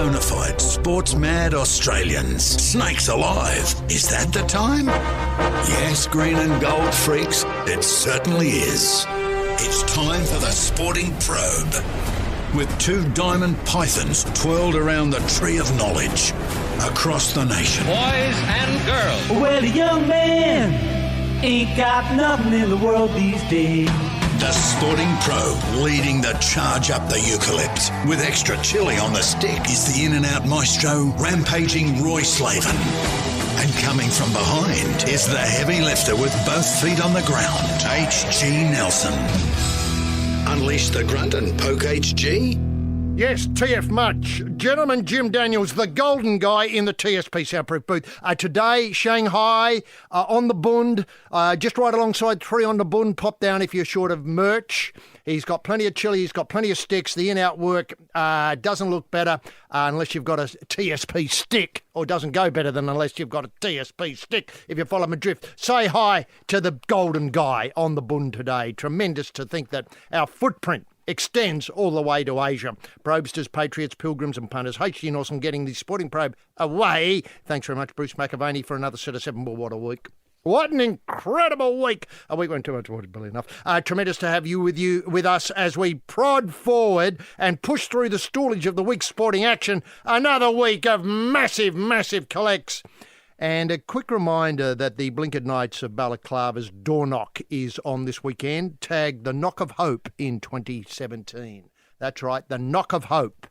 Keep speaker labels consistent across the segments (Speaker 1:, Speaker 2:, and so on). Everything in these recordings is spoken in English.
Speaker 1: bona fide sports-mad Australians. Snakes alive. Is that the time? Yes, green and gold freaks, it certainly is. It's time for the Sporting Probe, with two diamond pythons twirled around the tree of knowledge across the nation.
Speaker 2: Boys and girls.
Speaker 3: Well, a young man ain't got nothing in the world these days.
Speaker 1: The Sporting Probe, leading the charge up the eucalypt. With extra chili on the stick is the in-and-out maestro, rampaging Roy Slaven. And coming from behind is the heavy lifter with both feet on the ground, H.G. Nelson. Unleash the grunt and poke H.G.?
Speaker 4: Yes, TF Much. Gentleman Jim Daniels, the golden guy in the TSP soundproof booth. Today, Shanghai, on the Bund, just right alongside 3 on the Bund. Pop down if you're short of merch. He's got plenty of chili, he's got plenty of sticks. The in-out work doesn't look better unless you've got a TSP stick, or doesn't go better than unless you've got a TSP stick, if you follow my drift. Say hi to the golden guy on the Bund today. Tremendous to think that our footprint extends all the way to Asia. Probesters, patriots, pilgrims and punters. H.G. Nelson getting the Sporting Probe away. Thanks very much, Bruce McAvaney, for another set of 7 ball. What a week. What an incredible week. A week went too much, probably enough. Tremendous to have you with us as we prod forward and push through the stallage of the week's sporting action. Another week of massive, massive collects. And a quick reminder that the Blinkered Knights of Balaclava's door knock is on this weekend, tagged the Knock of Hope in 2017. That's right, the Knock of Hope.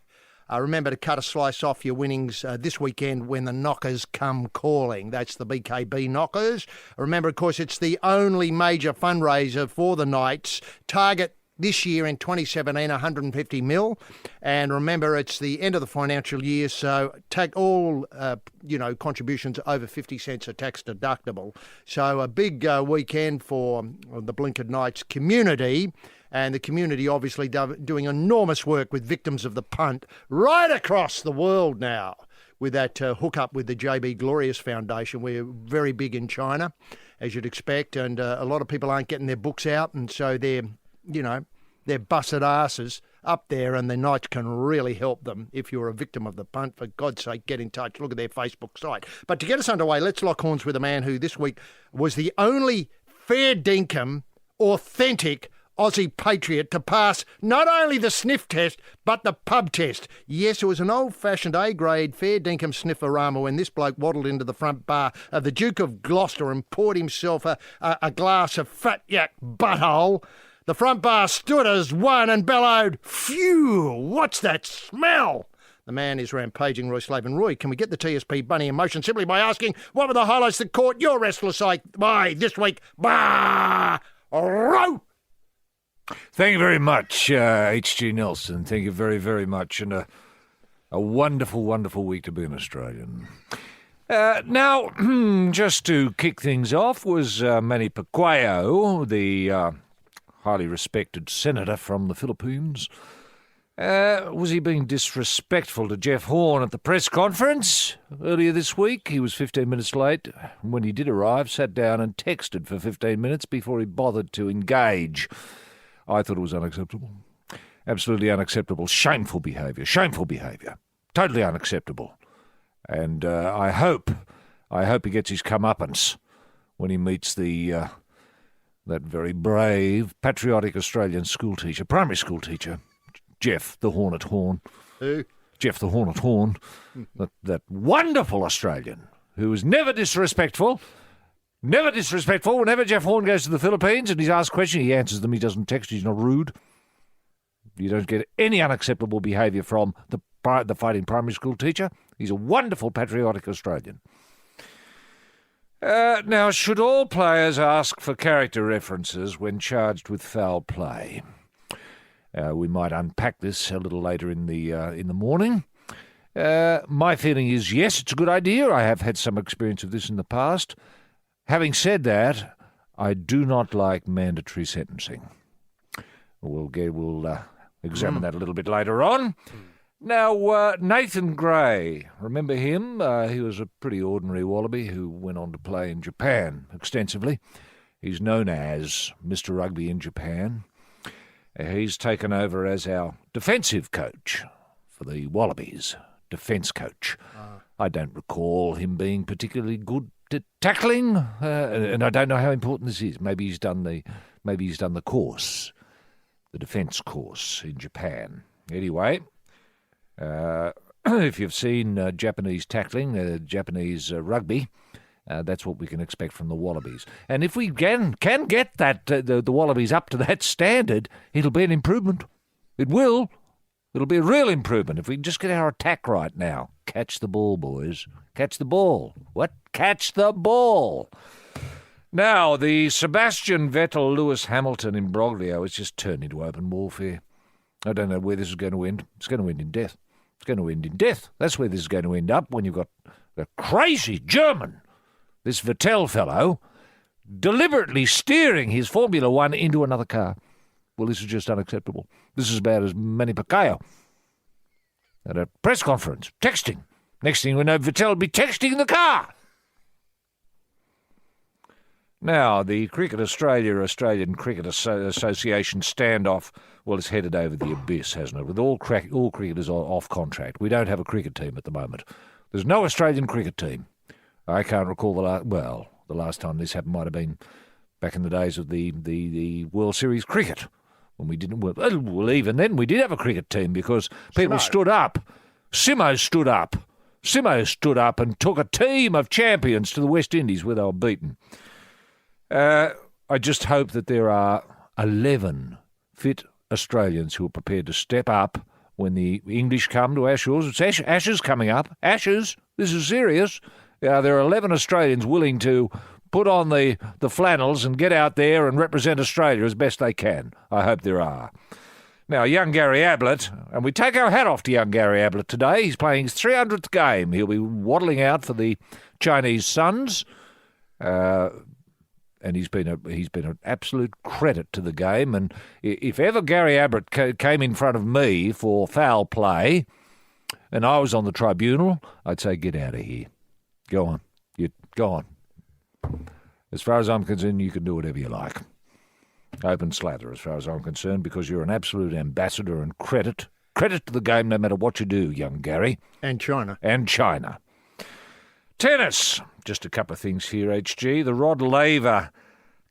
Speaker 4: Remember to cut a slice off your winnings this weekend when the knockers come calling. That's the BKB knockers. Remember, of course, it's the only major fundraiser for the Knights. Target this year in 2017, 150 mil. And remember, it's the end of the financial year, so take all, contributions over 50 cents are tax deductible. So a big weekend for the Blinkered Knights community. And the community obviously doing enormous work with victims of the punt right across the world now with that hookup with the JB Glorious Foundation. We're very big in China, as you'd expect, and a lot of people aren't getting their books out, and so they're busted asses up there, and the Knights can really help them. If you're a victim of the punt, for God's sake, get in touch. Look at their Facebook site. But to get us underway, let's lock horns with a man who this week was the only fair dinkum, authentic Aussie patriot to pass not only the sniff test, but the pub test. Yes, it was an old-fashioned A-grade fair dinkum snifferama when this bloke waddled into the front bar of the Duke of Gloucester and poured himself a glass of fat yak butthole. The front bar stood as one and bellowed, "Phew, what's that smell?" The man is rampaging Roy Slaven. Roy, can we get the TSP bunny in motion simply by asking what were the highlights that caught your restless eye this week? Bah! Row!
Speaker 5: Thank you very much, H.G. Nelson. Thank you very, very much. And a wonderful, wonderful week to be an Australian. Now, just to kick things off was Manny Pacquiao, the highly respected senator from the Philippines. Was he being disrespectful to Jeff Horn at the press conference earlier this week? He was 15 minutes late. When he did arrive, sat down and texted for 15 minutes before he bothered to engage. I thought it was unacceptable. Absolutely unacceptable. Shameful behaviour. Shameful behaviour. Totally unacceptable. And I hope he gets his comeuppance when he meets that very brave, patriotic Australian schoolteacher, primary school teacher, Jeff the Hornet Horn.
Speaker 4: Who?
Speaker 5: Jeff the Hornet Horn. that wonderful Australian who is never disrespectful. Never disrespectful. Whenever Jeff Horn goes to the Philippines and he's asked questions, he answers them. He doesn't text. He's not rude. You don't get any unacceptable behaviour from the fighting primary school teacher. He's a wonderful patriotic Australian. Now, should all players ask for character references when charged with foul play? We might unpack this a little later in the morning. My feeling is yes, it's a good idea. I have had some experience of this in the past. Having said that, I do not like mandatory sentencing. We'll examine that a little bit later on. Now, Nathan Gray, remember him? He was a pretty ordinary wallaby who went on to play in Japan extensively. He's known as Mr. Rugby in Japan. He's taken over as our defensive coach for the Wallabies defence coach. I don't recall him being particularly good at tackling, and I don't know how important this is. Maybe he's done the course, the defence course in Japan. Anyway, if you've seen Japanese tackling, Japanese rugby, that's what we can expect from the Wallabies. And if we can get that the Wallabies up to that standard, it'll be an improvement. It will. It'll be a real improvement if we can just get our attack right now. Catch the ball, boys. Catch the ball. What? Catch the ball. Now, the Sebastian Vettel-Lewis Hamilton imbroglio has just turned into open warfare. I don't know where this is going to end. It's going to end in death. It's going to end in death. That's where this is going to end up when you've got the crazy German, this Vettel fellow, deliberately steering his Formula One into another car. Well, this is just unacceptable. This is about as Manny Pacquiao at a press conference, texting. Next thing we know, Vettel will be texting in the car. Now, the Australian Cricket Association standoff, well, it's headed over the abyss, hasn't it? With all cricketers off contract. We don't have a cricket team at the moment. There's no Australian cricket team. I can't recall the last time this happened might have been back in the days of the World Series cricket, when we didn't. Well, even then we did have a cricket team because people stood up. Simo stood up. Simo stood up and took a team of champions to the West Indies where they were beaten. I just hope that there are 11 fit Australians who are prepared to step up when the English come to our shores. It's Ashes coming up. Ashes. This is serious. There are 11 Australians willing to put on the flannels and get out there and represent Australia as best they can. I hope there are. Now, young Gary Ablett, and we take our hat off to young Gary Ablett today. He's playing his 300th game. He'll be waddling out for the Chinese Suns. And he's been an absolute credit to the game. And if ever Gary Ablett came in front of me for foul play, and I was on the tribunal, I'd say, get out of here. Go on. Go on. As far as I'm concerned, you can do whatever you like. Open slather, as far as I'm concerned, because you're an absolute ambassador and credit to the game no matter what you do, young Gary.
Speaker 4: And China.
Speaker 5: Tennis. Just a couple of things here, HG. The Rod Laver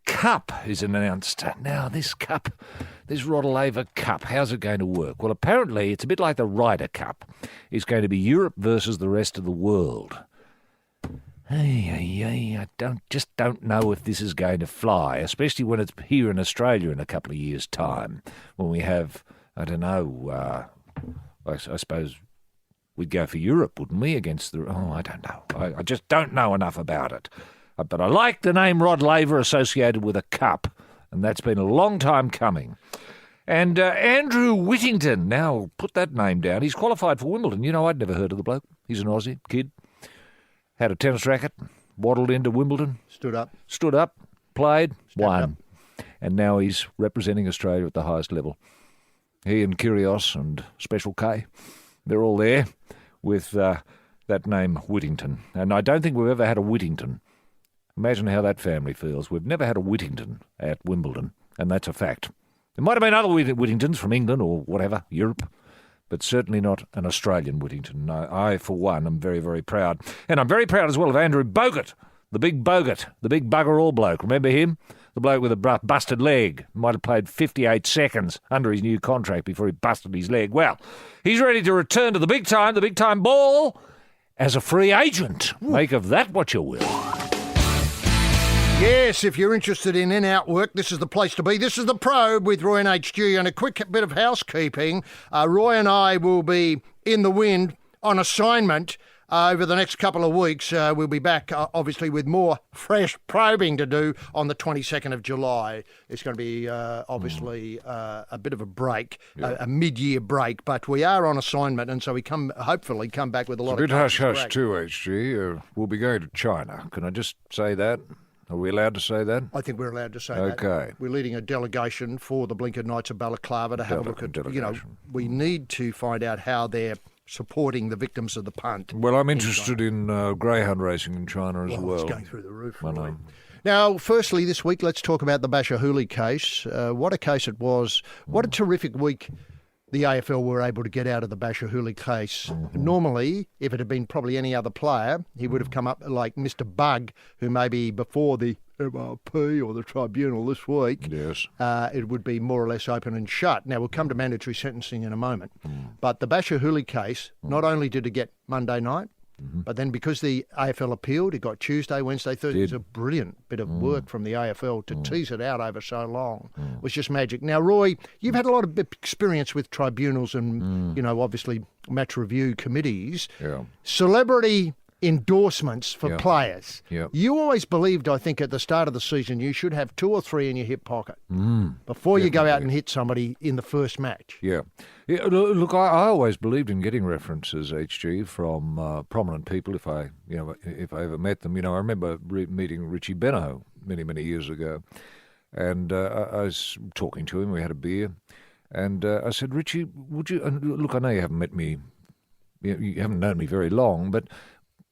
Speaker 5: Cup is announced. Now, this Rod Laver Cup, how's it going to work? Well, apparently it's a bit like the Ryder Cup. It's going to be Europe versus the rest of the world. I don't know if this is going to fly, especially when it's here in Australia in a couple of years' time, when we have, I don't know, I suppose we'd go for Europe, wouldn't we, against the... Oh, I don't know. I just don't know enough about it. But I like the name Rod Laver associated with a cup, and that's been a long time coming. And Andrew Whittington, now put that name down. He's qualified for Wimbledon. You know, I'd never heard of the bloke. He's an Aussie kid. Had a tennis racket, waddled into Wimbledon. Stood up, played, won. And now he's representing Australia at the highest level. He and Kyrgios and Special K, they're all there with that name Whittington. And I don't think we've ever had a Whittington. Imagine how that family feels. We've never had a Whittington at Wimbledon, and that's a fact. There might have been other Whittingtons from England or whatever, Europe, but certainly not an Australian Whittington. I, for one, am very, very proud. And I'm very proud as well of Andrew Bogut, the big bugger all bloke. Remember him? The bloke with a busted leg. Might have played 58 seconds under his new contract before he busted his leg. Well, he's ready to return to the big time ball, as a free agent. Make of that what you will.
Speaker 4: Yes, if you're interested in in-out work, this is the place to be. This is The Probe with Roy and HG. And a quick bit of housekeeping. Roy and I will be in the wind on assignment over the next couple of weeks. We'll be back, obviously, with more fresh probing to do on the 22nd of July. It's going to be, obviously, a bit of a break, a mid-year break. But we are on assignment, and so we hopefully come back with a lot of...
Speaker 5: It's a bit hush-hush too, HG. We'll be going to China. Can I just say that? Are we allowed to say that?
Speaker 4: I think we're allowed to say that.
Speaker 5: Okay.
Speaker 4: We're leading a delegation for the Blinker Knights of Balaclava to have a look at, we need to find out how they're supporting the victims of the punt.
Speaker 5: Well, I'm interested in greyhound racing in China as well.
Speaker 4: It's going through the roof.
Speaker 5: I know.
Speaker 4: Now, firstly, this week, let's talk about the Bashahuli case. What a case it was. What a terrific week the AFL were able to get out of the Bashahuli case. Normally, if it had been probably any other player, he would have come up like Mr. Bug, who maybe before the MRP or the tribunal this week,
Speaker 5: Yes.
Speaker 4: it would be more or less open and shut. Now, we'll come to mandatory sentencing in a moment. But the Bashahuli case, not only did it get Monday night, but then because the AFL appealed, it got Tuesday, Wednesday, Thursday. It was a brilliant bit of work from the AFL to tease it out over so long. It was just magic. Now, Roy, you've had a lot of experience with tribunals and, obviously match review committees.
Speaker 5: Yeah.
Speaker 4: Celebrity endorsements for players.
Speaker 5: Yeah.
Speaker 4: You always believed, I think, at the start of the season, you should have 2 or 3 in your hip pocket before you go out and hit somebody in the first match.
Speaker 5: Yeah. Look, I always believed in getting references, HG, from prominent people if I ever met them. I remember meeting Richie Benno many, many years ago, and I was talking to him. We had a beer, and I said, Richie, would you? And look, I know you haven't met me. You haven't known me very long, but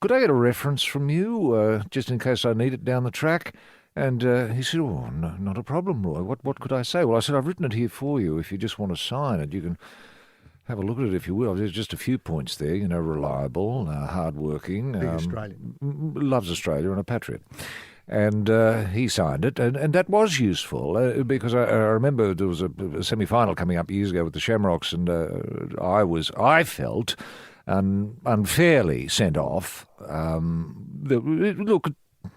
Speaker 5: could I get a reference from you, just in case I need it down the track? And he said, oh, no, not a problem, Roy. What could I say? Well, I said, I've written it here for you. If you just want to sign it, you can have a look at it if you will. There's just a few points there, reliable, hard-working.
Speaker 4: Big Australian.
Speaker 5: Loves Australia and a patriot. And he signed it, and that was useful because I remember there was a semi-final coming up years ago with the Shamrocks, and I felt unfairly sent off. Look,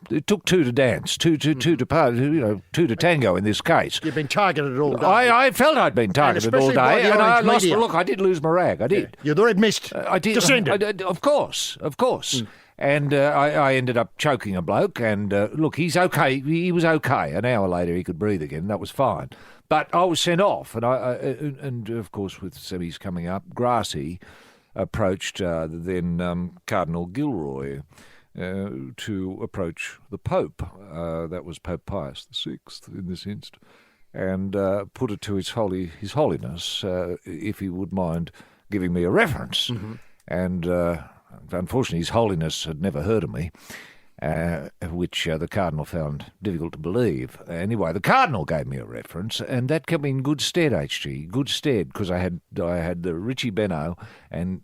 Speaker 5: it took 2 to dance, two to part, 2 to tango in this case.
Speaker 4: You've been targeted all day.
Speaker 5: I felt I'd been targeted all day, and I lost.
Speaker 4: Media.
Speaker 5: Look, I did lose my rag. I did.
Speaker 4: You're the red mist.
Speaker 5: I did.
Speaker 4: Descended.
Speaker 5: Of course. And I ended up choking a bloke. And look, he's okay. He was okay. An hour later, he could breathe again. That was fine. But I was sent off, and of course, with semis coming up, Grassy approached the then Cardinal Gilroy to approach the Pope. That was Pope Pius VI in this instance, and put it to His Holiness if he would mind giving me a reference. And unfortunately, His Holiness had never heard of me, which the Cardinal found difficult to believe. Anyway, the Cardinal gave me a reference, and that kept me in good stead, HG. Good stead, because I had the Richie Benno and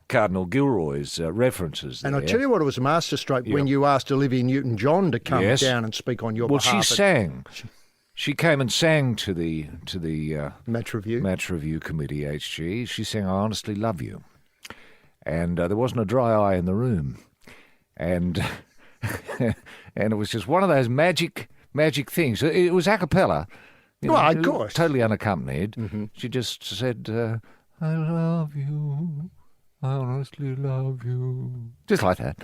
Speaker 5: Cardinal Gilroy's references there.
Speaker 4: And I tell you what, it was a masterstroke when you asked Olivia Newton-John to come down and speak on your behalf.
Speaker 5: Well, she sang. She came and sang to the
Speaker 4: Match Review
Speaker 5: Committee, HG. She sang, I honestly love you. And there wasn't a dry eye in the room. And and it was just one of those magic things. It was a cappella.
Speaker 4: Of course.
Speaker 5: Totally unaccompanied. She just said, I love you. I honestly love you. Just like that.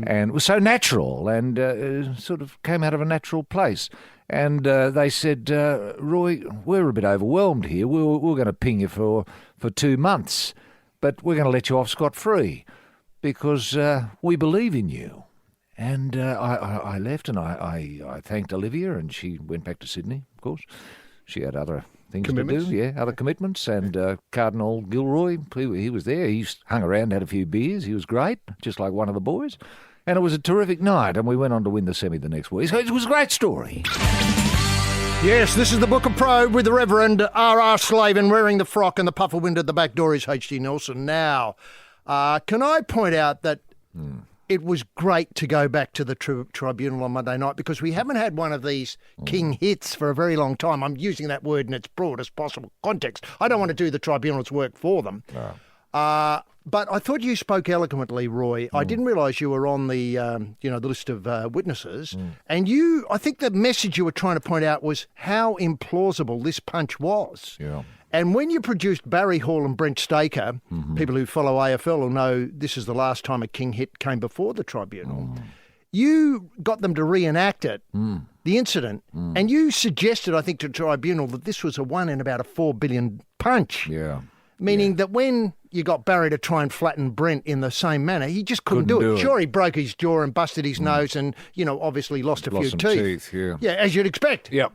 Speaker 5: And it was so natural and sort of came out of a natural place. And they said, Roy, we're a bit overwhelmed here. We're going to ping you for 2 months, but we're going to let you off scot-free because we believe in you. And I left and I thanked Olivia, and she went back to Sydney, of course. She had other things to do, other commitments. And Cardinal Gilroy, he was there. He hung around, had a few beers. He was great, just like one of the boys. And it was a terrific night, and we went on to win the semi the next week. So it was a great story.
Speaker 4: Yes, this is the Book of Probe with the Reverend R.R. Slaven wearing the frock and the puffer wind at the back door is H.D. Nelson. Now, can I point out that it was great to go back to the tribunal on Monday night because we haven't had one of these king hits for a very long time. I'm using that word in its broadest possible context. I don't want to do the tribunal's work for them. No. But I thought you spoke eloquently, Roy. I didn't realise you were on the the list of witnesses. And I think the message you were trying to point out was how implausible this punch was.
Speaker 5: Yeah.
Speaker 4: And when you produced Barry Hall and Brent Staker, people who follow AFL will know this is the last time a king hit came before the tribunal. You got them to reenact it, the incident, and you suggested, I think, to the tribunal that this was a 1 in about a 4 billion punch.
Speaker 5: Yeah.
Speaker 4: Meaning that when you got Barry to try and flatten Brent in the same manner, he just couldn't do it. Sure, he broke his jaw and busted his nose and, obviously lost a few
Speaker 5: some
Speaker 4: teeth.
Speaker 5: Yeah,
Speaker 4: as you'd expect.
Speaker 5: Yep.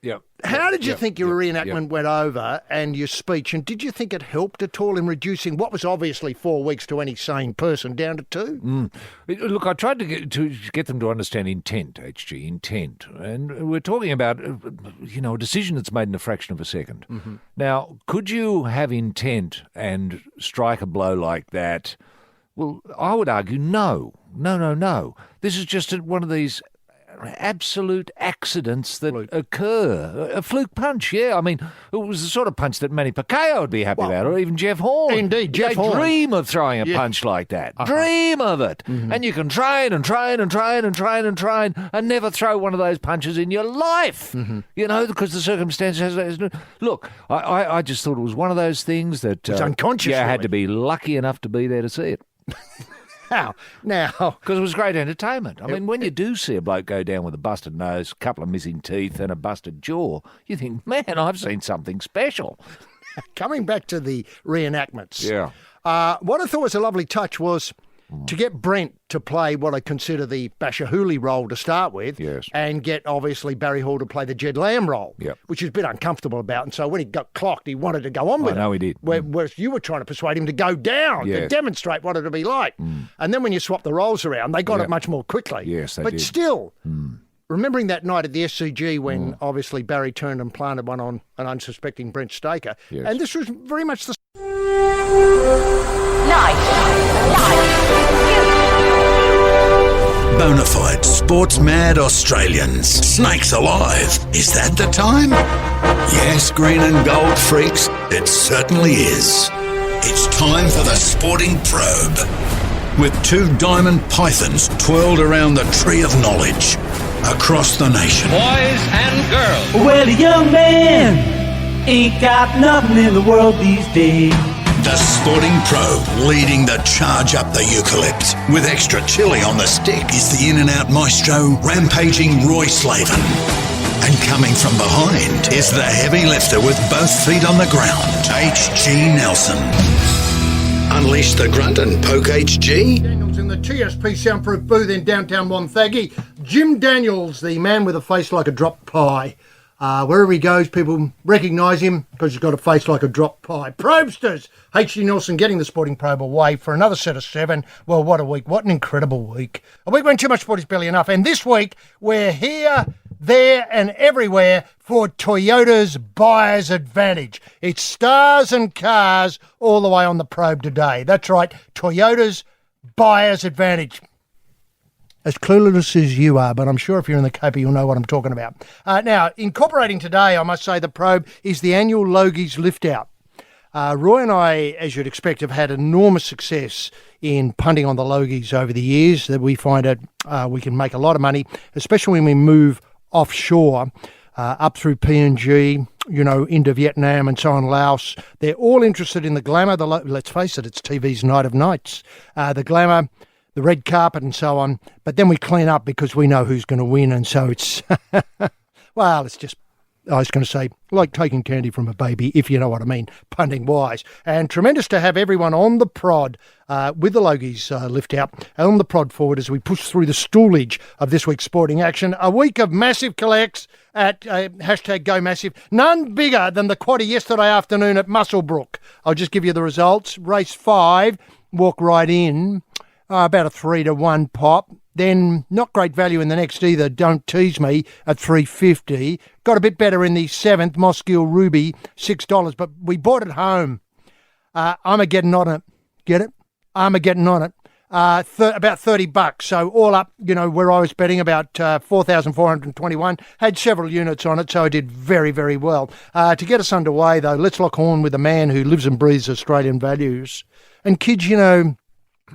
Speaker 5: Yep.
Speaker 4: How did you think your reenactment went over and your speech? And did you think it helped at all in reducing what was obviously 4 weeks to any sane person down to 2?
Speaker 5: Look, I tried to get them to understand intent, HG, intent. And we're talking about, a decision that's made in a fraction of a second.
Speaker 4: Mm-hmm.
Speaker 5: Now, could you have intent and strike a blow like that? Well, I would argue no. This is just one of these absolute accidents that occur. A fluke punch, yeah. I mean, it was the sort of punch that Manny Pacquiao would be happy about, or even Jeff Horn.
Speaker 4: Indeed, Jeff Horn.
Speaker 5: They dream of throwing a punch like that. Dream of it. Mm-hmm. And you can train and never throw one of those punches in your life, because the circumstances. Look, I just thought it was one of those things that
Speaker 4: it's unconscious.
Speaker 5: You had to be lucky enough to be there to see it.
Speaker 4: Now,
Speaker 5: because it was great entertainment. I mean, when you do see a bloke go down with a busted nose, a couple of missing teeth, and a busted jaw, you think, man, I've seen something special.
Speaker 4: Coming back to the reenactments, what I thought was a lovely touch was to get Brent to play what I consider the Bashahuli role to start with, and get, obviously, Barry Hall to play the Jed Lamb role, which he was a bit uncomfortable about. And so when he got clocked, he wanted to go on with it.
Speaker 5: I know he did.
Speaker 4: Whereas you were trying to persuade him to go down, to demonstrate what it would be like. And then when you swap the roles around, they got it much more quickly.
Speaker 5: Yes, they did.
Speaker 4: But still, remembering that night at the SCG when, obviously, Barry turned and planted one on an unsuspecting Brent Staker, and this was very much the...
Speaker 1: Bonafide sports-mad Australians. Snakes alive. Is that the time? Yes, green and gold freaks, it certainly is. It's time for the Sporting Probe. With 2 diamond pythons twirled around the tree of knowledge across the nation.
Speaker 3: Boys and girls. Well, a young man ain't got nothing in the world these days.
Speaker 1: The Sporting Probe, leading the charge up the eucalypt. With extra chili on the stick is the in-and-out maestro, rampaging Roy Slaven. And coming from behind is the heavy lifter with both feet on the ground, H.G. Nelson. Unleash the grunt and poke H.G.
Speaker 4: Daniels in the TSP soundproof booth in downtown Wonthaggi. Jim Daniels, the man with a face like a dropped pie. Wherever he goes, people recognise him because he's got a face like a dropped pie. Probesters, H.G. Nelson getting the Sporting Probe away for another set of 7. Well, what a week. What an incredible week. A week when too much sport is barely enough. And this week, we're here, there and everywhere for Toyota's Buyer's Advantage. It's stars and cars all the way on the Probe today. That's right, Toyota's Buyer's Advantage. As clueless as you are, but I'm sure if you're in the Cape, you'll know what I'm talking about. Now, incorporating today, I must say, the Probe is the annual Logies Lift Out. Roy and I, as you'd expect, have had enormous success in punting on the Logies over the years. That we find it we can make a lot of money, especially when we move offshore, up through PNG, into Vietnam and so on, Laos. They're all interested in the glamour. Let's face it, it's TV's night of nights. The glamour, the red carpet and so on, but then we clean up because we know who's going to win, and so it's, well, it's just, I was going to say, like taking candy from a baby, if you know what I mean, punting wise. And tremendous to have everyone on the prod with the Logies lift out, on the prod forward as we push through the stoolage of this week's sporting action. A week of massive collects at hashtag Go Massive. None bigger than the quaddie yesterday afternoon at Muswellbrook. I'll just give you the results. Race 5, walk right in. About a 3-1 pop. Then not great value in the next either, Don't Tease Me, at $3.50. Got a bit better in the 7th, Mosgiel Ruby, $6, but we bought it home. Armageddon on it. Get it? Armageddon on it. About $30. So all up, where I was betting about 4,421, had several units on it, so I did very, very well. To get us underway, though, let's lock horn with a man who lives and breathes Australian values. And kids,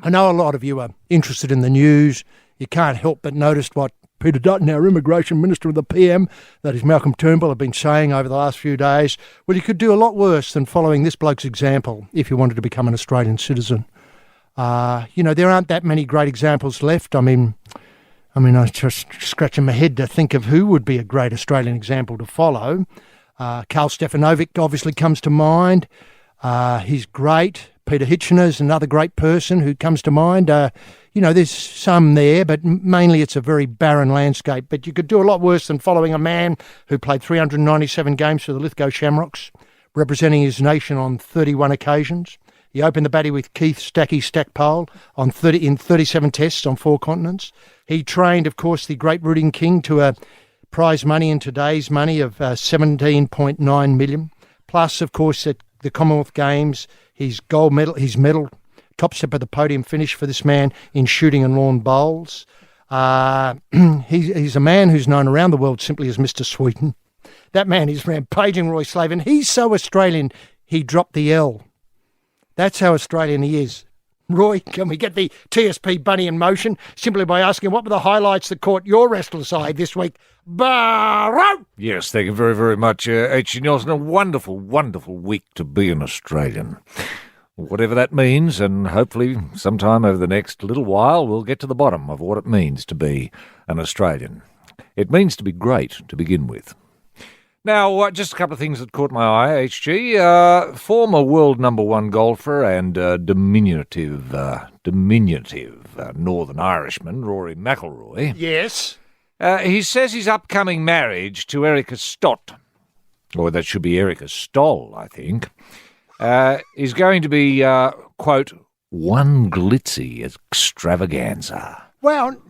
Speaker 4: I know a lot of you are interested in the news. You can't help but notice what Peter Dutton, our Immigration Minister, and the PM, that is Malcolm Turnbull, have been saying over the last few days. Well, you could do a lot worse than following this bloke's example if you wanted to become an Australian citizen. There aren't that many great examples left. I mean, I was just scratching my head to think of who would be a great Australian example to follow. Karl Stefanovic obviously comes to mind. He's great. Peter Hitchener's another great person who comes to mind. there's some there, but mainly it's a very barren landscape. But you could do a lot worse than following a man who played 397 games for the Lithgow Shamrocks, representing his nation on 31 occasions. He opened the batting with Keith Stacky Stackpole in 37 tests on 4 continents. He trained, of course, the great Rooting King to a prize money in today's money of 17.9 million. Plus, of course, at the Commonwealth Games, his medal, top step of the podium finish for this man in shooting and lawn bowls. He's a man who's known around the world simply as Mr. Sweeten. That man is rampaging Roy Slaven. He's so Australian, he dropped the L. That's how Australian he is. Roy, can we get the TSP bunny in motion simply by asking what were the highlights that caught your restless eye this week? Barrow!
Speaker 5: Yes, thank you very, very much, H.G. Nelson. A wonderful, wonderful week to be an Australian. Whatever that means, and hopefully sometime over the next little while we'll get to the bottom of what it means to be an Australian. It means to be great to begin with. Now, just a couple of things that caught my eye, HG. Former world number 1 golfer and diminutive Northern Irishman, Rory McIlroy.
Speaker 4: Yes.
Speaker 5: He says his upcoming marriage to Erica Stott, or that should be Erica Stoll, I think, is going to be, quote, one glitzy extravaganza.
Speaker 4: Well,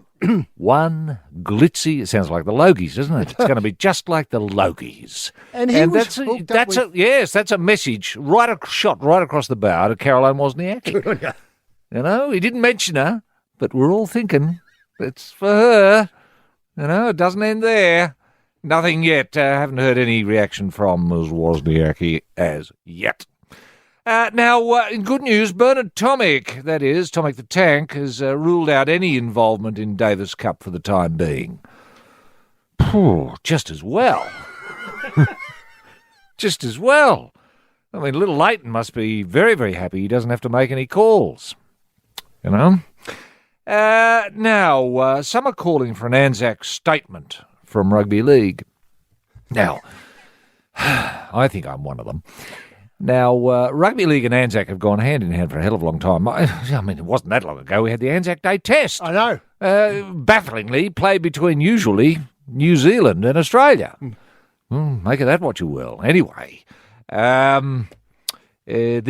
Speaker 5: one glitzy, it sounds like the Logies, doesn't it? It's going to be just like the Logies.
Speaker 4: And
Speaker 5: that's a message shot right across the bow to Caroline Wozniacki. He didn't mention her, but we're all thinking it's for her. It doesn't end there. Nothing yet. Haven't heard any reaction from Ms. Wozniacki as yet. Now, in good news, Bernard Tomic, that is, Tomic the Tank, has ruled out any involvement in Davis Cup for the time being. Just as well. Just as well. I mean, little Leighton must be very, very happy he doesn't have to make any calls. Now, some are calling for an Anzac statement from Rugby League. Now, I think I'm one of them. Now, Rugby League and Anzac have gone hand in hand for a hell of a long time. I mean, it wasn't that long ago we had the Anzac Day Test.
Speaker 4: I know.
Speaker 5: Bafflingly played between usually New Zealand and Australia. Make of that what you will. Anyway, the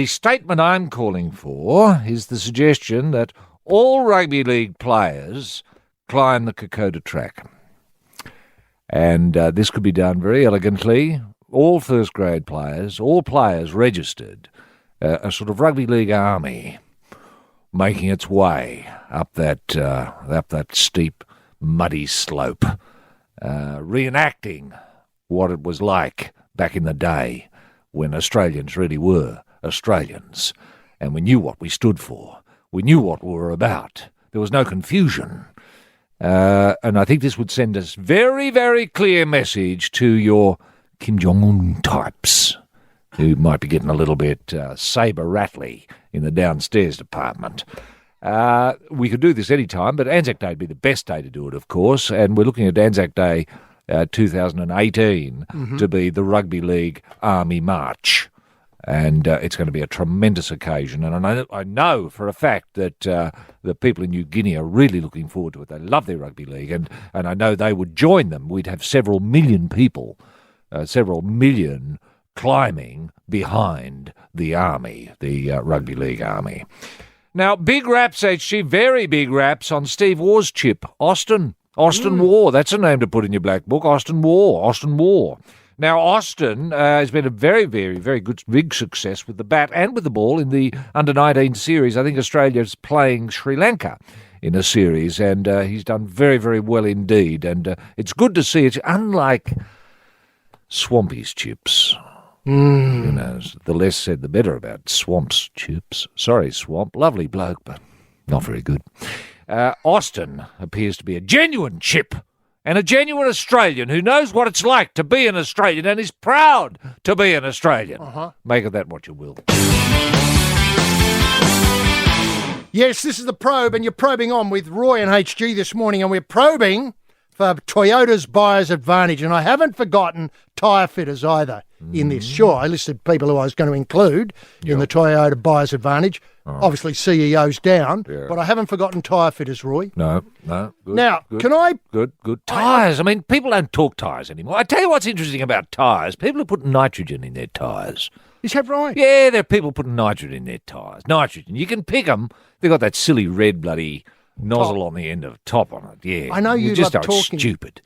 Speaker 5: statement I'm calling for is the suggestion that all Rugby League players climb the Kokoda track. And this could be done very elegantly. All first-grade players, all players registered, a sort of rugby league army making its way up that steep, muddy slope, reenacting what it was like back in the day when Australians really were Australians, and we knew what we stood for. We knew what we were about. There was no confusion. And I think this would send us very, very clear message to your Kim Jong-un types who might be getting a little bit saber-rattly in the downstairs department. We could do this any time, but Anzac Day would be the best day to do it, of course, and we're looking at Anzac Day 2018 to be the Rugby League Army March. And it's going to be a tremendous occasion. And I know for a fact that the people in New Guinea are really looking forward to it. They love their rugby league, and I know they would join them. We'd have several million people, several million climbing behind the army, the rugby league army. Now, big raps, HG, very big raps on Steve Waugh's chip, Austin. Austin Waugh, that's a name to put in your black book, Austin Waugh. Now, Austin has been a very, very, very good, big success with the bat and with the ball in the Under-19 series. I think Australia's playing Sri Lanka in a series, and he's done very, very well indeed. And it's good to see it, unlike Swampy's chips. You know, the less said, the better about Swamp's chips. Sorry, Swamp, lovely bloke, but not very good. Austin appears to be a genuine chip. And a genuine Australian who knows what it's like to be an Australian and is proud to be an Australian. Make of that what you will.
Speaker 4: Yes, this is The Probe, and you're probing on with Roy and HG this morning, and we're probing for Toyota's buyer's advantage, and I haven't forgotten tyre fitters either in this. Sure, I listed people who I was going to include in the Toyota buyer's advantage. Obviously, CEOs down, but I haven't forgotten tyre fitters, Roy.
Speaker 5: No. Good,
Speaker 4: Now,
Speaker 5: good,
Speaker 4: can I...
Speaker 5: Good. Tyres. I mean, people don't talk tyres anymore. I tell you what's interesting about tyres. People are putting nitrogen in their tyres.
Speaker 4: Is that right?
Speaker 5: Yeah, there are people putting nitrogen in their tyres. Nitrogen. You can pick them. They've got that silly red bloody nozzle on the end of the top on it. Yeah.
Speaker 4: I know you
Speaker 5: just
Speaker 4: love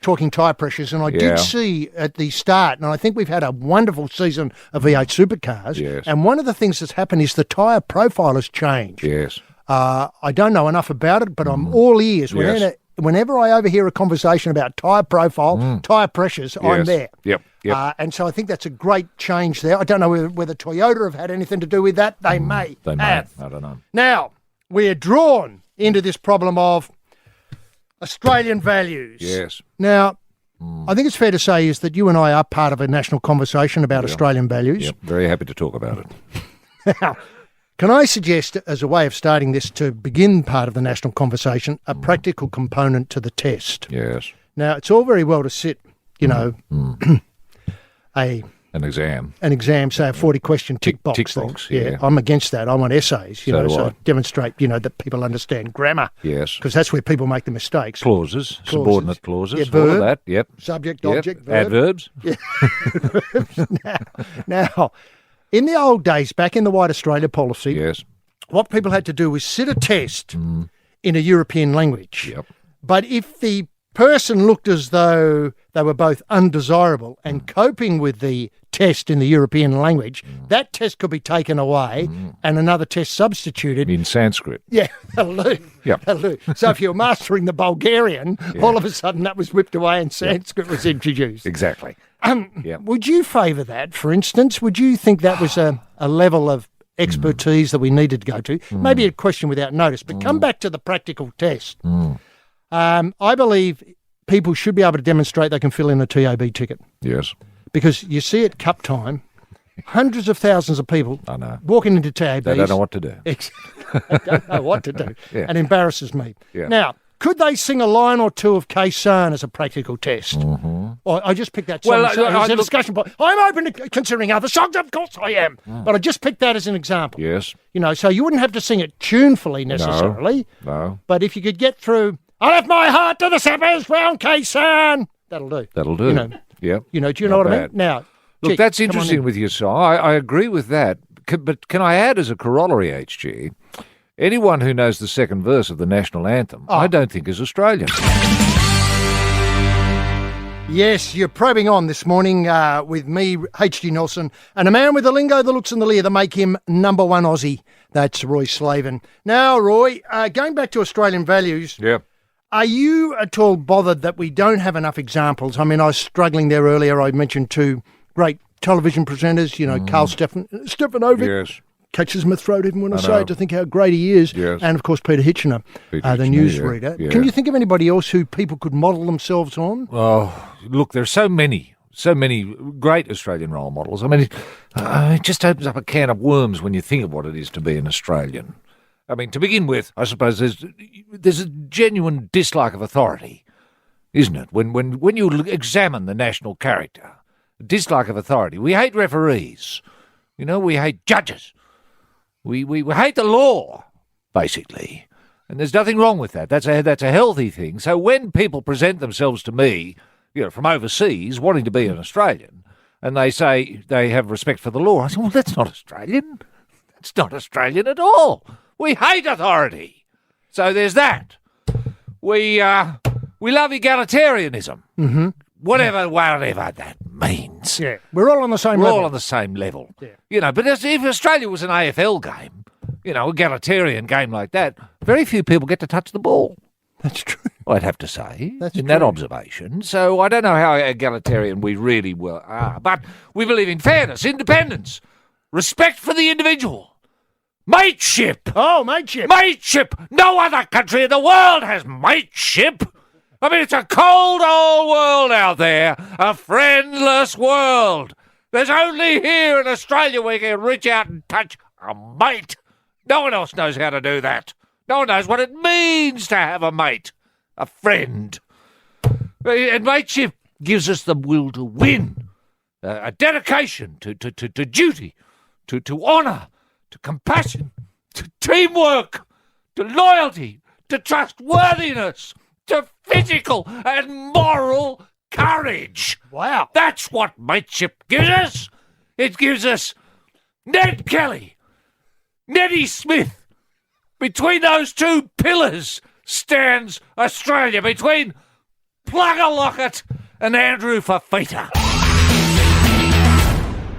Speaker 4: talking tyre pressures, and I did see at the start, and I think we've had a wonderful season of V8 supercars.
Speaker 5: Yes.
Speaker 4: And one of the things that's happened is the tyre profile has changed.
Speaker 5: Yes.
Speaker 4: I don't know enough about it, but I'm all ears. Whenever I overhear a conversation about tyre profile, tyre pressures, I'm there.
Speaker 5: Yep.
Speaker 4: And so I think that's a great change there. I don't know whether Toyota have had anything to do with that. They may.
Speaker 5: They may.
Speaker 4: have.
Speaker 5: I don't know.
Speaker 4: Now, we're drawn into this problem of Australian values.
Speaker 5: Yes.
Speaker 4: Now, I think it's fair to say is that you and I are part of a national conversation about Australian values.
Speaker 5: Yep. Very happy to talk about it.
Speaker 4: Now, can I suggest, as a way of starting this to begin part of the national conversation, a practical component to the test?
Speaker 5: Yes.
Speaker 4: Now, it's all very well to sit,
Speaker 5: An exam.
Speaker 4: An exam, say a 40-question tick box.
Speaker 5: Tick box,
Speaker 4: thing.
Speaker 5: yeah.
Speaker 4: I'm against that. I want essays, so demonstrate, that people understand grammar.
Speaker 5: Yes.
Speaker 4: Because that's where people make the mistakes.
Speaker 5: Clauses. Subordinate clauses.
Speaker 4: Yeah, verb.
Speaker 5: All of that, yep.
Speaker 4: Subject,
Speaker 5: Yep.
Speaker 4: object, verb.
Speaker 5: Adverbs.
Speaker 4: Yeah. Now, in the old days, back in the White Australia policy,
Speaker 5: Yes.
Speaker 4: what people had to do was sit a test in a European language.
Speaker 5: Yep.
Speaker 4: But if the person looked as though they were both undesirable and coping with the test in the European language, that test could be taken away and another test substituted.
Speaker 5: In Sanskrit.
Speaker 4: Yeah, that'll do.
Speaker 5: Yep.
Speaker 4: That'll do. So if you were mastering the Bulgarian, all of a sudden that was whipped away and Sanskrit was introduced.
Speaker 5: Exactly. Yep.
Speaker 4: Would you favour that, for instance? Would you think that was a level of expertise that we needed to go to? Maybe a question without notice, but come back to the practical test. I believe people should be able to demonstrate they can fill in a TAB ticket.
Speaker 5: Yes.
Speaker 4: Because you see at Cup time, hundreds of thousands of people
Speaker 5: I know.
Speaker 4: walking into TABs.
Speaker 5: They don't know what to do.
Speaker 4: They don't know what to do.
Speaker 5: Yeah.
Speaker 4: And embarrasses me.
Speaker 5: Yeah.
Speaker 4: Now, could they sing a line or two of Kaysan as a practical test? Or I just picked that song. As a discussion point. I'm open to considering other songs, of course I am. But I just picked that as an example.
Speaker 5: Yes.
Speaker 4: So you wouldn't have to sing it tunefully necessarily.
Speaker 5: No.
Speaker 4: But if you could get through, I left my heart to the sappers round Kaysan. That'll do.
Speaker 5: That'll do. Yep.
Speaker 4: Do you know what I mean? Now,
Speaker 5: look,
Speaker 4: Chick,
Speaker 5: that's
Speaker 4: come on
Speaker 5: interesting
Speaker 4: in.
Speaker 5: with your song. I agree with that. But can I add as a corollary, HG, anyone who knows the second verse of the national anthem, I don't think is Australian.
Speaker 4: Yes, you're probing on this morning with me, H.G. Nelson, and a man with the lingo, the looks and the leer that make him number one Aussie. That's Roy Slaven. Now, Roy, going back to Australian values, are you at all bothered that we don't have enough examples? I mean, I was struggling there earlier. I mentioned two great television presenters, Carl Stefanovic.
Speaker 5: Yes.
Speaker 4: Catches my throat even when I say it to think how great he is.
Speaker 5: Yes.
Speaker 4: And, of course, Peter Hitchener, the newsreader.
Speaker 5: Yeah.
Speaker 4: Can you think of anybody else who people could model themselves on?
Speaker 5: Oh, look, there's so many great Australian role models. I mean, it just opens up a can of worms when you think of what it is to be an Australian. I mean, to begin with, I suppose there's a genuine dislike of authority, isn't it? When you examine the national character, dislike of authority. We hate referees. We hate judges. We hate the law, basically. And there's nothing wrong with that. That's a healthy thing. So when people present themselves to me, from overseas, wanting to be an Australian, and they say they have respect for the law, I say, well, that's not Australian. That's not Australian at all. We hate authority. So there's that. We love egalitarianism. Mm-hmm. Whatever that means.
Speaker 4: Yeah, we're all on the same level.
Speaker 5: We're all on the same level. Yeah. But if Australia was an AFL game, egalitarian game like that, very few people get to touch the ball.
Speaker 4: That's true.
Speaker 5: I'd have to say,
Speaker 4: That's
Speaker 5: in
Speaker 4: true.
Speaker 5: that observation. So I don't know how egalitarian we really are, but we believe in fairness, independence, respect for the individual. Mateship!
Speaker 4: Oh, mateship!
Speaker 5: Mateship! No other country in the world has mateship! I mean, it's a cold old world out there, a friendless world. There's only here in Australia we can reach out and touch a mate. No one else knows how to do that. No one knows what it means to have a mate, a friend. And mateship gives us the will to win, a dedication to duty, to honour, to compassion, to teamwork, to loyalty, to trustworthiness, to physical and moral courage.
Speaker 4: Wow.
Speaker 5: That's what mateship gives us. It gives us Ned Kelly, Neddy Smith. Between those two pillars stands Australia, between Plugger Lockett and Andrew Fafita.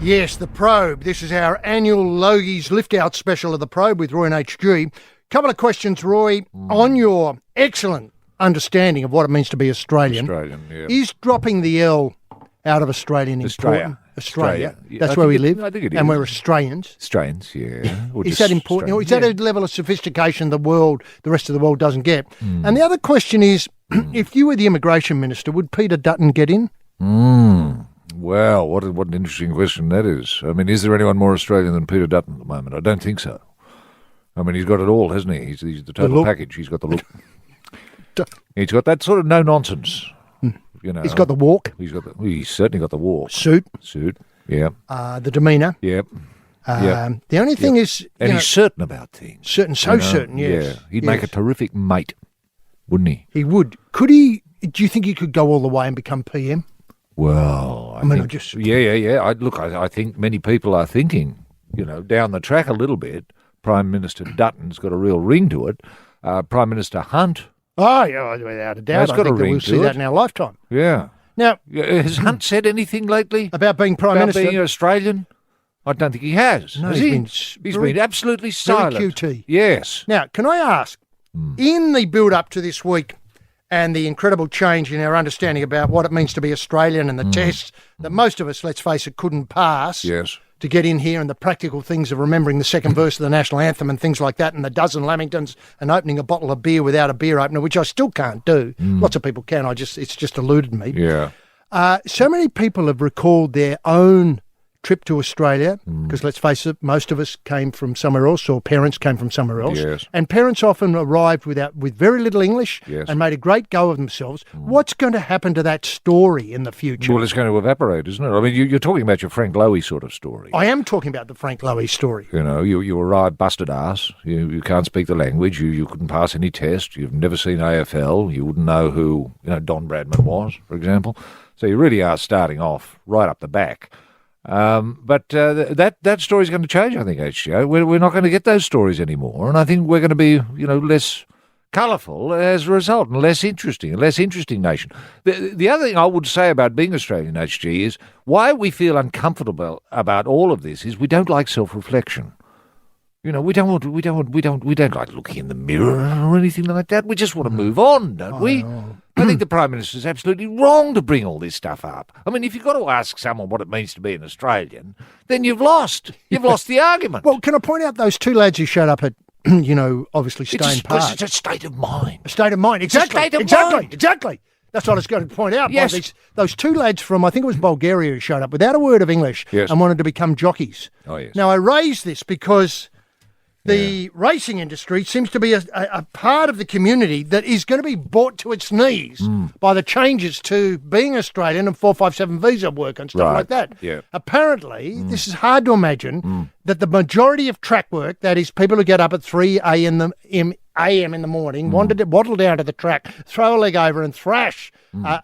Speaker 4: Yes, the Probe. This is our annual Logies lift-out special of the Probe with Roy and HG. Couple of questions, Roy, on your excellent understanding of what it means to be Australian.
Speaker 5: Yeah.
Speaker 4: Is dropping the L out of Australian important? Australia.
Speaker 5: Yeah,
Speaker 4: That's where we live.
Speaker 5: I think it is.
Speaker 4: And we're Australians.
Speaker 5: Australians, yeah.
Speaker 4: Is that important? Is that a level of sophistication the rest of the world doesn't get? And the other question is, if you were the immigration minister, would Peter Dutton get in?
Speaker 5: Well, what an interesting question that is. I mean, is there anyone more Australian than Peter Dutton at the moment? I don't think so. I mean, he's got it all, hasn't he? He's the total package. He's got the look. He's got that sort of no-nonsense. You know,
Speaker 4: He's got the walk.
Speaker 5: He's certainly got the walk.
Speaker 4: Suit.
Speaker 5: Yeah.
Speaker 4: The demeanour.
Speaker 5: Yep.
Speaker 4: The only thing is...
Speaker 5: And he's certain about things.
Speaker 4: Certain, certain, yes.
Speaker 5: Yeah. He'd make a terrific mate, wouldn't he?
Speaker 4: He would. Could he... Do you think he could go all the way and become PM?
Speaker 5: Well, I think many people are thinking, down the track a little bit. Prime Minister Dutton's got a real ring to it. Prime Minister Hunt.
Speaker 4: Oh, yeah, without a doubt. I think that we'll see that in our lifetime.
Speaker 5: Yeah.
Speaker 4: Now,
Speaker 5: has Hunt said anything lately
Speaker 4: about being Prime Minister?
Speaker 5: About being Australian? I don't think he has.
Speaker 4: No,
Speaker 5: has he? He's been absolutely silent.
Speaker 4: Very QT.
Speaker 5: Yes.
Speaker 4: Now, can I ask, in the build-up to this week and the incredible change in our understanding about what it means to be Australian and the tests that most of us, let's face it, couldn't pass to get in here, and the practical things of remembering the second verse of the national anthem and things like that, and the dozen Lamingtons and opening a bottle of beer without a beer opener, which I still can't do. Lots of people can. It's just eluded me.
Speaker 5: Yeah.
Speaker 4: So many people have recalled their own trip to Australia, because let's face it, most of us came from somewhere else, or parents came from somewhere else.
Speaker 5: Yes.
Speaker 4: And parents often arrived with very little English and made a great go of themselves. What's going to happen to that story in the future?
Speaker 5: Well, it's going to evaporate, isn't it? I mean, you're talking about your Frank Lowy sort of story.
Speaker 4: I am talking about the Frank Lowy story.
Speaker 5: You arrive busted ass. You can't speak the language. You couldn't pass any test. You've never seen AFL. You wouldn't know who Don Bradman was, for example. So you really are starting off right up the back. But that story's going to change, I think, HGO. We're not going to get those stories anymore, and I think we're going to be, less colourful as a result, and less interesting nation. The other thing I would say about being Australian, HG, is why we feel uncomfortable about all of this is we don't like self-reflection. We don't like looking in the mirror or anything like that. We just want to move on, don't we? I think the Prime Minister's absolutely wrong to bring all this stuff up. I mean, if you've got to ask someone what it means to be an Australian, then you've lost. You've lost the argument.
Speaker 4: Well, can I point out those two lads who showed up at, obviously Stone Park?
Speaker 5: It's a state of mind.
Speaker 4: A state of mind, exactly. Exactly. That's what I was going to point out.
Speaker 5: Yes.
Speaker 4: Those two lads from, I think it was Bulgaria, who showed up without a word of English and wanted to become jockeys.
Speaker 5: Oh, yes.
Speaker 4: Now, I raise this because the racing industry seems to be a part of the community that is going to be brought to its knees by the changes to being Australian and 457 visa work and stuff like that.
Speaker 5: Yeah.
Speaker 4: Apparently, this is hard to imagine that the majority of track work, that is people who get up at 3 a.m. in the morning, waddle down to the track, throw a leg over and thrash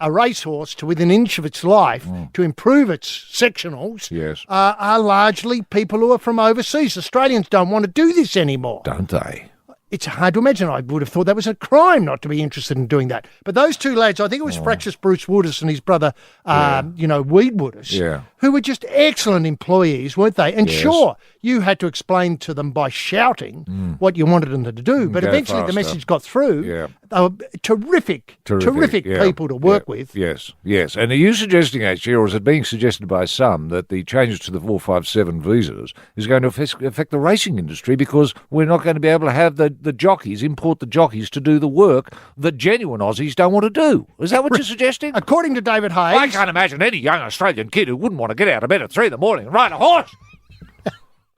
Speaker 4: a racehorse to within an inch of its life to improve its sectionals, are largely people who are from overseas. Australians don't want to do this anymore.
Speaker 5: Don't they?
Speaker 4: It's hard to imagine. I would have thought that was a crime not to be interested in doing that. But those two lads, I think it was Fractious Bruce Woodis and his brother, Weed Woodis, who were just excellent employees, weren't they? And sure, you had to explain to them by shouting what you wanted them to do. But eventually the message got through. Yeah. They were terrific people to work with.
Speaker 5: Yes. And are you suggesting, actually, or is it being suggested by some, that the changes to the 457 visas is going to affect the racing industry because we're not going to be able to have the jockeys, import the jockeys to do the work that genuine Aussies don't want to do? Is that what you're suggesting?
Speaker 4: According to David Hayes...
Speaker 5: I can't imagine any young Australian kid who wouldn't want to get out of bed at 3 a.m. and ride a horse.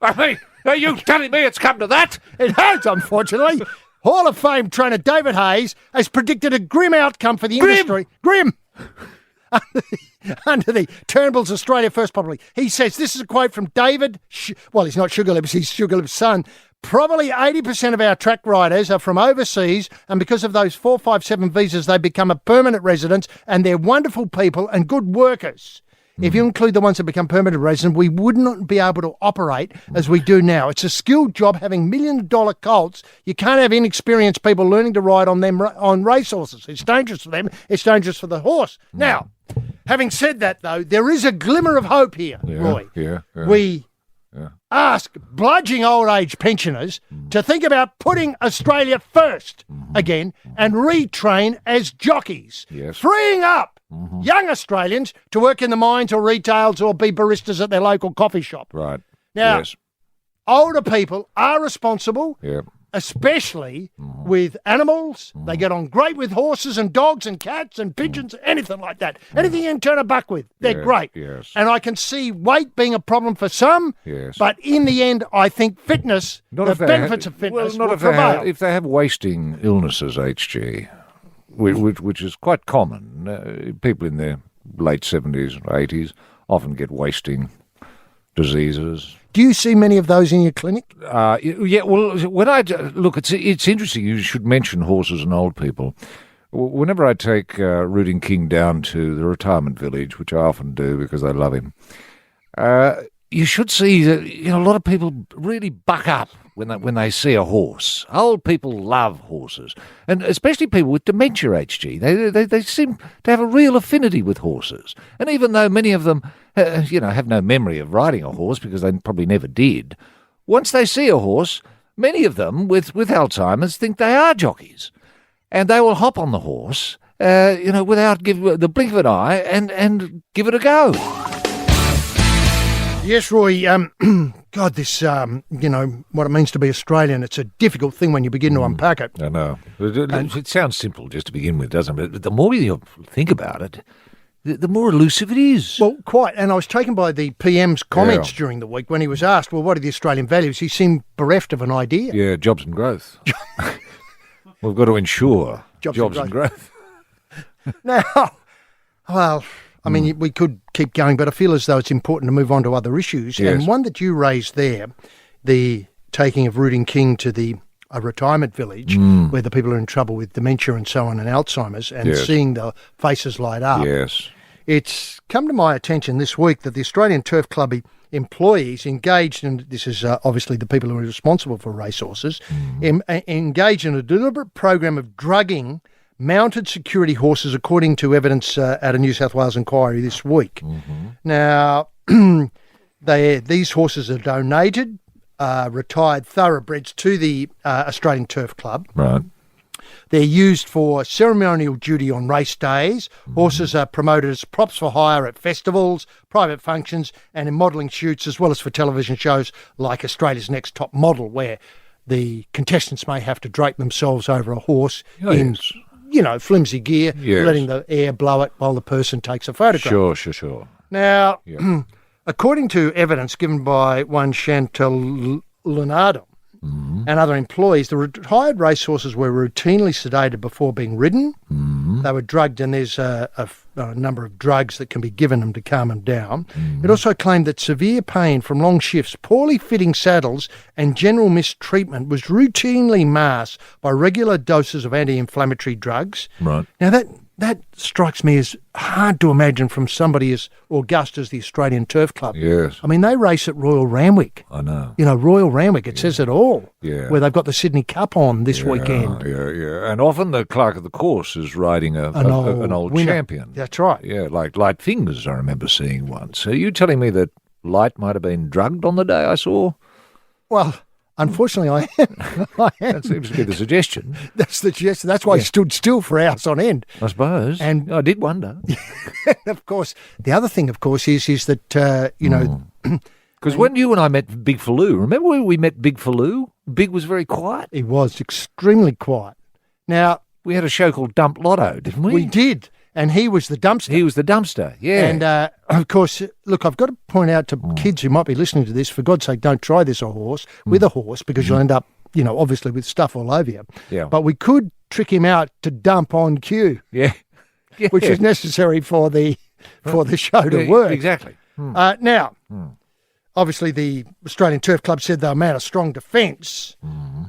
Speaker 5: I mean, are you telling me it's come to that?
Speaker 4: It has, unfortunately. Hall of Fame trainer David Hayes has predicted a grim outcome for the industry. Grim! under the Turnbull's Australia First Public. He says, this is a quote from David, well, he's not Sugarlips, he's Sugarlips' son. Probably 80% of our track riders are from overseas, and because of those 457 visas, they become a permanent residents, and they're wonderful people and good workers. If you include the ones that become permanent residents, we would not be able to operate as we do now. It's a skilled job having million-dollar colts. You can't have inexperienced people learning to ride on them on racehorses. It's dangerous for them. It's dangerous for the horse. Now, having said that, though, there is a glimmer of hope here, Roy. We ask bludging old age pensioners to think about putting Australia first again and retrain as jockeys, freeing up young Australians to work in the mines or retails or be baristas at their local coffee shop.
Speaker 5: Right.
Speaker 4: Now, older people are responsible, especially with animals. They get on great with horses and dogs and cats and pigeons, anything like that. Anything you can turn a buck with, they're great. And I can see weight being a problem for some, but in the end, I think fitness, the benefits of fitness will prevail.
Speaker 5: If they have wasting illnesses, HG, which is quite common. People in their late 70s or 80s often get wasting diseases.
Speaker 4: Do you see many of those in your clinic?
Speaker 5: Well, when look, it's interesting. You should mention horses and old people. Whenever I take Rooting King down to the retirement village, which I often do because I love him, you should see that a lot of people really buck up when they see a horse. Old people love horses, and especially people with dementia, HG. They seem to have a real affinity with horses. And even though many of them, have no memory of riding a horse because they probably never did, once they see a horse, many of them with Alzheimer's think they are jockeys, and they will hop on the horse, without giving the blink of an eye, and give it a go.
Speaker 4: Yes, Roy, God, this, what it means to be Australian, it's a difficult thing when you begin to unpack it.
Speaker 5: I know. It sounds simple just to begin with, doesn't it? But the more you think about it, the more elusive it is.
Speaker 4: Well, quite. And I was taken by the PM's comments during the week when he was asked, well, what are the Australian values? He seemed bereft of an idea.
Speaker 5: Yeah, jobs and growth. We've got to ensure jobs and growth.
Speaker 4: Now, well, I mean, we could keep going, but I feel as though it's important to move on to other issues.
Speaker 5: Yes.
Speaker 4: And one that you raised there, the taking of Rooting King to a retirement village where the people are in trouble with dementia and so on and Alzheimer's, and seeing the faces light up.
Speaker 5: Yes. It's
Speaker 4: come to my attention this week that the Australian Turf Club employees engaged in, this is obviously the people who are responsible for racehorses, engaged in a deliberate program of drugging mounted security horses, according to evidence at a New South Wales inquiry this week. Now, these horses are donated, retired thoroughbreds, to the Australian Turf Club.
Speaker 5: Right.
Speaker 4: They're used for ceremonial duty on race days. Horses are promoted as props for hire at festivals, private functions, and in modelling shoots, as well as for television shows like Australia's Next Top Model, where the contestants may have to drape themselves over a horse in flimsy gear, letting the air blow it while the person takes a photograph.
Speaker 5: Sure.
Speaker 4: Now, according to evidence given by one Chantal Leonardo and other employees, the retired racehorses were routinely sedated before being ridden. They were drugged, and there's a number of drugs that can be given them to calm them down. It also claimed that severe pain from long shifts, poorly fitting saddles, and general mistreatment was routinely masked by regular doses of anti-inflammatory drugs.
Speaker 5: Right.
Speaker 4: Now, that strikes me as hard to imagine from somebody as august as the Australian Turf Club.
Speaker 5: Yes.
Speaker 4: I mean, they race at Royal Randwick.
Speaker 5: I know.
Speaker 4: Royal Randwick, it says it all.
Speaker 5: Yeah.
Speaker 4: Where they've got the Sydney Cup on this weekend.
Speaker 5: Yeah. And often the clerk of the course is riding an old champion.
Speaker 4: That's right.
Speaker 5: Yeah, like Light Fingers, I remember seeing once. Are you telling me that Light might have been drugged on the day I saw?
Speaker 4: Well, unfortunately, I am.
Speaker 5: That seems to be the suggestion.
Speaker 4: That's the suggestion. That's why he stood still for hours on end.
Speaker 5: I suppose.
Speaker 4: And
Speaker 5: I did wonder.
Speaker 4: Of course, the other thing, of course, is that,
Speaker 5: Because when you and I met Big Faloo, remember when we met Big Faloo? Big was very quiet.
Speaker 4: He was extremely quiet. Now,
Speaker 5: we had a show called Dump Lotto, didn't we?
Speaker 4: We did. And he was the dumpster.
Speaker 5: He was the dumpster, yeah.
Speaker 4: And, of course, look, I've got to point out to kids who might be listening to this, for God's sake, don't try this with a horse, because you'll end up, obviously with stuff all over you.
Speaker 5: Yeah.
Speaker 4: But we could trick him out to dump on cue.
Speaker 5: Yeah.
Speaker 4: which is necessary for the show to work.
Speaker 5: Exactly.
Speaker 4: Now, obviously, the Australian Turf Club said they'll mount a strong defence.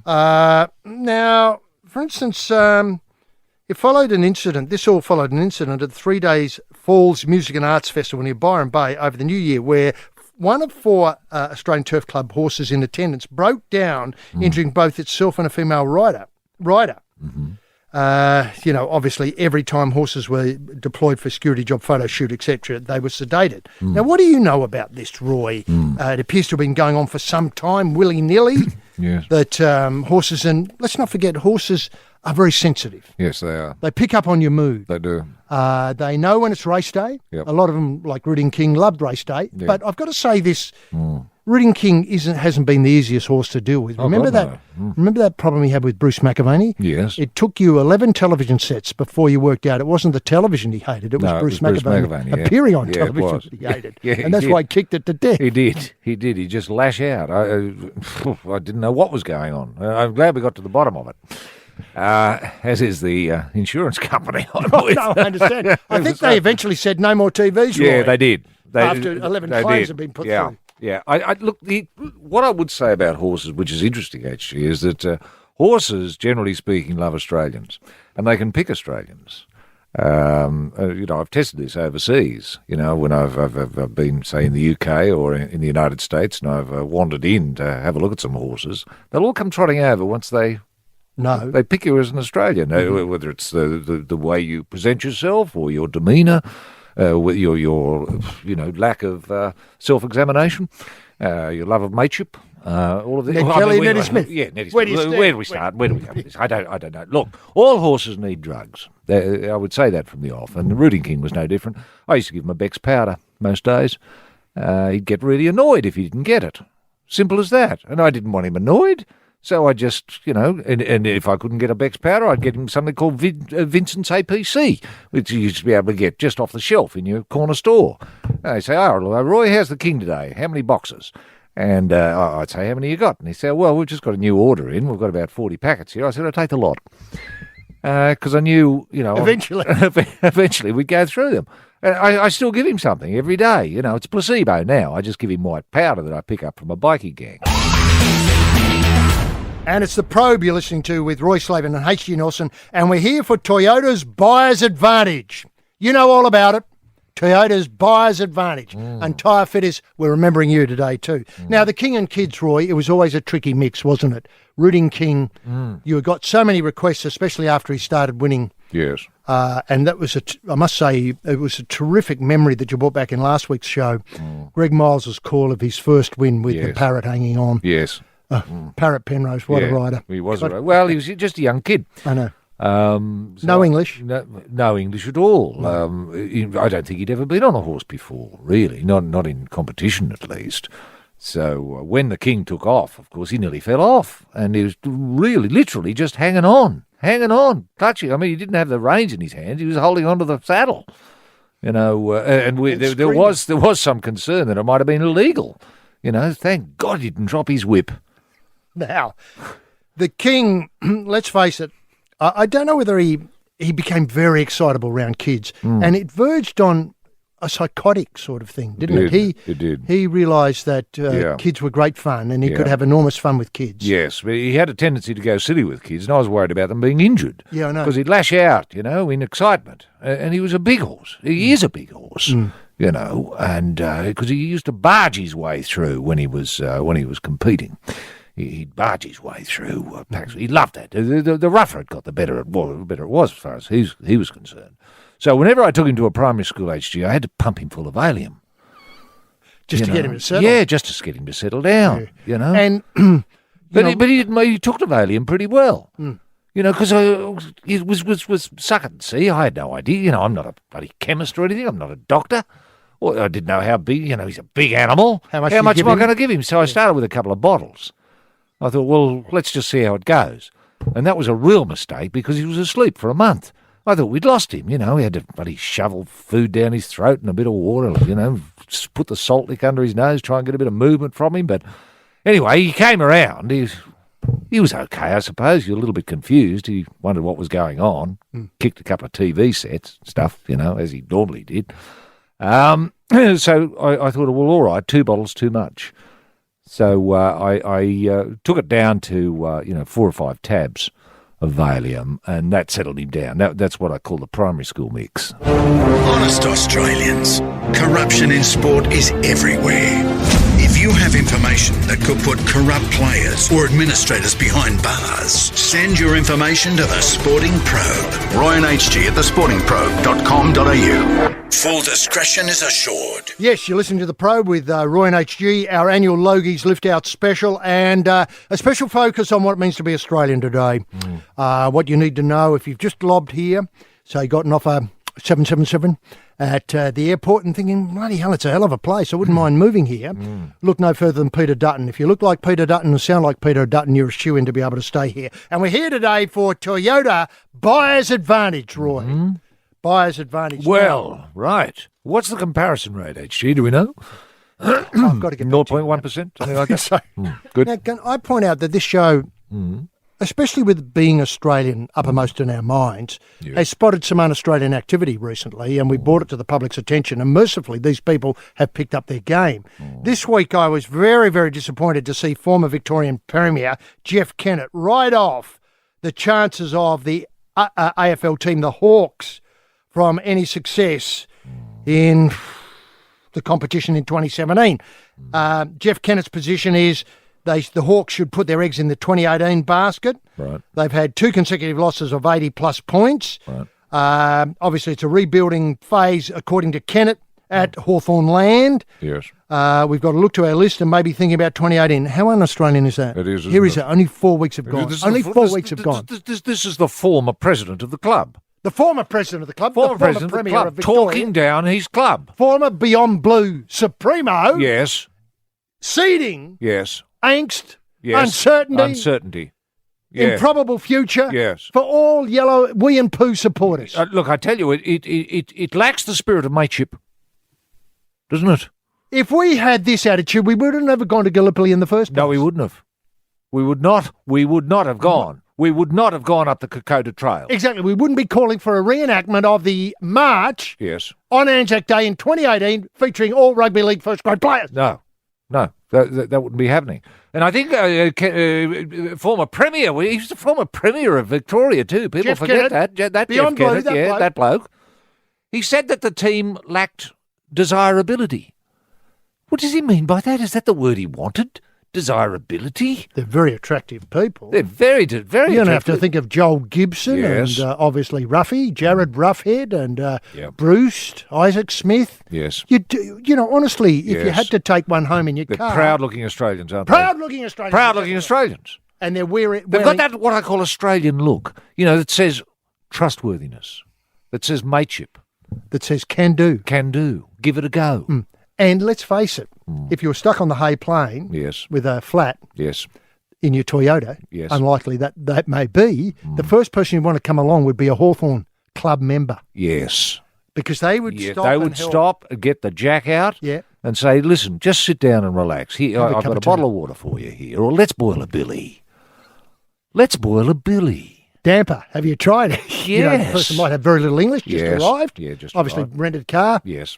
Speaker 4: Now, for instance, it followed an incident. This all followed an incident at the 3 days Falls Music and Arts Festival near Byron Bay over the New Year, where one of 4 Australian Turf Club horses in attendance broke down, injuring both itself and a female rider. Obviously, every time horses were deployed for security job, photo shoot, etc., they were sedated. Now, what do you know about this, Roy? It appears to have been going on for some time, willy-nilly.
Speaker 5: Yes.
Speaker 4: That horses, and let's not forget, horses are very sensitive.
Speaker 5: Yes, they are.
Speaker 4: They pick up on your mood.
Speaker 5: They do.
Speaker 4: They know when it's race day.
Speaker 5: Yep.
Speaker 4: A lot of them, like Rooting King, loved race day.
Speaker 5: Yeah.
Speaker 4: But I've got to say this. Rooting King hasn't been the easiest horse to deal with. Remember that? Remember that problem he had with Bruce McAvaney?
Speaker 5: Yes.
Speaker 4: It took you 11 television sets before you worked out it wasn't the television he hated. It was Bruce McAvaney appearing on television that he hated. And that's why he kicked it to death.
Speaker 5: He did. He'd just lash out. I didn't know what was going on. I'm glad we got to the bottom of it. As is the insurance company.
Speaker 4: No, I understand. I think they eventually said no more TVs.
Speaker 5: Yeah,
Speaker 4: Roy,
Speaker 5: they did.
Speaker 4: after 11 claims had been put through.
Speaker 5: Yeah. Look, what I would say about horses, which is interesting actually, is that horses, generally speaking, love Australians, and they can pick Australians. I've tested this overseas. When I've been, say, in the UK or in the United States, and I've wandered in to have a look at some horses, they'll all come trotting over once they pick you as an Australian, whether it's the way you present yourself or your demeanour, with your lack of self-examination, your love of mateship, all of this.
Speaker 4: Ned Kelly, Nettie Smith.
Speaker 5: Yeah, Nettie Smith. Where do we start? Where do we go with this? I don't know. Look, all horses need drugs. I would say that from the off, and the Rooting King was no different. I used to give him a Beck's powder most days. He'd get really annoyed if he didn't get it. Simple as that. And I didn't want him annoyed. So I just, and if I couldn't get a Beck's powder, I'd get him something called Vincent's APC, which you used to be able to get just off the shelf in your corner store. They say, Roy, how's the King today? How many boxes? And I'd say, how many you got? And he'd say, well, we've just got a new order in. We've got about 40 packets here. I said, I'll take the lot. Because I knew, eventually we'd go through them. And I still give him something every day. It's placebo now. I just give him white powder that I pick up from a bikie gang.
Speaker 4: And it's the Probe you're listening to with Roy Slaven and H.G. Nelson, and we're here for Toyota's Buyer's Advantage. You know all about it. Toyota's Buyer's Advantage. And tyre fitters, we're remembering you today too. Now, the King and Kids, Roy, it was always a tricky mix, wasn't it? Rooting King, you got so many requests, especially after he started winning.
Speaker 5: Yes.
Speaker 4: And that was, I must say, it was a terrific memory that you brought back in last week's show. Greg Miles's call of his first win with the Parrot hanging on.
Speaker 5: Yes.
Speaker 4: Parrot Penrose, what a rider.
Speaker 5: He was a rider. Well, he was just a young kid.
Speaker 4: I know. No English?
Speaker 5: No English at all. I don't think he'd ever been on a horse before, really, not in competition at least. So when the King took off, of course, he nearly fell off, and he was really, literally just hanging on, clutching. I mean, he didn't have the reins in his hands; he was holding onto the saddle. There was some concern that it might have been illegal. Thank God he didn't drop his whip.
Speaker 4: Now, the King, let's face it, I don't know whether he became very excitable around kids, and it verged on a psychotic sort of thing, didn't it?
Speaker 5: It did.
Speaker 4: He realised that kids were great fun, and he could have enormous fun with kids.
Speaker 5: Yes, but he had a tendency to go silly with kids, and I was worried about them being injured.
Speaker 4: Yeah, I know.
Speaker 5: Because he'd lash out, in excitement, and he was a big horse. He is a big horse. And because he used to barge his way through when he was competing. He'd barge his way through packs. He loved that. The rougher it got, the better it was as far as he was concerned. So whenever I took him to a primary school HG, I had to pump him full of Valium.
Speaker 4: Just to get him to settle?
Speaker 5: Yeah, just to get him to settle down,
Speaker 4: And,
Speaker 5: But he took the Valium pretty well. Because he was sucking. See, I had no idea. I'm not a bloody chemist or anything. I'm not a doctor. Well, I didn't know how big, he's a big animal. How much am I going to give him? So I started with a couple of bottles. I thought, well, let's just see how it goes. And that was a real mistake because he was asleep for a month. I thought we'd lost him, He had to bloody shovel food down his throat and a bit of water, just put the salt lick under his nose, try and get a bit of movement from him. But anyway, he came around. He He was okay, I suppose. You're a little bit confused. He wondered what was going on. Kicked a couple of TV sets, stuff, as he normally did. So I thought, well, all right, 2 bottles too much. So I took it down to 4 or 5 tabs of Valium, and that settled him down. That's what I call the primary school mix.
Speaker 1: Honest Australians, corruption in sport is everywhere. If you have information that could put corrupt players or administrators behind bars, send your information to the Sporting Probe. Ryan HG at thesportingprobe.com.au. Full discretion is assured.
Speaker 4: Yes, you're listening to The Probe with Roy and HG, our annual Logies Lift Out special, and a special focus on what it means to be Australian today. What you need to know if you've just lobbed here, say gotten off a 777 at the airport and thinking, bloody hell, it's a hell of a place, I wouldn't mind moving here. Look no further than Peter Dutton. If you look like Peter Dutton and sound like Peter Dutton, you're a shoo-in to be able to stay here. And we're here today for Toyota Buyer's Advantage, Roy. Buyer's Advantage.
Speaker 5: Well, right. What's the comparison rate, HG? Do we know?
Speaker 4: I've got to get
Speaker 5: 0.1%? Something like that?
Speaker 4: So,
Speaker 5: Good.
Speaker 4: Now, can I point out that this show, especially with being Australian uppermost in our minds, has spotted some un-Australian activity recently, and we brought it to the public's attention, and mercifully these people have picked up their game. This week I was very, very disappointed to see former Victorian Premier Jeff Kennett write off the chances of the AFL team, the Hawks, from any success in the competition in 2017. Jeff Kennett's position is the Hawks should put their eggs in the 2018 basket.
Speaker 5: Right.
Speaker 4: They've had 2 consecutive losses of 80-plus points.
Speaker 5: Right.
Speaker 4: Obviously, it's a rebuilding phase, according to Kennett, at Hawthorn Land.
Speaker 5: Yes.
Speaker 4: We've got to look to our list and maybe thinking about 2018. How un-Australian is that?
Speaker 5: It is,
Speaker 4: Here is
Speaker 5: isn't
Speaker 4: it. Only 4 weeks have gone. Only 4 weeks have gone.
Speaker 5: This is the former president of the club.
Speaker 4: The former president of the club,
Speaker 5: Former
Speaker 4: the former
Speaker 5: president of the
Speaker 4: premier
Speaker 5: club,
Speaker 4: of Victoria,
Speaker 5: talking down his club.
Speaker 4: former Beyond Blue Supremo,
Speaker 5: Yes.
Speaker 4: seeding
Speaker 5: Yes.
Speaker 4: angst,
Speaker 5: Yes.
Speaker 4: uncertainty,
Speaker 5: Yes.
Speaker 4: improbable future
Speaker 5: Yes.
Speaker 4: for all yellow wee and poo supporters.
Speaker 5: Look, I tell you, it lacks the spirit of mateship, doesn't it?
Speaker 4: If we had this attitude, we would have never gone to Gallipoli in the first place.
Speaker 5: No, we wouldn't have. We would not have gone. We would not have gone up the Kokoda Trail.
Speaker 4: Exactly. We wouldn't be calling for a reenactment of the march
Speaker 5: Yes.
Speaker 4: on Anzac Day in 2018 featuring all rugby league first-grade players.
Speaker 5: No. That wouldn't be happening. And I think former premier, he was the former premier of Victoria too. People
Speaker 4: Jeff
Speaker 5: forget
Speaker 4: Kennett,
Speaker 5: that.
Speaker 4: Beyond
Speaker 5: Jeff
Speaker 4: Blue,
Speaker 5: Kennett, that bloke. He said that the team lacked desirability. What does he mean by that? Is that the word he wanted? Desirability?
Speaker 4: They're very attractive people.
Speaker 5: They're very
Speaker 4: You don't have to think of Joel Gibson
Speaker 5: Yes.
Speaker 4: and obviously Ruffy, Jared Roughhead and
Speaker 5: Yep.
Speaker 4: Bruce, Isaac Smith.
Speaker 5: Yes.
Speaker 4: Honestly, if you
Speaker 5: Yes.
Speaker 4: had to take one home in your
Speaker 5: They're
Speaker 4: car.
Speaker 5: proud-looking Australians, aren't they?
Speaker 4: Proud-looking Australians.
Speaker 5: Proud-looking Australians.
Speaker 4: And they're wearing...
Speaker 5: They've got that, what I call Australian look, that says trustworthiness, that says mateship,
Speaker 4: that says can do.
Speaker 5: can do, give it a go.
Speaker 4: And let's face it, if you were stuck on the Hay Plain
Speaker 5: Yes,
Speaker 4: with a flat
Speaker 5: yes,
Speaker 4: in your Toyota,
Speaker 5: Yes.
Speaker 4: unlikely that may be, the first person you'd want to come along would be a Hawthorn club member
Speaker 5: yes.
Speaker 4: because they would
Speaker 5: Yeah,
Speaker 4: stop
Speaker 5: they
Speaker 4: and
Speaker 5: would
Speaker 4: help.
Speaker 5: stop and get the jack out
Speaker 4: Yeah.
Speaker 5: and say, listen, just sit down and relax. Here,
Speaker 4: Have a
Speaker 5: I've
Speaker 4: cup
Speaker 5: got a
Speaker 4: of tea.
Speaker 5: bottle of water for you here, or let's boil a billy. Let's boil a billy.
Speaker 4: Damper, have you tried it? The
Speaker 5: Yes.
Speaker 4: person might have very little English, just
Speaker 5: Yes.
Speaker 4: arrived.
Speaker 5: Yeah, just
Speaker 4: Obviously
Speaker 5: arrived.
Speaker 4: rented car,
Speaker 5: Yes,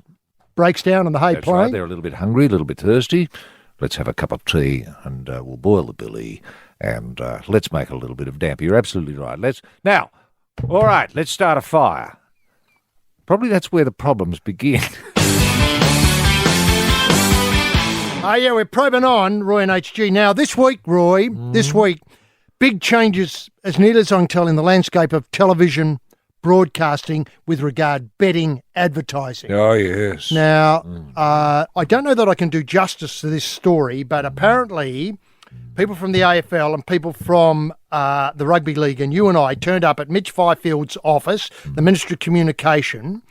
Speaker 4: breaks down on the Hay
Speaker 5: that's
Speaker 4: Plain.
Speaker 5: right. They're a little bit hungry, a little bit thirsty. Let's have a cup of tea and we'll boil the billy and let's make a little bit of damp. You're absolutely right. Now, all right, let's start a fire. Probably that's where the problems begin.
Speaker 4: Yeah, we're probing on, Roy and HG. Now, this week, Roy, big changes, as near as I can tell, in the landscape of television broadcasting with regard betting advertising.
Speaker 5: Oh, yes.
Speaker 4: Now, I don't know that I can do justice to this story, but apparently people from the AFL and people from the Rugby League and you and I turned up at Mitch Fifield's office, the Ministry of Communication,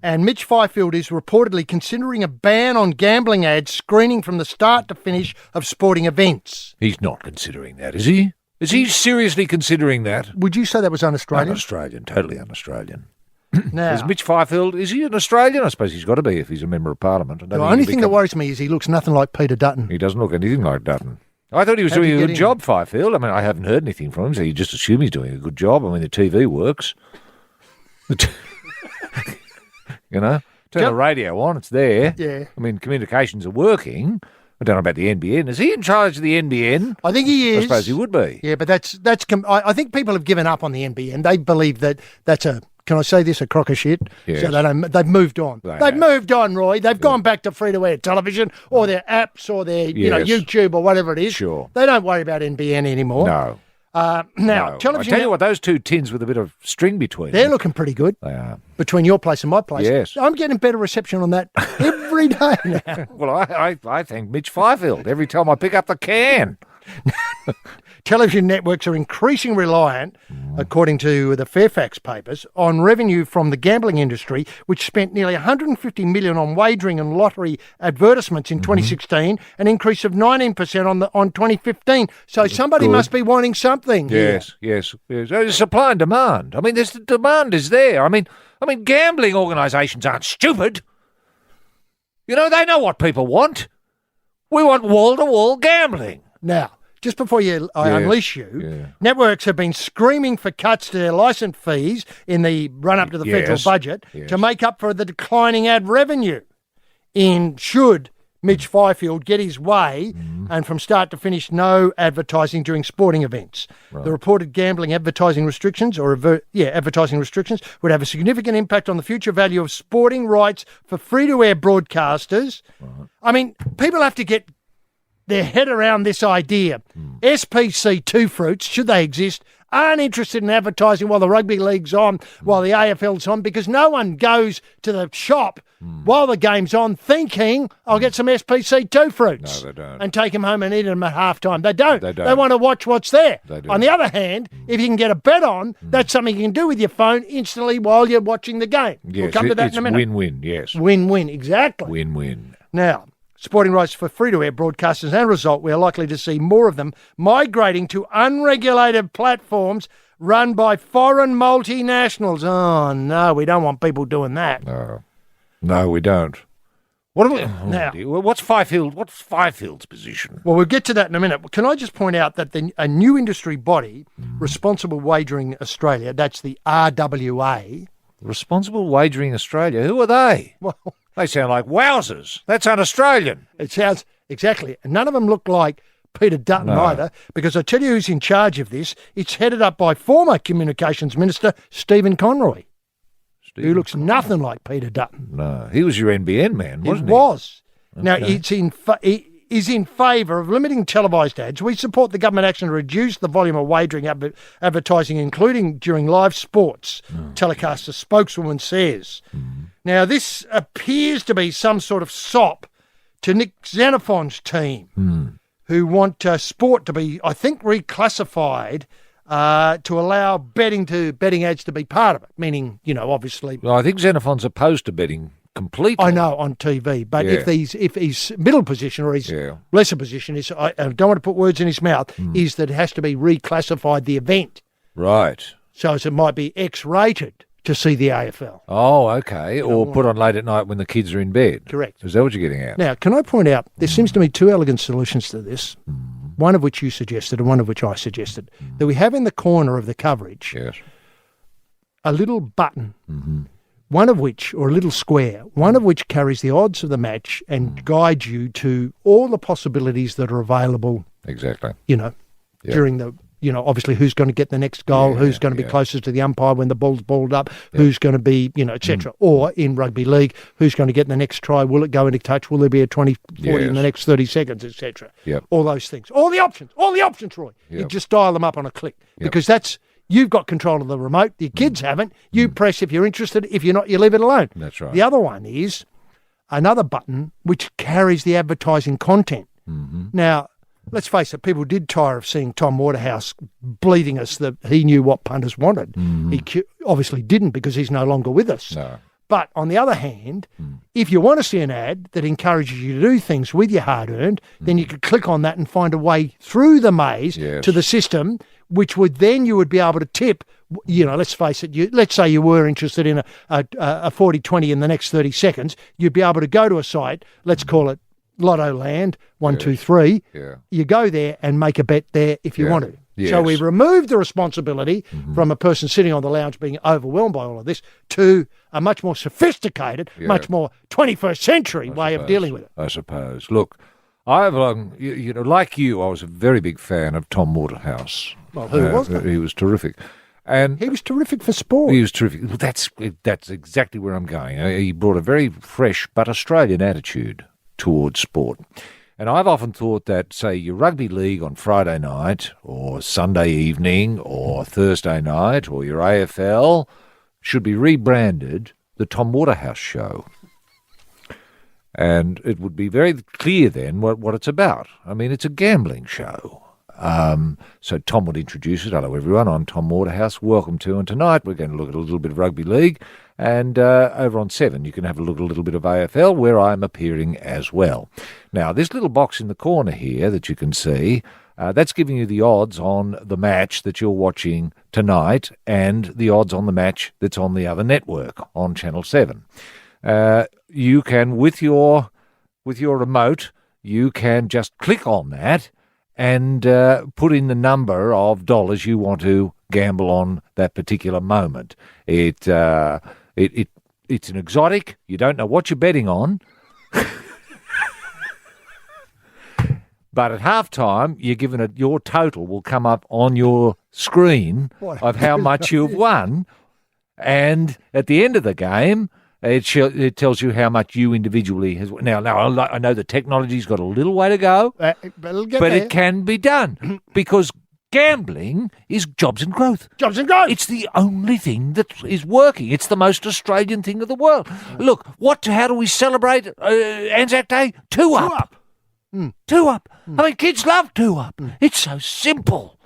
Speaker 4: and Mitch Fifield is reportedly considering a ban on gambling ads screening from the start to finish of sporting events.
Speaker 5: He's not considering that, is he? Is he seriously considering that?
Speaker 4: Would you say that was un-Australian?
Speaker 5: Un-Australian, totally un-Australian.
Speaker 4: Now,
Speaker 5: Is Mitch Fifield, is he an Australian? I suppose he's got to be if he's a member of Parliament. I don't
Speaker 4: the
Speaker 5: think
Speaker 4: only
Speaker 5: he'd
Speaker 4: thing that
Speaker 5: become-
Speaker 4: worries me is he looks nothing like Peter Dutton.
Speaker 5: He doesn't look anything like Dutton. I thought he was
Speaker 4: How'd
Speaker 5: doing
Speaker 4: you
Speaker 5: a
Speaker 4: get
Speaker 5: good
Speaker 4: in?
Speaker 5: job, Fifield. I mean, I haven't heard anything from him, so you just assume he's doing a good job. I mean, the TV works. You know? Turn the radio on, it's there.
Speaker 4: Yeah.
Speaker 5: I mean, communications are working. I don't know about the NBN. Is he in charge of the NBN?
Speaker 4: I think he is.
Speaker 5: I suppose he would be.
Speaker 4: Yeah, but I think people have given up on the NBN. They believe that's a, can I say this, a crock of shit?
Speaker 5: Yes.
Speaker 4: So they've moved on. They've moved on, Roy. They've gone back to free-to-air television or their apps or their YouTube or whatever it is.
Speaker 5: Sure.
Speaker 4: They don't worry about NBN anymore.
Speaker 5: No.
Speaker 4: Now,
Speaker 5: No.
Speaker 4: television.
Speaker 5: I tell you what, those two tins with a bit of string between
Speaker 4: They're
Speaker 5: them.
Speaker 4: looking pretty good
Speaker 5: They are.
Speaker 4: between your place and my place.
Speaker 5: Yes.
Speaker 4: I'm getting better reception on that every day now.
Speaker 5: Well, I thank Mitch Fifield every time I pick up the can.
Speaker 4: Television networks are increasingly reliant, according to the Fairfax papers, on revenue from the gambling industry, which spent nearly $150 million on wagering and lottery advertisements in 2016, an increase of 19% on 2015. So somebody must be wanting something.
Speaker 5: Yes. There's supply and demand. I mean, the demand is there. I mean, gambling organisations aren't stupid. You know, they know what people want. We want wall-to-wall gambling.
Speaker 4: Now, just before I unleash you, networks have been screaming for cuts to their licence fees in the run-up to the federal budget to make up for the declining ad revenue. Should Mitch Fifield get his way and from start to finish no advertising during sporting events. Right. The reported gambling advertising restrictions advertising restrictions would have a significant impact on the future value of sporting rights for free-to-air broadcasters. Right. I mean, people have to get their head around this idea. SPC two fruits, should they exist, aren't interested in advertising while the rugby league's on, while the AFL's on, because no one goes to the shop while the game's on thinking, I'll get some SPC two fruits.
Speaker 5: No, they don't.
Speaker 4: And take them home and eat them at halftime. They don't.
Speaker 5: They don't.
Speaker 4: They want to watch what's there.
Speaker 5: They do.
Speaker 4: On the other hand, if you can get a bet on, that's something you can do with your phone instantly while you're watching the game.
Speaker 5: Yes,
Speaker 4: we'll come to that in a minute.
Speaker 5: Win-win, yes.
Speaker 4: Win-win, exactly.
Speaker 5: Win-win.
Speaker 4: Now, sporting rights for free-to-air broadcasters, and a result, we are likely to see more of them migrating to unregulated platforms run by foreign multinationals. Oh, no, we don't want people doing that.
Speaker 5: No, we don't. What are we,
Speaker 4: Now,
Speaker 5: what's Fifield's position?
Speaker 4: Well, we'll get to that in a minute. Can I just point out that a new industry body, Responsible Wagering Australia, that's the RWA.
Speaker 5: Responsible Wagering Australia? Who are they?
Speaker 4: Well,
Speaker 5: they sound like wowsers. That's un-Australian.
Speaker 4: it sounds exactly. And none of them look like Peter Dutton either, because I tell you who's in charge of this. It's headed up by former Communications Minister Stephen Conroy, who looks nothing like Peter Dutton.
Speaker 5: No, he was your NBN man, wasn't he?
Speaker 4: He was. Now, he is in favour of limiting televised ads. We support the government action to reduce the volume of wagering advertising, including during live sports, telecast, a spokeswoman says. Now, this appears to be some sort of sop to Nick Xenophon's team, who want sport to be, I think, reclassified to allow betting ads to be part of it, meaning, obviously...
Speaker 5: Well, I think Xenophon's opposed to betting completely.
Speaker 4: I know, on TV, but if his middle position or his lesser position is, I don't want to put words in his mouth, is that it has to be reclassified, the event.
Speaker 5: Right.
Speaker 4: So it might be X-rated to see the AFL.
Speaker 5: Oh, okay. Or put on late at night when the kids are in bed.
Speaker 4: Correct.
Speaker 5: Is that what you're getting at?
Speaker 4: Now, can I point out, there seems to be two elegant solutions to this, one of which you suggested and one of which I suggested, that we have in the corner of the coverage a little button, one of which, or a little square, one of which carries the odds of the match and guides you to all the possibilities that are available.
Speaker 5: Exactly.
Speaker 4: During the, obviously who's going to get the next goal, who's going to be closest to the umpire when the ball's balled up, who's going to be, etc. Or in rugby league, who's going to get the next try, will it go into touch, will there be a 20-40 in the next 30 seconds, etc. All those things. All the options, Roy. You just dial them up on a click because you've got control of the remote. Your kids haven't. You press if you're interested. If you're not, you leave it alone.
Speaker 5: That's right.
Speaker 4: The other one is another button which carries the advertising content. Now, let's face it, people did tire of seeing Tom Waterhouse bleeding us that he knew what punters wanted. He obviously didn't because he's no longer with us.
Speaker 5: No.
Speaker 4: But on the other hand, if you want to see an ad that encourages you to do things with your hard-earned, then you could click on that and find a way through the maze to the system, which would then you would be able to tip, let's face it, let's say you were interested in a 40-20 in the next 30 seconds, you'd be able to go to a site, let's call it Lotto Land, 1, 2, 3.
Speaker 5: Yeah.
Speaker 4: You go there and make a bet there if you want to.
Speaker 5: Yes.
Speaker 4: So we've removed the responsibility from a person sitting on the lounge being overwhelmed by all of this to a much more sophisticated, much more 21st century way of dealing with it.
Speaker 5: I suppose. Look, I've, like you, I was a very big fan of Tom Waterhouse.
Speaker 4: Well, who wasn't?
Speaker 5: He was terrific. And
Speaker 4: He was terrific for sport.
Speaker 5: he was terrific. That's exactly where I'm going. He brought a very fresh but Australian attitude towards sport. And I've often thought that, say, your rugby league on Friday night or Sunday evening or Thursday night or your AFL should be rebranded the Tom Waterhouse Show. And it would be very clear then what it's about. I mean, it's a gambling show. So Tom would introduce it. Hello, everyone. I'm Tom Waterhouse. Welcome to, and tonight we're going to look at a little bit of rugby league. And over on 7, you can have a look at a little bit of AFL, where I'm appearing as well. Now, this little box in the corner here that you can see, that's giving you the odds on the match that you're watching tonight and the odds on the match that's on the other network on Channel 7. You can, with your remote, you can just click on that and put in the number of dollars you want to gamble on that particular moment. It's an exotic. You don't know what you're betting on. But at halftime, you're given your total will come up on your screen of how much you've won. And at the end of the game, it tells you how much you individually has. Now, I know the technology's got a little way to go, but it can be done because gambling is jobs and growth.
Speaker 4: Jobs and growth.
Speaker 5: It's the only thing that is working. It's the most Australian thing of the world. Look, how do we celebrate Anzac Day? Two up. Two up. I mean, kids love two up. It's so simple.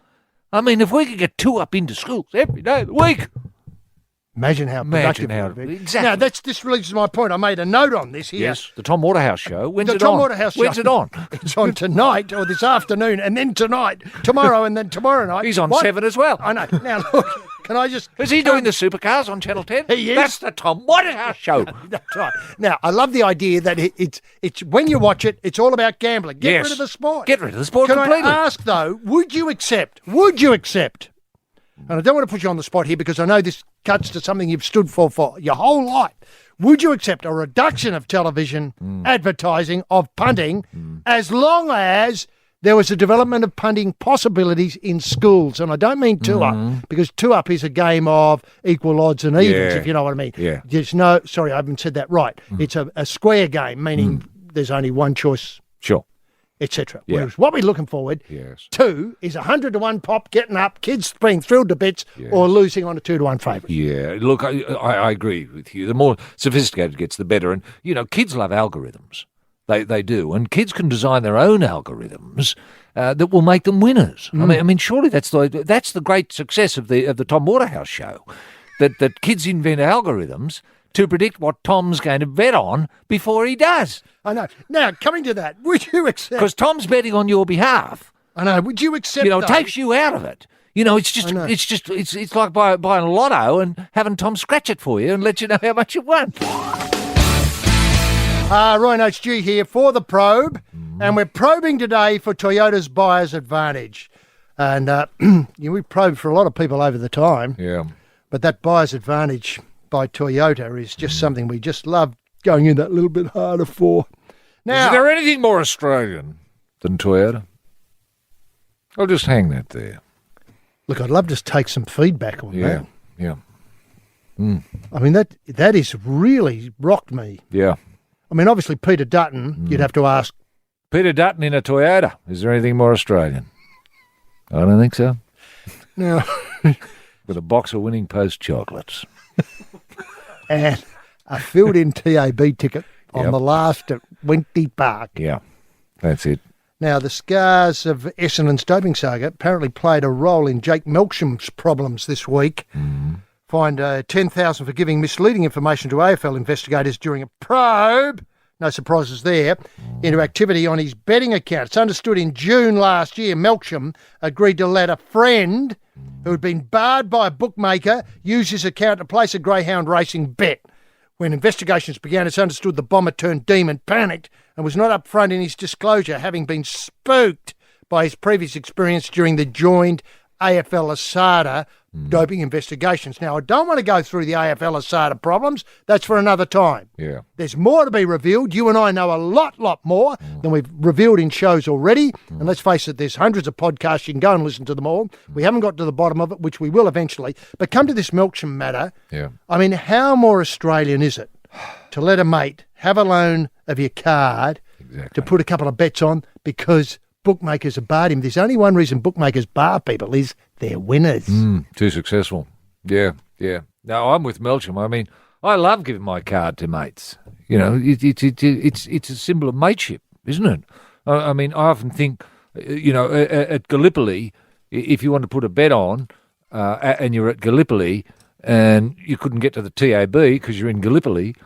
Speaker 5: I mean, if we could get two up into schools every day of the week.
Speaker 4: Imagine how productive it would be.
Speaker 5: Exactly.
Speaker 4: Now, this releases my point. I made a note on this here.
Speaker 5: Yes, the Tom Waterhouse Show. When's it
Speaker 4: Tom
Speaker 5: on?
Speaker 4: Waterhouse Show.
Speaker 5: When's it on?
Speaker 4: It's on tonight or this afternoon and then tonight, tomorrow and then tomorrow night.
Speaker 5: He's on 7 as well.
Speaker 4: I know. Now, look, can I just...
Speaker 5: Is he doing the supercars on Channel 10?
Speaker 4: He is.
Speaker 5: That's the Tom Waterhouse Show.
Speaker 4: That's right. Now, I love the idea that it's when you watch it, it's all about gambling. Get rid of the sport.
Speaker 5: Get rid of the sport
Speaker 4: Can
Speaker 5: completely.
Speaker 4: I ask, though, would you accept, and I don't want to put you on the spot here because I know this cuts to something you've stood for your whole life, would you accept a reduction of television advertising of punting as long as there was a development of punting possibilities in schools? And I don't mean two-up, because two-up is a game of equal odds and evens, if you know what I mean.
Speaker 5: Yeah.
Speaker 4: There's no, sorry, I haven't said that right. It's a square game, meaning there's only one choice,
Speaker 5: Sure.
Speaker 4: etc.
Speaker 5: Yeah.
Speaker 4: Whereas what we're looking forward to is 100-1 pop, getting up, kids being thrilled to bits, or losing on a 2-1 favourite.
Speaker 5: Yeah, look, I agree with you. The more sophisticated it gets, the better. And, kids love algorithms. They do. And kids can design their own algorithms that will make them winners. I mean, surely that's the great success of the Tom Waterhouse Show, that kids invent algorithms to predict what Tom's going to bet on before he does.
Speaker 4: I know. Now, coming to that, would you accept...
Speaker 5: Because Tom's betting on your behalf.
Speaker 4: I know. Would you accept...
Speaker 5: It takes you out of it. It's like buying a lotto and having Tom scratch it for you and let you know how much you won.
Speaker 4: Ryan HG here for The Probe, and we're probing today for Toyota's Buyer's Advantage. And we probed for a lot of people over the time.
Speaker 5: Yeah.
Speaker 4: But that Buyer's Advantage by Toyota is just something we just love going in that little bit harder for. Now,
Speaker 5: is there anything more Australian than Toyota? I'll just hang that there.
Speaker 4: Look, I'd love to take some feedback on that.
Speaker 5: Yeah.
Speaker 4: I mean, that has really rocked me.
Speaker 5: Yeah.
Speaker 4: I mean, obviously, Peter Dutton, you'd have to ask.
Speaker 5: Peter Dutton in a Toyota. Is there anything more Australian? I don't think so.
Speaker 4: No.
Speaker 5: With a box of Winning Post chocolates.
Speaker 4: And a filled-in TAB ticket on the last at Wenty Park.
Speaker 5: Yeah, that's it.
Speaker 4: Now, the scars of Essendon's doping saga apparently played a role in Jake Melksham's problems this week. Fined $10,000 for giving misleading information to AFL investigators during a probe. No surprises there. Into activity on his betting account. It's understood in June last year, Melksham agreed to let a friend who had been barred by a bookmaker use his account to place a greyhound racing bet, When investigations began, it's understood the bomber turned demon panicked and was not upfront in his disclosure, having been spooked by his previous experience during the joined AFL-ASADA doping investigations. Now, I don't want to go through the AFL-ASADA problems. That's for another time.
Speaker 5: Yeah.
Speaker 4: There's more to be revealed. You and I know a lot more than we've revealed in shows already. And let's face it, there's hundreds of podcasts. You can go and listen to them all. We haven't got to the bottom of it, which we will eventually. But come to this Melksham matter.
Speaker 5: Yeah.
Speaker 4: I mean, how more Australian is it to let a mate have a loan of your card to put a couple of bets on because bookmakers have barred him? There's only one reason bookmakers bar people is they're winners.
Speaker 5: Too successful. Yeah. No, I'm with Melksham. I mean, I love giving my card to mates. You know, it's a symbol of mateship, isn't it? I mean, I often think, at Gallipoli, if you want to put a bet on and you're at Gallipoli and you couldn't get to the TAB because you're in Gallipoli,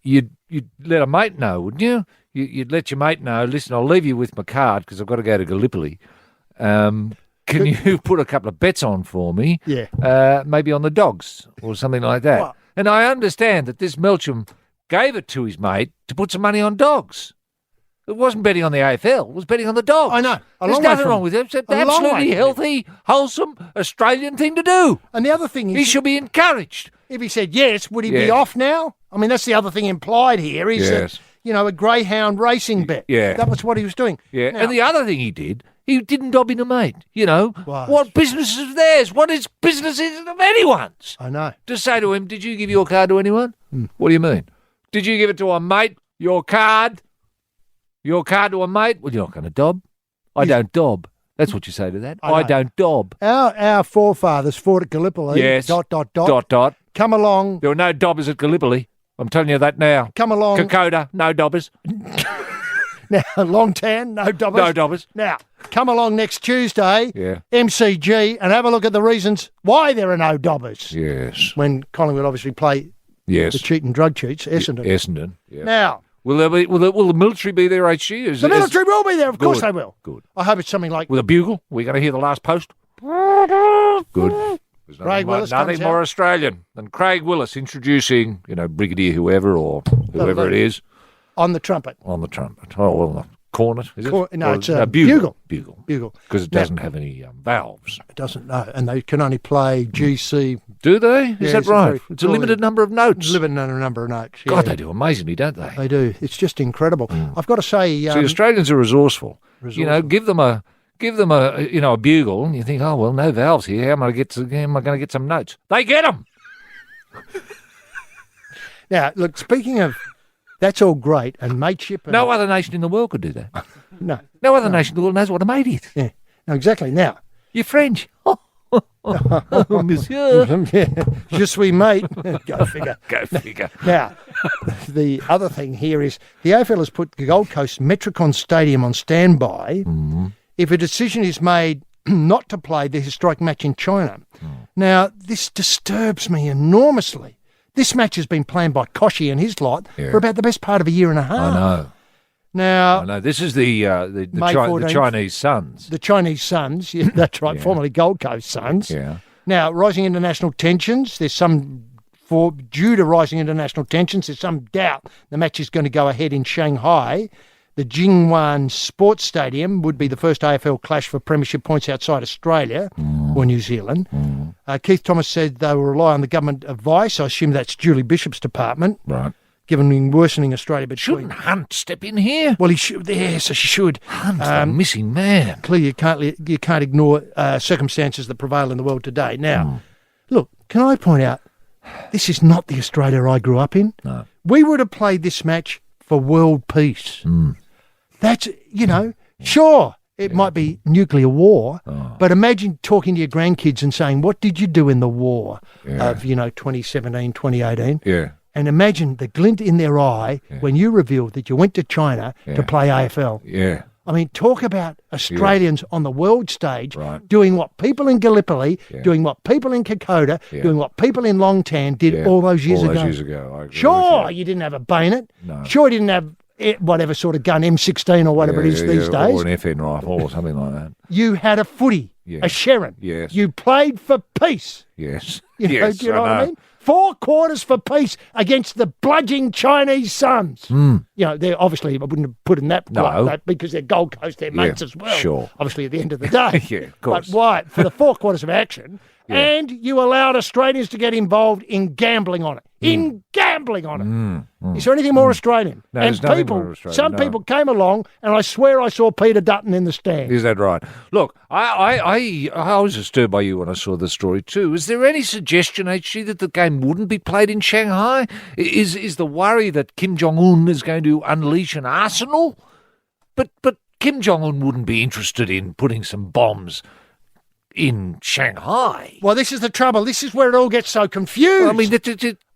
Speaker 5: you'd let a mate know, wouldn't you? You'd let your mate know, listen, I'll leave you with my card because I've got to go to Gallipoli. Can you put a couple of bets on for me?
Speaker 4: Yeah.
Speaker 5: Maybe on the Dogs or something like that.
Speaker 4: Well,
Speaker 5: and I understand that this Melksham gave it to his mate to put some money on Dogs. It wasn't betting on the AFL. It was betting on the Dogs.
Speaker 4: I know.
Speaker 5: There's nothing wrong with it. It's an absolutely healthy, wholesome Australian thing to do.
Speaker 4: And the other thing is,
Speaker 5: he should be encouraged.
Speaker 4: If he said yes, would he be off now? I mean, that's the other thing implied here is that, a greyhound racing bet.
Speaker 5: Yeah.
Speaker 4: That was what he was doing.
Speaker 5: Yeah.
Speaker 4: Now,
Speaker 5: And the other thing he didn't dob in a mate.
Speaker 4: Well,
Speaker 5: what business is theirs? What is business is it of anyone's?
Speaker 4: I know.
Speaker 5: To say to him, did you give your card to anyone? What do you mean? Did you give it to a mate? Your card? Your card to a mate? Well, you're not going to dob. I don't dob. That's what you say to that. I don't dob.
Speaker 4: Our forefathers fought at Gallipoli.
Speaker 5: Yes. ...
Speaker 4: Dot. Come along.
Speaker 5: There were no dobbers at Gallipoli. I'm telling you that now.
Speaker 4: Come along.
Speaker 5: Kokoda, no dobbers.
Speaker 4: Now, Longtan, no dobbers.
Speaker 5: No dobbers.
Speaker 4: Now, come along next Tuesday,
Speaker 5: Yeah.
Speaker 4: MCG, and have a look at the reasons why there are no dobbers.
Speaker 5: Yes.
Speaker 4: When Collingwood obviously play
Speaker 5: Yes.
Speaker 4: the cheat and drug cheats, Essendon.
Speaker 5: Essendon. Yeah.
Speaker 4: Now,
Speaker 5: Will the military be there, HG?
Speaker 4: the military will be there. Of course they will.
Speaker 5: Good.
Speaker 4: I hope it's something like
Speaker 5: With a bugle? We're going to hear the last post? Good. There's
Speaker 4: Craig Willis
Speaker 5: nothing
Speaker 4: comes
Speaker 5: more
Speaker 4: out.
Speaker 5: Australian than Craig Willis introducing, Brigadier whoever or whoever it is
Speaker 4: on the trumpet.
Speaker 5: on the trumpet. Oh, well, the cornet, is it?
Speaker 4: No,
Speaker 5: Or
Speaker 4: it's a
Speaker 5: bugle.
Speaker 4: Bugle.
Speaker 5: Because it doesn't have any valves.
Speaker 4: It doesn't know, and they can only play GC.
Speaker 5: Do they? Is
Speaker 4: Yeah,
Speaker 5: that
Speaker 4: it's a
Speaker 5: right?
Speaker 4: very-
Speaker 5: It's a limited number of notes.
Speaker 4: Limited number of notes. Yeah.
Speaker 5: God, they do amazingly, don't they?
Speaker 4: They do. It's just incredible. I've got to say,
Speaker 5: See, Australians are resourceful.
Speaker 4: Resourceful.
Speaker 5: Give them a a bugle, and you think, oh well, no valves here. How am I going to get some notes? They get them.
Speaker 4: now, look, speaking of, that's all great, and mateship. And,
Speaker 5: No other nation in the world could do that.
Speaker 4: no.
Speaker 5: No other nation in the world knows what a mate is.
Speaker 4: Yeah, no, exactly. Now,
Speaker 5: You're French. Monsieur.
Speaker 4: je suis mate. Go figure.
Speaker 5: Go figure.
Speaker 4: Now, the other thing here is the AFL has put the Gold Coast Metricon Stadium on standby if a decision is made not to play the historic match in China. Now, this disturbs me enormously. This match has been planned by Koshi and his lot for about the best part of a year and a half.
Speaker 5: I know.
Speaker 4: Now,
Speaker 5: I know. This is the
Speaker 4: May 14th.
Speaker 5: Chinese Suns.
Speaker 4: the Chinese Suns, yeah, that's right, formerly Gold Coast Suns.
Speaker 5: Yeah.
Speaker 4: Now, rising international tensions, due to rising international tensions, there's some doubt the match is going to go ahead in Shanghai. The Jingwan Sports Stadium would be the first AFL clash for premiership points outside Australia or New Zealand. Keith Thomas said they will rely on the government advice. I assume that's Julie Bishop's department,
Speaker 5: Right.
Speaker 4: given worsening Australia between.
Speaker 5: Shouldn't Hunt step in here?
Speaker 4: Well, he should. Yes, he should.
Speaker 5: Hunt's the missing man.
Speaker 4: Clearly, you can't ignore circumstances that prevail in the world today. Now, look, can I point out, this is not the Australia I grew up in.
Speaker 5: No.
Speaker 4: We would have played this match for world peace. That's, sure, it might be nuclear war, but imagine talking to your grandkids and saying, what did you do in the war of, 2017, 2018?
Speaker 5: Yeah.
Speaker 4: And imagine the glint in their eye when you revealed that you went to China to play AFL.
Speaker 5: Yeah.
Speaker 4: I mean, talk about Australians on the world stage
Speaker 5: Right.
Speaker 4: doing what people in Gallipoli, doing what people in Kokoda, doing what people in Longtan did all those years ago.
Speaker 5: I agree with
Speaker 4: Sure,
Speaker 5: you.
Speaker 4: you didn't have a bayonet.
Speaker 5: No.
Speaker 4: Sure, you didn't have whatever sort of gun, M16 or whatever it is these days.
Speaker 5: Or an FN rifle or something like that.
Speaker 4: You had a footy,
Speaker 5: Yeah.
Speaker 4: a Sharon.
Speaker 5: Yes.
Speaker 4: You played for peace.
Speaker 5: Yes.
Speaker 4: You know,
Speaker 5: Yes,
Speaker 4: do you know what I mean? 4 quarters for peace against the bludgeoning Chinese Suns. You know, they're obviously, I wouldn't have put in that,
Speaker 5: No.
Speaker 4: that because they're Gold Coast, they're mates as well.
Speaker 5: Sure.
Speaker 4: Obviously, at the end of the day.
Speaker 5: Yeah, of course.
Speaker 4: But Wyatt, for the 4 quarters of action, and you allowed Australians to get involved in gambling on it. In gambling on it. Is there anything more Australian?
Speaker 5: No,
Speaker 4: and
Speaker 5: there's nothing
Speaker 4: people,
Speaker 5: more Australian,
Speaker 4: some
Speaker 5: no.
Speaker 4: people came along, and I swear I saw Peter Dutton in the stand.
Speaker 5: Is that right? Look, I was disturbed by you when I saw the story too. Is there any suggestion, HG, that the game wouldn't be played in Shanghai? Is the worry that Kim Jong-un is going to unleash an arsenal? But Kim Jong-un wouldn't be interested in putting some bombs in Shanghai.
Speaker 4: Well, this is the trouble. This is where it all gets so confused.
Speaker 5: Well,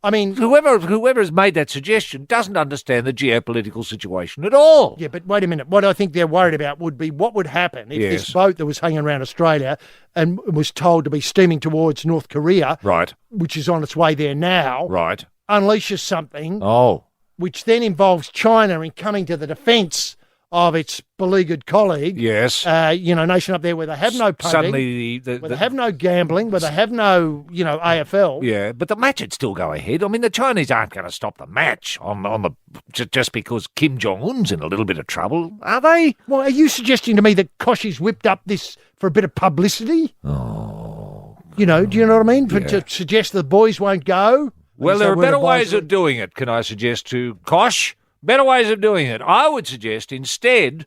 Speaker 5: I mean, whoever has made that suggestion doesn't understand the geopolitical situation at all.
Speaker 4: Yeah, but wait a minute. What I think they're worried about would be what would happen if this boat that was hanging around Australia and was told to be steaming towards North Korea,
Speaker 5: Right.
Speaker 4: which is on its way there now,
Speaker 5: Right.
Speaker 4: unleashes something,
Speaker 5: Oh.
Speaker 4: which then involves China in coming to the defence of its beleaguered colleague.
Speaker 5: Yes.
Speaker 4: Nation up there where they have no punting,
Speaker 5: Suddenly,
Speaker 4: where they have no gambling, where they have no, AFL.
Speaker 5: yeah, but the match would still go ahead. I mean, the Chinese aren't going to stop the match just because Kim Jong Un's in a little bit of trouble, are they?
Speaker 4: Well, are you suggesting to me that Koshy's whipped up this for a bit of publicity?
Speaker 5: Oh.
Speaker 4: Do you know what I mean?
Speaker 5: Yeah.
Speaker 4: To suggest the boys won't go?
Speaker 5: Well, there are better ways of doing it, can I suggest to Kosh? Better ways of doing it. I would suggest instead,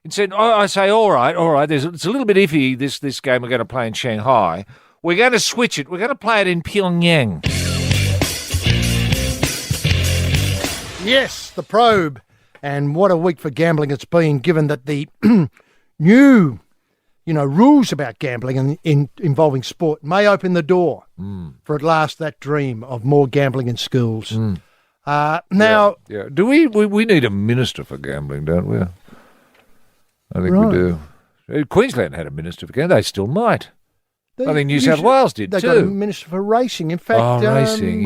Speaker 5: I say, all right, it's a little bit iffy, this game we're going to play in Shanghai. We're going to switch it. We're going to play it in Pyongyang.
Speaker 4: Yes, the probe. And what a week for gambling it's been, given that the new, rules about gambling and involving sport may open the door for at last that dream of more gambling in schools. Now,
Speaker 5: Yeah. Do we need a minister for gambling, don't we? I think we do. Queensland had a minister for gambling. They still might. I think New South Wales did
Speaker 4: they
Speaker 5: too.
Speaker 4: got a minister for racing. In fact,
Speaker 5: racing.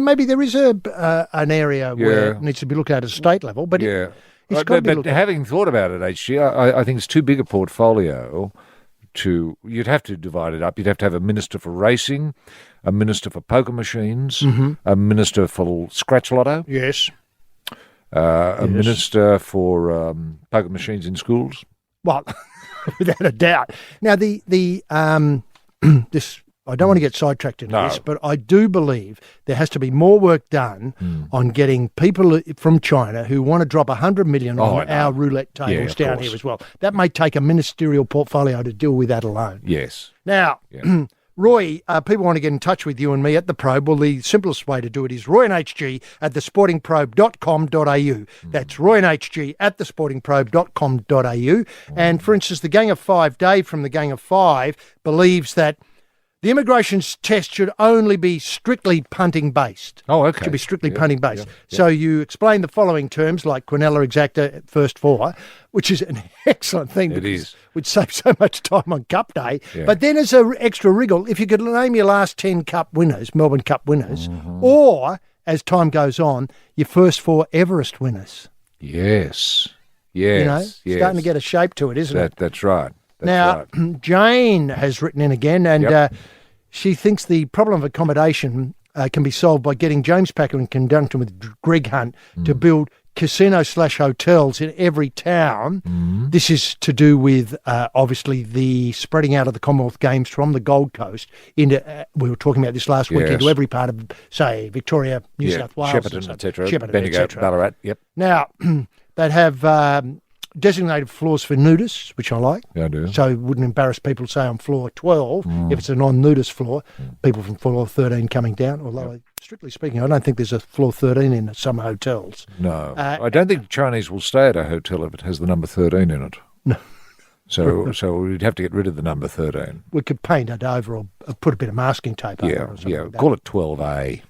Speaker 4: Maybe there is an area where it needs to be looked at a state level, but it's got to be
Speaker 5: but
Speaker 4: looked at.
Speaker 5: having thought about it, HG, I think it's too big a portfolio. You'd have to divide it up. You'd have to have a minister for racing, a minister for poker machines, a minister for scratch lotto,
Speaker 4: Yes.
Speaker 5: a minister for poker machines in schools.
Speaker 4: Well, without a doubt. Now, this I don't want to get sidetracked into this, but I do believe there has to be more work done on getting people from China who want to drop 100 million on our roulette tables down here as well. That may take a ministerial portfolio to deal with that alone.
Speaker 5: Yes.
Speaker 4: Now, Roy, people want to get in touch with you and me at The Probe. Well, the simplest way to do it is royanhg at thesportingprobe.com.au. That's royanhg at thesportingprobe.com.au. And for instance, the Gang of Five, Dave from the Gang of Five, believes that the immigration test should only be strictly punting based.
Speaker 5: Oh, okay.
Speaker 4: Should be strictly punting based. So you explain the following terms like Quinella exacta first four, which is an excellent thing.
Speaker 5: It is.
Speaker 4: Which saves so much time on Cup Day.
Speaker 5: Yeah.
Speaker 4: But then as an extra wriggle, if you could name your last 10 Cup winners, Melbourne Cup winners, or, as time goes on, your first 4 Everest winners.
Speaker 5: Yes. Yes.
Speaker 4: Starting to get a shape to it, isn't it?
Speaker 5: That's right.
Speaker 4: Now, Jane has written in again, and she thinks the problem of accommodation can be solved by getting James Packer in conjunction with Greg Hunt to build casino/hotels in every town. This is to do with, obviously, the spreading out of the Commonwealth Games from the Gold Coast into, we were talking about this last week, into every part of, say, Victoria, New South Wales.
Speaker 5: Shepparton, etc.
Speaker 4: Shepparton, etc.
Speaker 5: Ballarat, yep.
Speaker 4: Now, they'd have designated floors for nudists, which I like.
Speaker 5: Yeah, I do.
Speaker 4: So it wouldn't embarrass people to say on floor 12 if it's a non-nudist floor, people from floor 13 coming down, although strictly speaking, I don't think there's a floor 13 in some hotels.
Speaker 5: No. I don't think Chinese will stay at a hotel if it has the number 13 in it.
Speaker 4: No.
Speaker 5: So we'd have to get rid of the number 13.
Speaker 4: We could paint it over or put a bit of masking tape over it or something like that.
Speaker 5: Call it 12A.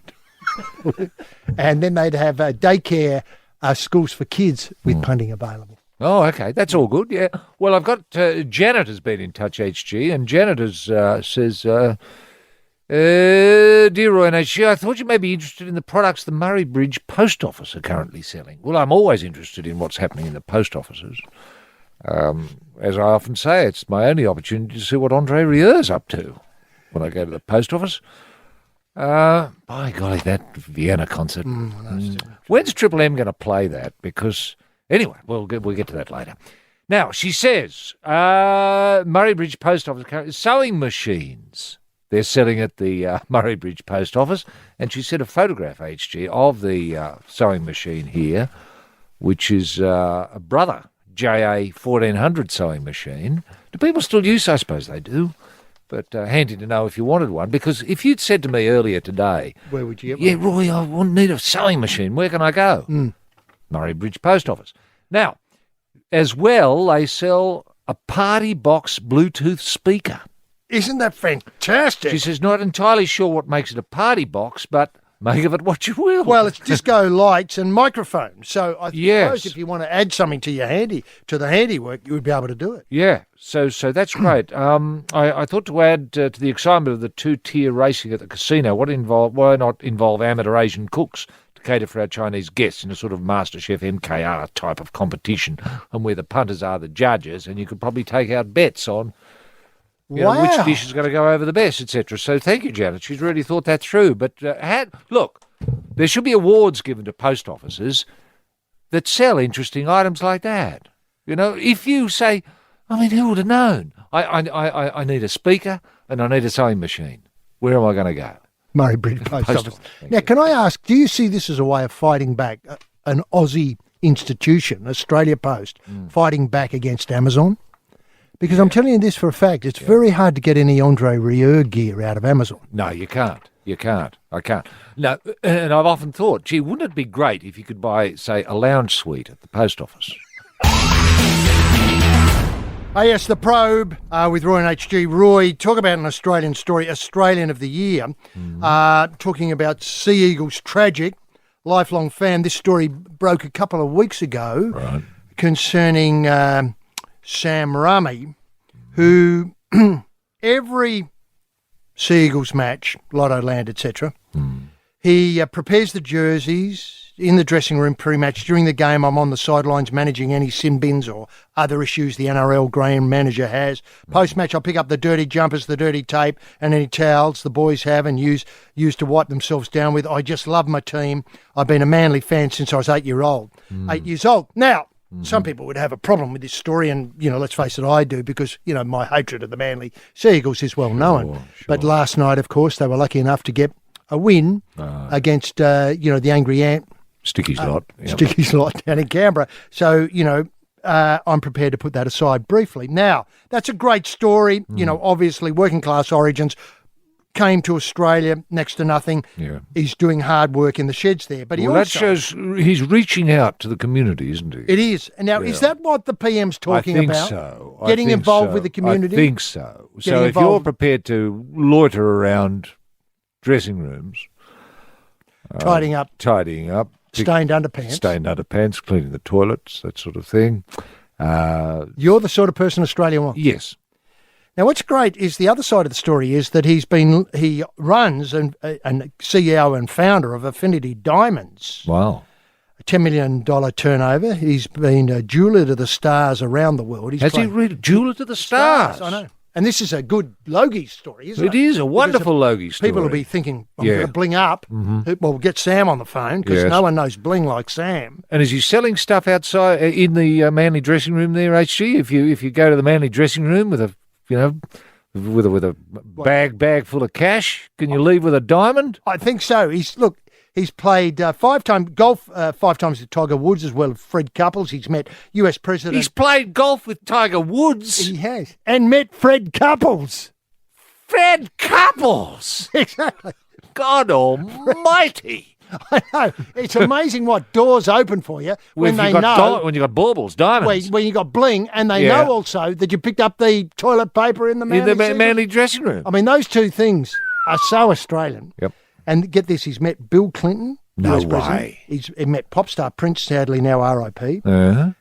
Speaker 4: And then they'd have daycare schools for kids with punting available.
Speaker 5: Oh, okay. That's all good, yeah. Well, I've got Janet has been in touch, HG, and Janet says, Dear Roy and HG, I thought you may be interested in the products the Murray Bridge Post Office are currently selling. Well, I'm always interested in what's happening in the post offices. As I often say, it's my only opportunity to see what Andre Rieur's up to when I go to the post office. By golly, that Vienna concert. When's Triple M going to play that? Because, anyway, we'll get to that later. Now, she says, Murray Bridge Post Office, sewing machines. They're selling at the Murray Bridge Post Office. And she sent a photograph, HG, of the sewing machine here, which is a Brother JA 1400 sewing machine. Do people still use? I suppose they do. But handy to know if you wanted one, because if you'd said to me earlier today,
Speaker 4: where would you get one?
Speaker 5: Yeah, Roy, I need a sewing machine. Where can I go? Murray Bridge Post Office. Now, as well, they sell a party box Bluetooth speaker.
Speaker 4: Isn't that fantastic?
Speaker 5: She says, not entirely sure what makes it a party box, but make of it what you will.
Speaker 4: Well, it's disco lights and microphones. So I
Speaker 5: Yes.
Speaker 4: suppose if you want to add something to the handiwork, you would be able to do it.
Speaker 5: Yeah, so that's great. I thought to add to the excitement of the two-tier racing at the casino, why not involve amateur Asian cooks to cater for our Chinese guests in a sort of MasterChef MKR type of competition, and where the punters are the judges, and you could probably take out bets on
Speaker 4: Wow.
Speaker 5: which dish is going to go over the best, etc. So thank you, Janet. She's really thought that through. But look, there should be awards given to post offices that sell interesting items like that. You know, if you say, I mean, who would have known? I need a speaker and I need a sewing machine. Where am I going to go?
Speaker 4: Murray Bridge Post
Speaker 5: Post
Speaker 4: Office.
Speaker 5: office, thank
Speaker 4: Now,
Speaker 5: you.
Speaker 4: can I ask, do you see this as a way of fighting back, an Aussie institution, Australia Post, fighting back against Amazon? Because I'm telling you this for a fact, it's very hard to get any Andre Rieu gear out of Amazon.
Speaker 5: No, you can't. You can't. I can't. No, and I've often thought, gee, wouldn't it be great if you could buy, say, a lounge suite at the post office?
Speaker 4: Oh, yes, The Probe with Roy and HG. Roy, talk about an Australian story, Australian of the Year, talking about Sea Eagles tragic, lifelong fan. This story broke a couple of weeks ago concerning Sam Rummy, who every Sea Eagles match, Lotto Land, etc., he prepares the jerseys in the dressing room pre-match. During the game, I'm on the sidelines managing any sin bins or other issues the NRL grand manager has. Post-match, I'll pick up the dirty jumpers, the dirty tape, and any towels the boys have and use to wipe themselves down with. I just love my team. I've been a Manly fan since I was 8 years old. Now, some people would have a problem with this story, and, let's face it, I do, because, my hatred of the Manly Sea Eagles is well known.
Speaker 5: Sure.
Speaker 4: But last night, of course, they were lucky enough to get a win against, the Angry Ant.
Speaker 5: Sticky's lot. Yep.
Speaker 4: Sticky's lot down in Canberra. So, I'm prepared to put that aside briefly. Now, that's a great story. Obviously, working class origins, came to Australia next to nothing.
Speaker 5: Yeah.
Speaker 4: He's doing hard work in the sheds there. But
Speaker 5: That shows he's reaching out to the community, isn't he?
Speaker 4: It is. Now, is that what the PM's talking about?
Speaker 5: I think so.
Speaker 4: Getting involved with the community?
Speaker 5: I think so.
Speaker 4: Getting
Speaker 5: So if you're
Speaker 4: involved-
Speaker 5: prepared to loiter around dressing rooms,
Speaker 4: Tidying up stained
Speaker 5: underpants, cleaning the toilets, that sort of thing.
Speaker 4: You're the sort of person Australia wants.
Speaker 5: Yes.
Speaker 4: Now, what's great is the other side of the story is that he runs and CEO and founder of Affinity Diamonds,
Speaker 5: Wow.
Speaker 4: a $10 million turnover. He's been a jeweller to the stars around the world.
Speaker 5: Has he really jeweller to the stars?
Speaker 4: I know. And this is a good Logie story, isn't it?
Speaker 5: It is a wonderful Logie story.
Speaker 4: People will be thinking, I'm going to bling up. Well, we'll get Sam on the phone, because no one knows bling like Sam.
Speaker 5: And is he selling stuff outside in the Manly dressing room there, HG? If you go to the Manly dressing room with a with a bag full of cash, can you leave with a diamond?
Speaker 4: I think so. He's played 5 times golf, 5 times with Tiger Woods, as well as Fred Couples. He's met US President.
Speaker 5: He's played golf with Tiger Woods.
Speaker 4: He has. And met Fred Couples.
Speaker 5: Fred Couples.
Speaker 4: Exactly.
Speaker 5: God almighty.
Speaker 4: I know. It's amazing what doors open for you when they know.
Speaker 5: When you got baubles, diamonds.
Speaker 4: When you got bling, and they know also that you picked up the toilet paper in the
Speaker 5: Manly dressing room.
Speaker 4: I mean, those two things are so Australian.
Speaker 5: Yep.
Speaker 4: And get this, he's met Bill Clinton.
Speaker 5: No
Speaker 4: US president.
Speaker 5: way.
Speaker 4: He met pop star Prince, sadly now R.I.P.
Speaker 5: Uh-huh.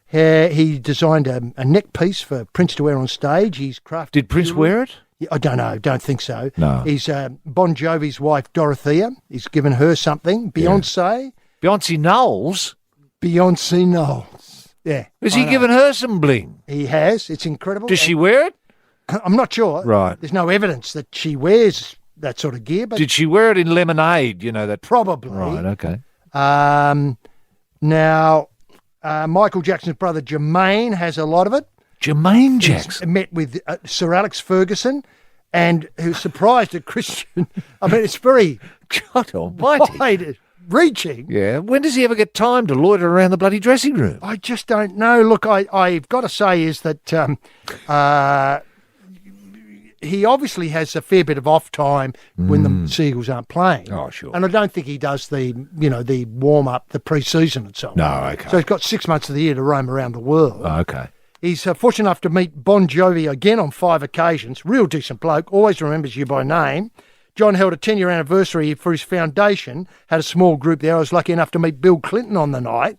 Speaker 4: He designed a neck piece for Prince to wear on stage. He's crafted.
Speaker 5: Did Prince wear it?
Speaker 4: Yeah, I don't know. Don't think so.
Speaker 5: No.
Speaker 4: He's Bon Jovi's wife, Dorothea. He's given her something. Beyonce.
Speaker 5: Beyonce Knowles?
Speaker 4: Beyonce Knowles. Yeah.
Speaker 5: Has he given her some bling?
Speaker 4: He has. It's incredible.
Speaker 5: Does she wear it?
Speaker 4: I'm not sure.
Speaker 5: Right.
Speaker 4: There's no evidence that she wears that sort of gear. But
Speaker 5: Did she wear it in lemonade? You know that.
Speaker 4: probably.
Speaker 5: Right. Okay.
Speaker 4: Now, Michael Jackson's brother Jermaine has a lot of it.
Speaker 5: Jermaine
Speaker 4: He's
Speaker 5: Jackson.
Speaker 4: met with Sir Alex Ferguson, and who's surprised at Christian. I mean, it's very
Speaker 5: God Almighty.
Speaker 4: wide-reaching.
Speaker 5: Yeah. When does he ever get time to loiter around the bloody dressing room?
Speaker 4: I just don't know. Look, I've got to say is that he obviously has a fair bit of off time when the Seagulls aren't playing.
Speaker 5: Oh, sure.
Speaker 4: And I don't think he does the warm up, the pre-season and so on.
Speaker 5: No. Okay.
Speaker 4: So he's got 6 months of the year to roam around the world.
Speaker 5: Oh, okay.
Speaker 4: He's fortunate enough to meet Bon Jovi again on 5 occasions. Real decent bloke, always remembers you by name. John held a 10-year anniversary for his foundation, had a small group there. I was lucky enough to meet Bill Clinton on the night.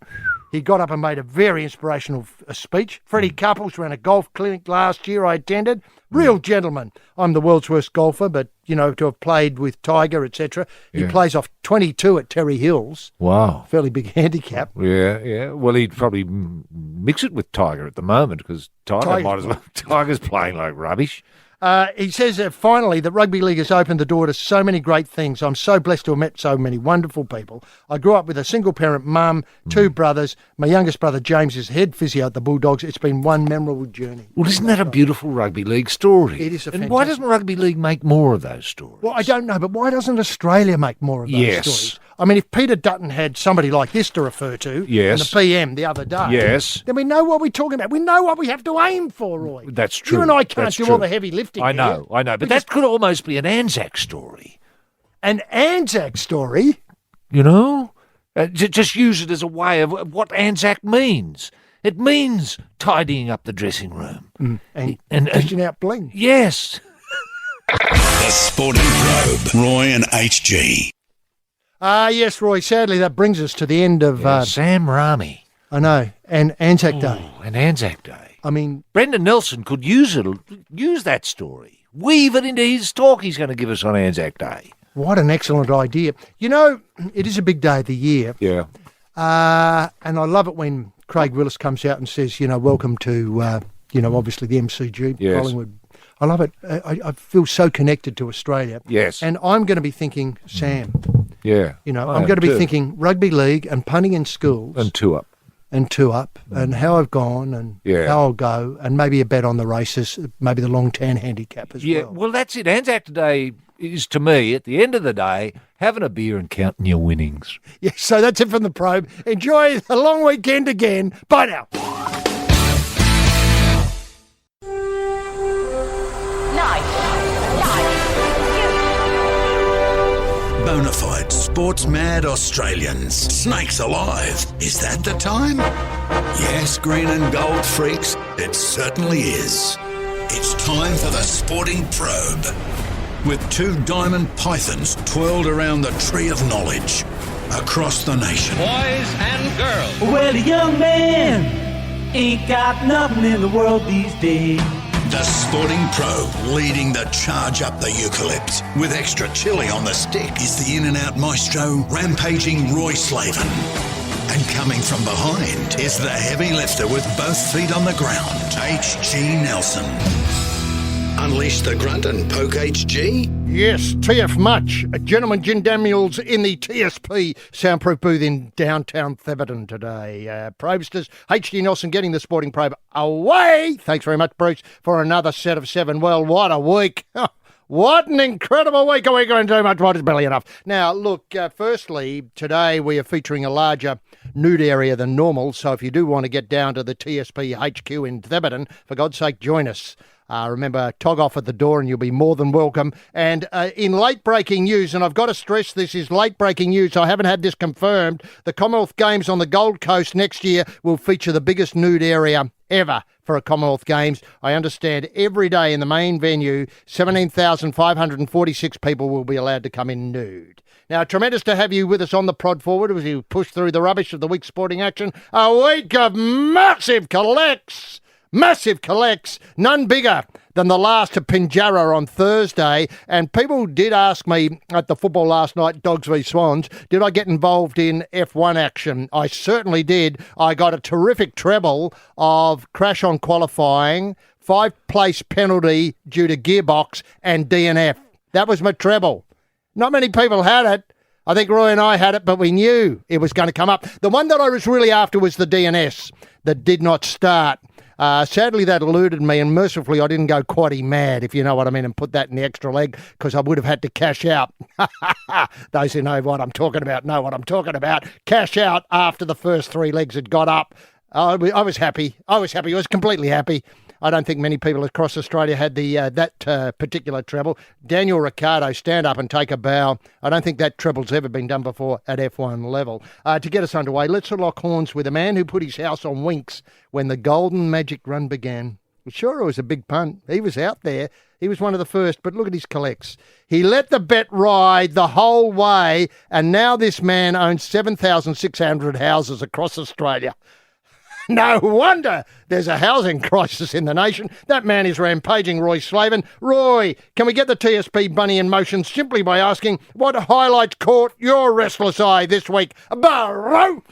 Speaker 4: He got up and made a very inspirational speech. Freddie Couples ran a golf clinic last year I attended. Real gentleman. I'm the world's worst golfer, but, to have played with Tiger, etc. He plays off 22 at Terry Hills.
Speaker 5: Wow.
Speaker 4: Fairly big handicap.
Speaker 5: Yeah. Well, he'd probably mix it with Tiger at the moment because Tiger might as well. Tiger's playing like rubbish.
Speaker 4: He says finally that rugby league has opened the door to so many great things. I'm so blessed to have met so many wonderful people. I grew up with a single-parent mum, 2 brothers. My youngest brother, James, is head physio at the Bulldogs. It's been one memorable journey.
Speaker 5: Well, isn't that a beautiful rugby league story?
Speaker 4: It is a
Speaker 5: And why doesn't rugby league make more of those stories?
Speaker 4: Well, I don't know, but why doesn't Australia make more of those stories? I mean, if Peter Dutton had somebody like this to refer to,
Speaker 5: Yes.
Speaker 4: and the PM the other day,
Speaker 5: Yes.
Speaker 4: then we know what we're talking about. We know what we have to aim for, Roy.
Speaker 5: That's true.
Speaker 4: You and I can't
Speaker 5: That's
Speaker 4: do
Speaker 5: true.
Speaker 4: all the heavy lifting.
Speaker 5: I know. But that could almost be an Anzac story.
Speaker 4: An Anzac story?
Speaker 5: Just use it as a way of what Anzac means. It means tidying up the dressing room.
Speaker 4: And dishing out bling.
Speaker 5: Yes.
Speaker 1: The Sporting Probe, Roy and HG.
Speaker 4: Yes, Roy, sadly that brings us to the end of...
Speaker 5: Sam Rami.
Speaker 4: I know, and Anzac Day.
Speaker 5: And Anzac Day.
Speaker 4: I mean...
Speaker 5: Brendan Nelson could use that story. Weave it into his talk he's going to give us on Anzac Day.
Speaker 4: What an excellent idea. It is a big day of the year.
Speaker 5: Yeah.
Speaker 4: And I love it when Craig Willis comes out and says, welcome to, obviously the MCG,
Speaker 5: Yes.
Speaker 4: Collingwood. I love it. I feel so connected to Australia.
Speaker 5: Yes.
Speaker 4: And I'm going to be thinking, Sam,
Speaker 5: Yeah.
Speaker 4: I'm going to be thinking rugby league and punting in schools.
Speaker 5: And 2 up.
Speaker 4: And 2 up, and how I've gone, and how I'll go, and maybe a bet on the races, maybe the long tan handicap as
Speaker 5: Yeah,
Speaker 4: well.
Speaker 5: well, that's it. Anzac Day is, to me, at the end of the day, having a beer and counting your winnings.
Speaker 4: Yeah, so that's it from the probe. Enjoy the long weekend again. Bye now.
Speaker 1: Bonafide sports mad Australians. Snakes alive. Is that the time? Yes, green and gold freaks, it certainly is. It's time for the Sporting Probe. With 2 diamond pythons twirled around the tree of knowledge across the nation.
Speaker 3: Boys and girls. Well, young man ain't got nothing in the world these days.
Speaker 1: The Sporting Probe, leading the charge up the eucalypt. With extra chili on the stick is the in-and-out maestro, rampaging Roy Slaven. And coming from behind is the heavy lifter with both feet on the ground, H.G. Nelson. Unleash the grunt and poke HG?
Speaker 4: Yes, TF Much, Gentleman Jim Daniels in the TSP soundproof booth in downtown Theberton today. Probesters, H.G. Nelson getting the Sporting Probe away. Thanks very much, Bruce, for another set of 7. Well, what a week. What an incredible week. Are we going to do much? What is barely enough? Now, look, firstly, today we are featuring a larger nude area than normal, so if you do want to get down to the TSP HQ in Theberton, for God's sake, join us. Remember, tog off at the door and you'll be more than welcome. And in late-breaking news, and I've got to stress this is late-breaking news, I haven't had this confirmed, the Commonwealth Games on the Gold Coast next year will feature the biggest nude area ever for a Commonwealth Games. I understand every day in the main venue, 17,546 people will be allowed to come in nude. Now, tremendous to have you with us on the prod forward as you push through the rubbish of the week's sporting action. A week of massive collects. Massive collects, none bigger than the last at Pinjarra on Thursday. And people did ask me at the football last night, Dogs v Swans, did I get involved in F1 action? I certainly did. I got a terrific treble of crash on qualifying, 5-place penalty due to gearbox and DNF. That was my treble. Not many people had it. I think Roy and I had it, but we knew it was going to come up. The one that I was really after was the DNS that did not start. Sadly, that eluded me, and mercifully, I didn't go quite mad, if you know what I mean, and put that in the extra leg, because I would have had to cash out. Those who know what I'm talking about know what I'm talking about. Cash out after the first 3 legs had got up. I was happy. I was completely happy. I don't think many people across Australia had that particular treble. Daniel Ricciardo, stand up and take a bow. I don't think that treble's ever been done before at F1 level. To get us underway, let's lock horns with a man who put his house on winks when the Golden Magic Run began. Sure, it was a big punt. He was out there. He was one of the first, but look at his collects. He let the bet ride the whole way, and now this man owns 7,600 houses across Australia. No wonder there's a housing crisis in the nation. That man is rampaging Roy Slaven. Roy, can we get the TSP bunny in motion simply by asking what highlights caught your restless eye this week? Barrow!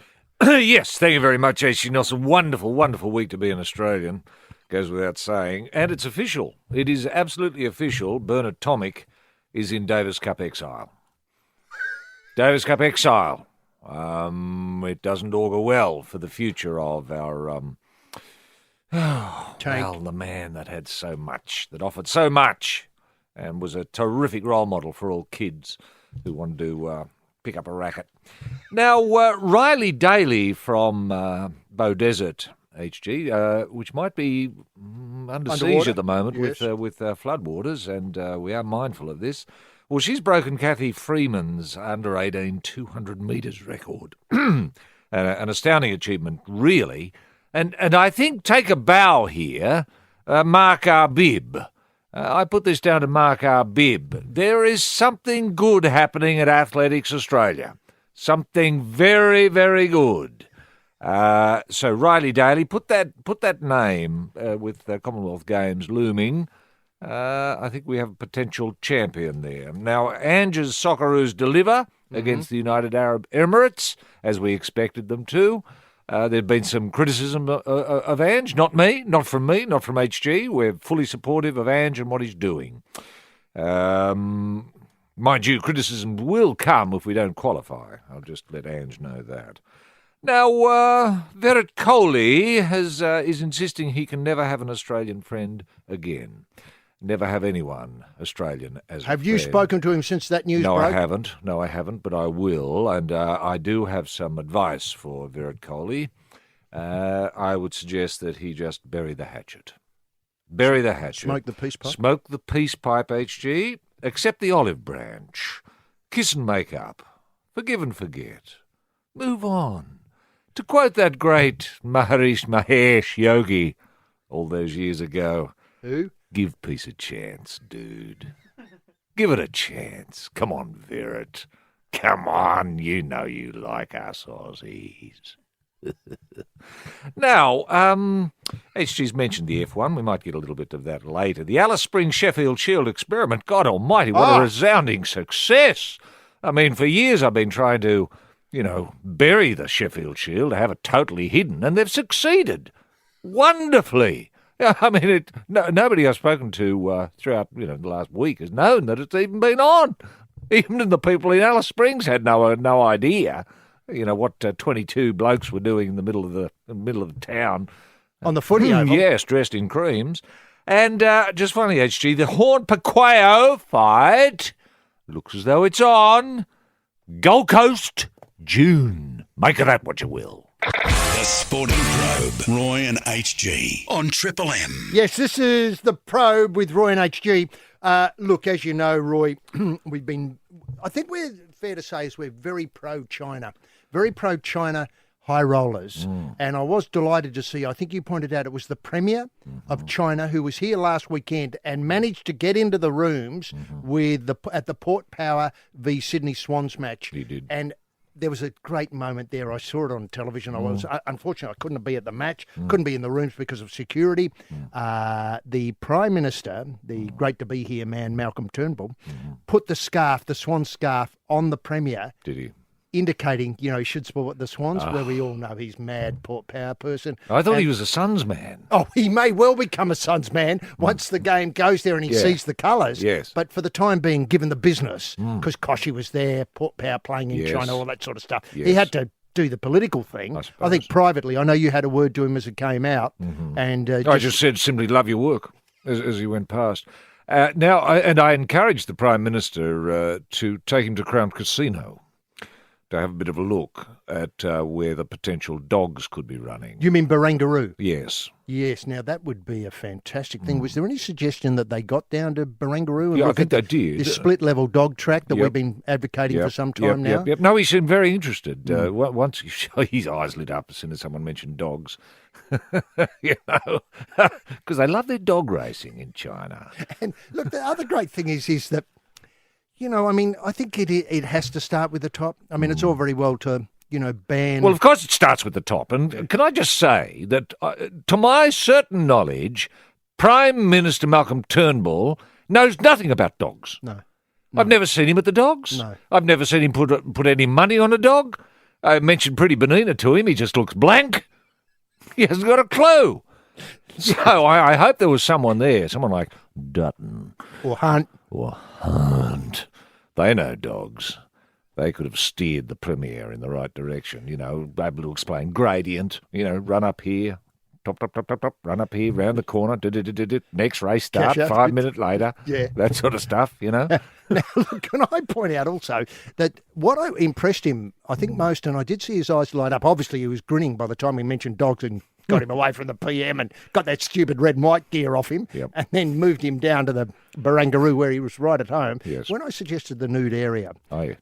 Speaker 5: Yes, thank you very much, H.G. Nelson. Wonderful, wonderful week to be an Australian. Goes without saying. And it's official. It is absolutely official. Bernard Tomic is in Davis Cup exile. Davis Cup exile. It doesn't augur well for the future of our, the man that had so much, that offered so much, and was a terrific role model for all kids who wanted to pick up a racket. Now, Riley Daly from Bow Desert, HG, which might be under siege at the moment, yes, with floodwaters, and we are mindful of this. Well, she's broken Kathy Freeman's under-18 200 metres record. An astounding achievement, really. And I think, take a bow here, Mark Arbib. I put this down to Mark Arbib. There is something good happening at Athletics Australia. Something very, very good. So Riley Daly, put that name with the Commonwealth Games looming. I think we have a potential champion there. Now, Ange's Socceroos deliver against the United Arab Emirates, as we expected them to. There's been some criticism of Ange, not from me, not from HG. We're fully supportive of Ange and what he's doing. Mind you, criticism will come if we don't qualify. I'll just let Ange know that. Now, Virat Kohli is insisting he can never have an Australian friend again. Never have anyone Australian as a friend.
Speaker 4: Have you spoken to him since that news broke?
Speaker 5: No, I haven't, but I will. And I do have some advice for Virat Kohli. I would suggest that he just bury the hatchet. Bury the hatchet.
Speaker 4: Smoke the peace pipe?
Speaker 5: Smoke the peace pipe, HG. Accept the olive branch. Kiss and make up. Forgive and forget. Move on. To quote that great Maharishi Mahesh Yogi all those years ago.
Speaker 4: Who?
Speaker 5: Give peace a chance, dude. Give it a chance. Come on, Virat. Come on, you know you like us Aussies. Now, HG's mentioned the F1. We might get a little bit of that later. The Alice Springs Sheffield Shield experiment. God almighty, what a resounding success. I mean, for years I've been trying to, bury the Sheffield Shield, have it totally hidden, and they've succeeded wonderfully. Yeah, I mean, nobody I've spoken to throughout the last week has known that it's even been on. Even the people in Alice Springs had no idea, what 22 blokes were doing in the middle of the town
Speaker 4: on the footy oval.
Speaker 5: Yes, dressed in creams. And just finally, HG, the Horn Paquao fight looks as though it's on. Gold Coast, June. Make of that what you will.
Speaker 1: The Sporting Probe, Roy and HG on Triple M.
Speaker 4: Yes, this is the Probe with Roy and HG. Look, as you know, Roy, I think we're fair to say is we're very pro-China high rollers. And I was delighted to see, I think you pointed out it was the Premier of China who was here last weekend and managed to get into the rooms at the Port Power v Sydney Swans match.
Speaker 5: He did.
Speaker 4: And there was a great moment there. I saw it on television. Unfortunately, I couldn't be at the match, couldn't be in the rooms because of security. The Prime Minister, the great to be here man, Malcolm Turnbull, put the Swan scarf on the Premier.
Speaker 5: Did he?
Speaker 4: indicating, he should support the Swans, where we all know he's mad Port Power person.
Speaker 5: I thought he was a Suns man.
Speaker 4: Oh, he may well become a Suns man once the game goes there and he sees the colours.
Speaker 5: Yes.
Speaker 4: But for the time being, given the business, because Koshy was there, Port Power playing in China, all that sort of stuff, he had to do the political thing. I think privately, I know you had a word to him as it came out. And
Speaker 5: I just said simply love your work as he went past. I encouraged the Prime Minister to take him to Crown Casino to have a bit of a look at where the potential dogs could be running.
Speaker 4: You mean Barangaroo?
Speaker 5: Yes.
Speaker 4: Yes, now that would be a fantastic thing. Was there any suggestion that they got down to Barangaroo? And
Speaker 5: I think they did.
Speaker 4: This split-level dog track that we've been advocating for some time now?
Speaker 5: No, he seemed very interested. Once his eyes lit up as soon as someone mentioned dogs. Because they love their dog racing in China.
Speaker 4: And look, the other great thing is that, I think it has to start with the top. I mean, it's all very well to, ban...
Speaker 5: Well, of course it starts with the top. And can I just say that, to my certain knowledge, Prime Minister Malcolm Turnbull knows nothing about dogs.
Speaker 4: No.
Speaker 5: I've never seen him at the dogs.
Speaker 4: No.
Speaker 5: I've never seen him put any money on a dog. I mentioned Pretty Benina to him. He just looks blank. He hasn't got a clue. So I hope there was someone there, someone like Dutton.
Speaker 4: Or Hunt.
Speaker 5: They know dogs. They could have steered the Premier in the right direction, able to explain gradient, run up here, top, run up here, round the corner, next race start, 5 minutes later, that sort of stuff, Now,
Speaker 4: look, can I point out also that what impressed him, I think most, and I did see his eyes light up, obviously he was grinning by the time we mentioned dogs and got him away from the PM and got that stupid red and white gear off him and then moved him down to the Barangaroo where he was right at home.
Speaker 5: Yes.
Speaker 4: When I suggested the nude area,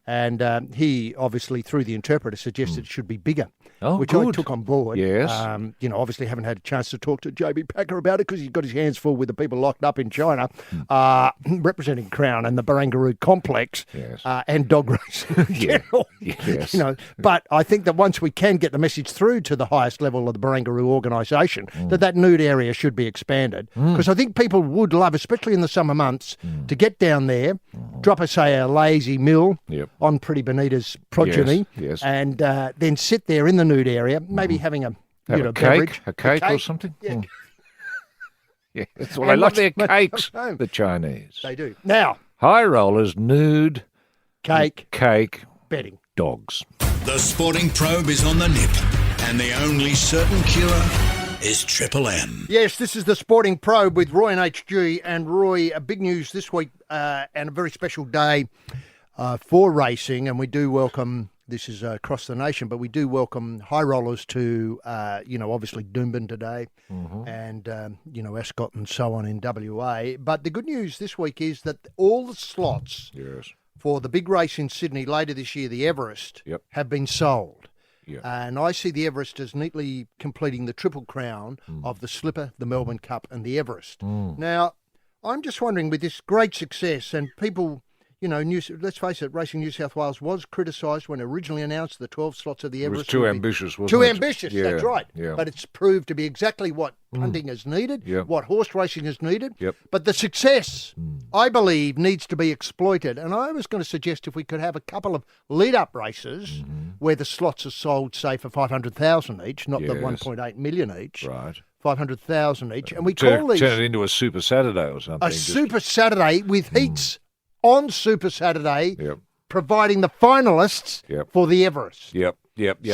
Speaker 5: and
Speaker 4: he obviously, through the interpreter, suggested it should be bigger. Which
Speaker 5: good.
Speaker 4: I took on board.
Speaker 5: Yes.
Speaker 4: Obviously haven't had a chance to talk to JB Packer about it because he's got his hands full with the people locked up in China, representing Crown and the Barangaroo complex, and dog racing in general.
Speaker 5: Yes.
Speaker 4: But I think that once we can get the message through to the highest level of the Barangaroo organisation, that nude area should be expanded. Because I think people would love, especially in the summer months, to get down there, drop a lazy mill on Pretty Bonita's progeny, and then sit there in the nude area, maybe having a beverage.
Speaker 5: A cake or something.
Speaker 4: Yeah.
Speaker 5: That's what I love their cakes, the Chinese.
Speaker 4: They do. Now,
Speaker 5: high rollers, nude,
Speaker 4: cake,
Speaker 5: betting, dogs.
Speaker 1: The Sporting Probe is on the nip, and the only certain cure is Triple M.
Speaker 4: Yes, this is the Sporting Probe with Roy and HG. And Roy, big news this week and a very special day for racing, and we do welcome... This is across the nation, but we do welcome high rollers to, obviously Doomben today and, Ascot and so on in WA. But the good news this week is that all the slots for the big race in Sydney later this year, the Everest, have been sold. And I see the Everest as neatly completing the Triple Crown of the Slipper, the Melbourne Cup and the Everest. Now, I'm just wondering, with this great success and people... let's face it, Racing New South Wales was criticised when originally announced the 12 slots of the Everest.
Speaker 5: It was too ambitious, wasn't it?
Speaker 4: Too ambitious, that's right.
Speaker 5: Yeah.
Speaker 4: But it's proved to be exactly what punting is needed, what horse racing is needed.
Speaker 5: Yep.
Speaker 4: But the success, I believe, needs to be exploited. And I was going to suggest if we could have a couple of lead-up races where the slots are sold, say, for 500,000 each, not the 1.8 million each.
Speaker 5: Right.
Speaker 4: 500,000 each. And we
Speaker 5: turn
Speaker 4: call these...
Speaker 5: Turn it into a Super Saturday or something.
Speaker 4: Super Saturday with heats on Super Saturday, providing the finalists for the Everest.
Speaker 5: Yep.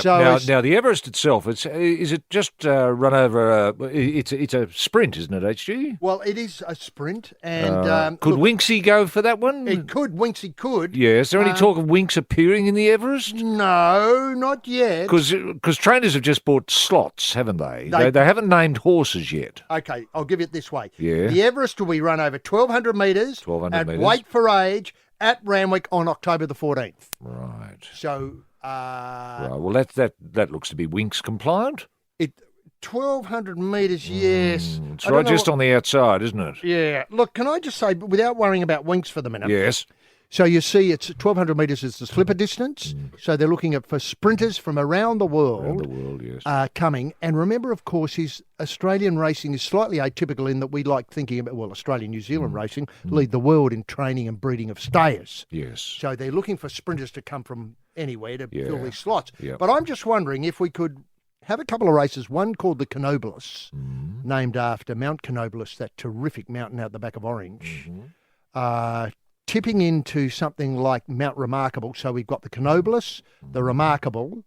Speaker 4: So
Speaker 5: now the Everest itself, is it just run over? It's a sprint, isn't it, HG?
Speaker 4: Well, it is a sprint, and
Speaker 5: could Winksy go for that one?
Speaker 4: It could. Winksy could.
Speaker 5: Yeah. Is there any talk of Winks appearing in the Everest?
Speaker 4: No, not yet.
Speaker 5: Because trainers have just bought slots, haven't they? They haven't named horses yet.
Speaker 4: Okay, I'll give it this way.
Speaker 5: Yeah.
Speaker 4: The Everest will be run over 1,200 metres at weight for age at Randwick on October the 14th.
Speaker 5: Right.
Speaker 4: So.
Speaker 5: Right. Well, that looks to be Winks compliant.
Speaker 4: 1,200 metres, yes.
Speaker 5: It's right just on the outside, isn't it?
Speaker 4: Yeah. Look, can I just say, without worrying about Winks for the minute?
Speaker 5: Yes.
Speaker 4: So you see, it's 1,200 metres is the slipper distance. So they're looking for sprinters from around the world,
Speaker 5: Yes.
Speaker 4: coming. And remember, of course, Australian racing is slightly atypical in that we like thinking about, Australian, New Zealand racing lead the world in training and breeding of stayers.
Speaker 5: Yes.
Speaker 4: So they're looking for sprinters to come from anywhere to fill these slots.
Speaker 5: Yeah.
Speaker 4: But I'm just wondering if we could have a couple of races, one called the Canobolas, named after Mount Canobolas, that terrific mountain out the back of Orange, tipping into something like Mount Remarkable. So we've got the Canobolas, the Remarkable,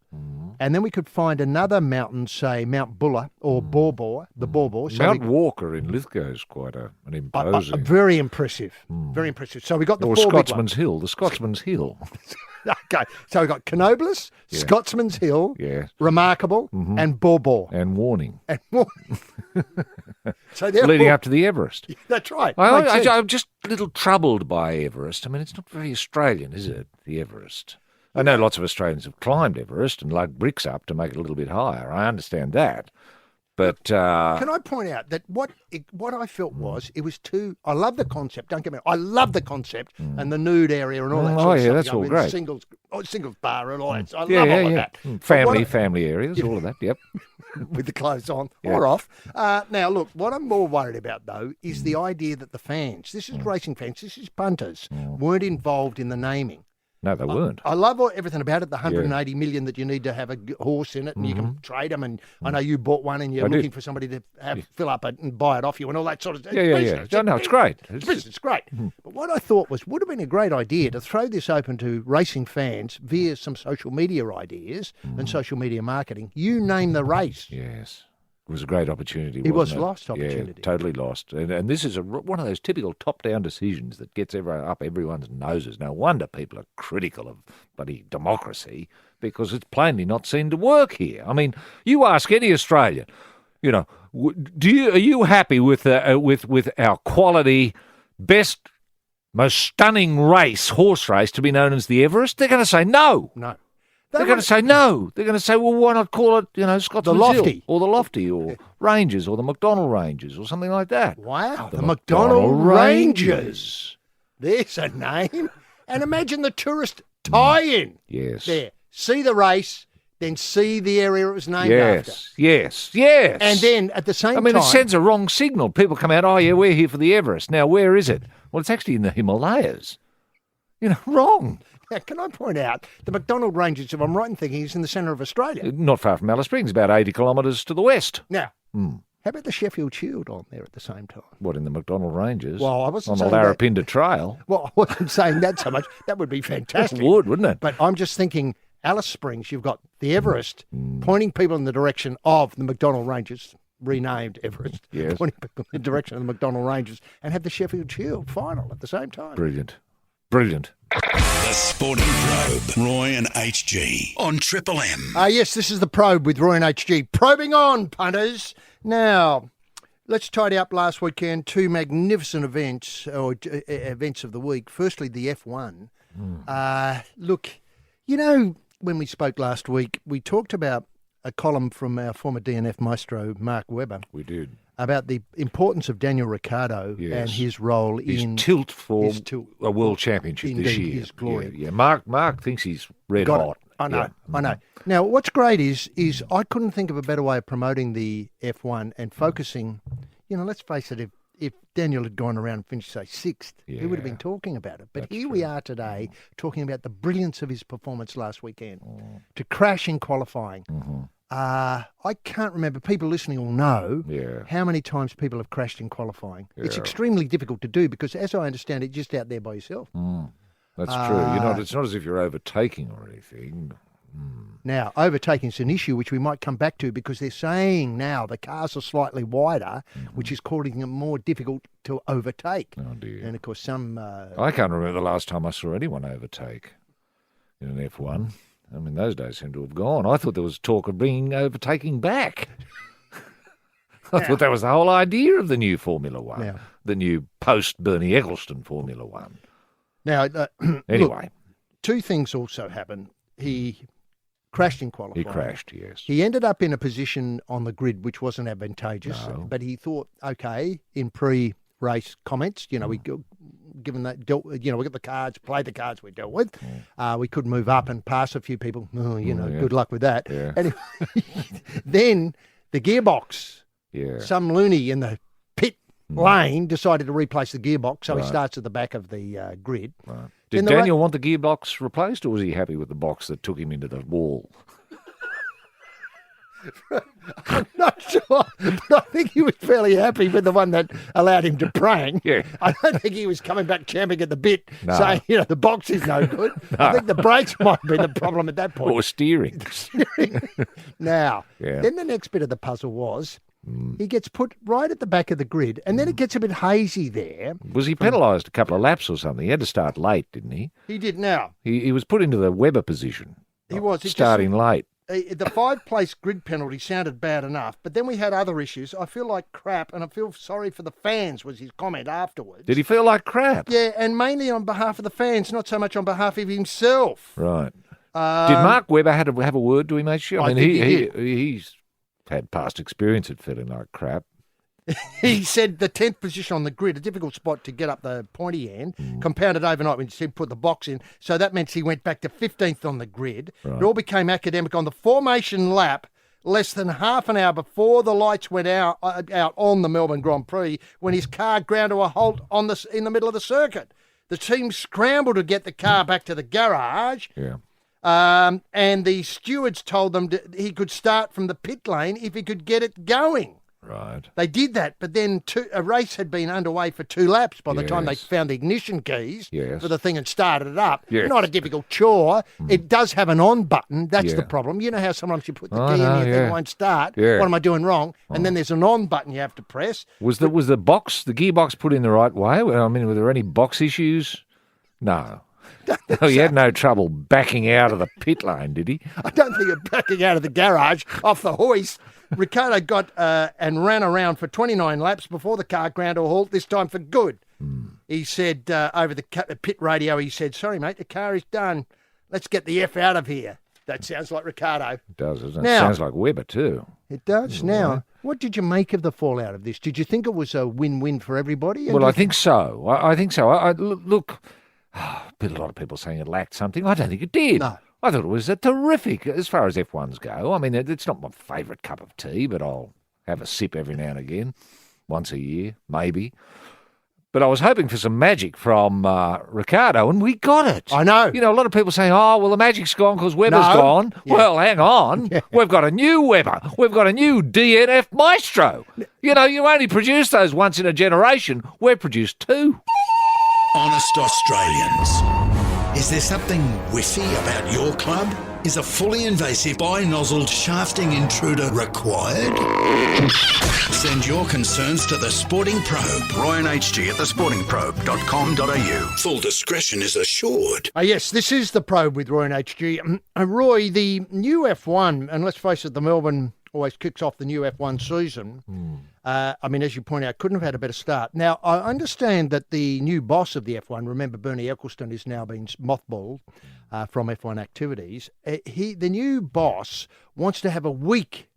Speaker 4: and then we could find another mountain, say Mount Buller or Borbor, the Borbor. So
Speaker 5: Mount Walker in Lithgow is quite an imposing.
Speaker 4: very impressive, very impressive. So we got the
Speaker 5: or
Speaker 4: four big
Speaker 5: Scotsman's Hill, the Scotsman's Hill.
Speaker 4: Okay, so we've got Canobolas, Scotsman's Hill, Remarkable, and Borbor.
Speaker 5: And Warning.
Speaker 4: And so they're
Speaker 5: Leading
Speaker 4: all-
Speaker 5: up to the Everest.
Speaker 4: That's right.
Speaker 5: I'm
Speaker 4: Makes sense.
Speaker 5: just a little troubled by Everest. I mean, it's not very Australian, is it, the Everest? I know lots of Australians have climbed Everest and lugged bricks up to make it a little bit higher. I understand that. But
Speaker 4: Can I point out that what I felt was it was too. I love the concept. Don't get me wrong. I love the concept and the nude area and all that. Sort of stuff.
Speaker 5: That's all
Speaker 4: With
Speaker 5: great.
Speaker 4: Singles bar and all that. So I love all of that.
Speaker 5: Family areas, all of that. Yep.
Speaker 4: With the clothes on or off. Now, look, what I'm more worried about, though, is the idea that the fans, this is racing fans, this is punters, weren't involved in the naming.
Speaker 5: No, they weren't.
Speaker 4: I love everything about it, the 180 million that you need to have a horse in it and you can trade them. And I know you bought one and you're looking for somebody to fill up it and buy it off you and all that sort of stuff.
Speaker 5: Yeah. No, it's great.
Speaker 4: It's great. But what I thought would have been a great idea to throw this open to racing fans via some social media ideas and social media marketing. You name the race.
Speaker 5: Yes. It was a great opportunity.
Speaker 4: It was
Speaker 5: wasn't
Speaker 4: lost opportunity.
Speaker 5: Yeah, totally lost. And this is one of those typical top-down decisions that gets up everyone's noses. No wonder people are critical of bloody democracy, because it's plainly not seen to work here. I mean, you ask any Australian, are you happy with our quality, best, most stunning horse race to be known as the Everest? They're going to say no.
Speaker 4: No.
Speaker 5: They're going to say no. They're going to say, well, why not call it, Scotsman's
Speaker 4: Lofty.
Speaker 5: Hill, or the Lofty, or Ranges, or the McDonnell Ranges, or something like that.
Speaker 4: Wow, the McDonnell Rangers. There's a name. And imagine the tourist tie-in.
Speaker 5: Yes.
Speaker 4: There. See the race, then see the area it was named after.
Speaker 5: Yes.
Speaker 4: And then at the same time...
Speaker 5: it sends a wrong signal. People come out, oh, yeah, we're here for the Everest. Now, where is it? Well, it's actually in the Himalayas. Wrong.
Speaker 4: Now, can I point out, the McDonnell Ranges, if I'm right in thinking, is in the centre of Australia.
Speaker 5: Not far from Alice Springs, about 80 kilometres to the west.
Speaker 4: Now, how about the Sheffield Shield on there at the same time?
Speaker 5: What, in the McDonnell Ranges?
Speaker 4: Well, I wasn't
Speaker 5: on the
Speaker 4: saying that.
Speaker 5: Larapinda Trail.
Speaker 4: Well, I wasn't saying that so much. That would be fantastic.
Speaker 5: It would, wouldn't it?
Speaker 4: But I'm just thinking, Alice Springs, you've got the Everest pointing people in the direction of the McDonnell Ranges, renamed Everest, pointing people in the direction of the McDonnell Ranges, and have the Sheffield Shield final at the same time.
Speaker 5: Brilliant.
Speaker 1: The Sporting Probe, Roy and HG on Triple M.
Speaker 4: Yes, this is the Probe with Roy and HG. Probing on, punters. Now, let's tidy up last weekend. Two magnificent events, or events of the week. Firstly, the F1. Look, when we spoke last week, we talked about a column from our former DNF maestro, Mark Webber.
Speaker 5: We did.
Speaker 4: About the importance of Daniel Ricciardo and his role in
Speaker 5: tilt for a world championship
Speaker 4: indeed,
Speaker 5: this year.
Speaker 4: His glory.
Speaker 5: Yeah. Mark thinks he's red hot.
Speaker 4: I know. Now, what's great is I couldn't think of a better way of promoting the F1 and focusing. Let's face it, if Daniel had gone around and finished, say, sixth, we would have been talking about it. But here we are today talking about the brilliance of his performance last weekend, to crash in qualifying. I can't remember. People listening will know how many times people have crashed in qualifying. It's extremely difficult to do because, as I understand it, just out there by yourself.
Speaker 5: That's true. It's not as if you're overtaking or anything.
Speaker 4: Now, overtaking is an issue which we might come back to because they're saying now the cars are slightly wider, which is causing them more difficult to overtake.
Speaker 5: Oh, dear.
Speaker 4: And, of course, some...
Speaker 5: I can't remember the last time I saw anyone overtake in an F1. I mean, those days seem to have gone. I thought there was talk of bringing overtaking back. I thought that was the whole idea of the new Formula One, the new post-Bernie Ecclestone Formula One.
Speaker 4: Now,
Speaker 5: anyway.
Speaker 4: Look, two things also happened. He crashed in qualifying.
Speaker 5: He crashed, yes.
Speaker 4: He ended up in a position on the grid which wasn't advantageous, but he thought, okay, in race comments. We given that we got the cards, played the cards we dealt with. We could move up and pass a few people. Good luck with that.
Speaker 5: Yeah.
Speaker 4: Anyway, then the gearbox.
Speaker 5: Yeah.
Speaker 4: Some loony in the pit lane decided to replace the gearbox, so he starts at the back of the grid.
Speaker 5: Right. Did Daniel want the gearbox replaced, or was he happy with the box that took him into the wall?
Speaker 4: I'm not sure, but I think he was fairly happy with the one that allowed him to prang.
Speaker 5: Yeah.
Speaker 4: I don't think he was coming back champing at the bit,
Speaker 5: No.
Speaker 4: saying, the box is no good. I think the brakes might have been the problem at that point.
Speaker 5: Or steering?
Speaker 4: Now,
Speaker 5: Yeah.
Speaker 4: then the next bit of the puzzle was he gets put right at the back of the grid, and then it gets a bit hazy there.
Speaker 5: Was he penalised a couple of laps or something? He had to start late, didn't he?
Speaker 4: He did now.
Speaker 5: He was put into the Weber position.
Speaker 4: He was.
Speaker 5: Starting late.
Speaker 4: The 5-place grid penalty sounded bad enough, but then we had other issues. I feel like crap, and I feel sorry for the fans, was his comment afterwards.
Speaker 5: Did he feel like crap?
Speaker 4: Yeah, and mainly on behalf of the fans, not so much on behalf of himself.
Speaker 5: Right. Did Mark Webber have a word to him, actually?
Speaker 4: I think
Speaker 5: he's had past experience at feeling like crap.
Speaker 4: He said the 10th position on the grid, a difficult spot to get up the pointy end, compounded overnight when he put the box in. So that meant he went back to 15th on the grid.
Speaker 5: Right.
Speaker 4: It all became academic on the formation lap, less than half an hour before the lights went out on the Melbourne Grand Prix, when his car ground to a halt in the middle of the circuit. The team scrambled to get the car back to the garage.
Speaker 5: Yeah.
Speaker 4: And the stewards told them he could start from the pit lane if he could get it going.
Speaker 5: Right.
Speaker 4: They did that, but then a race had been underway for 2 laps by the time they
Speaker 5: Yes.
Speaker 4: found the ignition keys
Speaker 5: Yes.
Speaker 4: for the thing and started it up.
Speaker 5: Yes.
Speaker 4: Not a difficult chore. It does have an on button. That's
Speaker 5: Yeah.
Speaker 4: the problem. You know how sometimes you put the
Speaker 5: I
Speaker 4: key in
Speaker 5: know,
Speaker 4: and the
Speaker 5: yeah.
Speaker 4: thing won't start?
Speaker 5: Yeah.
Speaker 4: What am I doing wrong? And then there's an on button you have to press.
Speaker 5: Was the gearbox put in the right way? I mean, were there any box issues? No. No, he had no trouble backing out of the pit lane, did he?
Speaker 4: I don't think of backing out of the garage off the hoist. Ricardo got and ran around for 29 laps before the car ground to a halt, this time for good. He said over the pit radio, he said, "Sorry, mate, the car is done. Let's get the F out of here." That sounds like Ricardo.
Speaker 5: It does, doesn't it?
Speaker 4: Now-
Speaker 5: Sounds like Webber too.
Speaker 4: It does. Now, what did you make of the fallout of this? Did you think it was a win-win for everybody?
Speaker 5: Well, I think so. I think so. Look, a lot of people saying it lacked something. I don't think it did.
Speaker 4: No.
Speaker 5: I thought it was a terrific, as far as F1s go. I mean, it's not my favourite cup of tea, but I'll have a sip every now and again, once a year, maybe. But I was hoping for some magic from Ricardo, and we got it.
Speaker 4: I know.
Speaker 5: You know, a lot of people saying, oh, well, the magic's gone because Webber's
Speaker 4: No.
Speaker 5: gone.
Speaker 4: Yeah.
Speaker 5: Well, hang on.
Speaker 4: Yeah.
Speaker 5: We've got a new Webber. We've got a new DNF Maestro. You know, you only produce those once in a generation. We've produced 2.
Speaker 1: Honest Australians. Is there something whiffy about your club? Is a fully invasive bi-nozzled shafting intruder required? Send your concerns to The Sporting Probe. Roy and HG at thesportingprobe.com.au. Full discretion is assured.
Speaker 4: Yes, this is the probe with Roy and HG. Roy, the new F1, and let's face it, the Melbourne always kicks off the new F1 season. I mean, as you point out, couldn't have had a better start. Now, I understand that the new boss of the F1, remember Bernie Ecclestone, is now been mothballed from F1 activities. The new boss wants to have a week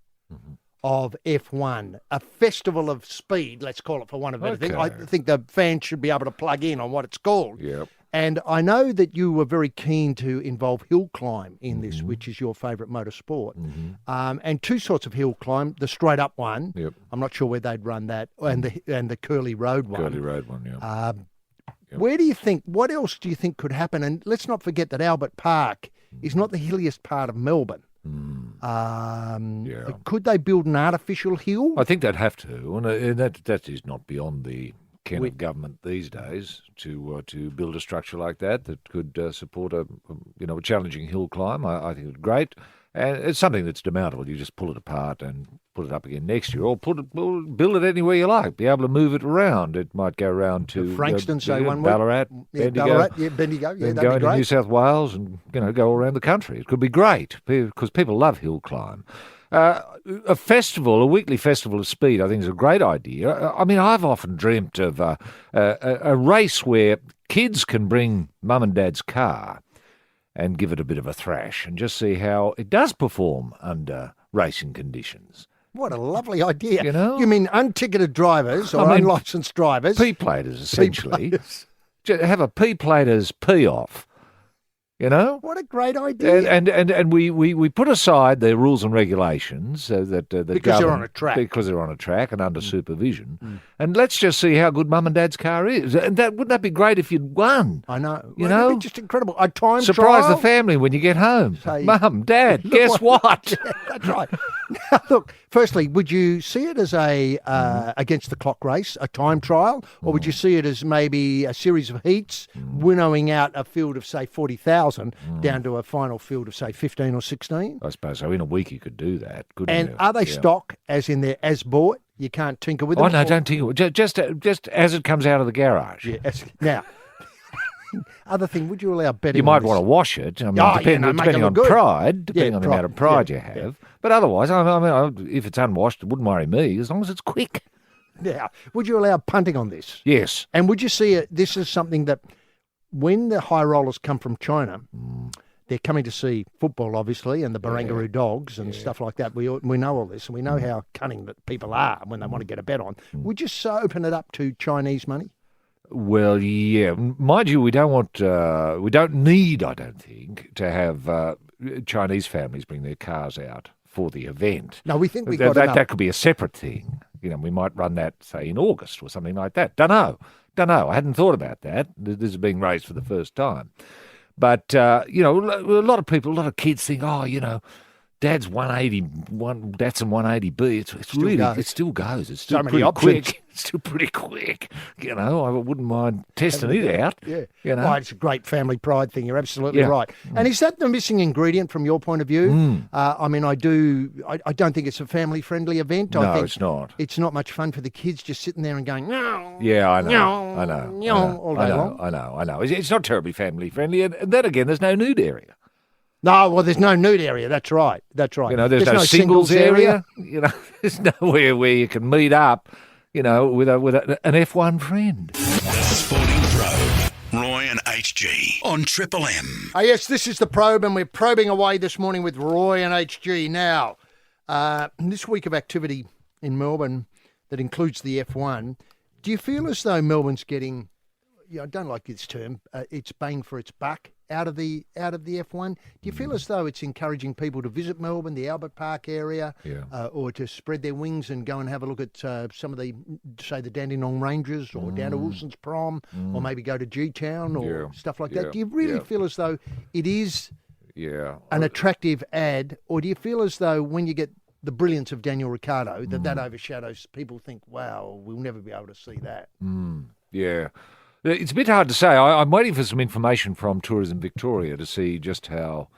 Speaker 4: of F1, a festival of speed, let's call it, for one of better thing. I
Speaker 5: Okay.
Speaker 4: think the fans should be able to plug in on what it's called.
Speaker 5: Yep.
Speaker 4: And I know that you were very keen to involve hill climb in this, which is your favourite motorsport. And 2 sorts of hill climb: the straight up one.
Speaker 5: Yep.
Speaker 4: I'm not sure where they'd run that, and the curly road one.
Speaker 5: Curly Road one, yeah.
Speaker 4: Where do you think? What else do you think could happen? And let's not forget that Albert Park is not the hilliest part of Melbourne. Could they build an artificial hill?
Speaker 5: I think they'd have to, and that is not beyond the ken of government these days to build a structure like that could support a challenging hill climb. I think it's great, and it's something that's demountable. You just pull it apart and put it up again next year, or build it anywhere you like. Be able to move it around. It might go around to
Speaker 4: Frankston, say one week.
Speaker 5: Ballarat,
Speaker 4: Ballarat, Bendigo,
Speaker 5: then
Speaker 4: that'd
Speaker 5: go
Speaker 4: be
Speaker 5: into
Speaker 4: great.
Speaker 5: New South Wales and go all around the country. It could be great because people love hill climb. A festival, a weekly festival of speed, I think is a great idea. I mean, I've often dreamt of a race where kids can bring mum and dad's car and give it a bit of a thrash and just see how it does perform under racing conditions.
Speaker 4: What a lovely idea.
Speaker 5: You know?
Speaker 4: You mean unticketed drivers or unlicensed drivers?
Speaker 5: P-platers, essentially.
Speaker 4: P-platers.
Speaker 5: Have a P-platers pee-off. You know?
Speaker 4: What a great idea.
Speaker 5: And we put aside the rules and regulations that
Speaker 4: Because they're on a track.
Speaker 5: Because they're on a track and under supervision. And let's just see how good Mum and Dad's car is. And wouldn't that be great if you'd won?
Speaker 4: I know.
Speaker 5: You know?
Speaker 4: It'd be just incredible. A time
Speaker 5: Surprise
Speaker 4: trial.
Speaker 5: the family when you get home.
Speaker 4: Say,
Speaker 5: Mum, Dad, guess what?
Speaker 4: Yeah, that's right. Now, look, firstly, would you see it as a against the clock race, a time trial, or would you see it as maybe a series of heats, winnowing out a field of, say, 40,000 down to a final field of, say, 15 or 16?
Speaker 5: I suppose so. In a week you could do that, couldn't you?
Speaker 4: And are they stock, as in they're as bought? You can't tinker with them?
Speaker 5: Oh, no, don't tinker. Just as it comes out of the garage.
Speaker 4: Yeah. Now, other thing, would you allow betting?
Speaker 5: You might want to wash it. I mean, depending on pride, depending on the amount of pride you have. Yeah. But otherwise, I mean, if it's unwashed, it wouldn't worry me as long as it's quick.
Speaker 4: Yeah. Would you allow punting on this?
Speaker 5: Yes.
Speaker 4: And would you see it? This is something that when the high rollers come from China, they're coming to see football, obviously, and the Barangaroo dogs and stuff like that. We know all this, and we know how cunning that people are when they want to get a bet on. Would you so open it up to Chinese money?
Speaker 5: Well, yeah. Mind you, we don't need, I don't think, to have Chinese families bring their cars out for the event.
Speaker 4: No, we think we've got enough.
Speaker 5: That could be a separate thing. You know, we might run that, say, in August or something like that. Don't know. I hadn't thought about that. This is being raised for the first time. But, you know, a lot of kids think, oh, you know, Dad's 180, Datsun 180B. It still goes. It's still pretty quick. It's still pretty quick. You know, I wouldn't mind testing it out.
Speaker 4: Yeah.
Speaker 5: You know?
Speaker 4: Oh, it's a great family pride thing. You're absolutely right. And is that the missing ingredient from your point of view? I mean, I don't think it's a family-friendly event.
Speaker 5: No,
Speaker 4: I think
Speaker 5: it's not.
Speaker 4: It's not much fun for the kids just sitting there and going, no.
Speaker 5: Yeah, I know.
Speaker 4: All day long.
Speaker 5: I know. It's not terribly family-friendly. And then again, there's no nude area.
Speaker 4: No, well, there's no nude area. That's right.
Speaker 5: You know, there's no singles area. You know, there's nowhere where you can meet up, you know, with an F1 friend.
Speaker 1: The Sporting Probe, Roy and HG on Triple M.
Speaker 4: Oh, yes, this is the probe, and we're probing away this morning with Roy and HG. Now, this week of activity in Melbourne that includes the F1, do you feel as though Melbourne's getting, I don't like this term, it's bang for its buck out of the F1? Do you feel as though it's encouraging people to visit Melbourne, the Albert Park area, or to spread their wings and go and have a look at some of the, say, the Dandenong Rangers or down to Wilson's Prom, or maybe go to G-Town or stuff like that? Do you really feel as though it is an attractive ad, or do you feel as though when you get the brilliance of Daniel Ricciardo, that overshadows people think, wow, we'll never be able to see that?
Speaker 5: Yeah. It's a bit hard to say. I'm waiting for some information from Tourism Victoria to see just how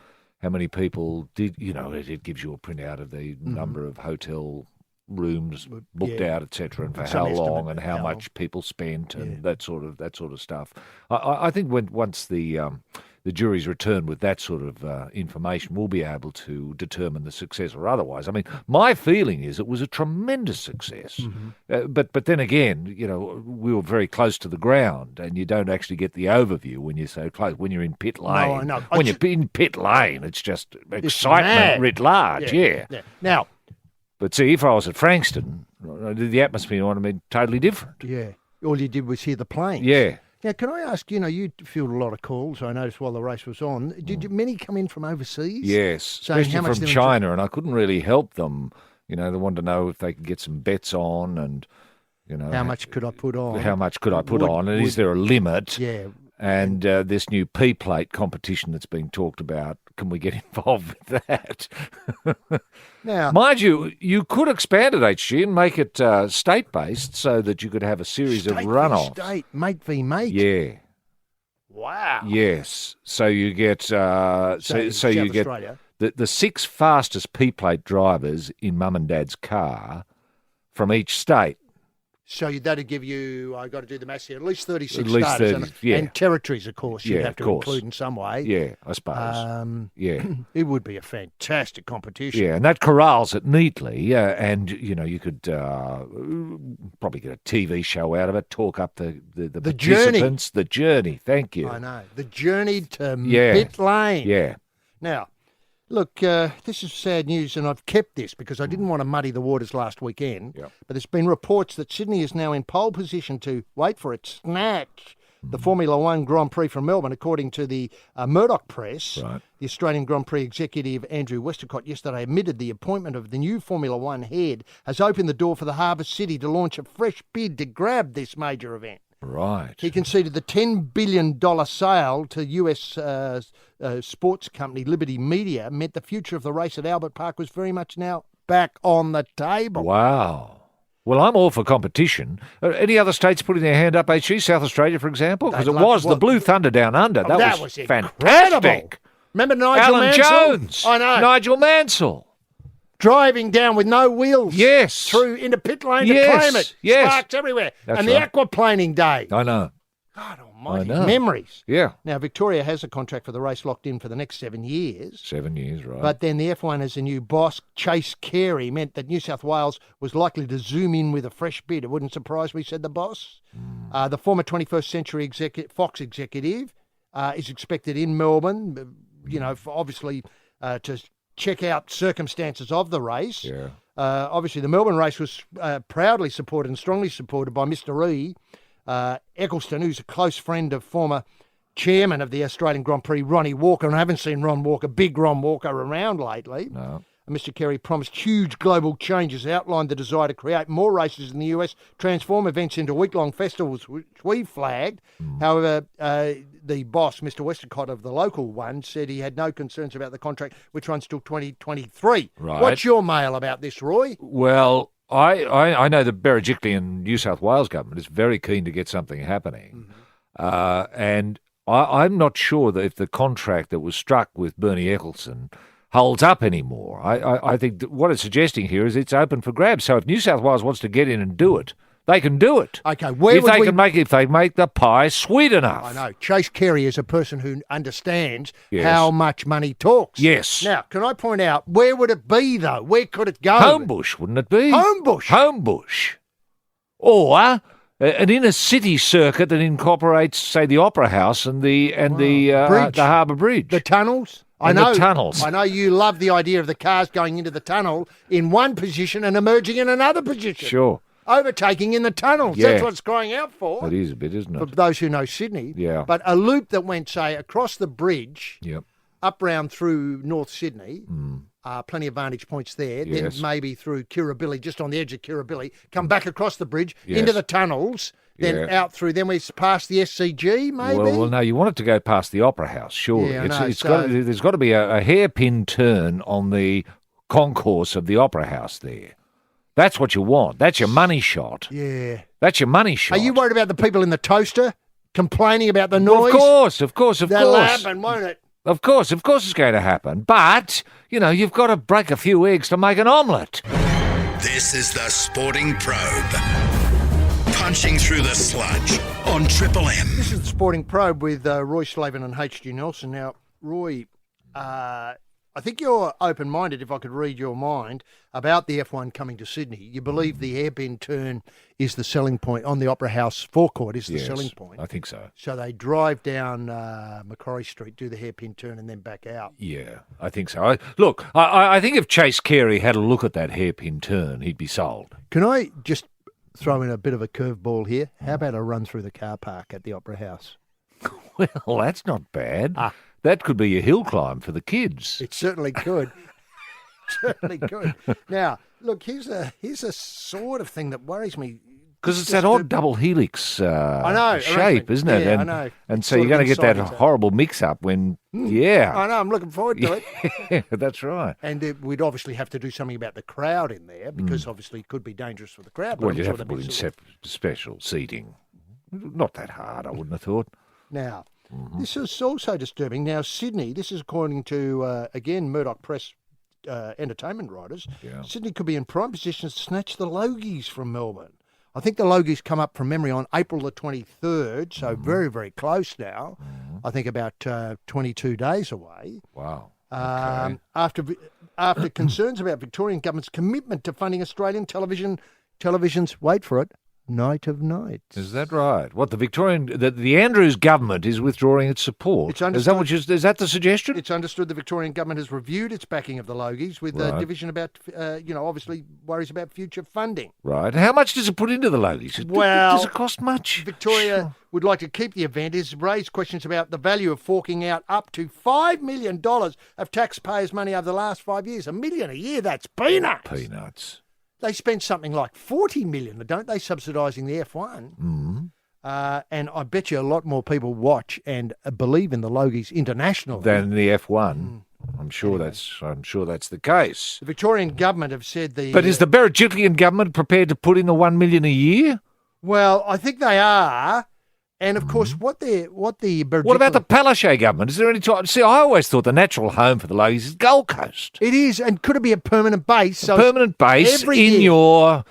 Speaker 5: many people did, you know, it gives you a printout of the number of hotel rooms booked out, etc., and for how long and how much people spent and that sort of stuff. I think once the jury's returned with that sort of information, we'll be able to determine the success or otherwise. I mean, my feeling is it was a tremendous success. But then again, you know, we were very close to the ground, and you don't actually get the overview when you're so close. When you're in pit lane,
Speaker 4: No, I know.
Speaker 5: When you're in pit lane, it's just excitement writ large. Yeah.
Speaker 4: Now,
Speaker 5: But see, if I was at Frankston, the atmosphere would have been totally different.
Speaker 4: yeah, all you did was hear the planes.
Speaker 5: Yeah.
Speaker 4: Now, can I ask, you know, you field a lot of calls, I noticed, while the race was on. Did many come in from overseas?
Speaker 5: Yes,
Speaker 4: Saying
Speaker 5: especially
Speaker 4: how much
Speaker 5: from
Speaker 4: they were
Speaker 5: China, and I couldn't really help them. You know, they wanted to know if they could get some bets on, and you know,
Speaker 4: How much could I put on?
Speaker 5: How much could I put on, and is there a limit?
Speaker 4: Yeah.
Speaker 5: And this new P-plate competition that's being talked about, can we get involved with that?
Speaker 4: Now,
Speaker 5: Mind you, you could expand it, HG, and make it state-based so that you could have a series of runoffs.
Speaker 4: State, mate v mate.
Speaker 5: Yeah.
Speaker 4: Wow.
Speaker 5: Yes. So you get so you get
Speaker 4: Australia.
Speaker 5: the 6 fastest P-plate drivers in Mum and Dad's car from each state.
Speaker 4: So that'd give you, I got to do the maths here, at least 36
Speaker 5: At least
Speaker 4: starters
Speaker 5: 30,
Speaker 4: and territories, of course, you'd
Speaker 5: Yeah,
Speaker 4: have
Speaker 5: of
Speaker 4: to
Speaker 5: course.
Speaker 4: include in some way.
Speaker 5: Yeah, I suppose. Yeah.
Speaker 4: It would be a fantastic competition.
Speaker 5: Yeah, and that corrals it neatly, and you know you could probably get a TV show out of it, talk up the participants, the journey. Thank you.
Speaker 4: I know. The journey to
Speaker 5: Yeah.
Speaker 4: pit lane.
Speaker 5: Yeah.
Speaker 4: Now, Look, this is sad news, and I've kept this because I didn't want to muddy the waters last weekend.
Speaker 5: Yep.
Speaker 4: But there's been reports that Sydney is now in pole position to, wait for it, snatch the Formula One Grand Prix from Melbourne, according to the Murdoch Press.
Speaker 5: Right.
Speaker 4: The Australian Grand Prix executive Andrew Westacott yesterday admitted the appointment of the new Formula One head has opened the door for the Harbour City to launch a fresh bid to grab this major event.
Speaker 5: Right.
Speaker 4: He conceded the $10 billion sale to US sports company Liberty Media meant the future of the race at Albert Park was very much now back on the table.
Speaker 5: Wow. Well, I'm all for competition. Any other states putting their hand up, HG? South Australia, for example? Because it was the Blue Thunder Down Under. That was
Speaker 4: incredible.
Speaker 5: fantastic.
Speaker 4: Remember Nigel
Speaker 5: Alan
Speaker 4: Mansell?
Speaker 5: Jones.
Speaker 4: I know.
Speaker 5: Nigel Mansell.
Speaker 4: Driving down with no wheels.
Speaker 5: Yes.
Speaker 4: Through into pit lane to
Speaker 5: Yes.
Speaker 4: claim it.
Speaker 5: Yes.
Speaker 4: Sparks everywhere.
Speaker 5: That's
Speaker 4: and
Speaker 5: right.
Speaker 4: the aquaplaning day.
Speaker 5: I know.
Speaker 4: God almighty.
Speaker 5: I know.
Speaker 4: Memories.
Speaker 5: Yeah.
Speaker 4: Now, Victoria has a contract for the race locked in for the next 7 years.
Speaker 5: 7 years, right.
Speaker 4: But then the F1 as a new boss, Chase Carey, meant that New South Wales was likely to zoom in with a fresh bid. It wouldn't surprise me, said the boss. The former 21st Century Fox executive is expected in Melbourne, obviously to check out circumstances of the race.
Speaker 5: Yeah.
Speaker 4: Obviously, the Melbourne race was proudly supported and strongly supported by Mr. E. Eccleston, who's a close friend of former chairman of the Australian Grand Prix, Ronnie Walker. And I haven't seen Big Ron Walker around lately.
Speaker 5: No.
Speaker 4: Mr. Kerry promised huge global changes, outlined the desire to create more races in the US, transform events into week-long festivals, which we flagged. However, the boss, Mr. Westacott of the local one, said he had no concerns about the contract, which runs till 2023.
Speaker 5: Right.
Speaker 4: What's your mail about this, Roy?
Speaker 5: Well, I know the Berejiklian New South Wales government is very keen to get something happening. And I'm not sure that if the contract that was struck with Bernie Eccleston holds up anymore. I think that what it's suggesting here is it's open for grabs. So if New South Wales wants to get in and do it, they can do it.
Speaker 4: Okay,
Speaker 5: if they make the pie sweet enough.
Speaker 4: I know. Chase Carey is a person who understands
Speaker 5: Yes.
Speaker 4: how much money talks.
Speaker 5: Yes.
Speaker 4: Now, can I point out, where would it be, though? Where could it go?
Speaker 5: Homebush, wouldn't it be? Homebush. Or an inner city circuit that incorporates, say, the Opera House and the Harbour Bridge.
Speaker 4: The tunnels?
Speaker 5: The tunnels.
Speaker 4: I know you love the idea of the cars going into the tunnel in one position and emerging in another position.
Speaker 5: Sure.
Speaker 4: Overtaking in the tunnels.
Speaker 5: Yeah.
Speaker 4: That's what it's crying out for.
Speaker 5: It is a bit, isn't
Speaker 4: For
Speaker 5: it?
Speaker 4: those who know Sydney.
Speaker 5: Yeah.
Speaker 4: But a loop that went, say, across the bridge,
Speaker 5: Yep.
Speaker 4: up round through North Sydney, plenty of vantage points there,
Speaker 5: Yes.
Speaker 4: then maybe through Kirribilli, just on the edge of Kirribilli, come back across the bridge,
Speaker 5: Yes.
Speaker 4: into the tunnels, then
Speaker 5: Yeah.
Speaker 4: out through, then we pass the SCG, maybe?
Speaker 5: Well, no, you want it to go past the Opera House, surely.
Speaker 4: Yeah, I know,
Speaker 5: There's got to be a hairpin turn on the concourse of the Opera House there. That's what you want. That's your money shot.
Speaker 4: Yeah.
Speaker 5: That's your money shot.
Speaker 4: Are you worried about the people in the toaster complaining about the noise?
Speaker 5: Of course.
Speaker 4: That'll happen, won't it?
Speaker 5: Of course it's going to happen. But, you've got to break a few eggs to make an omelette.
Speaker 1: This is the Sporting Probe. Punching through the sludge on Triple M.
Speaker 4: This is the Sporting Probe with Roy Slaven and H.G. Nelson. Now, Roy, I think you're open-minded, if I could read your mind, about the F1 coming to Sydney. You believe the hairpin turn is the selling point on the Opera House forecourt is the selling point.
Speaker 5: I think so.
Speaker 4: So they drive down Macquarie Street, do the hairpin turn, and then back out.
Speaker 5: Yeah, I think so. I think if Chase Carey had a look at that hairpin turn, he'd be sold.
Speaker 4: Can I just throw in a bit of a curveball here? How about a run through the car park at the Opera House?
Speaker 5: Well, that's not bad. That could be a hill climb for the kids.
Speaker 4: It certainly could. Certainly could. Now, look, here's a sort of thing that worries me.
Speaker 5: Because it's that odd double helix shape,
Speaker 4: arrangement.
Speaker 5: isn't it?
Speaker 4: Yeah,
Speaker 5: and,
Speaker 4: I know.
Speaker 5: And
Speaker 4: It's
Speaker 5: so
Speaker 4: sort
Speaker 5: you're
Speaker 4: of
Speaker 5: going to get that
Speaker 4: inside,
Speaker 5: horrible mix-up when,
Speaker 4: I know, I'm looking forward to it.
Speaker 5: Yeah, that's right.
Speaker 4: And we'd obviously have to do something about the crowd in there because obviously it could be dangerous for the crowd. But
Speaker 5: Well,
Speaker 4: I'm
Speaker 5: you'd
Speaker 4: sure
Speaker 5: have to
Speaker 4: there'd
Speaker 5: put
Speaker 4: be
Speaker 5: in special seating. Not that hard, I wouldn't have thought.
Speaker 4: Now, this is also disturbing. Now, Sydney, this is according to, again, Murdoch Press entertainment writers,
Speaker 5: Yeah.
Speaker 4: Sydney could be in prime position to snatch the Logies from Melbourne. I think the Logies come up from memory on April the 23rd, so very, very close now. I think about 22 days away.
Speaker 5: Wow.
Speaker 4: After concerns about Victorian government's commitment to funding Australian television's, wait for it, Night of nights.
Speaker 5: Is that right? What, the Andrews government is withdrawing its support? Is that the suggestion?
Speaker 4: It's understood the Victorian government has reviewed its backing of the Logies with a division about, obviously worries about future funding.
Speaker 5: Right. How much does it put into the Logies?
Speaker 4: Well,
Speaker 5: does it cost much?
Speaker 4: Victoria would like to keep the event. Has raised questions about the value of forking out up to $5 million of taxpayers' money over the last 5 years. $1 million a year, that's peanuts.
Speaker 5: Peanuts.
Speaker 4: They spend something like $40 million, don't they, subsidising the F1?
Speaker 5: Mm.
Speaker 4: And I bet you a lot more people watch and believe in the Logies internationally
Speaker 5: than the F1. I'm sure that's the case.
Speaker 4: The Victorian government have said
Speaker 5: But is the Berejiklian government prepared to put in the $1 million a year?
Speaker 4: Well, I think they are. And of course, what about the
Speaker 5: Palaszczuk government? Is there any time? See, I always thought the natural home for the Logies is Gold Coast.
Speaker 4: It is, and could it be a permanent base?
Speaker 5: So permanent base in your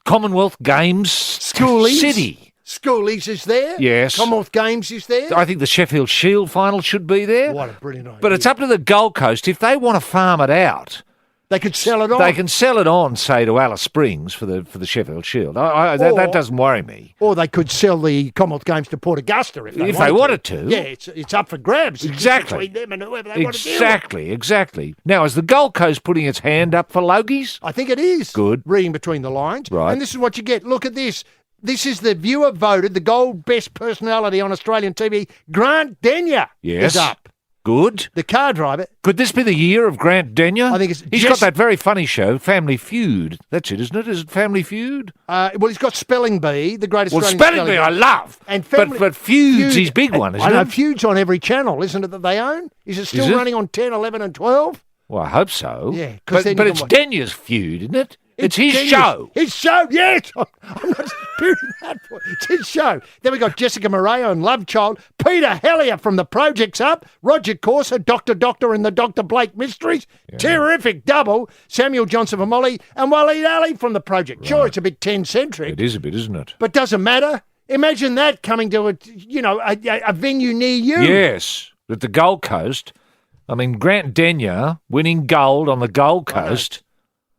Speaker 5: Commonwealth Games city.
Speaker 4: Schoolies is there.
Speaker 5: Yes.
Speaker 4: Commonwealth Games is there.
Speaker 5: I think the Sheffield Shield final should be there.
Speaker 4: What a brilliant idea.
Speaker 5: But it's up to the Gold Coast. If they want to farm it out,
Speaker 4: they could sell it on.
Speaker 5: They can sell it on, say, to Alice Springs for the Sheffield Shield. That doesn't worry me.
Speaker 4: Or they could sell the Commonwealth Games to Port Augusta if they wanted to. Yeah, it's up for grabs.
Speaker 5: Exactly.
Speaker 4: Between them and whoever they want to deal with.
Speaker 5: Exactly. Now, is the Gold Coast putting its hand up for Logies?
Speaker 4: I think it is.
Speaker 5: Good.
Speaker 4: Reading between the lines.
Speaker 5: Right.
Speaker 4: And this is what you get. Look at this. This is the viewer voted, the gold best personality on Australian TV. Grant Denyer is up.
Speaker 5: Good.
Speaker 4: The car driver.
Speaker 5: Could this be the year of Grant Denyer?
Speaker 4: I think
Speaker 5: he's got that very funny show, Family Feud. That's it, isn't it? Is it Family Feud?
Speaker 4: Well, he's got Spelling Bee, the greatest.
Speaker 5: Well, Spelling Bee I love.
Speaker 4: And
Speaker 5: but Feud's his big one, isn't it?
Speaker 4: I know Feud's on every channel, isn't it? That they own. Is it still running on 10, 11, and 12?
Speaker 5: Well, I hope so.
Speaker 4: Yeah,
Speaker 5: but it's Denyer's Feud, isn't it? It's his show.
Speaker 4: His show, yes. I'm not disputing that point. It's his show. Then we got Jessica Moreau and Love Child, Peter Hellier from The Project's Up, Roger Corser, Doctor and the Dr. Blake Mysteries, terrific double, Samuel Johnson from Molly, and Waleed Ali from The Project. Right. Sure, it's a bit 10-centric.
Speaker 5: It is a bit, isn't it?
Speaker 4: But doesn't matter. Imagine that coming to a venue near you.
Speaker 5: Yes, at the Gold Coast. I mean, Grant Denyer winning gold on the Gold Coast.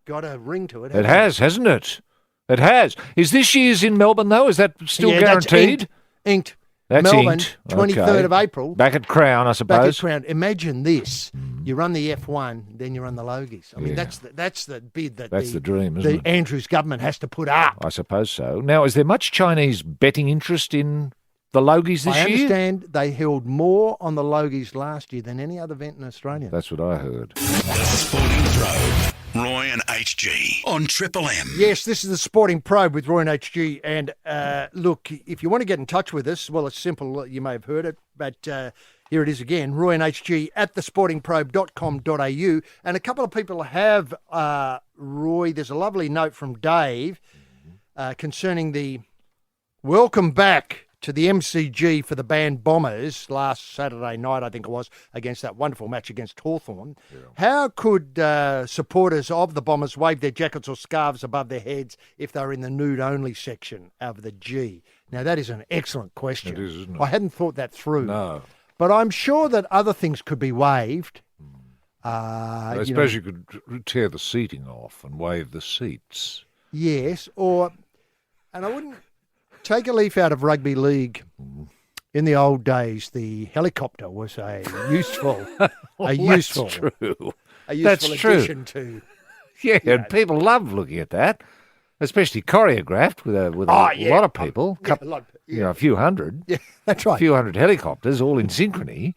Speaker 4: Got a ring to it.
Speaker 5: It has, hasn't it? It has. Is this year's in Melbourne, though? Is that still guaranteed?
Speaker 4: That's inked.
Speaker 5: That's
Speaker 4: Melbourne,
Speaker 5: inked.
Speaker 4: 23rd of April.
Speaker 5: Back at Crown, I suppose.
Speaker 4: Back at Crown. Imagine this. You run the F1, then you run the Logies. I mean, that's the bid that
Speaker 5: the dream, isn't it?
Speaker 4: The Andrews government has to put up.
Speaker 5: I suppose so. Now, is there much Chinese betting interest in the Logies this year?
Speaker 4: I understand they held more on the Logies last year than any other event in Australia.
Speaker 5: That's what I heard.
Speaker 1: The Sporting Probe. Roy and HG on Triple M.
Speaker 4: Yes, this is the Sporting Probe with Roy and HG. And look, if you want to get in touch with us, well, it's simple. You may have heard it, but here it is again. Roy and HG at thesportingprobe.com.au. And a couple of people have, Roy, there's a lovely note from Dave concerning the welcome back to the MCG for the band Bombers last Saturday night, I think it was, against that wonderful match against Hawthorn. Yeah. How could supporters of the Bombers wave their jackets or scarves above their heads if they're in the nude-only section of the G? Now, that is an excellent question.
Speaker 5: It is, isn't it?
Speaker 4: I hadn't thought that through.
Speaker 5: No.
Speaker 4: But I'm sure that other things could be waived.
Speaker 5: I suppose you could tear the seating off and waive the seats.
Speaker 4: Yes, and I wouldn't... Take a leaf out of rugby league. In the old days, the helicopter was a useful,
Speaker 5: addition
Speaker 4: to.
Speaker 5: Yeah, and people love looking at that, especially choreographed with a lot of people. A few hundred.
Speaker 4: Yeah, that's right.
Speaker 5: A few hundred helicopters, all in synchrony.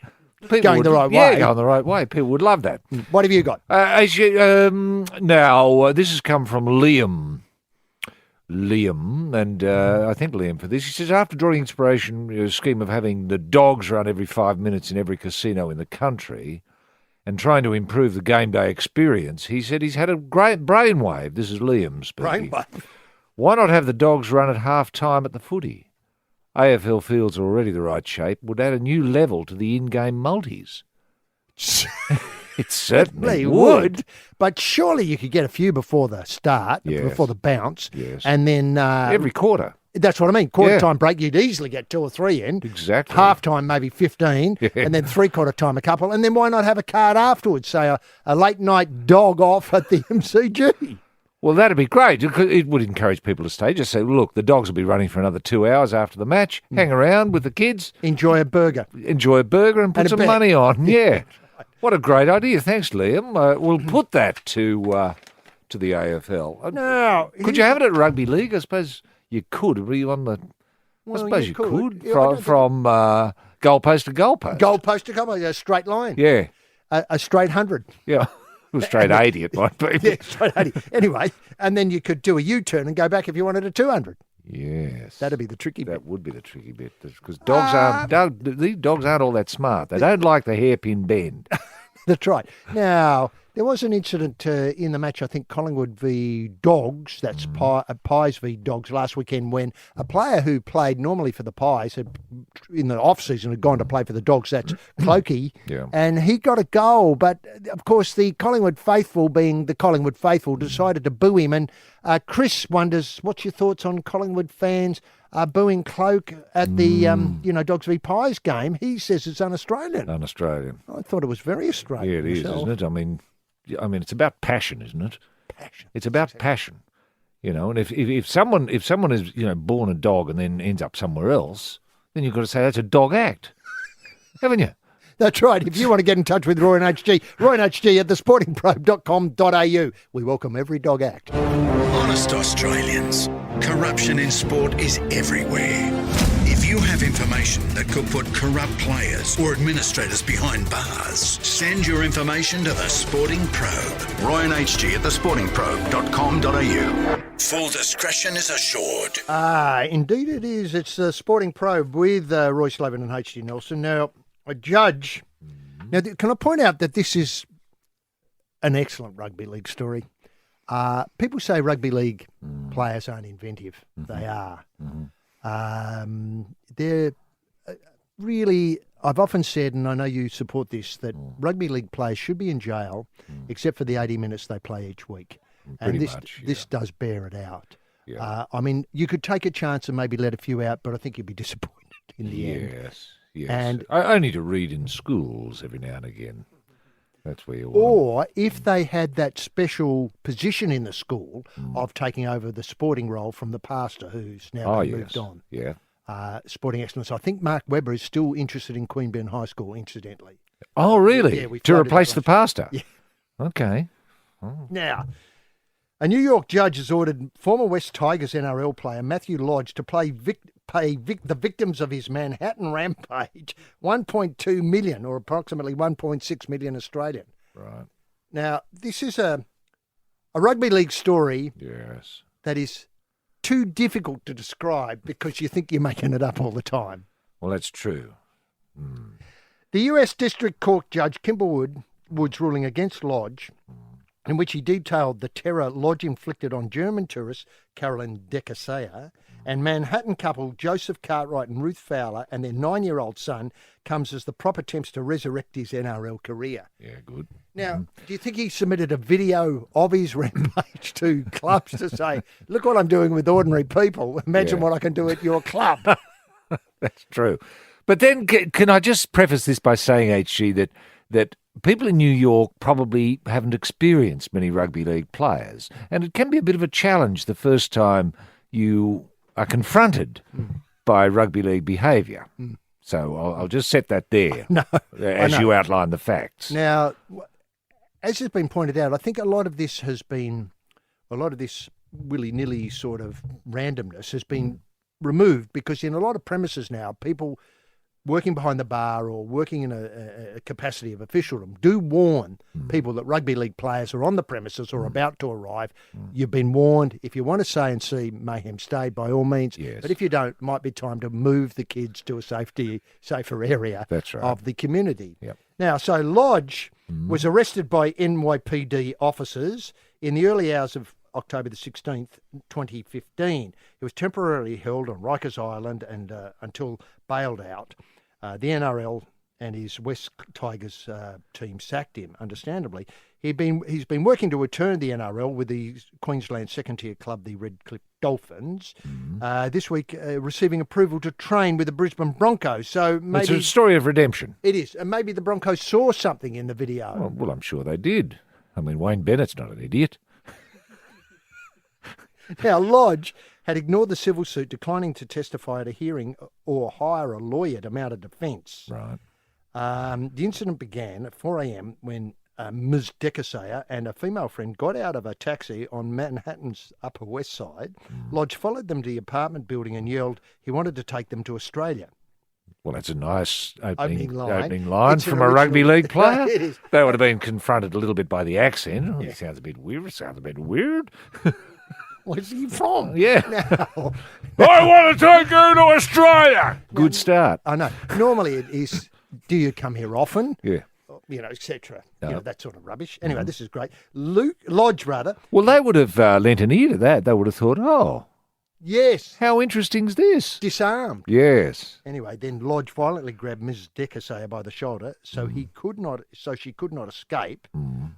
Speaker 4: Going the right way.
Speaker 5: Yeah, going the right way. People would love that.
Speaker 4: What have you got?
Speaker 5: Now, this has come from Liam, and I thank Liam for this. He says, after drawing inspiration, a scheme of having the dogs run every 5 minutes in every casino in the country and trying to improve the game day experience, he said he's had a great brainwave. This is Liam speaking.
Speaker 4: Brainwave?
Speaker 5: Why not have the dogs run at half-time at the footy? AFL fields are already the right shape, would add a new level to the in-game multis. It certainly would.
Speaker 4: But surely you could get a few before the start, before the bounce.
Speaker 5: Yes.
Speaker 4: And then...
Speaker 5: every quarter.
Speaker 4: That's what I mean. Quarter-time break, you'd easily get 2 or 3 in.
Speaker 5: Exactly.
Speaker 4: Half-time, maybe 15. Yeah. And then three-quarter time, a couple. And then why not have a card afterwards? Say a late-night dog off at the MCG.
Speaker 5: Well, that'd be great. It would encourage people to stay. Just say, look, the dogs will be running for another 2 hours after the match. Hang around with the kids.
Speaker 4: Enjoy a burger.
Speaker 5: And put some money on. Yeah. What a great idea. Thanks, Liam. We'll put that to the AFL.
Speaker 4: Now,
Speaker 5: could you have it at rugby league? I suppose you could. Were you on the...
Speaker 4: Well,
Speaker 5: I suppose you could.
Speaker 4: Yeah,
Speaker 5: from goalpost to goalpost.
Speaker 4: Goalpost to goalpost, a straight line.
Speaker 5: Yeah.
Speaker 4: A straight 100.
Speaker 5: Yeah. Well, straight 80 it might be.
Speaker 4: Yeah, straight 80. Anyway, and then you could do a U-turn and go back if you wanted a 200.
Speaker 5: Yes.
Speaker 4: That'd be the tricky bit.
Speaker 5: That would be the tricky bit. Because these dogs aren't all that smart. They don't like the hairpin bend.
Speaker 4: That's right. Now, there was an incident in the match, I think, Collingwood v Dogs, that's Pies v Dogs last weekend, when a player who played normally for the Pies in the off-season had gone to play for the Dogs, that's Clokey, and he got a goal. But, of course, the Collingwood faithful, being the Collingwood faithful, decided to boo him. And Chris wonders, what's your thoughts on Collingwood fans booing Cloak at the Dogs v Pies game? He says it's un-Australian.
Speaker 5: Un-Australian.
Speaker 4: I thought it was very Australian.
Speaker 5: Yeah, it is, isn't it? I mean, it's about passion, isn't it?
Speaker 4: Passion.
Speaker 5: It's about passion, And if someone is born a dog and then ends up somewhere else, then you've got to say that's a dog act, haven't you?
Speaker 4: That's right. If you want to get in touch with Roy and HG, royandhg at thesportingprobe.com.au. We welcome every dog act.
Speaker 1: Honest Australians, corruption in sport is everywhere. If you have information that could put corrupt players or administrators behind bars, send your information to The Sporting Probe. Roy and HG at thesportingprobe.com.au. Full discretion is assured.
Speaker 4: Indeed it is. It's The Sporting Probe with Roy Slaven and HG Nelson. Now, a judge... Now, can I point out that this is an excellent rugby league story? People say rugby league players aren't inventive. They are. They're really, I've often said, and I know you support this, that rugby league players should be in jail except for the 80 minutes they play each week. This does bear it out. Yeah. I mean, you could take a chance and maybe let a few out, but I think you'd be disappointed in the end.
Speaker 5: Yes.
Speaker 4: And
Speaker 5: I need to read in schools every now and again. That's where you want.
Speaker 4: Or if they had that special position in the school of taking over the sporting role from the pastor who's now moved on.
Speaker 5: Yeah.
Speaker 4: Sporting excellence. I think Mark Webber is still interested in Queanbeyan High School, incidentally.
Speaker 5: Oh, really?
Speaker 4: Yeah,
Speaker 5: to replace the pastor?
Speaker 4: Yeah.
Speaker 5: Okay.
Speaker 4: Oh. Now, a New York judge has ordered former West Tigers NRL player Matthew Lodge to pay the victims of his Manhattan rampage $1.2 million, or approximately 1.6 million Australian.
Speaker 5: Right.
Speaker 4: Now, this is a rugby league story that is too difficult to describe because you think you're making it up all the time.
Speaker 5: Well, that's true.
Speaker 4: The US District Court Judge Kimber Wood's ruling against Lodge, in which he detailed the terror Lodge inflicted on German tourist Carolyn Decasea and Manhattan couple Joseph Cartwright and Ruth Fowler and their 9-year-old son, comes as the prop attempts to resurrect his NRL career.
Speaker 5: Yeah, good.
Speaker 4: Now, do you think he submitted a video of his rampage to clubs to say, look what I'm doing with ordinary people, imagine what I can do at your club?
Speaker 5: That's true. But then can I just preface this by saying, HG, that people in New York probably haven't experienced many rugby league players, and it can be a bit of a challenge the first time you are confronted by rugby league behaviour. So I'll just set that there as you outline the facts.
Speaker 4: Now, as has been pointed out, I think a lot of this willy-nilly sort of randomness has been removed because in a lot of premises now, people working behind the bar or working in a capacity of officialdom do warn people that rugby league players are on the premises or about to arrive. You've been warned. If you want to say and see mayhem stay, by all means.
Speaker 5: Yes.
Speaker 4: But if you don't, it might be time to move the kids to a safer area of the community.
Speaker 5: Yep.
Speaker 4: Now, so Lodge was arrested by NYPD officers in the early hours of October the 16th, 2015. He was temporarily held on Rikers Island and until bailed out. The NRL and his West Tigers team sacked him, understandably. He's been working to return the NRL with the Queensland second-tier club, the Redcliffe Dolphins, this week receiving approval to train with the Brisbane Broncos. So maybe
Speaker 5: it's a story of redemption.
Speaker 4: It is. And maybe the Broncos saw something in the video.
Speaker 5: Well, I'm sure they did. I mean, Wayne Bennett's not an idiot.
Speaker 4: Now, Lodge had ignored the civil suit, declining to testify at a hearing or hire a lawyer to mount a defence.
Speaker 5: Right.
Speaker 4: The incident began at 4 a.m. when Ms. Decasayer and a female friend got out of a taxi on Manhattan's Upper West Side. Lodge followed them to the apartment building and yelled he wanted to take them to Australia.
Speaker 5: Well, that's a nice opening
Speaker 4: line.
Speaker 5: line
Speaker 4: It's an
Speaker 5: from a rugby
Speaker 4: original-
Speaker 5: league player.
Speaker 4: It is.
Speaker 5: They would have been confronted a little bit by the accent. Oh, It sounds a bit weird.
Speaker 4: Where's he from?
Speaker 5: Yeah.
Speaker 4: Now,
Speaker 5: I want to take you to Australia. Good start.
Speaker 4: I know. Normally it is, do you come here often?
Speaker 5: Yeah.
Speaker 4: Etc.
Speaker 5: No.
Speaker 4: That sort of rubbish. Anyway, this is great. Lodge,
Speaker 5: Well, they would have lent an ear to that. They would have thought, oh,
Speaker 4: yes,
Speaker 5: how interesting's this?
Speaker 4: disarmed.
Speaker 5: Yes.
Speaker 4: Anyway, then Lodge violently grabbed Mrs. Decasayer by the shoulder, so she could not escape.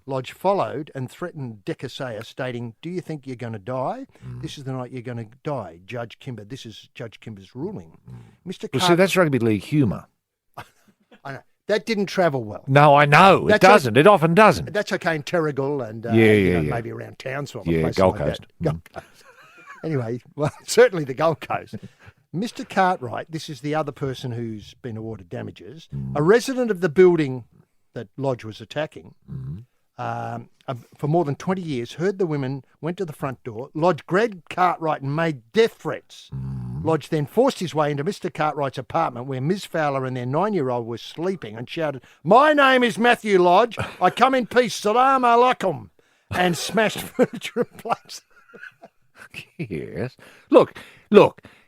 Speaker 4: Lodge followed and threatened Decasayer, stating, "Do you think you're going to die? This is the night you're going to die, Judge Kimber. This is Judge Kimber's ruling." Mr.
Speaker 5: Well,
Speaker 4: Carter,
Speaker 5: see, that's rugby league humour.
Speaker 4: I know that didn't travel well.
Speaker 5: No, I know. It
Speaker 4: That's
Speaker 5: doesn't. It often doesn't.
Speaker 4: That's okay in Terrigal and
Speaker 5: Yeah.
Speaker 4: maybe around Townsville.
Speaker 5: Yeah,
Speaker 4: places
Speaker 5: Gold
Speaker 4: like
Speaker 5: Coast.
Speaker 4: that. Gold Coast. Anyway, well, certainly the Gold Coast. Mr. Cartwright, this is the other person who's been awarded damages, a resident of the building that Lodge was attacking, for more than 20 years, heard the women, went to the front door. Lodge grabbed Cartwright and made death threats. Lodge then forced his way into Mr. Cartwright's apartment where Ms. Fowler and their 9-year-old were sleeping and shouted, "My name is Matthew Lodge. I come in peace. Salam alaikum," and smashed furniture and plates.
Speaker 5: Yes. Look.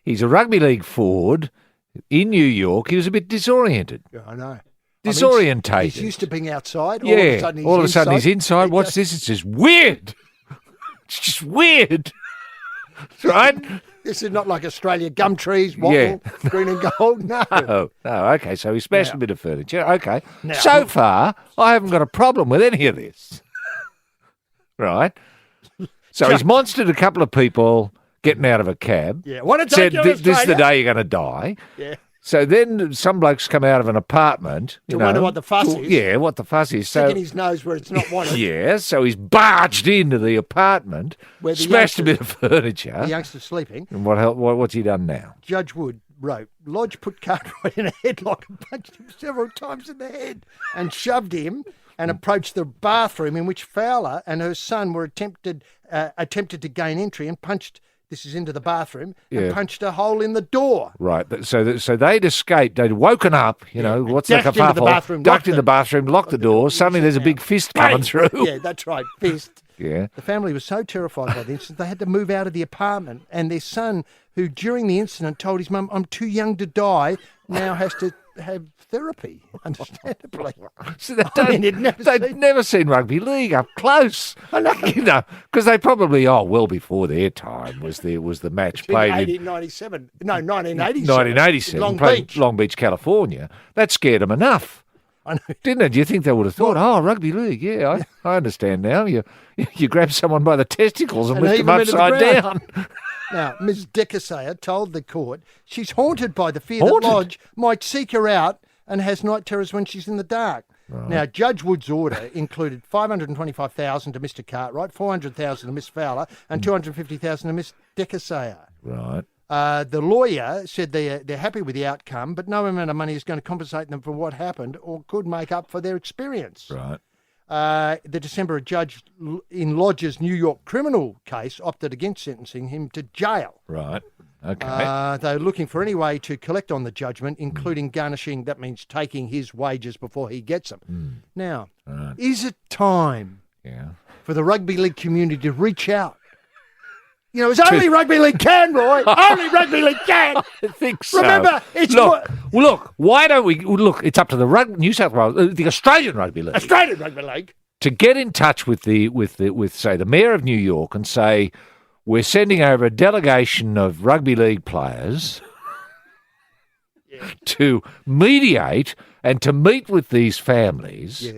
Speaker 5: He's a rugby league forward in New York. He was a bit disoriented.
Speaker 4: Yeah, I know.
Speaker 5: Disorientated.
Speaker 4: He's used to being outside.
Speaker 5: Yeah.
Speaker 4: All of a sudden
Speaker 5: he's inside. What's this? It's just weird. It's just weird. Right?
Speaker 4: This is not like Australia, gum trees, wattle,
Speaker 5: Yeah.
Speaker 4: green and gold. No.
Speaker 5: Oh, okay. So he smashed
Speaker 4: Now-
Speaker 5: a bit of furniture. Okay.
Speaker 4: Now-
Speaker 5: So far, I haven't got a problem with any of this. Right? So he's monstered a couple of people getting out of a cab.
Speaker 4: Yeah. Want to
Speaker 5: Said,
Speaker 4: take you to
Speaker 5: this is the
Speaker 4: Australia?"
Speaker 5: day you're going to die.
Speaker 4: Yeah.
Speaker 5: So then some blokes come out of an apartment.
Speaker 4: To wonder what the fuss is.
Speaker 5: Yeah, what the fuss is. So
Speaker 4: Sticking his nose where it's not wanted.
Speaker 5: yeah, so he's barged into the apartment,
Speaker 4: Where the
Speaker 5: smashed a bit
Speaker 4: youngsters-
Speaker 5: of furniture.
Speaker 4: The youngster's sleeping.
Speaker 5: And what's he done now?
Speaker 4: Judge Wood wrote, Lodge put Cartwright in a headlock and punched him several times in the head and shoved him and approached the bathroom in which Fowler and her son were attempted to gain entry and punched, this is into the bathroom, and punched a hole in the door.
Speaker 5: Right, so they'd escaped. They'd woken up. You know, what's the
Speaker 4: Dashed into the
Speaker 5: kerfuffle?
Speaker 4: bathroom,
Speaker 5: Ducked
Speaker 4: locked
Speaker 5: in the bathroom, locked the door. Suddenly, there's a big fist coming through.
Speaker 4: Yeah, that's right, fist.
Speaker 5: Yeah.
Speaker 4: The family was so terrified by the incident, they had to move out of the apartment. And their son, who during the incident told his mum, "I'm too young to die," now has to have therapy, understandably.
Speaker 5: So
Speaker 4: they'd
Speaker 5: never seen rugby league up close.
Speaker 4: I know.
Speaker 5: You know, because they probably, well before their time was the match played in
Speaker 4: 1997. No, 1987.
Speaker 5: 1987,
Speaker 4: Long
Speaker 5: played
Speaker 4: Beach.
Speaker 5: Long Beach, California. That scared them enough.
Speaker 4: I know.
Speaker 5: Didn't it? Do you think they would have thought, rugby league, yeah, I understand now. You grab someone by the testicles and lift
Speaker 4: heave
Speaker 5: them
Speaker 4: them into the
Speaker 5: upside
Speaker 4: ground.
Speaker 5: down.
Speaker 4: Now, Ms. Decasayer told the court she's haunted by the fear
Speaker 5: Haunted?
Speaker 4: that Lodge might seek her out and has night terrors when she's in the dark. Right. Now, Judge Wood's order included $525,000 to Mr. Cartwright, $400,000 to Miss Fowler, and $250,000 to Miss Decasayer.
Speaker 5: Right.
Speaker 4: The lawyer said they're happy with the outcome, but no amount of money is going to compensate them for what happened or could make up for their experience.
Speaker 5: Right.
Speaker 4: The December judge in Lodge's New York criminal case opted against sentencing him to jail.
Speaker 5: Right. Okay.
Speaker 4: They're looking for any way to collect on the judgment, including garnishing, that means taking his wages before he gets them. Now, is it time for the rugby league community to reach out? You know, it's only rugby league can, Roy. Only rugby league can.
Speaker 5: I think so.
Speaker 4: Remember, it's
Speaker 5: look. Why don't we look? It's up to the New South Wales, the Australian Rugby League,
Speaker 4: Australian rugby league,
Speaker 5: to get in touch with say the mayor of New York and say we're sending over a delegation of rugby league players to mediate and to meet with these families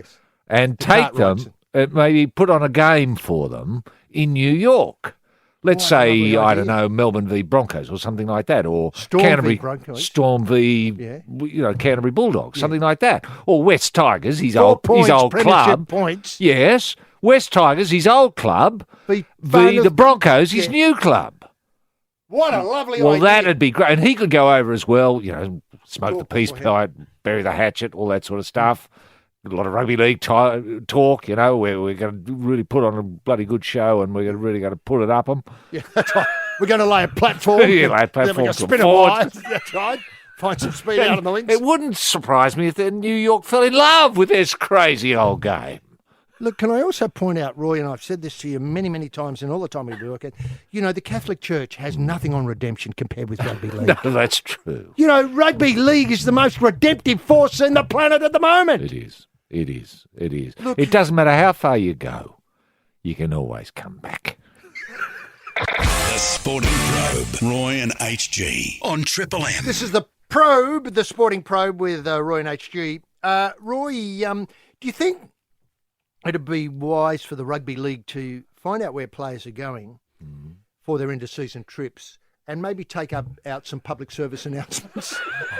Speaker 5: and take them, maybe put on a game for them in New York. Let's say, I don't know, Melbourne v Broncos or something like that, or
Speaker 4: Storm
Speaker 5: Canterbury
Speaker 4: v Broncos.
Speaker 5: Storm v Canterbury Bulldogs, something like that, or West Tigers, his old
Speaker 4: premiership
Speaker 5: club.
Speaker 4: points.
Speaker 5: Yes, West Tigers, his old club,
Speaker 4: Be
Speaker 5: the Broncos, his new club.
Speaker 4: What a lovely
Speaker 5: Well,
Speaker 4: idea.
Speaker 5: that'd be great. And he could go over as well, smoke the
Speaker 4: Talk
Speaker 5: peace
Speaker 4: beforehand.
Speaker 5: pipe, bury the hatchet, all that sort of stuff. A lot of rugby league talk, where we're going to really put on a bloody good show and we're really going to put it up them.
Speaker 4: Yeah, that's right. We're going to lay a platform.
Speaker 5: Yeah, lay a platform
Speaker 4: Then we're going
Speaker 5: to
Speaker 4: to spin a
Speaker 5: forward.
Speaker 4: wire. That's right. Find some speed out of the links.
Speaker 5: It wouldn't surprise me if New York fell in love with this crazy old game.
Speaker 4: Look, can I also point out, Roy, and I've said this to you many, many times and all the time we do it, the Catholic Church has nothing on redemption compared with rugby league.
Speaker 5: No, that's true.
Speaker 4: Rugby league is the most redemptive force in the planet at the moment.
Speaker 5: It is. It is. It is.
Speaker 4: Look,
Speaker 5: it doesn't matter how far you go. You can always come back.
Speaker 1: The Sporting Probe, Roy and HG on Triple M.
Speaker 4: This is the Probe, the Sporting Probe with Roy and HG. Roy, do you think it'd be wise for the rugby league to find out where players are going for their inter-season trips and maybe take out some public service announcements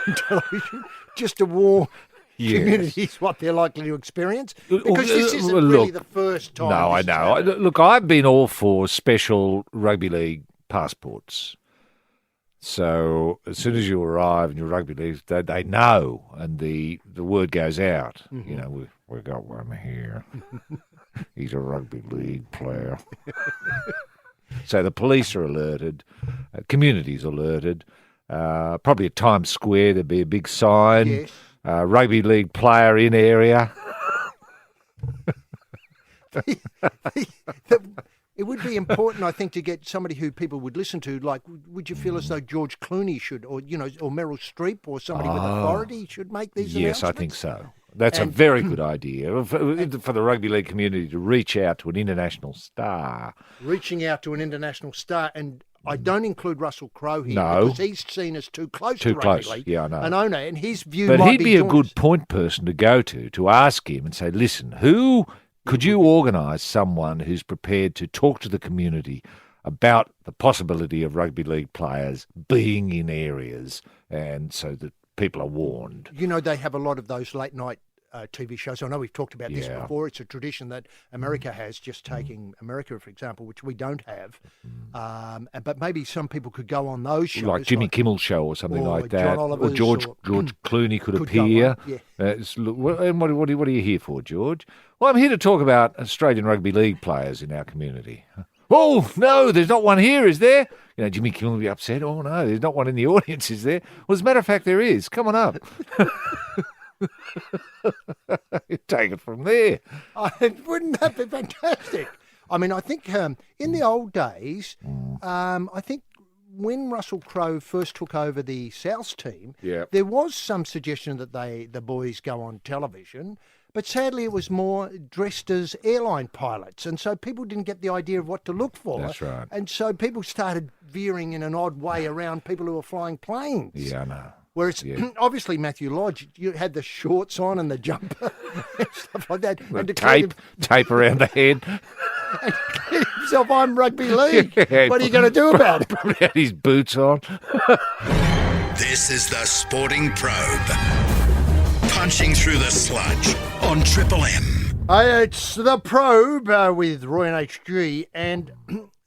Speaker 4: on television just to warn communities what they're likely to experience? Because this isn't really the first time.
Speaker 5: No, I know. Look, I've been all for special rugby league passports. So as soon as you arrive in your rugby league, they know, and the word goes out. Mm-hmm. We've got one here. He's a rugby league player. So the police are alerted, communities alerted. Probably at Times Square there'd be a big sign.
Speaker 4: Yes.
Speaker 5: Rugby league player in area.
Speaker 4: It would be important, I think, to get somebody who people would listen to. Like, would you feel as though George Clooney should, or Meryl Streep, or somebody with authority should make these announcements?
Speaker 5: Yes, I think so. That's a very good idea for the rugby league community to reach out to an international star.
Speaker 4: Reaching out to an international star, and I don't include Russell Crowe here because he's seen as too close to rugby league.
Speaker 5: Yeah, I know.
Speaker 4: An owner, and his view
Speaker 5: but
Speaker 4: might
Speaker 5: he'd be a good point person to go to ask him and say, listen, could you organise someone who's prepared to talk to the community about the possibility of rugby league players being in areas, and so that people are warned?
Speaker 4: They have a lot of those late night TV shows. I know we've talked about this before. It's a tradition that America has, just taking America, for example, which we don't have. But maybe some people could go on those shows.
Speaker 5: Like Jimmy Kimmel Show or something like that.
Speaker 4: John Oliver's,
Speaker 5: or George Clooney could appear. And what are you here for, George? Well, I'm here to talk about Australian rugby league players in our community. Oh, no, there's not one here, is there? Jimmy Kimmel will be upset. Oh, no, there's not one in the audience, is there? Well, as a matter of fact, there is. Come on up. Take it from there.
Speaker 4: Wouldn't that be fantastic? I mean, I think in the old days, I think when Russell Crowe first took over the Souths team, there was some suggestion that the boys go on television, but sadly it was more dressed as airline pilots, and so people didn't get the idea of what to look for.
Speaker 5: That's right.
Speaker 4: And so people started veering in an odd way around people who were flying planes.
Speaker 5: Yeah, I know.
Speaker 4: Whereas, obviously, Matthew Lodge, you had the shorts on and the jumper and stuff like that.
Speaker 5: And tape around the head.
Speaker 4: And declared himself, I'm rugby league. What are you going to do about it?
Speaker 5: Probably had his boots on.
Speaker 1: This is the Sporting Probe. Punching through the sludge on Triple M.
Speaker 4: It's the Probe with Roy and HG. And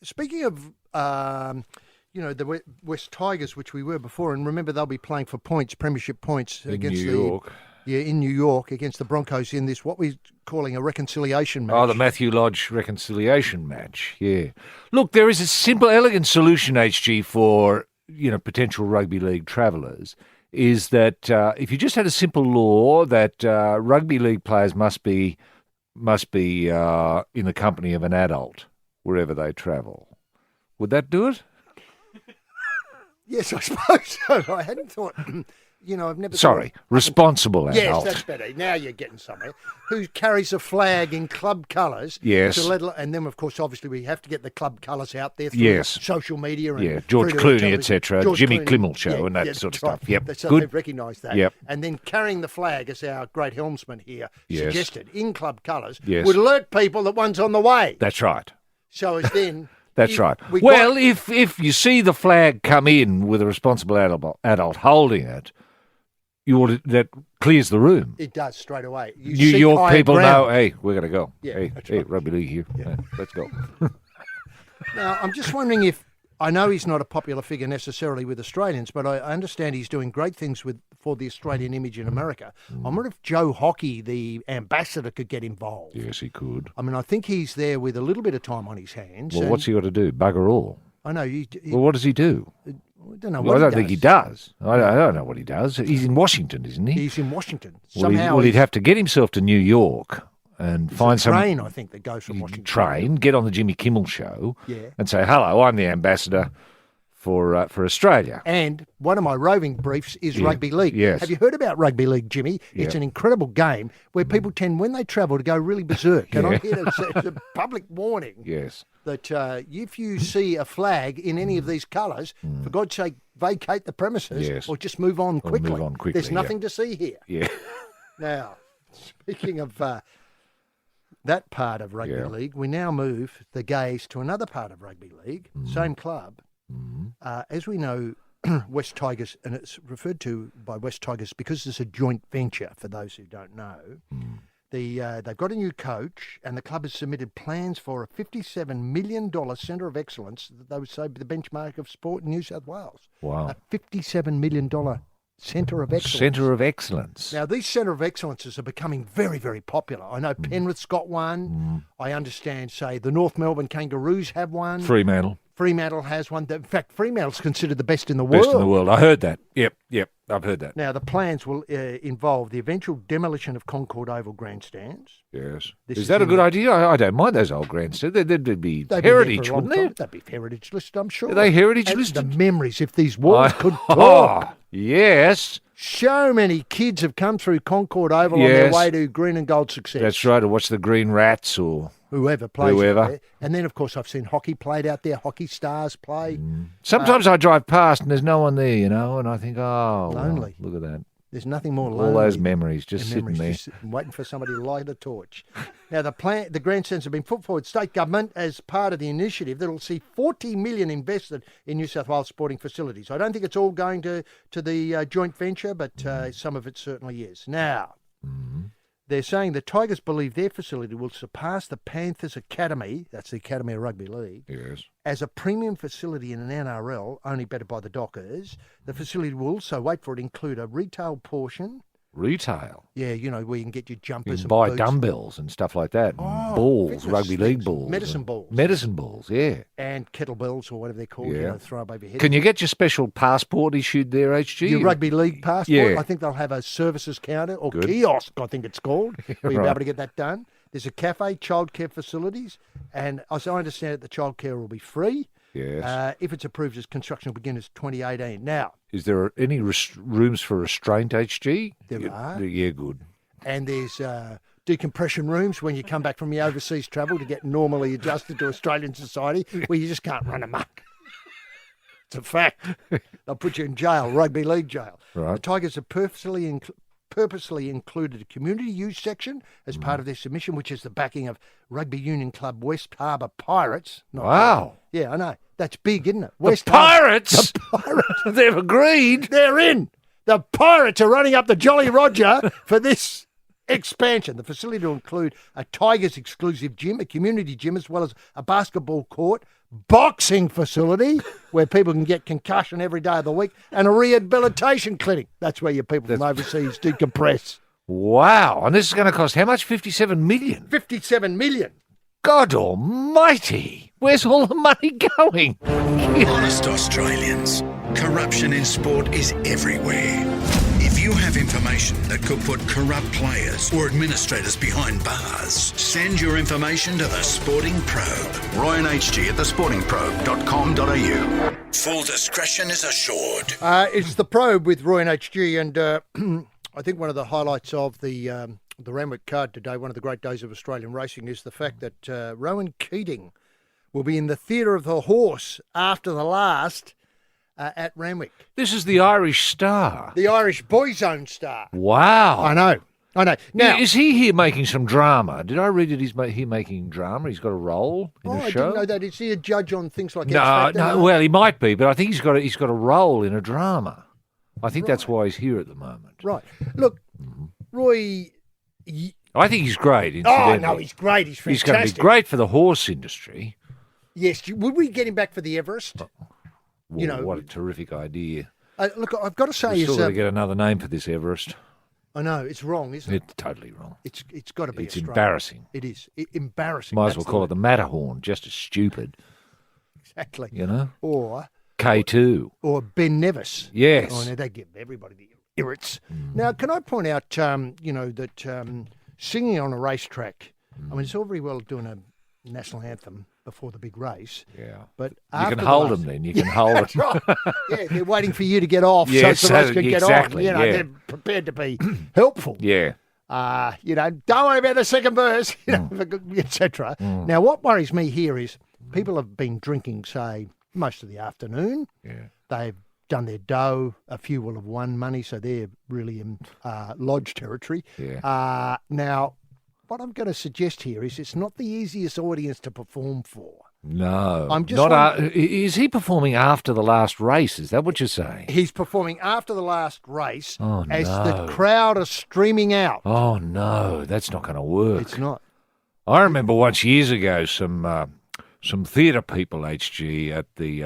Speaker 4: speaking of... the West Tigers, which we were before, and remember they'll be playing for points, premiership points against
Speaker 5: New York.
Speaker 4: In New York against the Broncos in this what we're calling a reconciliation match.
Speaker 5: Oh, the Matthew Lodge reconciliation match. Yeah. Look, there is a simple, elegant solution, HG, for potential rugby league travellers. Is that if you just had a simple law that rugby league players must be in the company of an adult wherever they travel, would that do it?
Speaker 4: Yes, I suppose so. I hadn't thought, I've never...
Speaker 5: Sorry, responsible adult.
Speaker 4: Yes, that's better. Now you're getting somewhere. Who carries a flag in club colours.
Speaker 5: Yes.
Speaker 4: And then, of course, obviously, we have to get the club colours out there through social media. And
Speaker 5: George Clooney, etc., Jimmy Kimmel Show and that sort of stuff. Yep,
Speaker 4: so
Speaker 5: good.
Speaker 4: They've recognised that.
Speaker 5: Yep.
Speaker 4: And then carrying the flag, as our great helmsman here suggested, in club colours,
Speaker 5: Yes.
Speaker 4: would alert people that one's on the way.
Speaker 5: That's right.
Speaker 4: So as then...
Speaker 5: That's right. If you see the flag come in with a responsible adult holding it, that clears the room.
Speaker 4: It does straight away.
Speaker 5: New York people
Speaker 4: ground.
Speaker 5: know, hey, we're going to go.
Speaker 4: Yeah,
Speaker 5: hey,
Speaker 4: right.
Speaker 5: rugby league here.
Speaker 4: Yeah.
Speaker 5: Hey, let's go.
Speaker 4: Now, I'm just wondering if, I know he's not a popular figure necessarily with Australians, but I understand he's doing great things for the Australian image in America. I wonder if Joe Hockey, the ambassador, could get involved.
Speaker 5: Yes, he could.
Speaker 4: I mean, I think he's there with a little bit of time on his hands.
Speaker 5: Well, what's he got to do? Bugger all.
Speaker 4: I know.
Speaker 5: Well, what does he do?
Speaker 4: I don't know
Speaker 5: Well,
Speaker 4: what
Speaker 5: I don't think he does. I don't know what he does. He's in Washington, isn't he?
Speaker 4: He's in Washington.
Speaker 5: Well, he'd have to get himself to New York and find some
Speaker 4: train, I think, that goes from Washington.
Speaker 5: Train, get on the Jimmy Kimmel show,
Speaker 4: Yeah.
Speaker 5: and say, "Hello, I'm the ambassador for Australia."
Speaker 4: And one of my roving briefs is rugby league.
Speaker 5: Yes.
Speaker 4: Have you heard about rugby league, Jimmy?
Speaker 5: Yeah.
Speaker 4: It's an incredible game where people tend, when they travel, to go really berserk. And I'm here to say it's a public warning
Speaker 5: Yes.
Speaker 4: that if you see a flag in any of these colours, for God's sake, vacate the premises
Speaker 5: Yes.
Speaker 4: or just move on quickly.
Speaker 5: move on quickly,
Speaker 4: There's nothing to see here.
Speaker 5: Yeah.
Speaker 4: Now, speaking of that part of rugby league, we now move the gaze to another part of rugby league, same club. As we know, West Tigers, and it's referred to by West Tigers because it's a joint venture, for those who don't know. They've got a new coach, and the club has submitted plans for a $57 million centre of excellence that they would say be the benchmark of sport in New South Wales.
Speaker 5: Wow.
Speaker 4: A $57 million centre of excellence.
Speaker 5: Centre of excellence.
Speaker 4: Now, these centre of excellences are becoming very, very popular. I know Penrith's got one. I understand, say, the North Melbourne Kangaroos have one. Fremantle has one. In fact, Fremantle's considered the best in the world.
Speaker 5: Best in the world. I heard that. Yep, I've heard that.
Speaker 4: Now, the plans will involve the eventual demolition of Concord Oval grandstands.
Speaker 5: Yes.
Speaker 4: This
Speaker 5: Is
Speaker 4: is
Speaker 5: that a
Speaker 4: in
Speaker 5: good
Speaker 4: the-
Speaker 5: idea? I don't mind those old grandstands. They'd be
Speaker 4: They've been there
Speaker 5: heritage,
Speaker 4: for a long
Speaker 5: wouldn't
Speaker 4: time.
Speaker 5: they?
Speaker 4: They'd be heritage listed, I'm sure.
Speaker 5: Are they heritage
Speaker 4: And
Speaker 5: listed?
Speaker 4: The memories, if these walls could talk.
Speaker 5: Yes.
Speaker 4: So many kids have come through Concord Oval on their
Speaker 5: Yes.
Speaker 4: way to green and gold success.
Speaker 5: That's right. To watch the Green Rats or
Speaker 4: Whoever plays
Speaker 5: Whoever.
Speaker 4: out there. And then, of course, I've seen hockey played out there, hockey stars play.
Speaker 5: Sometimes I drive past and there's no one there, and I think, oh, well,
Speaker 4: Lonely.
Speaker 5: look at that.
Speaker 4: There's nothing more
Speaker 5: All
Speaker 4: lonely.
Speaker 5: those memories just
Speaker 4: than
Speaker 5: sitting
Speaker 4: memories,
Speaker 5: there.
Speaker 4: just sitting, waiting for somebody to light a torch. Now, the grandstands have been put forward. State government as part of the initiative that will see $40 million invested in New South Wales sporting facilities. I don't think it's all going to the joint venture, but some of it certainly is. Now, they're saying the Tigers believe their facility will surpass the Panthers Academy, that's the Academy of Rugby League,
Speaker 5: Yes.
Speaker 4: as a premium facility in an NRL, only better by the Dockers. The facility will also, wait for it, include a retail portion.
Speaker 5: Retail.
Speaker 4: Yeah, where you can get your
Speaker 5: You
Speaker 4: jumpers
Speaker 5: can
Speaker 4: and
Speaker 5: buy
Speaker 4: boots.
Speaker 5: dumbbells and stuff like that. And
Speaker 4: Oh,
Speaker 5: balls,
Speaker 4: fitness
Speaker 5: rugby league
Speaker 4: things,
Speaker 5: balls.
Speaker 4: medicine
Speaker 5: and-
Speaker 4: balls.
Speaker 5: Medicine balls, yeah.
Speaker 4: And kettlebells or whatever they're called,
Speaker 5: Yeah.
Speaker 4: throw up over your head.
Speaker 5: Can you get your special passport issued there, HG?
Speaker 4: Your rugby league passport?
Speaker 5: Yeah.
Speaker 4: I think they'll have a services counter or
Speaker 5: Good.
Speaker 4: kiosk, I think it's called, where you'll be
Speaker 5: Right.
Speaker 4: able to get that done. There's a cafe, childcare facilities, and as I understand it, the childcare will be free.
Speaker 5: Yes.
Speaker 4: If it's approved as construction will begin as 2018. Now,
Speaker 5: Is there any rooms for restraint, HG?
Speaker 4: There are.
Speaker 5: Yeah, good.
Speaker 4: and there's decompression rooms when you come back from your overseas travel to get normally adjusted to Australian society, where you just can't run amok. It's a fact. They'll put you in jail, rugby league jail.
Speaker 5: Right.
Speaker 4: The Tigers have purposely included a community use section as part of their submission, which is the backing of rugby union club West Harbour Pirates.
Speaker 5: Wow.
Speaker 4: Yeah, I know. That's big, isn't it?
Speaker 5: The Pirates?
Speaker 4: The Pirates.
Speaker 5: They've agreed.
Speaker 4: They're in. The Pirates are running up the Jolly Roger for this expansion. The facility will include a Tigers exclusive gym, a community gym, as well as a basketball court, boxing facility where people can get concussion every day of the week, and a rehabilitation clinic. That's where your people from overseas decompress.
Speaker 5: Wow. And this is going to cost how much? 57 million.
Speaker 4: 57 million.
Speaker 5: God almighty. Where's all the money going?
Speaker 1: Honest Australians, corruption in sport is everywhere. If you have information that could put corrupt players or administrators behind bars, send your information to the Sporting Probe. Ryan HG at thesportingprobe.com.au. Full discretion is assured.
Speaker 4: It's the Probe with Roy and HG, and I think one of the highlights of the Randwick card today, one of the great days of Australian racing, is the fact that Rowan Keating will be in the Theatre of the Horse after the last at Randwick.
Speaker 5: This is the Irish Star.
Speaker 4: The Irish Boys Own star.
Speaker 5: Wow.
Speaker 4: I know. Now,
Speaker 5: Is he here making some drama? Did I read that he's here making drama? He's got a role in
Speaker 4: I
Speaker 5: a show?
Speaker 4: didn't know that. Is he a judge on things like X
Speaker 5: No,
Speaker 4: Factor?
Speaker 5: no. Well, he might be, but I think he's got a role in a drama. I think that's why he's here at the moment.
Speaker 4: Right. Look, Roy...
Speaker 5: I think he's great,
Speaker 4: Oh,
Speaker 5: incidentally.
Speaker 4: no, he's great. He's fantastic.
Speaker 5: He's going to be great for the horse industry.
Speaker 4: Yes. Would we get him back for the Everest?
Speaker 5: Well, what a terrific idea.
Speaker 4: Look, I've got to say...
Speaker 5: We've still got to get another name for this Everest.
Speaker 4: I know, it's wrong, isn't it?
Speaker 5: It's totally wrong.
Speaker 4: It's got to be
Speaker 5: It's
Speaker 4: Australian.
Speaker 5: embarrassing.
Speaker 4: It is. Embarrassing.
Speaker 5: Might as well call it the Matterhorn, just as stupid.
Speaker 4: Exactly.
Speaker 5: You know?
Speaker 4: Or
Speaker 5: K2.
Speaker 4: Or Ben Nevis.
Speaker 5: Yes.
Speaker 4: Oh, no, they give everybody the irrits. Now, can I point out, that singing on a racetrack, I mean, it's all very well doing a national anthem before the big race.
Speaker 5: Yeah.
Speaker 4: But
Speaker 5: you can hold them then. You can hold
Speaker 4: that's
Speaker 5: them.
Speaker 4: right. Yeah, they're waiting for you to get off
Speaker 5: Yes,
Speaker 4: so the race can
Speaker 5: exactly,
Speaker 4: get on.
Speaker 5: yeah.
Speaker 4: They're prepared to be helpful.
Speaker 5: Yeah.
Speaker 4: Don't worry about the second verse, etc. Now, what worries me here is people have been drinking, say, most of the afternoon.
Speaker 5: Yeah.
Speaker 4: They've done their dough. A few will have won money, so they're really in lodge territory.
Speaker 5: Yeah.
Speaker 4: Now, what I'm going to suggest here is it's not the easiest audience to perform for.
Speaker 5: No.
Speaker 4: I'm just
Speaker 5: not. Is he performing after the last race? Is that what you're saying?
Speaker 4: He's performing after the last race as
Speaker 5: no.
Speaker 4: the crowd are streaming out.
Speaker 5: Oh, no. That's not going to work.
Speaker 4: It's not.
Speaker 5: I remember once years ago some theatre people, HG, at the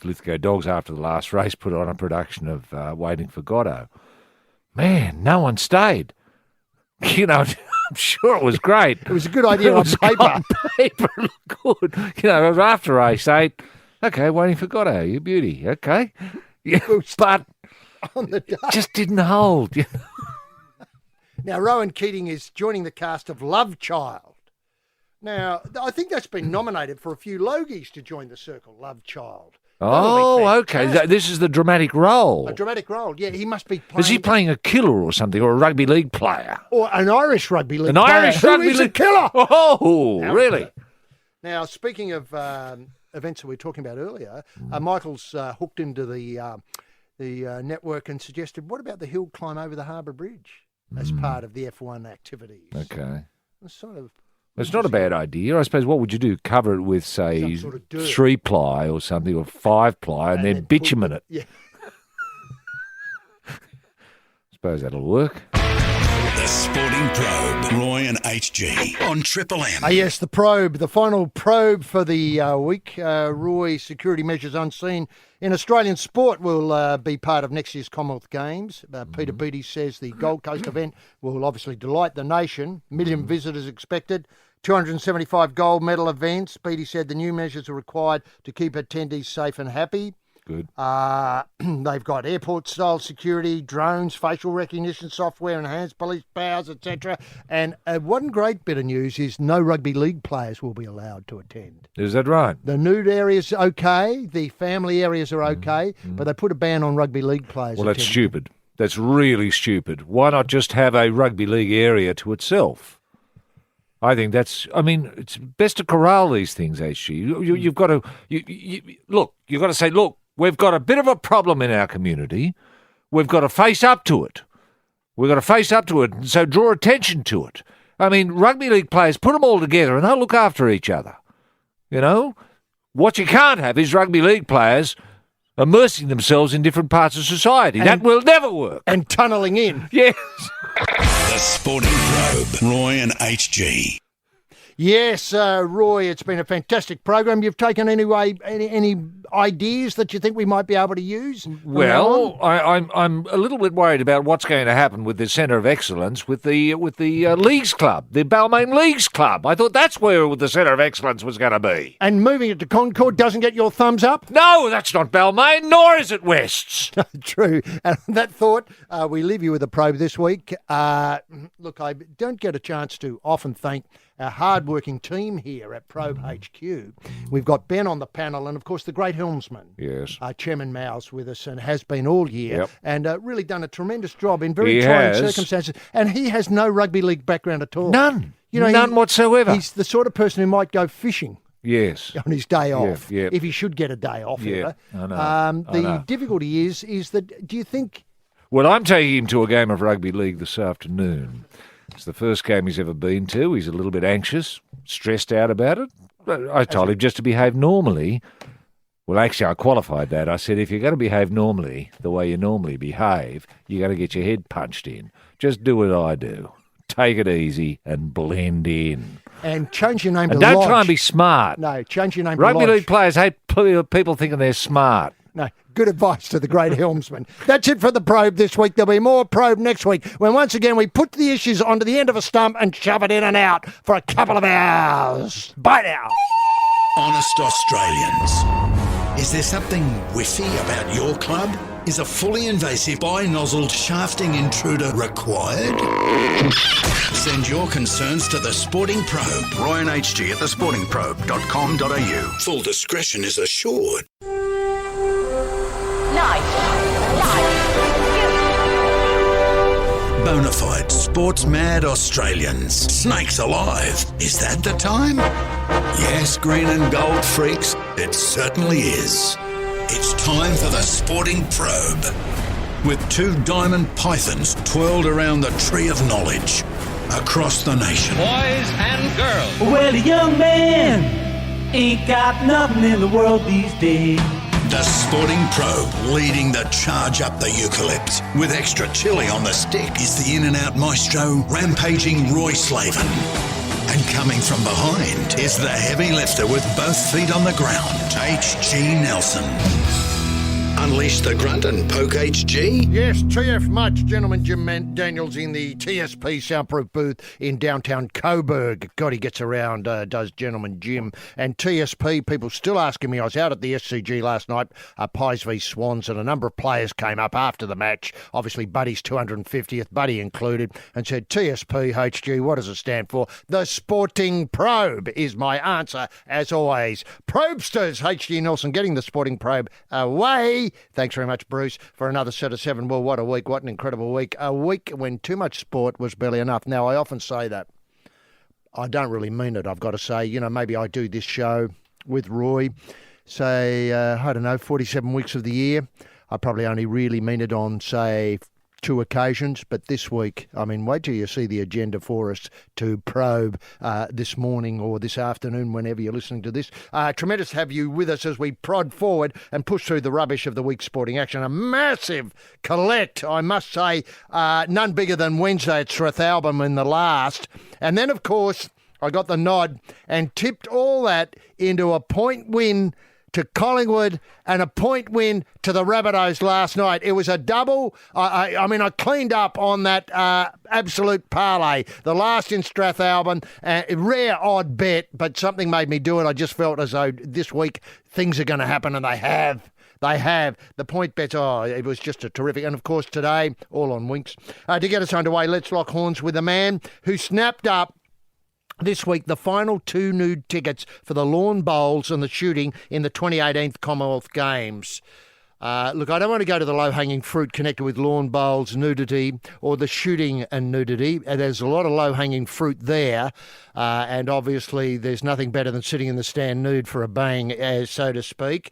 Speaker 5: Lithgow Dogs, after the last race, put on a production of Waiting for Godot. Man, no one stayed. You know, I'm sure it was great.
Speaker 4: It was a good idea on paper.
Speaker 5: On paper, it looked good. You know, after race 8, okay, Waiting for Godot, you beauty, okay. Yeah, but
Speaker 4: on the day.
Speaker 5: it just didn't hold.
Speaker 4: Now, Rowan Keating is joining the cast of Love Child. Now, I think that's been nominated for a few Logies to join the circle, Love Child.
Speaker 5: Oh, okay. This is the dramatic role.
Speaker 4: A dramatic role, yeah. He must be playing...
Speaker 5: Is he playing a killer or something, or a rugby league player?
Speaker 4: Or an Irish rugby league
Speaker 5: An
Speaker 4: player.
Speaker 5: Irish
Speaker 4: Who
Speaker 5: rugby
Speaker 4: is
Speaker 5: league
Speaker 4: a killer?
Speaker 5: Oh, really?
Speaker 4: Now, speaking of events that we were talking about earlier, Michael's hooked into the network and suggested, what about the hill climb over the Harbour Bridge as part of the F1 activities?
Speaker 5: Okay.
Speaker 4: It's
Speaker 5: It's not a bad idea. I suppose what would you do? Cover it with, say,
Speaker 4: Some sort of dirt.
Speaker 5: 3-ply or something, or 5-ply, and then bitumen it.
Speaker 4: Yeah.
Speaker 5: Suppose that'll work.
Speaker 1: The Sporting Probe, Roy and HG on Triple M.
Speaker 4: Yes, the probe, the final probe for the week. Roy, security measures unseen in Australian sport will be part of next year's Commonwealth Games. Peter Beattie says the Gold Coast event will obviously delight the nation. Million visitors expected. 275 gold medal events. Beattie said the new measures are required to keep attendees safe and happy.
Speaker 5: Good.
Speaker 4: They've got airport-style security, drones, facial recognition software, enhanced police powers, etc. And one great bit of news is no rugby league players will be allowed to attend.
Speaker 5: Is that right?
Speaker 4: The nude areas okay, the family areas are okay, but they put a ban on rugby league players.
Speaker 5: Well, that's
Speaker 4: attending.
Speaker 5: stupid. That's really stupid. Why not just have a rugby league area to itself? I think it's best to corral these things, HG. You've got to, you've got to say, look, we've got a bit of a problem in our community. We've got to face up to it. We've got to face up to it, and so draw attention to it. I mean, rugby league players, put them all together and they'll look after each other. You know? What you can't have is rugby league players immersing themselves in different parts of society. That will never work.
Speaker 4: And tunnelling in.
Speaker 5: Yes.
Speaker 1: The Sporting Probe, Roy and HG.
Speaker 4: Yes, Roy, it's been a fantastic program. You've taken any ideas that you think we might be able to use? from now
Speaker 5: Well,
Speaker 4: on?
Speaker 5: I'm a little bit worried about what's going to happen with the Centre of Excellence with the Leagues Club, the Balmain Leagues Club. I thought that's where the Centre of Excellence was going to be.
Speaker 4: And moving it to Concord doesn't get your thumbs up?
Speaker 5: No, that's not Balmain, nor is it Wests.
Speaker 4: True. And on that thought, we leave you with a probe this week. Look, I don't get a chance to often thank our hard-working team here at Probe HQ. We've got Ben on the panel and, of course, the great helmsman.
Speaker 5: Yes.
Speaker 4: Chairman Mao's with us and has been all year.
Speaker 5: Yep.
Speaker 4: And really done a tremendous job in very trying circumstances. And he has no rugby league background at all.
Speaker 5: None.
Speaker 4: You know,
Speaker 5: None whatsoever.
Speaker 4: He's the sort of person who might go fishing.
Speaker 5: Yes.
Speaker 4: On his day off,
Speaker 5: yeah.
Speaker 4: if he should get a day off
Speaker 5: Yeah,
Speaker 4: ever.
Speaker 5: I know.
Speaker 4: The difficulty is that, do you think...
Speaker 5: Well, I'm taking him to a game of rugby league this afternoon. It's the first game he's ever been to. He's a little bit anxious, stressed out about it. I told him just to behave normally. Well, actually, I qualified that. I said, if you're going to behave normally, the way you normally behave, you're going to get your head punched in. Just do what I do. Take it easy and blend in.
Speaker 4: And change your name
Speaker 5: And
Speaker 4: to
Speaker 5: don't
Speaker 4: Lodge.
Speaker 5: try and be smart.
Speaker 4: No, change your name
Speaker 5: Rugby
Speaker 4: to Lodge.
Speaker 5: league players hate people thinking they're smart.
Speaker 4: No, good advice to the great helmsman. That's it for the probe this week. There'll be more probe next week when once again we put the issues onto the end of a stump and shove it in and out for a couple of hours. Bye now.
Speaker 1: Honest Australians. Is there something whiffy about your club? Is a fully invasive bi-nozzled shafting intruder required? Send your concerns to The Sporting Probe. Ryan HG at thesportingprobe.com.au. Full discretion is assured. Bonafide sports-mad Australians. Snakes alive. Is that the time? Yes, green and gold freaks, it certainly is. It's time for the Sporting Probe. With two diamond pythons twirled around the tree of knowledge across the nation.
Speaker 2: Boys and girls.
Speaker 3: Well, a young man ain't got nothing in the world these days.
Speaker 1: The Sporting Probe leading the charge up the eucalypt. With extra chili on the stick is the in-and-out maestro, rampaging Roy Slaven. And coming from behind is the heavy lifter with both feet on the ground, H.G. Nelson. Unleash the grunt and poke HG?
Speaker 4: Yes, TF Much, gentleman Jim Daniels in the TSP soundproof booth in downtown Coburg. God, he gets around, does gentleman Jim. And TSP, people still asking me. I was out at the SCG last night, Pies v Swans, and a number of players came up after the match, obviously Buddy's 250th, Buddy included, and said, TSP, HG, what does it stand for? The Sporting Probe is my answer, as always. Probesters, HG Nelson getting the Sporting Probe away. Thanks very much, Bruce, for another set of 7. Well, what a week. What an incredible week. A week when too much sport was barely enough. Now, I often say that. I don't really mean it, I've got to say. You know, maybe I do this show with Roy, say, 47 weeks of the year. I probably only really mean it on, say, 2 occasions, but this week, I mean, wait till you see the agenda for us to probe this morning or this afternoon, whenever you're listening to this. Tremendous to have you with us as we prod forward and push through the rubbish of the week's sporting action. A massive collect, I must say, none bigger than Wednesday at Strathalbyn in the last. And then, of course, I got the nod and tipped all that into a point win to Collingwood and a point win to the Rabbitohs last night. It was a double. I mean, I cleaned up on that absolute parlay. The last in Strathalbyn, rare odd bet, but something made me do it. I just felt as though this week things are going to happen, and they have. They have. The point bets, it was just a terrific. And, of course, today, all on Winks. To get us underway, let's lock horns with a man who snapped up this week, the final 2 nude tickets for the lawn bowls and the shooting in the 2018 Commonwealth Games. Look, I don't want to go to the low-hanging fruit connected with lawn bowls, nudity, or the shooting and nudity. There's a lot of low-hanging fruit there, and obviously there's nothing better than sitting in the stand nude for a bang, so to speak.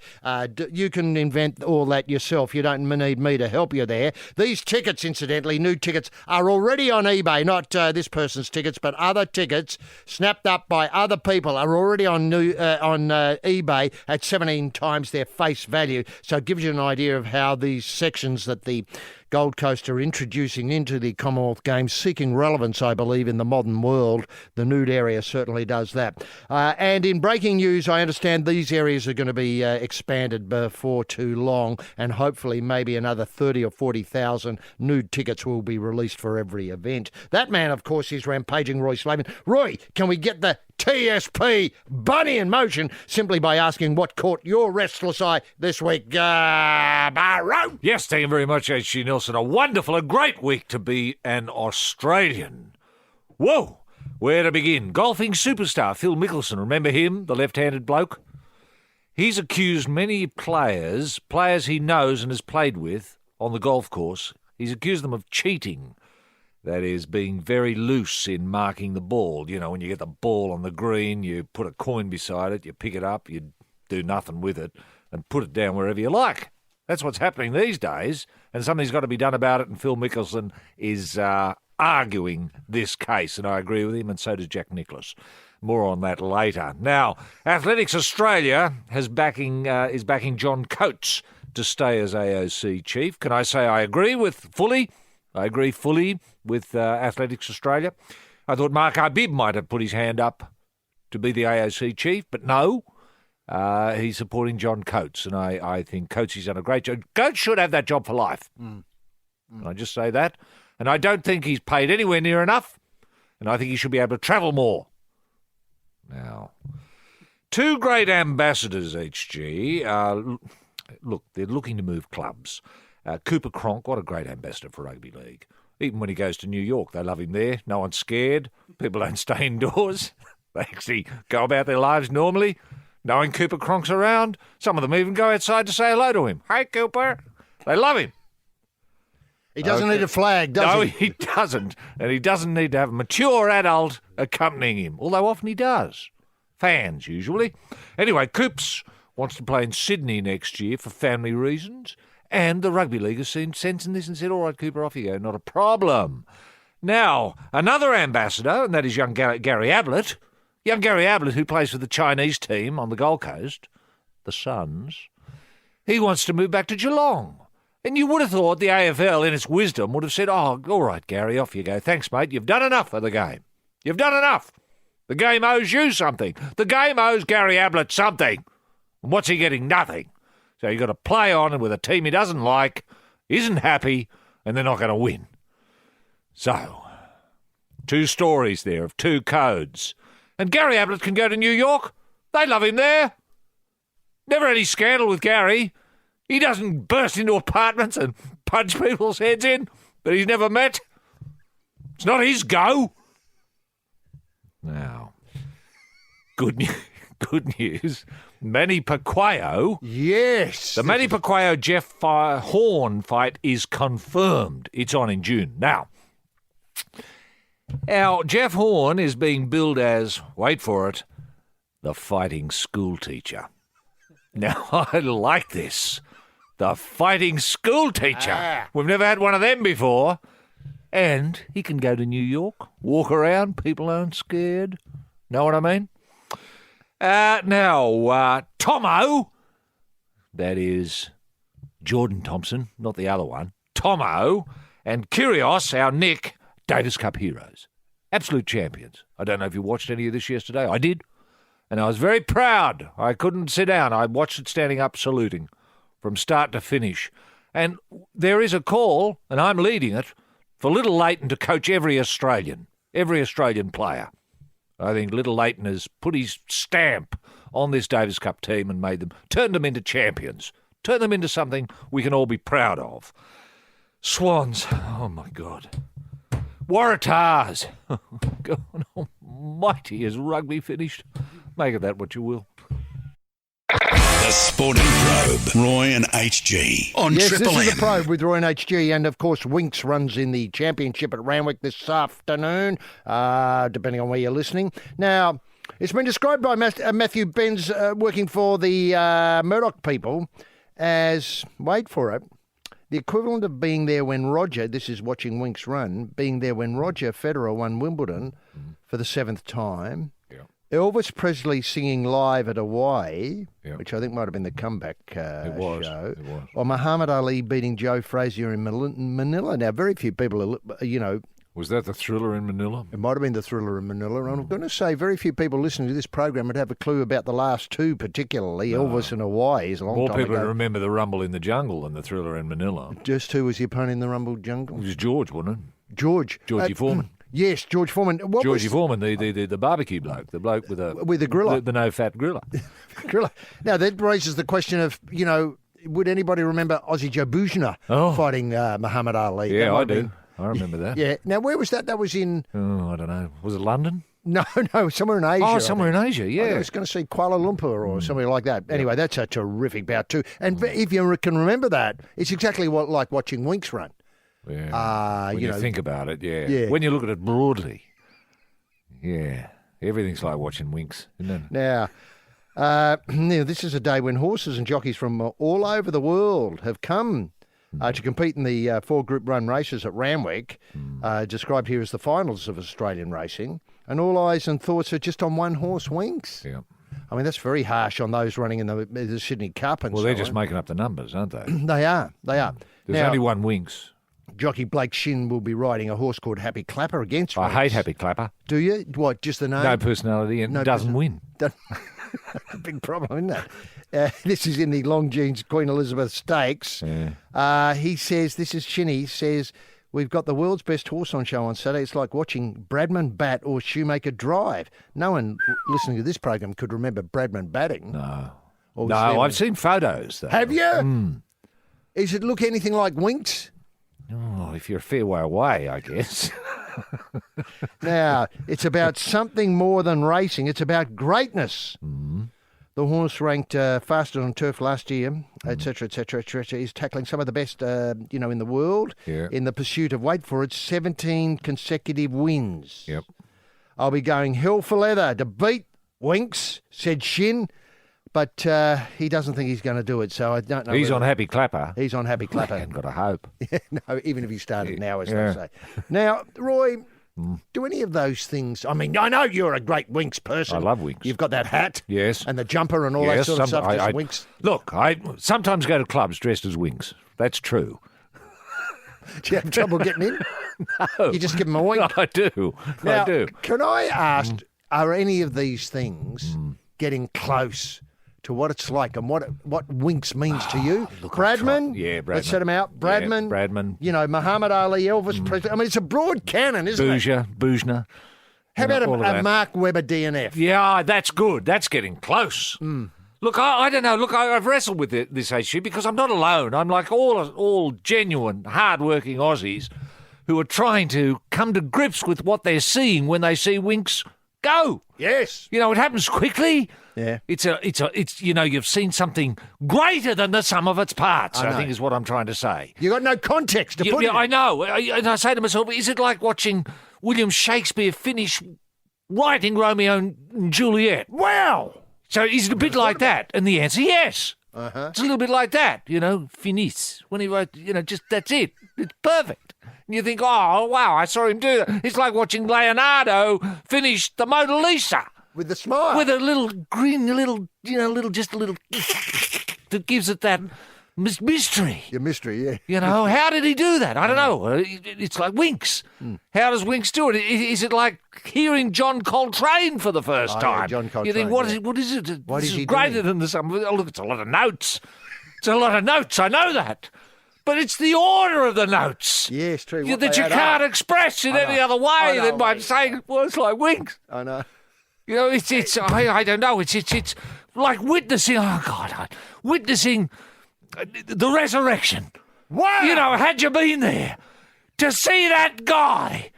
Speaker 4: You can invent all that yourself. You don't need me to help you there. These tickets, incidentally, nude tickets, are already on eBay, not this person's tickets, but other tickets snapped up by other people are already on eBay at 17 times their face value. So it gives you an idea of how these sections that the Gold Coast are introducing into the Commonwealth Games, seeking relevance, I believe, in the modern world. The nude area certainly does that. And in breaking news, I understand these areas are going to be expanded before too long, and hopefully maybe another 30 or 40,000 nude tickets will be released for every event. That man, of course, is rampaging Roy Slaven. Roy, can we get the TSP bunny in motion simply by asking what caught your restless eye this week, Barrow?
Speaker 5: Yes, thank you very much, H.G. Nelson. A wonderful, a great week to be an Australian. Whoa, where to begin? Golfing superstar Phil Mickelson, remember him, the left-handed bloke? He's accused many players he knows and has played with on the golf course, he's accused them of cheating. That is, being very loose in marking the ball. You know, when you get the ball on the green, you put a coin beside it, you pick it up, you do nothing with it, and put it down wherever you like. That's what's happening these days, and something's got to be done about it, and Phil Mickelson is arguing this case, and I agree with him, and so does Jack Nicklaus. More on that later. Now, Athletics Australia is backing John Coates to stay as AOC chief. Can I say I agree fully with Athletics Australia. I thought Mark Arbib might have put his hand up to be the AOC chief, but no. He's supporting John Coates, and I think Coates has done a great job. Coates should have that job for life. Can I just say that? And I don't think he's paid anywhere near enough, and I think he should be able to travel more. Now, two great ambassadors, HG. Look, they're looking to move clubs. Cooper Cronk, what a great ambassador for rugby league. Even when he goes to New York, they love him there. No one's scared. People don't stay indoors. They actually go about their lives normally, knowing Cooper Cronk's around. Some of them even go outside to say hello to him. Hey, Cooper. They love him.
Speaker 4: He doesn't need a flag, does he?
Speaker 5: No, he doesn't. And he doesn't need to have a mature adult accompanying him, although often he does. Fans, usually. Anyway, Coops wants to play in Sydney next year for family reasons, and the Rugby League has seen sense in this and said, all right, Cooper, off you go, not a problem. Now, another ambassador, and that is young Gary Ablett. Young Gary Ablett, who plays for the Chinese team on the Gold Coast, the Suns. He wants to move back to Geelong. And you would have thought the AFL, in its wisdom, would have said, oh, all right, Gary, off you go. Thanks, mate. You've done enough for the game. You've done enough. The game owes you something. The game owes Gary Ablett something. And what's he getting? Nothing. So you've got to play on with a team he doesn't like, isn't happy, and they're not going to win. So, two stories there of two codes. And Gary Ablett can go to New York. They love him there. Never any scandal with Gary. He doesn't burst into apartments and punch people's heads in that he's never met. It's not his go. Now, good news. Manny Pacquiao.
Speaker 4: Yes.
Speaker 5: The Manny Pacquiao Jeff Horn fight is confirmed. It's on in June. Now, Jeff Horn is being billed as, wait for it, the fighting school teacher. Now, I like this. The fighting school teacher. We've never had one of them before. And he can go to New York, walk around, people aren't scared. Know what I mean? Now, Tomo, that is Jordan Thompson, not the other one, Tomo, and Kyrgios, our Nick, Davis Cup heroes. Absolute champions. I don't know if you watched any of this yesterday. I did. And I was very proud. I couldn't sit down. I watched it standing up saluting from start to finish. And there is a call, and I'm leading it, for Little Leighton to coach every Australian player. I think Little Leighton has put his stamp on this Davis Cup team and turned them into champions, turned them into something we can all be proud of. Swans, oh my God. Waratahs, God almighty, is rugby finished? Make of that what you will.
Speaker 1: The Sporting Probe, Roy and HG on
Speaker 4: yes,
Speaker 1: Triple M.
Speaker 4: This is the Probe with Roy and HG, and of course Winks runs in the championship at Randwick this afternoon, depending on where you're listening. Now, it's been described by Matthew Benz, working for the Murdoch people, as, wait for it, the equivalent of being there when Roger, this is watching Winks run, being there when Roger Federer won Wimbledon for the 7th time. Elvis Presley singing live at Hawaii, which I think might have been the comeback show. It was. Or Muhammad Ali beating Joe Frazier in Manila. Now, very few people,
Speaker 5: Was that the Thriller in Manila?
Speaker 4: It might have been the Thriller in Manila. And I'm going to say very few people listening to this program would have a clue about the last two, particularly Elvis and Hawaii. Is a long
Speaker 5: More
Speaker 4: time
Speaker 5: people
Speaker 4: ago.
Speaker 5: remember the Rumble in the Jungle than the Thriller in Manila.
Speaker 4: Just who was the opponent in the Rumble Jungle?
Speaker 5: It was George, wasn't it?
Speaker 4: Georgie
Speaker 5: Foreman.
Speaker 4: Yes, George Foreman.
Speaker 5: Georgie Foreman, the barbecue bloke, the bloke with a
Speaker 4: griller,
Speaker 5: the no-fat griller.
Speaker 4: Griller. Now that raises the question of, would anybody remember Aussie Joe Bouchner fighting Muhammad Ali?
Speaker 5: Yeah, I do. I remember that.
Speaker 4: Yeah. Now where was that? That was in.
Speaker 5: Oh, I don't know. Was it London?
Speaker 4: No, somewhere in Asia.
Speaker 5: Oh, somewhere in Asia. Yeah.
Speaker 4: I was going to say Kuala Lumpur or somewhere like that. Anyway, that's a terrific bout too. And if you can remember that, it's exactly like watching Winks run.
Speaker 5: Yeah. When you think about it, yeah. When you look at it broadly, everything's like watching Winks, isn't it?
Speaker 4: Now, this is a day when horses and jockeys from all over the world have come to compete in the 4 group run races at Randwick, described here as the finals of Australian racing, and all eyes and thoughts are just on one horse, Winks.
Speaker 5: Yeah.
Speaker 4: I mean, that's very harsh on those running in the Sydney Cup. And
Speaker 5: Well, they're just making up the numbers, aren't they?
Speaker 4: They are.
Speaker 5: There's
Speaker 4: Now,
Speaker 5: only one Winks.
Speaker 4: jockey Blake Shin will be riding a horse called Happy Clapper against
Speaker 5: I
Speaker 4: Winks.
Speaker 5: hate Happy Clapper.
Speaker 4: Do you? What, just the name?
Speaker 5: No personality and doesn't win.
Speaker 4: That's a big problem, isn't it? This is in the Longines Queen Elizabeth Stakes.
Speaker 5: Yeah.
Speaker 4: He says, this is Shinny, says, we've got the world's best horse on show on Saturday. It's like watching Bradman bat or Shoemaker drive. No one listening to this program could remember Bradman batting.
Speaker 5: No.
Speaker 4: Or
Speaker 5: No,
Speaker 4: was there-
Speaker 5: I've seen photos, though.
Speaker 4: Have you? Does it look anything like Winks?
Speaker 5: Oh, if you're a fair way away, I guess.
Speaker 4: Now, it's about something more than racing. It's about greatness. The horse ranked fastest on turf last year, etc., etc., etc. He's tackling some of the best, in the world in the pursuit of, wait for it, 17 consecutive wins.
Speaker 5: Yep.
Speaker 4: I'll be going hell for leather to beat Winks, said Shin, but he doesn't think he's going to do it, so I don't know.
Speaker 5: He's
Speaker 4: whether-
Speaker 5: on Happy Clapper.
Speaker 4: He's on Happy Clapper.
Speaker 5: I've got a hope.
Speaker 4: No, even if he started now, as
Speaker 5: Yeah.
Speaker 4: they say. Now, Roy, do any of those things... I mean, I know you're a great Winks person.
Speaker 5: I love Winks.
Speaker 4: You've got that hat.
Speaker 5: Yes.
Speaker 4: And the jumper and all that
Speaker 5: Yes,
Speaker 4: sort of
Speaker 5: some-
Speaker 4: stuff. Just
Speaker 5: I-
Speaker 4: Winks.
Speaker 5: Look, I sometimes go to clubs dressed as Winks. That's true.
Speaker 4: Do you have trouble getting in?
Speaker 5: No.
Speaker 4: You just give them a wink?
Speaker 5: I do.
Speaker 4: Now,
Speaker 5: I do.
Speaker 4: can I ask, are any of these things getting close to what it's like and what Winks means to you?
Speaker 5: Look,
Speaker 4: Bradman?
Speaker 5: Yeah, Bradman.
Speaker 4: Let's set him out. Bradman.
Speaker 5: Yeah, Bradman.
Speaker 4: You know, Muhammad Ali, Elvis Presley. I mean, it's a broad canon, isn't it?
Speaker 5: Boozner.
Speaker 4: How about
Speaker 5: all of
Speaker 4: a
Speaker 5: that.
Speaker 4: Mark Webber DNF?
Speaker 5: Yeah, that's good. That's getting close. Look, I don't know. Look, I've wrestled with this issue because I'm not alone. I'm like all genuine, hard-working Aussies who are trying to come to grips with what they're seeing when they see Winks go.
Speaker 4: Yes.
Speaker 5: You know, it happens quickly.
Speaker 4: Yeah.
Speaker 5: It's you've seen something greater than the sum of its parts, I
Speaker 4: know.
Speaker 5: think is what I'm trying to say.
Speaker 4: You got no context to put it in.
Speaker 5: I know. And I say to myself, is it like watching William Shakespeare finish writing Romeo and Juliet?
Speaker 4: Wow.
Speaker 5: So is it a bit like that? And the answer, yes. It's a little bit like that, finis. When he wrote, just that's it. It's perfect. And you think, oh, wow, I saw him do that. It's like watching Leonardo finish the Mona Lisa.
Speaker 4: With the smile.
Speaker 5: With a little green, just a little that gives it that mystery.
Speaker 4: Your mystery, yeah.
Speaker 5: How did he do that? I don't know. It's like Winks. How does Winks do it? Is it like hearing John Coltrane for the first
Speaker 4: Oh, yeah,
Speaker 5: time?
Speaker 4: John
Speaker 5: You think,
Speaker 4: Coltrane,
Speaker 5: what is it?
Speaker 4: What
Speaker 5: This
Speaker 4: is he
Speaker 5: greater
Speaker 4: doing?
Speaker 5: than the sum. Oh, look, it's a lot of notes. It's a lot of notes. I know that. But it's the order of the notes.
Speaker 4: Yes, true. What
Speaker 5: That
Speaker 4: they
Speaker 5: you
Speaker 4: add
Speaker 5: can't
Speaker 4: up.
Speaker 5: express in
Speaker 4: I
Speaker 5: any
Speaker 4: know.
Speaker 5: other
Speaker 4: I
Speaker 5: way
Speaker 4: know
Speaker 5: than by
Speaker 4: what you
Speaker 5: saying, well, it's like Winks.
Speaker 4: I know.
Speaker 5: It's I don't know. It's like witnessing. Oh God, witnessing the resurrection.
Speaker 4: Wow.
Speaker 5: Had you been there to see that guy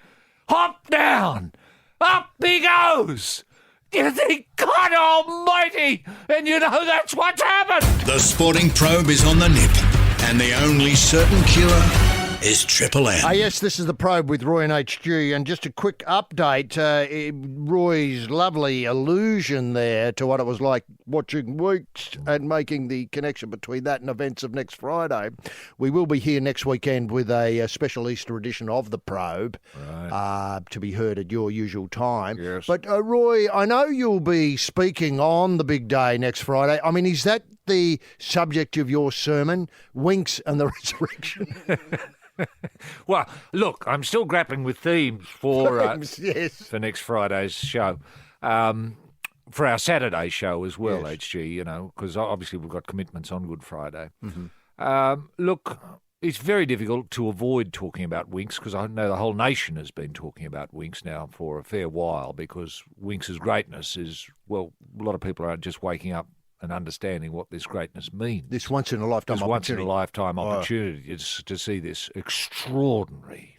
Speaker 5: hop down, up he goes. You think, God Almighty, and that's what's happened.
Speaker 1: The Sporting Probe is on the nip, and the only certain cure is Triple M.
Speaker 4: Yes, this is the Probe with Roy and HG, and just a quick update. Roy's lovely allusion there to what it was like watching Weeks and making the connection between that and events of next Friday. We will be here next weekend with a special Easter edition of the Probe to be heard at your usual time.
Speaker 5: Yes.
Speaker 4: But Roy, I know you'll be speaking on the big day next Friday. I mean, is that the subject of your sermon, Winks and the Resurrection?
Speaker 5: Well, look, I'm still grappling with themes for
Speaker 4: Yes.
Speaker 5: for next Friday's show. For our Saturday show as well,
Speaker 4: Yes.
Speaker 5: HG, because obviously we've got commitments on Good Friday. Look, it's very difficult to avoid talking about Winks because I know the whole nation has been talking about Winks now for a fair while because Winks' greatness is, well, a lot of people are just waking up and understanding what this greatness means.
Speaker 4: This once-in-a-lifetime
Speaker 5: This
Speaker 4: opportunity.
Speaker 5: once-in-a-lifetime opportunity is to see this extraordinary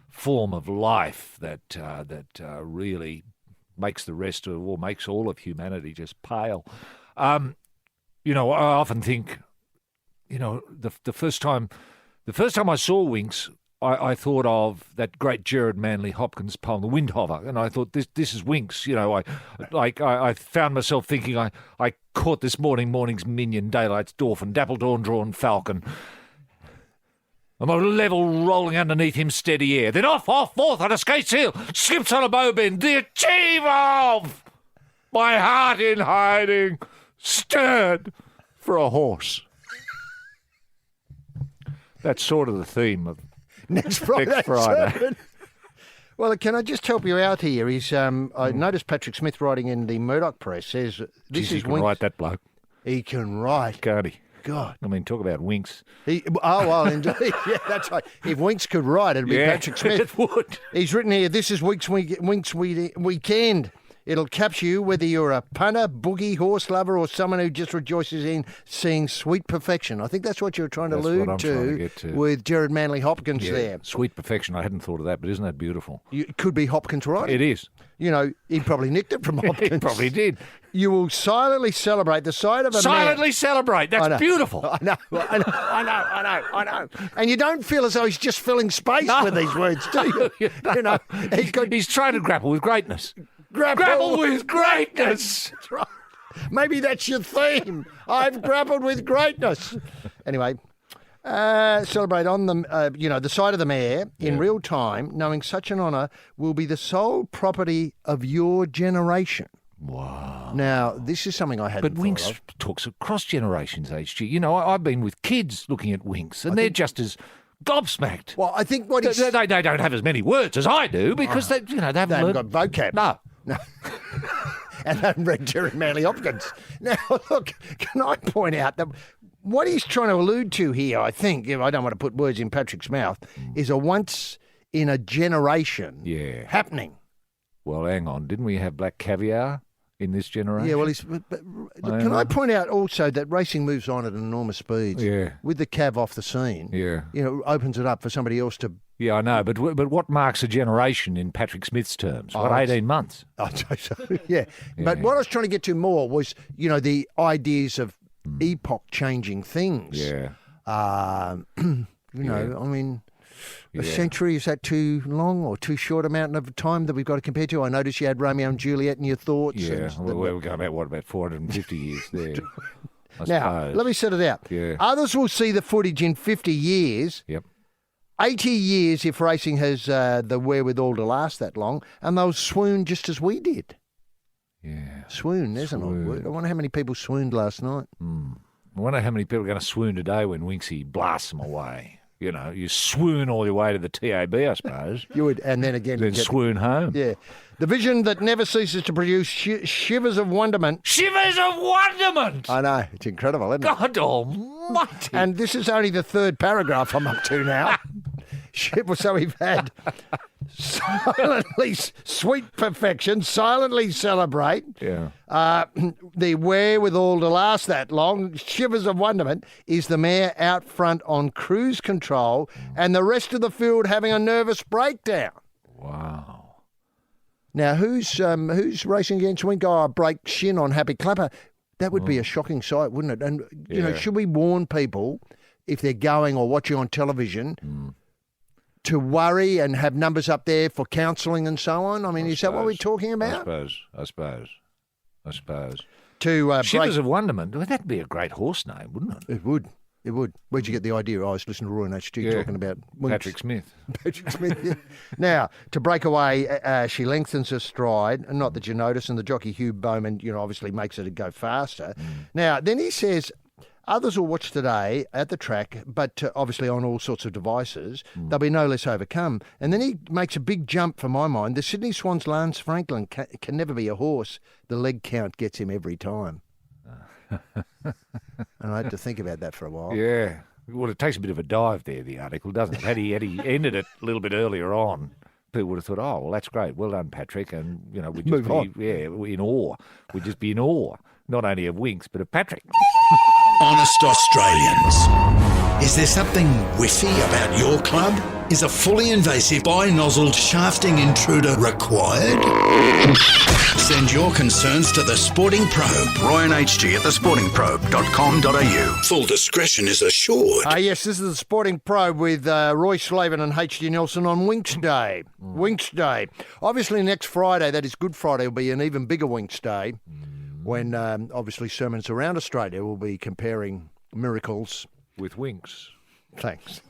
Speaker 5: form of life that really makes the rest of, or makes all of humanity just pale. I often think, the first time I saw Winks, I thought of that great Gerard Manley Hopkins poem, The Windhover, and I thought this is Winks. You know, I found myself thinking I caught this morning's minion, daylight's dolphin, dapple dawn drawn falcon. I'm a level rolling underneath him steady air. Then off, forth on a skate seal, skips on a bow bend, the achieve of my heart in hiding, stirred for a horse. That's sort of the theme of
Speaker 4: next Friday. Well, can I just help you out here? I noticed Patrick Smith writing in the Murdoch Press says this
Speaker 5: he
Speaker 4: is
Speaker 5: can
Speaker 4: Winks.
Speaker 5: write that bloke.
Speaker 4: He can write.
Speaker 5: Can't he?
Speaker 4: God.
Speaker 5: I mean, talk about Winks.
Speaker 4: Well, indeed. Yeah, that's right. If Winks could write, it'd be Patrick Smith.
Speaker 5: It would.
Speaker 4: He's written here, this is Winks Weekend. It'll capture you whether you're a punter, boogie, horse lover, or someone who just rejoices in seeing sweet perfection. I think that's what you're trying to allude to with Gerard Manley Hopkins there.
Speaker 5: Sweet perfection. I hadn't thought of that, but isn't that beautiful?
Speaker 4: It could be Hopkins writing.
Speaker 5: It is.
Speaker 4: You know, he probably nicked it from Hopkins.
Speaker 5: He probably did.
Speaker 4: You will silently celebrate the sight of a
Speaker 5: Silently
Speaker 4: man.
Speaker 5: celebrate. That's beautiful.
Speaker 4: I know. And you don't feel as though he's just filling space with these words, do you? You know,
Speaker 5: he's trying to grapple with greatness.
Speaker 4: Grapple
Speaker 5: with greatness.
Speaker 4: That's right. Maybe that's your theme. I've grappled with greatness. Anyway, celebrate on the side of the mayor in real time, knowing such an honour will be the sole property of your generation.
Speaker 5: Wow.
Speaker 4: Now, this is something I hadn't
Speaker 5: But Winks talks across generations, HG. You know, I've been with kids looking at Winks, and they're just as gobsmacked.
Speaker 4: Well, I think what
Speaker 5: they don't have as many words as I do because they haven't
Speaker 4: got vocab.
Speaker 5: No.
Speaker 4: And they haven't read Gerard Manley Hopkins. Now, look, can I point out that what he's trying to allude to here, I think, I don't want to put words in Patrick's mouth, is a once in a generation happening.
Speaker 5: Well, hang on. Didn't we have black caviar in this generation?
Speaker 4: Yeah, well, can I point out also that racing moves on at enormous speeds?
Speaker 5: Yeah.
Speaker 4: With the cav off the scene.
Speaker 5: Yeah.
Speaker 4: You know, opens it up for somebody else to...
Speaker 5: Yeah, I know, but what marks a generation in Patrick Smith's terms? 18 months?
Speaker 4: Yeah. But what I was trying to get to more was, you know, the ideas of epoch-changing things.
Speaker 5: Yeah.
Speaker 4: I mean... A century, is that too long or too short amount of time that we've got to compare to? I noticed you had Romeo and Juliet in your thoughts.
Speaker 5: Yeah, we're going about 450 years there.
Speaker 4: Now, let me set it out.
Speaker 5: Yeah.
Speaker 4: Others will see the footage in 50 years.
Speaker 5: Yep.
Speaker 4: 80 years if racing has the wherewithal to last that long, and they'll swoon just as we did.
Speaker 5: Yeah.
Speaker 4: Swoon, there's an old word. I wonder how many people swooned last night.
Speaker 5: I wonder how many people are going to swoon today when Winksy blasts them away. You know, you swoon all your way to the TAB, I suppose.
Speaker 4: You would, and then again...
Speaker 5: Then swoon home.
Speaker 4: Yeah. The vision that never ceases to produce shivers of wonderment.
Speaker 5: Shivers of wonderment!
Speaker 4: I know. It's incredible, isn't it?
Speaker 5: God almighty.
Speaker 4: And this is only the third paragraph I'm up to now. So we've had silently, sweet perfection, silently celebrate.
Speaker 5: Yeah.
Speaker 4: The wherewithal to last that long, shivers of wonderment, is the mayor out front on cruise control and the rest of the field having a nervous breakdown.
Speaker 5: Wow.
Speaker 4: Now, who's racing against Wink? Break shin on Happy Clapper. That would be a shocking sight, wouldn't it? And, you know, should we warn people if they're going or watching on television to worry and have numbers up there for counselling and so on? I mean, is that what we're talking about?
Speaker 5: I suppose.
Speaker 4: To
Speaker 5: Shivers of Wonderment, well, that'd be a great horse name, wouldn't it?
Speaker 4: It would. Where'd you get the idea? I was listening to Roy and HG talking about Winks.
Speaker 5: Patrick Smith.
Speaker 4: Yeah. Now, to break away, she lengthens her stride, and not that you notice, and the jockey Hugh Bowman, you know, obviously makes it go faster. Now, then he says... Others will watch today at the track, but obviously on all sorts of devices. They'll be no less overcome. And then he makes a big jump for my mind. The Sydney Swans' Lance Franklin can never be a horse. The leg count gets him every time. And I had to think about that for a while.
Speaker 5: Yeah. Well, it takes a bit of a dive there, the article, doesn't it? Had he ended it a little bit earlier on, people would have thought, oh, well, that's great. Well done, Patrick. And, you know, we'd just in awe. We'd just be in awe, not only of Winks, but of Patrick.
Speaker 1: Honest Australians. Is there something whiffy about your club? Is a fully invasive bi-nozzled shafting intruder required? Send your concerns to The Sporting Probe. Roy and HG at thesportingprobe.com.au. Full discretion is assured.
Speaker 4: Yes, this is The Sporting Probe with Roy Slaven and HG Nelson on Winks Day. Winks Day. Obviously, next Friday, that is Good Friday, will be an even bigger Winks Day when, obviously, sermons around Australia will be comparing miracles
Speaker 5: with winks.
Speaker 4: Thanks.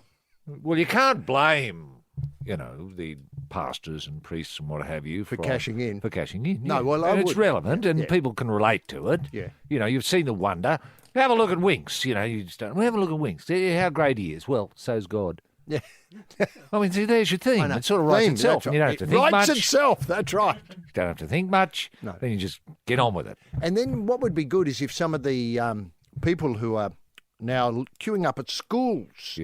Speaker 5: Well, you can't blame, the pastors and priests and what have you
Speaker 4: for cashing in.
Speaker 5: For cashing in.
Speaker 4: No,
Speaker 5: yeah.
Speaker 4: well,
Speaker 5: and it's relevant and people can relate to it.
Speaker 4: Yeah.
Speaker 5: You've seen the wonder. Have a look at Winks. You just don't. Well, have a look at Winks. How great he is. Well, so's God.
Speaker 4: Yeah.
Speaker 5: I mean, see, there's your theme. It sort of writes itself. And you don't have to think much.
Speaker 4: It writes itself, that's right.
Speaker 5: You don't have to think much.
Speaker 4: No.
Speaker 5: Then you just get on with it.
Speaker 4: And then what would be good is if some of the people who are now queuing up at schools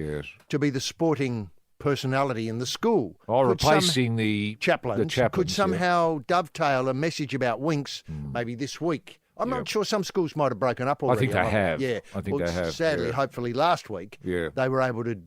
Speaker 4: to be the sporting personality in the school.
Speaker 5: Or replacing the
Speaker 4: chaplains. Could somehow dovetail a message about Winks maybe this week. I'm not sure, some schools might have broken up already.
Speaker 5: I think they have.
Speaker 4: Yeah.
Speaker 5: I think they have.
Speaker 4: Sadly, hopefully last week, they were able to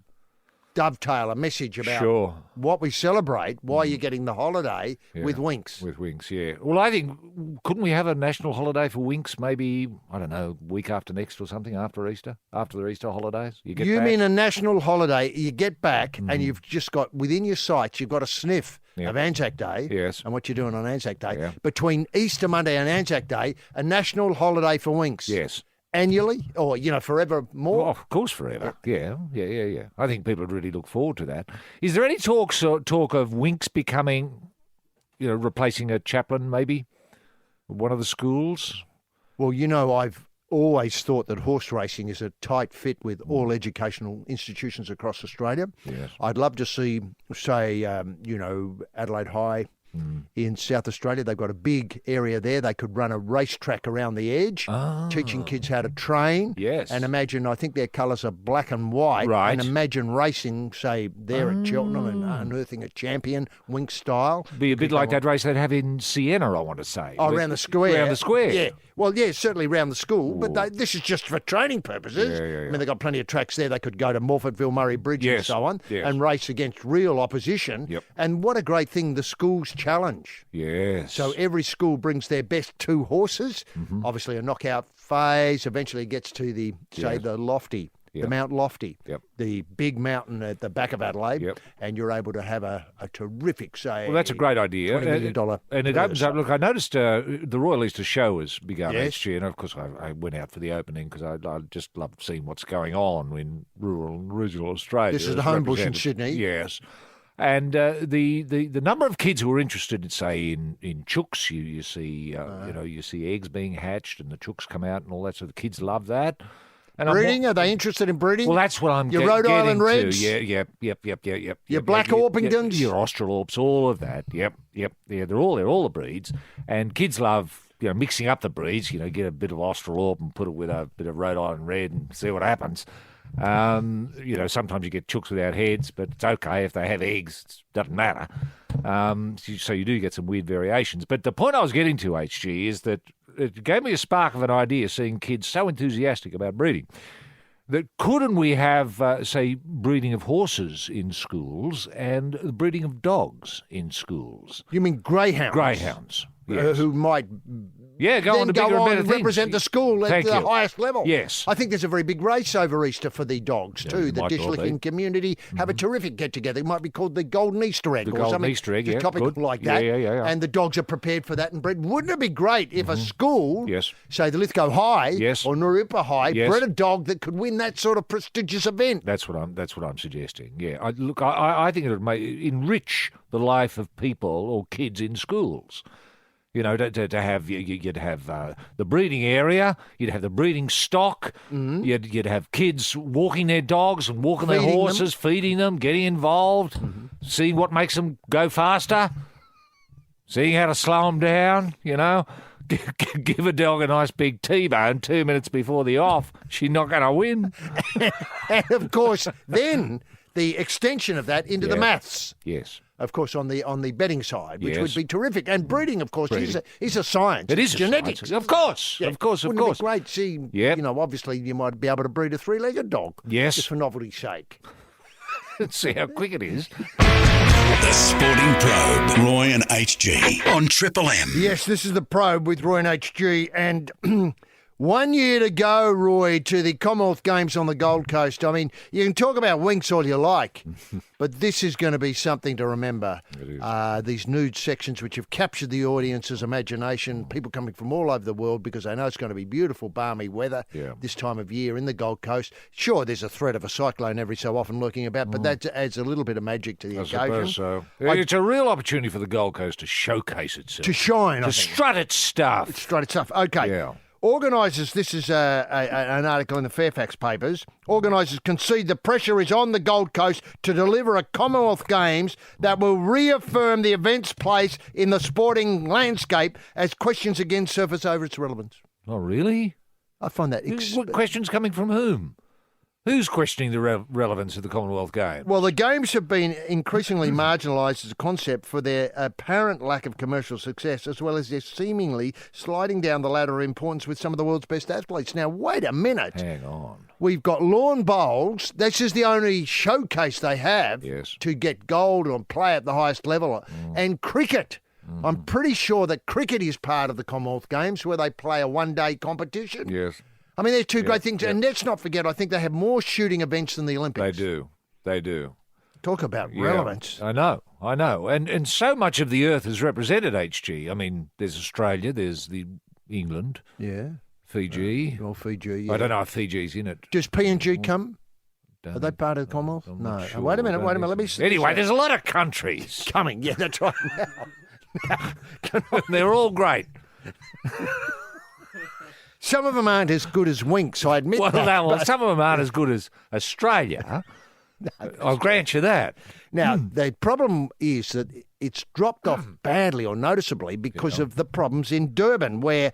Speaker 4: dovetail a message about what we celebrate, why you're getting the holiday with Winks.
Speaker 5: With Winks, yeah. Well, I think, couldn't we have a national holiday for Winks maybe, I don't know, week after next or something, after Easter, after the Easter holidays? You
Speaker 4: mean a national holiday, you get back and you've just got, within your sights, you've got a sniff of Anzac Day and what you're doing on Anzac Day.
Speaker 5: Yeah.
Speaker 4: Between Easter Monday and Anzac Day, a national holiday for Winks.
Speaker 5: Yes.
Speaker 4: Annually, or, forever more?
Speaker 5: Well, of course, forever. Yeah. I think people would really look forward to that. Is there any talk of Winks becoming, replacing a chaplain, maybe? One of the schools?
Speaker 4: Well, I've always thought that horse racing is a tight fit with all educational institutions across Australia.
Speaker 5: Yes.
Speaker 4: I'd love to see, say, Adelaide High, in South Australia. They've got a big area there. They could run a racetrack around the edge, teaching kids how to train.
Speaker 5: Yes.
Speaker 4: And imagine, I think their colours are black and white.
Speaker 5: Right.
Speaker 4: And imagine racing, say, there at Cheltenham and unearthing a champion, Winks style.
Speaker 5: Be a bit like that race they'd have in Siena, I want to say.
Speaker 4: Oh, around the square.
Speaker 5: Around the square.
Speaker 4: Yeah. Well, yeah, certainly around the school, but this is just for training purposes.
Speaker 5: Yeah.
Speaker 4: I mean, they've got plenty of tracks there. They could go to Morfordville, Murray Bridge and so on and race against real opposition.
Speaker 5: Yep.
Speaker 4: And what a great thing, the schools challenge.
Speaker 5: Yes.
Speaker 4: So every school brings their best 2 horses, obviously a knockout phase, eventually gets to the, say, the Lofty. The Mount Lofty, the big mountain at the back of Adelaide, and you're able to have a terrific, say...
Speaker 5: Well, that's a great idea.
Speaker 4: $20 million
Speaker 5: and it opens up... Look, I noticed the Royal Easter Show has begun
Speaker 4: Yes.
Speaker 5: HG, and of course I went out for the opening because I just love seeing what's going on in rural and regional Australia.
Speaker 4: This is the Homebush in Sydney.
Speaker 5: Yes. And the number of kids who are interested, say, in chooks, you see you see eggs being hatched and the chooks come out and all that, so the kids love that. And
Speaker 4: breeding? Are they interested in breeding?
Speaker 5: Well, that's what I'm
Speaker 4: Your Rhode
Speaker 5: getting
Speaker 4: Island
Speaker 5: to.
Speaker 4: Reds?
Speaker 5: Yep.
Speaker 4: Your Black Orpingtons?
Speaker 5: Your Australorps, all of that. Yep. Yeah, they're all the breeds. And kids love, mixing up the breeds. Get a bit of Australorp and put it with a bit of Rhode Island Red and see what happens. Sometimes you get chooks without heads, but it's okay if they have eggs. It doesn't matter. So you do get some weird variations. But the point I was getting to, HG, is that it gave me a spark of an idea seeing kids so enthusiastic about breeding. That couldn't we have, say, breeding of horses in schools and the breeding of dogs in schools?
Speaker 4: You mean greyhounds?
Speaker 5: Greyhounds, yes.
Speaker 4: Who might...
Speaker 5: go on to bigger and better things.
Speaker 4: Represent the school at the highest level.
Speaker 5: Yes.
Speaker 4: I think there's a very big race over Easter for the dogs too. The dish-licking community have a terrific get-together. It might be called the Golden Easter Egg or something.
Speaker 5: Easter Egg,
Speaker 4: topical like that.
Speaker 5: Yeah.
Speaker 4: And the dogs are prepared for that and bred. Wouldn't it be great if a school, say the Lithgow High or Narupa High, bred a dog that could win that sort of prestigious event?
Speaker 5: That's what I'm suggesting. Yeah. I think it would enrich the life of people or kids in schools. To have, you'd have the breeding area, you'd have the breeding stock, you'd have kids walking their dogs and walking their horses, feeding them, getting involved, seeing what makes them go faster, seeing how to slow them down, Give a dog a nice big T-bone 2 minutes before the off, she's not going to win.
Speaker 4: And, of course, then the extension of that into the maths.
Speaker 5: Yes.
Speaker 4: Of course, on the betting side, which would be terrific. And breeding, of course, is a science.
Speaker 5: It is
Speaker 4: genetics.
Speaker 5: Science. Of course.
Speaker 4: Wouldn't it be great? See, obviously you might be able to breed a 3-legged dog.
Speaker 5: Yes.
Speaker 4: Just for novelty's sake.
Speaker 5: Let's see how quick it is.
Speaker 1: The Sporting Probe, Roy and HG on Triple M.
Speaker 4: Yes, this is the Probe with Roy and HG, and 1 year to go, Roy, to the Commonwealth Games on the Gold Coast. I mean, you can talk about Winx all you like, but this is going to be something to remember.
Speaker 5: It is.
Speaker 4: These nude sections which have captured the audience's imagination, people coming from all over the world because they know it's going to be beautiful, balmy weather this time of year in the Gold Coast. Sure, there's a threat of a cyclone every so often lurking about, but that adds a little bit of magic to the occasion.
Speaker 5: I suppose so. It's a real opportunity for the Gold Coast to showcase itself.
Speaker 4: To shine,
Speaker 5: To strut its stuff.
Speaker 4: It's straight stuff. Okay.
Speaker 5: Yeah.
Speaker 4: Organisers, this is an article in the Fairfax papers, organisers concede the pressure is on the Gold Coast to deliver a Commonwealth Games that will reaffirm the event's place in the sporting landscape as questions again surface over its relevance.
Speaker 5: Oh, really?
Speaker 4: I find that...
Speaker 5: What questions coming from whom? Who's questioning the relevance of the Commonwealth Games?
Speaker 4: Well, the Games have been increasingly marginalised as a concept for their apparent lack of commercial success, as well as their seemingly sliding down the ladder of importance with some of the world's best athletes. Now, wait a minute.
Speaker 5: Hang on.
Speaker 4: We've got lawn bowls. This is the only showcase they have to get gold or play at the highest level. And cricket. I'm pretty sure that cricket is part of the Commonwealth Games where they play a one-day competition.
Speaker 5: Yes.
Speaker 4: I mean, they're two great things. And let's not forget, I think they have more shooting events than the Olympics.
Speaker 5: They do.
Speaker 4: Talk about relevance.
Speaker 5: I know. And so much of the earth is represented, HG. I mean, there's Australia, there's England.
Speaker 4: Yeah.
Speaker 5: Fiji.
Speaker 4: Fiji,
Speaker 5: I don't know if Fiji's in it.
Speaker 4: Does PNG come? Are they part of the Commonwealth?
Speaker 5: No.
Speaker 4: Sure. Wait a minute. Let me see.
Speaker 5: Anyway, there's a lot of countries
Speaker 4: coming. Yeah, that's right.
Speaker 5: They're all great.
Speaker 4: Some of them aren't as good as Winx, I admit that.
Speaker 5: Some of them aren't as good as Australia. I'll grant you that.
Speaker 4: Now, the problem is that it's dropped off badly or noticeably because of the problems in Durban, where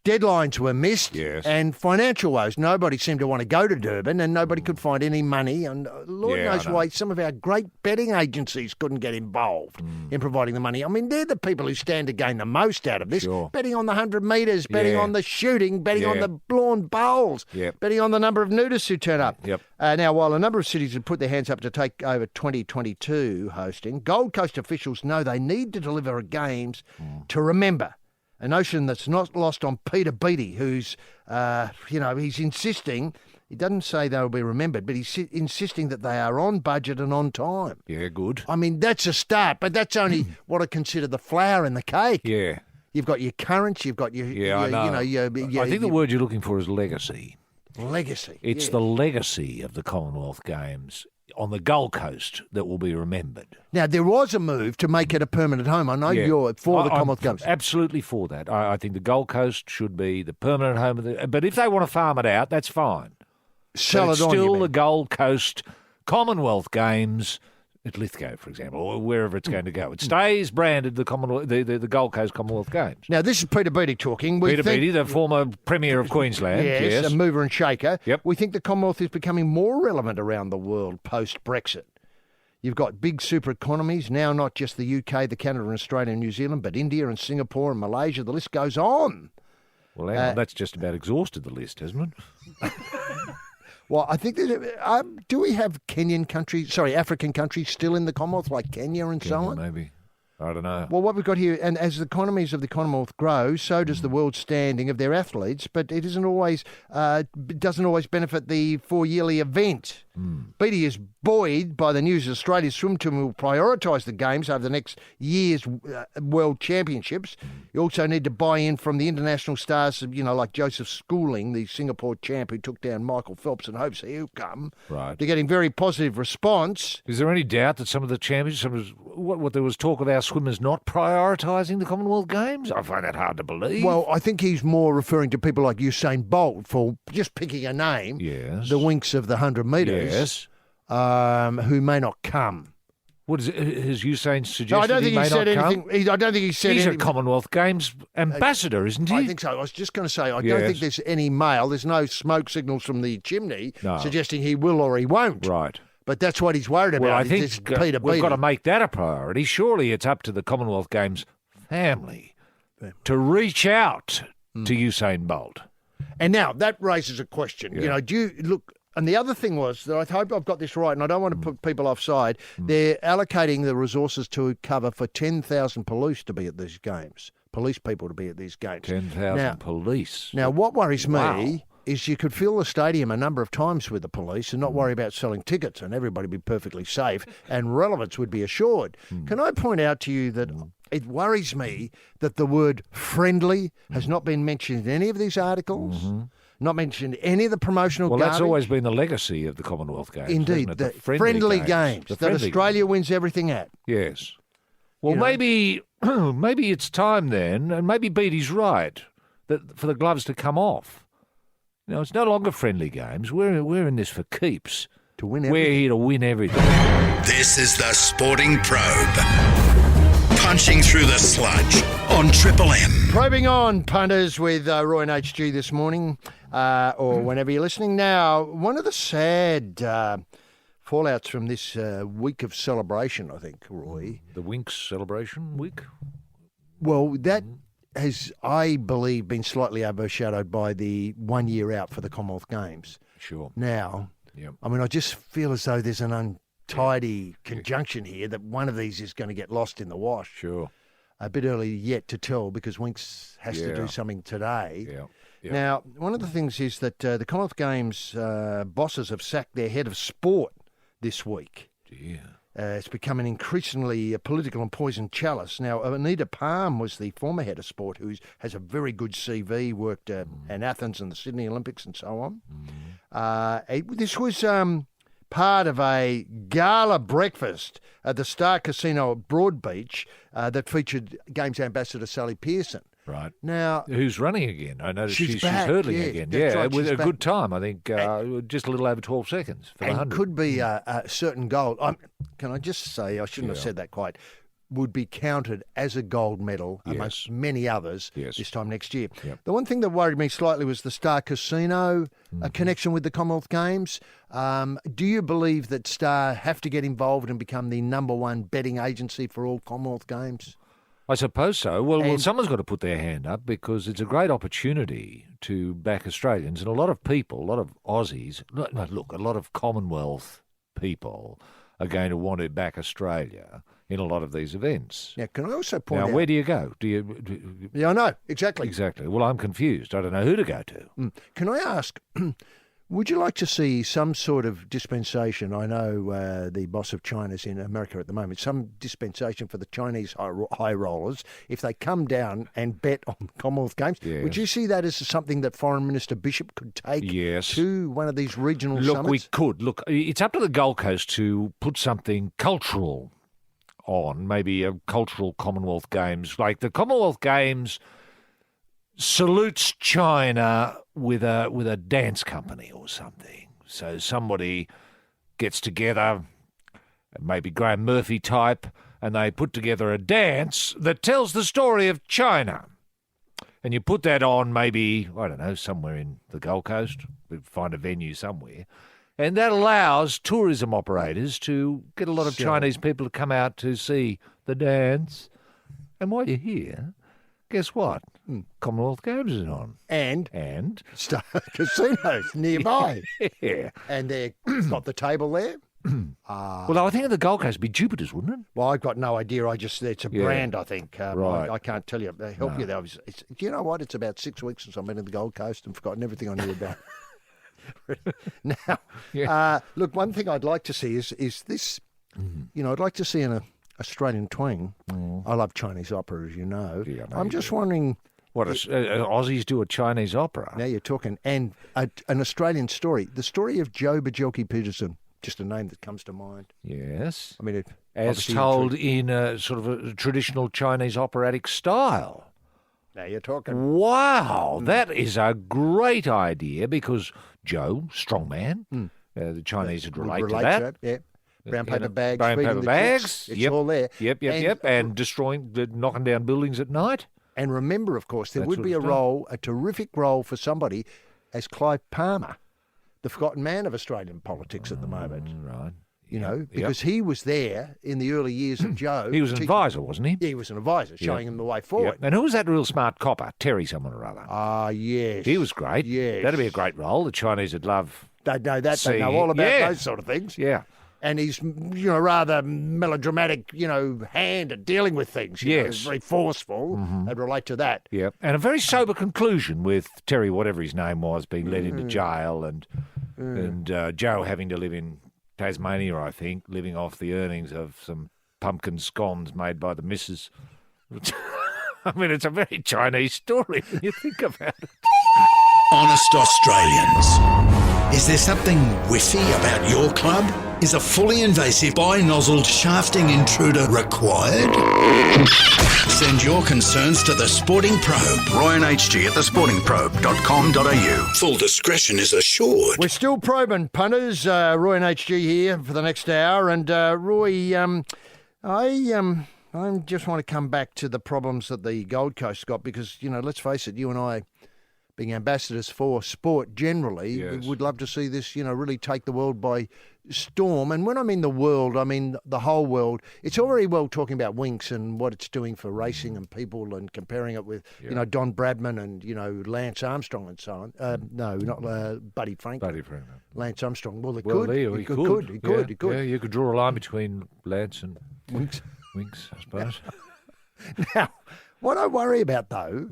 Speaker 4: deadlines were missed and financial woes. Nobody seemed to want to go to Durban and nobody could find any money. And Lord knows why some of our great betting agencies couldn't get involved in providing the money. I mean, they're the people who stand to gain the most out of this. Betting on the 100 metres, betting on the shooting, betting on the lawn bowls, betting on the number of nudists who turn up. Now, while a number of cities have put their hands up to take over 2022 hosting, Gold Coast officials know they need to deliver a Games to remember. A notion that's not lost on Peter Beattie, who's, he's insisting, he doesn't say they'll be remembered, but he's insisting that they are on budget and on time.
Speaker 5: Yeah, good.
Speaker 4: I mean, that's a start, but that's only what I consider the flour in the cake.
Speaker 5: Yeah.
Speaker 4: You've got your currents, you've got your...
Speaker 5: I know. I think the word you're looking for is legacy.
Speaker 4: Legacy.
Speaker 5: It's the legacy of the Commonwealth Games on the Gold Coast that will be remembered.
Speaker 4: Now, there was a move to make it a permanent home. I know you're for the Commonwealth Games.
Speaker 5: Absolutely for that. I think the Gold Coast should be the permanent home of but if they want to farm it out, that's fine.
Speaker 4: Sell
Speaker 5: it's
Speaker 4: it on,
Speaker 5: still the Gold Coast Commonwealth Games at Lithgow, for example, or wherever it's going to go. It stays branded the Gold Coast Commonwealth Games.
Speaker 4: Now, this is Peter Beattie talking.
Speaker 5: Peter Beattie, the former Premier of Queensland.
Speaker 4: Yes, a mover and shaker.
Speaker 5: Yep.
Speaker 4: We think the Commonwealth is becoming more relevant around the world post-Brexit. You've got big super economies, now not just the UK, the Canada and Australia and New Zealand, but India and Singapore and Malaysia. The list goes on.
Speaker 5: Well, that's just about exhausted the list, hasn't it?
Speaker 4: Well, I think that do we have African countries still in the Commonwealth, like Kenya and so on?
Speaker 5: Maybe. I don't know.
Speaker 4: Well, what we've got here, and as the economies of the Commonwealth grow, so does the world standing of their athletes, but it doesn't always benefit the four-yearly event. Beattie is buoyed by the news that Australia's swim team will prioritise the Games over the next year's World Championships. You also need to buy in from the international stars, like Joseph Schooling, the Singapore champ who took down Michael Phelps and hopes he'll come.
Speaker 5: Right.
Speaker 4: They're getting very positive response.
Speaker 5: Is there any doubt that some of the champions, what there was talk of our swimmers not prioritising the Commonwealth Games? I find that hard to believe.
Speaker 4: Well, I think he's more referring to people like Usain Bolt, for just picking a name.
Speaker 5: Yes.
Speaker 4: The Winx of the 100 metres.
Speaker 5: Yes.
Speaker 4: Who may not come.
Speaker 5: What is it? Has Usain suggested
Speaker 4: I don't think
Speaker 5: he may
Speaker 4: said
Speaker 5: not
Speaker 4: anything.
Speaker 5: come?
Speaker 4: I don't think he said
Speaker 5: He's
Speaker 4: anything.
Speaker 5: a Commonwealth Games ambassador, isn't he?
Speaker 4: I think so. I was just going to say, I don't think there's any mail. There's no smoke signals from the chimney suggesting he will or he won't.
Speaker 5: Right.
Speaker 4: But that's what he's worried about.
Speaker 5: Well, I think
Speaker 4: Peter
Speaker 5: we've got to
Speaker 4: Beattie.
Speaker 5: make that a priority. Surely it's up to the Commonwealth Games family to reach out to Usain Bolt.
Speaker 4: And now that raises a question.
Speaker 5: Yeah.
Speaker 4: Do you look? And the other thing was that I hope I've got this right, and I don't want to put people offside. They're allocating the resources to cover for 10,000 police to be at these games, police people to be at these games.
Speaker 5: 10,000 police.
Speaker 4: Now, what worries
Speaker 5: Wow.
Speaker 4: me is you could fill the stadium a number of times with the police and not worry about selling tickets, and everybody be perfectly safe, and relevance would be assured. Can I point out to you that it worries me that the word friendly has not been mentioned in any of these articles, not mentioned in any of the promotional
Speaker 5: Well,
Speaker 4: garbage.
Speaker 5: that's always been the legacy of the Commonwealth Games.
Speaker 4: Indeed,
Speaker 5: hasn't it?
Speaker 4: the friendly games
Speaker 5: The
Speaker 4: that
Speaker 5: friendly
Speaker 4: Australia
Speaker 5: games.
Speaker 4: wins everything at.
Speaker 5: Yes. Well,
Speaker 4: You know?
Speaker 5: maybe maybe it's time then, and maybe Beattie's right, that for the gloves to come off. You know, it's no longer friendly games. We're in this for keeps.
Speaker 4: To win
Speaker 5: We're
Speaker 4: everything.
Speaker 5: here to win everything.
Speaker 1: This is the Sporting Probe. Punching through the sludge on Triple M.
Speaker 4: Probing on, punters, with Roy and HG this morning, or whenever you're listening. Now, one of the sad fallouts from this week of celebration, I think, Roy.
Speaker 5: The Winks celebration week.
Speaker 4: Well, that has, I believe, been slightly overshadowed by the 1 year out for the Commonwealth Games.
Speaker 5: Sure.
Speaker 4: Now,
Speaker 5: Yep.
Speaker 4: I mean, I just feel as though there's an untidy conjunction here that one of these is going to get lost in the wash.
Speaker 5: Sure.
Speaker 4: A bit early yet to tell because Winks has to
Speaker 5: Yeah.
Speaker 4: do something today.
Speaker 5: Yeah. Yeah.
Speaker 4: Now, one of the things is that the Commonwealth Games bosses have sacked their head of sport this week.
Speaker 5: Dear.
Speaker 4: It's becoming increasingly a political and poison chalice. Now, Anita Palm was the former head of sport who has a very good CV, worked in Athens and the Sydney Olympics and so on. This was part of a gala breakfast at the Star Casino at Broadbeach that featured Games ambassador Sally Pearson.
Speaker 5: Right.
Speaker 4: Now,
Speaker 5: Who's running again? I noticed
Speaker 4: She's
Speaker 5: she's
Speaker 4: back,
Speaker 5: hurdling
Speaker 4: yeah,
Speaker 5: again.
Speaker 4: that's
Speaker 5: Yeah,
Speaker 4: right,
Speaker 5: with
Speaker 4: she's
Speaker 5: a
Speaker 4: back.
Speaker 5: good time. I think just a little over 12 seconds for the
Speaker 4: and
Speaker 5: 100.
Speaker 4: could be a certain gold. Can I just say, I shouldn't have said that quite, would be counted as a gold medal amongst many others this time next year.
Speaker 5: Yep.
Speaker 4: The one thing that worried me slightly was the Star Casino connection with the Commonwealth Games. Do you believe that Star have to get involved and become the number one betting agency for all Commonwealth Games?
Speaker 5: I suppose so. Well,
Speaker 4: And-
Speaker 5: someone's got to put their hand up because it's a great opportunity to back Australians. And a lot of people, a lot of Aussies, look, a lot of Commonwealth people are going to want to back Australia in a lot of these events.
Speaker 4: Now, can I also point
Speaker 5: Now,
Speaker 4: out...
Speaker 5: where do you go? Do
Speaker 4: Yeah, I know, exactly.
Speaker 5: Exactly. Well, I'm confused. I don't know who to go to.
Speaker 4: Can I ask, would you like to see some sort of dispensation? I know the boss of China's in America at the moment, some dispensation for the Chinese high rollers if they come down and bet on Commonwealth Games.
Speaker 5: Yes.
Speaker 4: Would you see that as something that Foreign Minister Bishop could take
Speaker 5: Yes.
Speaker 4: to one of these regional
Speaker 5: Look,
Speaker 4: summits?
Speaker 5: we could. Look, it's up to the Gold Coast to put something cultural on, maybe a cultural Commonwealth Games. Like the Commonwealth Games salutes China with a dance company or something. So somebody gets together, maybe Graham Murphy type, and they put together a dance that tells the story of China. And you put that on maybe, I don't know, somewhere in the Gold Coast. We'd find a venue somewhere. And that allows tourism operators to get a lot of Chinese people to come out to see the dance. And while you're here, guess what? Commonwealth Games is on.
Speaker 4: And
Speaker 5: And
Speaker 4: Star Casinos nearby.
Speaker 5: yeah.
Speaker 4: And they've got the table there.
Speaker 5: Well, I think at the Gold Coast would be Jupiter's, wouldn't it?
Speaker 4: Well, I've got no idea. It's a
Speaker 5: Yeah.
Speaker 4: brand, I think.
Speaker 5: Right.
Speaker 4: I can't tell you. They help you there. Do you know what? It's about 6 weeks since I've been in the Gold Coast and forgotten everything I knew about it. Now,
Speaker 5: Yeah.
Speaker 4: look, one thing I'd like to see is this, I'd like to see an Australian twang. I love Chinese opera, as you know.
Speaker 5: Yeah, I know
Speaker 4: I'm
Speaker 5: you
Speaker 4: just
Speaker 5: do.
Speaker 4: wondering,
Speaker 5: What, Aussies do a Chinese opera?
Speaker 4: now you're talking, and an Australian story. The story of Joe Bajelki Peterson, just a name that comes to mind.
Speaker 5: Yes.
Speaker 4: I mean,
Speaker 5: As
Speaker 4: obviously
Speaker 5: told in a sort of a traditional Chinese operatic style.
Speaker 4: Now you're talking.
Speaker 5: Wow, that is a great idea because Joe, strong man, the Chinese would relate to that.
Speaker 4: Yeah. Brown paper bags.
Speaker 5: Brown
Speaker 4: feeding
Speaker 5: paper
Speaker 4: the
Speaker 5: bags.
Speaker 4: chicks. It's
Speaker 5: Yep.
Speaker 4: all there.
Speaker 5: Yep. And knocking down buildings at night.
Speaker 4: And remember, of course, there
Speaker 5: That's
Speaker 4: would
Speaker 5: what
Speaker 4: be
Speaker 5: it's
Speaker 4: a terrific role for somebody as Clive Palmer, the forgotten man of Australian politics at the moment.
Speaker 5: Right.
Speaker 4: You know, because he was there in the early years of Joe.
Speaker 5: He was an advisor, wasn't he?
Speaker 4: Yeah, he was an advisor, showing him the way forward.
Speaker 5: And who was that real smart copper? Terry someone or other.
Speaker 4: Ah, yes.
Speaker 5: He was great.
Speaker 4: Yes.
Speaker 5: That'd be a great role. The Chinese would love.
Speaker 4: They know that. They know all about those sort of things.
Speaker 5: Yeah.
Speaker 4: And he's, rather melodramatic, hand at dealing with things.
Speaker 5: Yes.
Speaker 4: Very forceful. I'd relate to that.
Speaker 5: Yeah. And a very sober conclusion with Terry, whatever his name was, being led into jail and Joe having to live in Tasmania, I think, living off the earnings of some pumpkin scones made by the missus. I mean, it's a very Chinese story when you think about it.
Speaker 1: Honest Australians. Is there something whiffy about your club? Is a fully invasive bi-nozzled shafting intruder required? Send your concerns to The Sporting Probe. Roy and HG at thesportingprobe.com.au. Full discretion is assured.
Speaker 4: We're still probing, punters. Roy and HG here for the next hour. And Roy, I just want to come back to the problems that the Gold Coast got because, let's face it, you and I, being ambassadors for sport generally, would love to see this, really take the world by storm. And when I mean the world, I mean the whole world. It's all very well talking about Winx and what it's doing for racing and people and comparing it with, Don Bradman and, Lance Armstrong and so on. No, not Buddy Franklin.
Speaker 5: Buddy Franklin.
Speaker 4: Lance Armstrong. Well,
Speaker 5: He
Speaker 4: could.
Speaker 5: Yeah, you could draw a line between Lance and
Speaker 4: Winx,
Speaker 5: I suppose.
Speaker 4: Now, what I worry about, though,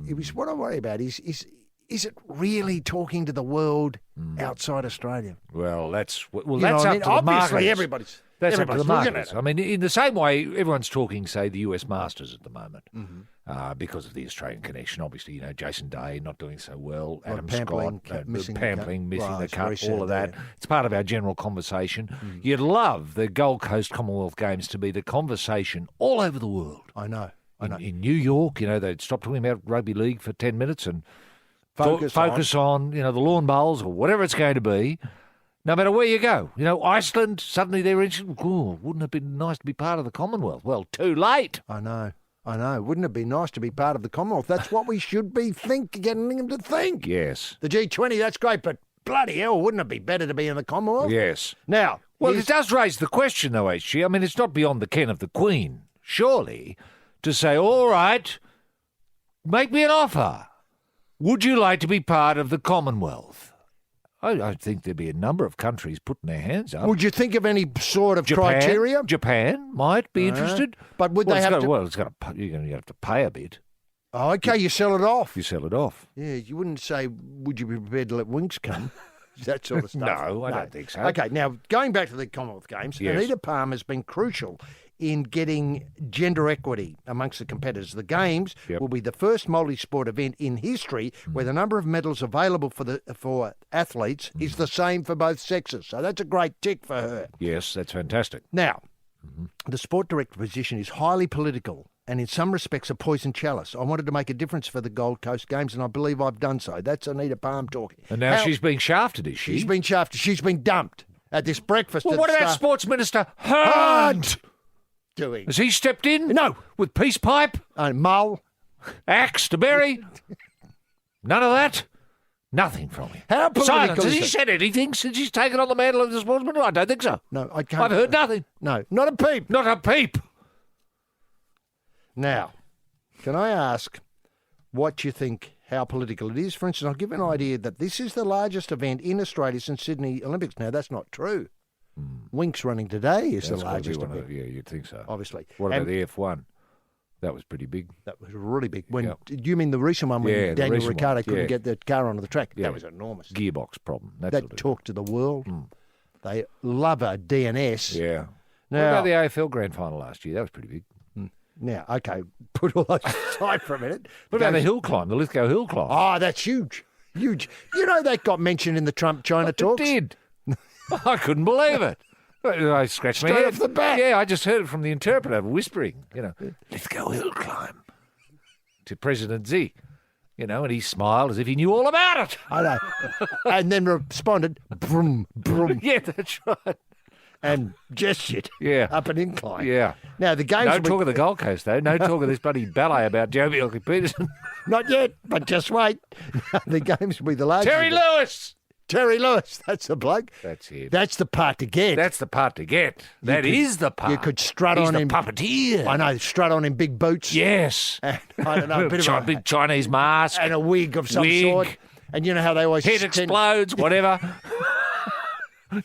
Speaker 4: is it really talking to the world outside Australia?
Speaker 5: Well, that's up to the
Speaker 4: Obviously,
Speaker 5: marketers.
Speaker 4: everybody's
Speaker 5: That's up to the
Speaker 4: looking
Speaker 5: marketers.
Speaker 4: at it.
Speaker 5: I mean, in the same way, everyone's talking, say, the US Masters at the moment because of the Australian connection. Obviously, Jason Day not doing so well, Adam
Speaker 4: Pampling,
Speaker 5: Scott
Speaker 4: missing
Speaker 5: missing
Speaker 4: the
Speaker 5: the
Speaker 4: it's
Speaker 5: cut,
Speaker 4: very sad
Speaker 5: all of that.
Speaker 4: there.
Speaker 5: It's part of our general conversation. You'd love the Gold Coast Commonwealth Games to be the conversation all over the world.
Speaker 4: I know.
Speaker 5: In New York, they'd stop talking about rugby league for 10 minutes and focus on the lawn bowls or whatever it's going to be, no matter where you go. Iceland, suddenly they're interested. Oh, wouldn't it be nice to be part of the Commonwealth? Well, too late.
Speaker 4: I know. Wouldn't it be nice to be part of the Commonwealth? That's what we should be getting them to think.
Speaker 5: Yes.
Speaker 4: The G20, that's great, but bloody hell, wouldn't it be better to be in the Commonwealth?
Speaker 5: Yes.
Speaker 4: Now,
Speaker 5: well, it does raise the question, though, HG. I mean, it's not beyond the ken of the Queen, surely, to say, all right, make me an offer. Would you like to be part of the Commonwealth? I think there'd be a number of countries putting their hands up.
Speaker 4: Would you think of any sort of criteria?
Speaker 5: Japan might be interested.
Speaker 4: But would they have to...
Speaker 5: Well, you're going to have to pay a bit.
Speaker 4: Oh, okay, you sell it off.
Speaker 5: You sell it off.
Speaker 4: Yeah, you wouldn't say, would you be prepared to let Winx come? That sort of stuff.
Speaker 5: No, I don't think so.
Speaker 4: Okay, now, going back to the Commonwealth Games, Anita Palm has been crucial in getting gender equity amongst the competitors. The Games will be the first multi-sport event in history where the number of medals available for athletes is the same for both sexes. So that's a great tick for her.
Speaker 5: Yes, that's fantastic.
Speaker 4: Now, the sport director position is highly political and in some respects a poison chalice. I wanted to make a difference for the Gold Coast Games and I believe I've done so. That's Anita Palm talking.
Speaker 5: And now she's being shafted, is she?
Speaker 4: She's been shafted. She's been dumped at this breakfast.
Speaker 5: Well, what about Sports Minister
Speaker 4: Hunt? Doing.
Speaker 5: Has he stepped in?
Speaker 4: No.
Speaker 5: With peace pipe?
Speaker 4: Mull?
Speaker 5: Axe to bury? None of that? Nothing from him.
Speaker 4: How political
Speaker 5: Silence. Has
Speaker 4: is
Speaker 5: he
Speaker 4: it?
Speaker 5: said anything since he's taken on the mantle of the sportsman? I don't think so.
Speaker 4: No, I can't.
Speaker 5: I've heard nothing.
Speaker 4: No, not a peep.
Speaker 5: Not a peep.
Speaker 4: Now, can I ask what you think, how political it is? For instance, I'll give you an idea that this is the largest event in Australia since Sydney Olympics. Now, that's not true. Winx running today is the largest event.
Speaker 5: Yeah, you'd think so.
Speaker 4: Obviously.
Speaker 5: What about the F1? That was pretty big.
Speaker 4: That was really big. Do you mean the recent one when Daniel Ricciardo couldn't get the car onto the track?
Speaker 5: Yeah.
Speaker 4: That was enormous.
Speaker 5: Gearbox problem.
Speaker 4: That talked to the world. They love a DNS.
Speaker 5: Yeah.
Speaker 4: Now,
Speaker 5: what about the AFL Grand Final last year? That was pretty big.
Speaker 4: Now, okay, put all those aside for a minute.
Speaker 5: What about the hill climb, the Lithgow hill climb?
Speaker 4: Oh, that's huge. Huge. That got mentioned in the Trump-China talks?
Speaker 5: It did. I couldn't believe it. I scratched my head.
Speaker 4: Straight off the bat.
Speaker 5: Yeah, I just heard it from the interpreter whispering, Lithgow hill climb to President Z, and he smiled as if he knew all about it.
Speaker 4: I know. And then responded, brum, brum.
Speaker 5: Yeah, that's right.
Speaker 4: And gestured up an incline.
Speaker 5: Yeah.
Speaker 4: Now, the games...
Speaker 5: No talk of the Gold Coast, though. No talk of this bloody ballet about Joe Bjelke-Peterson.
Speaker 4: Not yet, but just wait. The games will be the largest...
Speaker 5: Terry Lewis!
Speaker 4: Terry Lewis. That's the bloke.
Speaker 5: That's it.
Speaker 4: That's the part to get.
Speaker 5: That's the part to get. That is the part.
Speaker 4: You could strut
Speaker 5: He's
Speaker 4: on
Speaker 5: the
Speaker 4: him.
Speaker 5: puppeteer.
Speaker 4: I know, strut on in big boots.
Speaker 5: Yes.
Speaker 4: And, I don't know, a bit of a,
Speaker 5: Big Chinese mask.
Speaker 4: and a wig of some
Speaker 5: Wig.
Speaker 4: sort. And you know how they always
Speaker 5: Head explodes, whatever.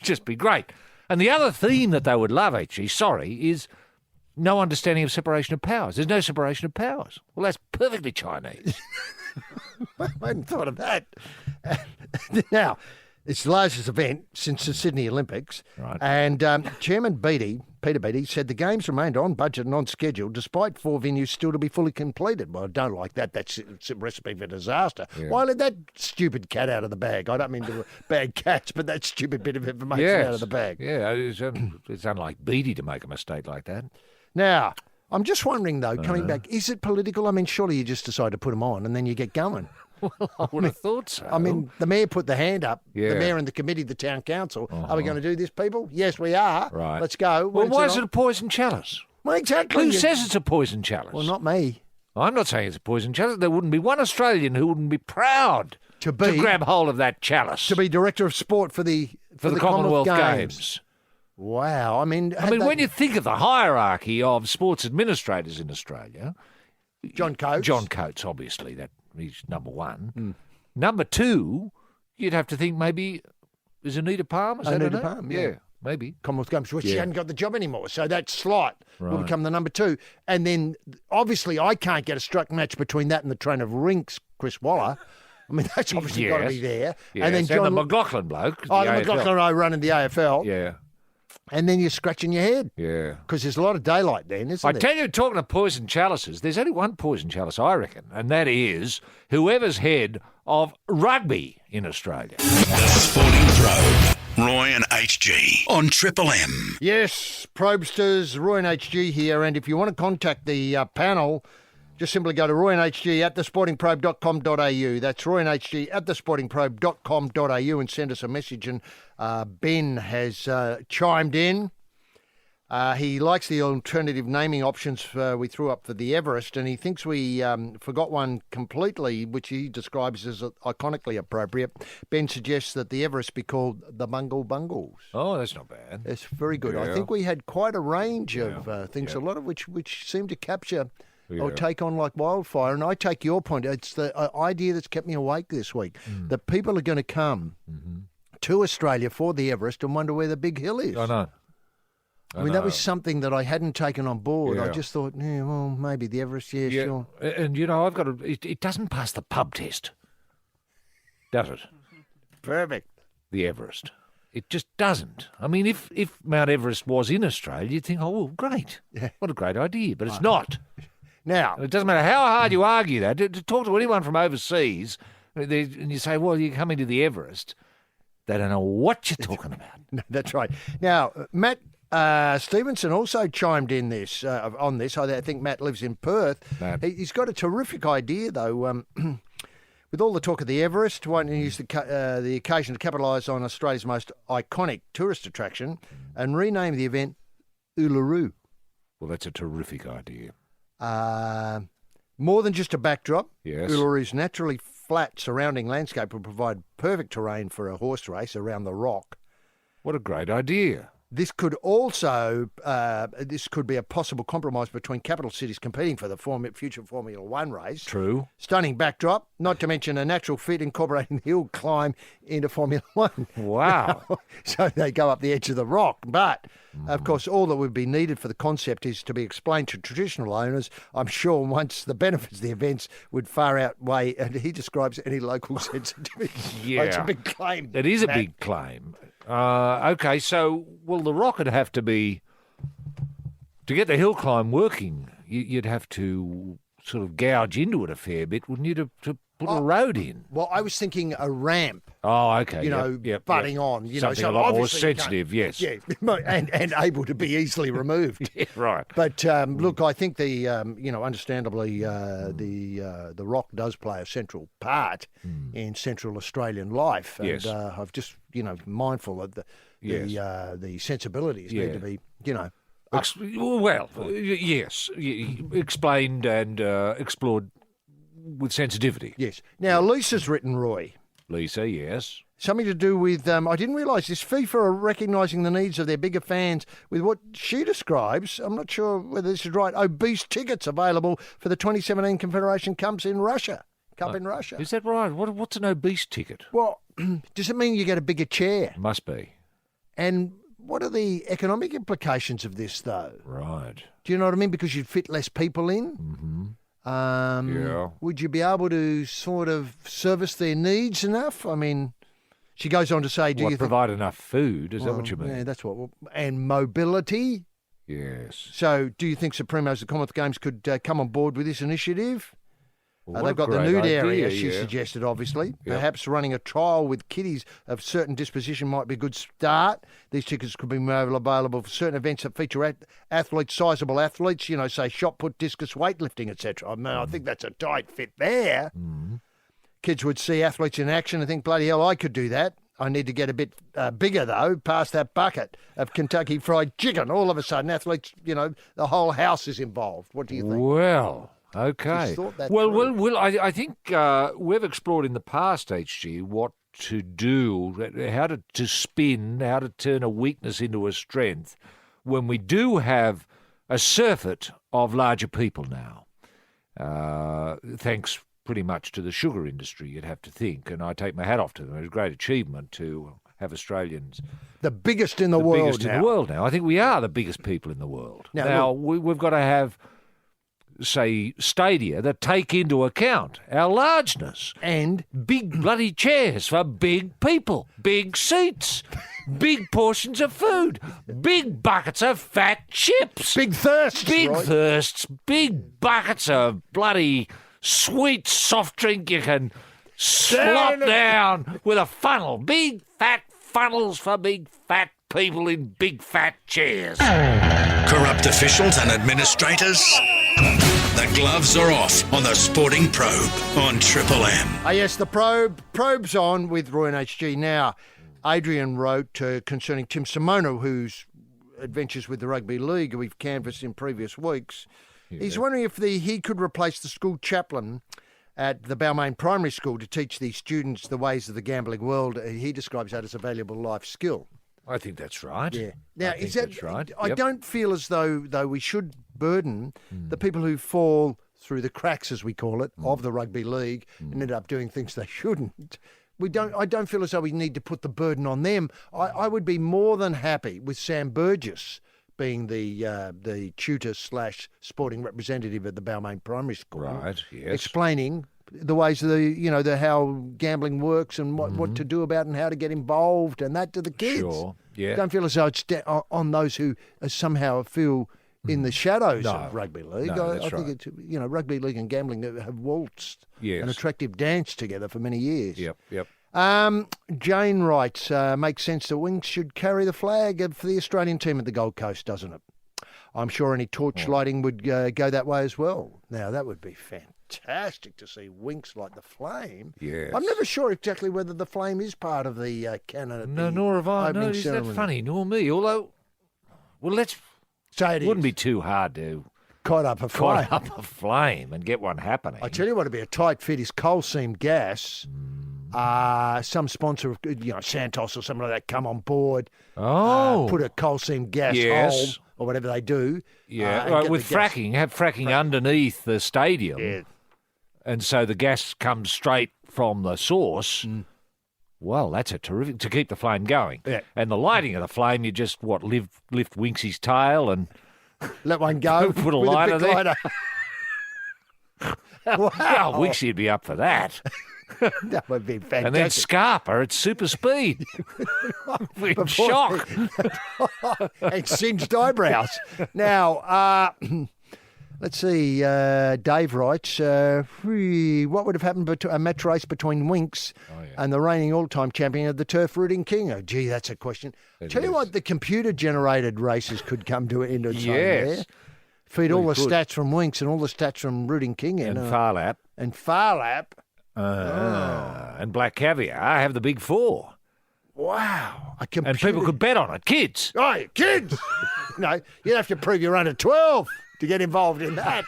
Speaker 5: Just be great. And the other theme that they would love, is no understanding of separation of powers. There's no separation of powers. Well, that's perfectly Chinese.
Speaker 4: I hadn't thought of that. Now, it's the largest event since the Sydney Olympics.
Speaker 5: Right.
Speaker 4: And Chairman Peter Beattie, said the games remained on budget and on schedule, despite 4 venues still to be fully completed. Well, I don't like that. That's a recipe for disaster.
Speaker 5: Yeah.
Speaker 4: Why let that stupid cat out of the bag? I don't mean to bad cats, but that stupid bit of information out of the bag.
Speaker 5: Yeah, it's unlike Beattie to make a mistake like that.
Speaker 4: Now, I'm just wondering, though, coming back, is it political? I mean, surely you just decide to put them on and then you get going.
Speaker 5: Well, I would have thought so.
Speaker 4: I mean, the mayor put the hand up.
Speaker 5: Yeah.
Speaker 4: The mayor and the committee, the town council. Are we going to do this, people? Yes, we are.
Speaker 5: Right.
Speaker 4: Let's go.
Speaker 5: Well,
Speaker 4: When's
Speaker 5: why is
Speaker 4: on?
Speaker 5: it a poison chalice?
Speaker 4: Well, exactly.
Speaker 5: Who says it's a poison chalice?
Speaker 4: Well, not me.
Speaker 5: I'm not saying it's a poison chalice. There wouldn't be one Australian who wouldn't be proud
Speaker 4: To
Speaker 5: grab hold of that chalice.
Speaker 4: To be director of sport for the
Speaker 5: Commonwealth Games.
Speaker 4: Wow. I mean,
Speaker 5: when you think of the hierarchy of sports administrators in Australia,
Speaker 4: John Coates,
Speaker 5: obviously, that he's number one. Number two, you'd have to think maybe is Anita Palmer.
Speaker 4: Anita Palmer, yeah.
Speaker 5: Maybe.
Speaker 4: Commonwealth Games, which she hadn't got the job anymore. So that slot will
Speaker 5: Right.
Speaker 4: become the number 2. And then, obviously, I can't get a struck match between that and the trainer of Rinks, Chris Waller. I mean, that's obviously got to be there.
Speaker 5: Yes.
Speaker 4: And then
Speaker 5: the McLaughlin bloke.
Speaker 4: the McLaughlin I running the AFL.
Speaker 5: Yeah.
Speaker 4: And then you're scratching your head.
Speaker 5: Yeah.
Speaker 4: Because there's a lot of daylight then, isn't
Speaker 5: I
Speaker 4: there?
Speaker 5: tell you, talking of poison chalices, there's only one poison chalice, I reckon, and that is whoever's head of rugby in Australia.
Speaker 1: The Sporting Probe. Roy and HG on Triple M.
Speaker 4: Yes, Probesters, Roy and HG here. And if you want to contact the panel, just simply go to royandhg at thesportingprobe.com.au. That's royandhg at thesportingprobe.com.au and send us a message. And Ben has chimed in. He likes the alternative naming options we threw up for the Everest, and he thinks we forgot one completely, which he describes as iconically appropriate. Ben suggests that the Everest be called the Bungle Bungles.
Speaker 5: Oh, that's not bad.
Speaker 4: It's very good.
Speaker 5: Yeah.
Speaker 4: I think we had quite a range of things, a lot of which seem to capture or take on like wildfire. And I take your point. It's the idea that's kept me awake this week, that people are going to come to Australia for the Everest and wonder where the big hill is.
Speaker 5: I know.
Speaker 4: I mean, that was something that I hadn't taken on board. I
Speaker 5: Yeah.
Speaker 4: just thought, well, maybe the Everest, sure.
Speaker 5: And, I've got it doesn't pass the pub test, does it?
Speaker 4: Perfect.
Speaker 5: The Everest. It just doesn't. I mean, if Mount Everest was in Australia, you'd think, oh, well, great.
Speaker 4: Yeah.
Speaker 5: What a great idea. But it's not.
Speaker 4: Now,
Speaker 5: It doesn't matter how hard you argue that. To talk to anyone from overseas, and you say, well, you're coming to the Everest, they don't know what you're talking about.
Speaker 4: that's right. Now, Matt Stevenson also chimed in on this. I think Matt lives in Perth.
Speaker 5: Matt.
Speaker 4: He's got a terrific idea, though. With all the talk of the Everest, why don't you use the occasion to capitalise on Australia's most iconic tourist attraction and rename the event Uluru?
Speaker 5: Well, that's a terrific idea.
Speaker 4: More than just a backdrop,
Speaker 5: Yes.
Speaker 4: Uluru's naturally flat surrounding landscape will provide perfect terrain for a horse race around the rock.
Speaker 5: What a great idea.
Speaker 4: This could also be a possible compromise between capital cities competing for the future Formula One race.
Speaker 5: True.
Speaker 4: Stunning backdrop, not to mention a natural fit incorporating the hill climb into Formula One.
Speaker 5: Wow.
Speaker 4: So they go up the edge of the rock. But, of course, all that would be needed for the concept is to be explained to traditional owners. I'm sure once the benefits of the events would far outweigh, and he describes any local sensitivity.
Speaker 5: Yeah.
Speaker 4: It's a big claim.
Speaker 5: It is a
Speaker 4: Matt.
Speaker 5: big claim. Okay, so, well, the rock would have to be, to get the hill climb working, you'd have to sort of gouge into it a fair bit, wouldn't you, to put a road in?
Speaker 4: Well, I was thinking a ramp.
Speaker 5: Oh, okay.
Speaker 4: Yep, butting on.
Speaker 5: Something
Speaker 4: so
Speaker 5: a lot more
Speaker 4: obviously you can't-
Speaker 5: sensitive, yes.
Speaker 4: Yeah, and able to be easily removed.
Speaker 5: Yeah, right.
Speaker 4: But look, I think understandably, the rock does play a central part in Central Australian life, and
Speaker 5: Yes.
Speaker 4: I've just mindful that the sensibilities need to be
Speaker 5: Yes, explained and explored with sensitivity.
Speaker 4: Yes. Now Lisa's written, Roy.
Speaker 5: Lisa, yes.
Speaker 4: Something to do with, I didn't realise this, FIFA are recognising the needs of their bigger fans with what she describes, I'm not sure whether this is right, obese tickets available for the 2017 Confederation Cup in Russia.
Speaker 5: Is that right? What's an obese ticket?
Speaker 4: Well, does it mean you get a bigger chair?
Speaker 5: Must be.
Speaker 4: And what are the economic implications of this, though?
Speaker 5: Right.
Speaker 4: Do you know what I mean? Because you'd fit less people in.
Speaker 5: Mm-hmm.
Speaker 4: Yeah. Would you be able to sort of service their needs enough? I mean, she goes on to say, do you
Speaker 5: provide enough food? Is that what you mean?
Speaker 4: Yeah, that's what. And mobility?
Speaker 5: Yes.
Speaker 4: So do you think Supremos, the Commonwealth Games, could come on board with this initiative?
Speaker 5: Well,
Speaker 4: they've got the nude area, she
Speaker 5: yeah.
Speaker 4: suggested, obviously.
Speaker 5: Yep.
Speaker 4: Perhaps running a trial with kiddies of certain disposition might be a good start. These tickets could be made available for certain events that feature athletes, sizable athletes, say shot put, discus, weightlifting, etc. I mean, I think that's a tight fit there.
Speaker 5: Mm.
Speaker 4: Kids would see athletes in action and think, bloody hell, I could do that. I need to get a bit bigger, though, past that bucket of Kentucky Fried Chicken. All of a sudden, athletes, the whole house is involved. What do you think?
Speaker 5: Well, okay. I think we've explored in the past, HG, what to do, how to spin, how to turn a weakness into a strength when we do have a surfeit of larger people now. Thanks pretty much to the sugar industry, you'd have to think, and I take my hat off to them. It's a great achievement to have Australians.
Speaker 4: The biggest in the world
Speaker 5: biggest
Speaker 4: now.
Speaker 5: in the world now. I think we are the biggest people in the world. Now we've got to have, say, stadia that take into account our largeness.
Speaker 4: And
Speaker 5: big bloody chairs for big people, big seats, big portions of food, big buckets of fat chips.
Speaker 4: Big thirsts.
Speaker 5: Big buckets of bloody sweet soft drink you can slop down with a funnel. Big fat funnels for big fat people in big fat chairs.
Speaker 1: Corrupt officials and administrators? The gloves are off on the Sporting Probe on Triple M.
Speaker 4: Yes, the probe's on with Roy and HG. Now, Adrian wrote concerning Tim Simono, whose adventures with the Rugby League we've canvassed in previous weeks. Yeah. He's wondering if he could replace the school chaplain at the Balmain Primary School to teach these students the ways of the gambling world. He describes that as a valuable life skill.
Speaker 5: I think that's right.
Speaker 4: Yeah. Now,
Speaker 5: that's right.
Speaker 4: I don't feel as though we should burden the people who fall through the cracks, as we call it, of the Rugby League and end up doing things they shouldn't. I don't feel as though we need to put the burden on them. I would be more than happy with Sam Burgess being the tutor / sporting representative at the Balmain Primary School.
Speaker 5: Right, yes.
Speaker 4: Explaining the ways of the how gambling works and what to do about and how to get involved and that to the kids.
Speaker 5: Sure, yeah.
Speaker 4: Don't feel as though it's on those who somehow feel in the shadows of rugby league.
Speaker 5: No,
Speaker 4: I think it's rugby league and gambling have waltzed an attractive dance together for many years.
Speaker 5: Yep.
Speaker 4: Jane writes, makes sense that Winks should carry the flag for the Australian team at the Gold Coast, doesn't it? I'm sure any torch lighting would go that way as well. Now, that would be fantastic to see Winks light the flame.
Speaker 5: Yes.
Speaker 4: I'm never sure exactly whether the flame is part of the canon.
Speaker 5: No, nor have I. No, isn't that funny? Nor me. Although, let's say it wouldn't be too hard to
Speaker 4: caught up a
Speaker 5: flame and get one happening.
Speaker 4: I tell you what would be a tight fit is coal seam gas. Some sponsor of Santos or something like that come on board. Put a coal seam gas hole or whatever they do.
Speaker 5: Yeah, with fracking, have fracking underneath the stadium.
Speaker 4: Yeah.
Speaker 5: And so the gas comes straight from the source. Well, that's a terrific to keep the flame going.
Speaker 4: Yeah.
Speaker 5: And the lighting of the flame, you just lift Winksy's tail and
Speaker 4: let one go.
Speaker 5: Put a lighter there. Wow, Winksy'd be up for that.
Speaker 4: That would be fantastic.
Speaker 5: And then Scarpa at super speed. In shock.
Speaker 4: And singed eyebrows. Now, let's see. Dave writes, what would have happened to a match race between Winks and the reigning all-time champion of the turf, Rooting King? Oh, gee, that's a question. Tell you what, the computer-generated races could come to an end of time there. Feed all the stats from Winks and all the stats from Rooting King.
Speaker 5: And Farlap.
Speaker 4: And Farlap.
Speaker 5: And Black Caviar have the big four.
Speaker 4: Wow.
Speaker 5: And people could bet on it. Kids.
Speaker 4: Right, kids. No, you'd have to prove you're under 12 to get involved in that.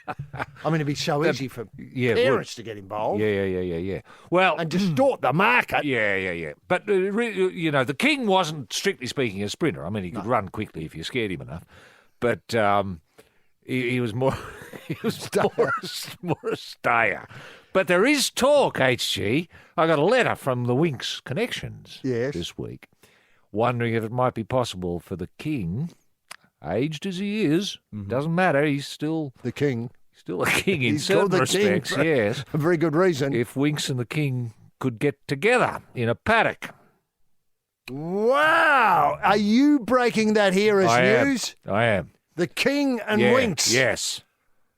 Speaker 4: I mean, it'd be so easy for parents to get involved.
Speaker 5: Yeah. Well,
Speaker 4: and distort the market.
Speaker 5: Yeah. But, the King wasn't, strictly speaking, a sprinter. I mean, he could run quickly if you scared him enough. But he was more more a stayer. But there is talk, HG. I got a letter from the Winks Connections this week, wondering if it might be possible for the King, aged as he is, doesn't matter, he's still
Speaker 4: the King.
Speaker 5: Still a king in certain respects, yes.
Speaker 4: A very good reason.
Speaker 5: If Winks and the King could get together in a paddock.
Speaker 4: Wow! Are you breaking that here as news?
Speaker 5: I am.
Speaker 4: The King and Winks?
Speaker 5: Yes.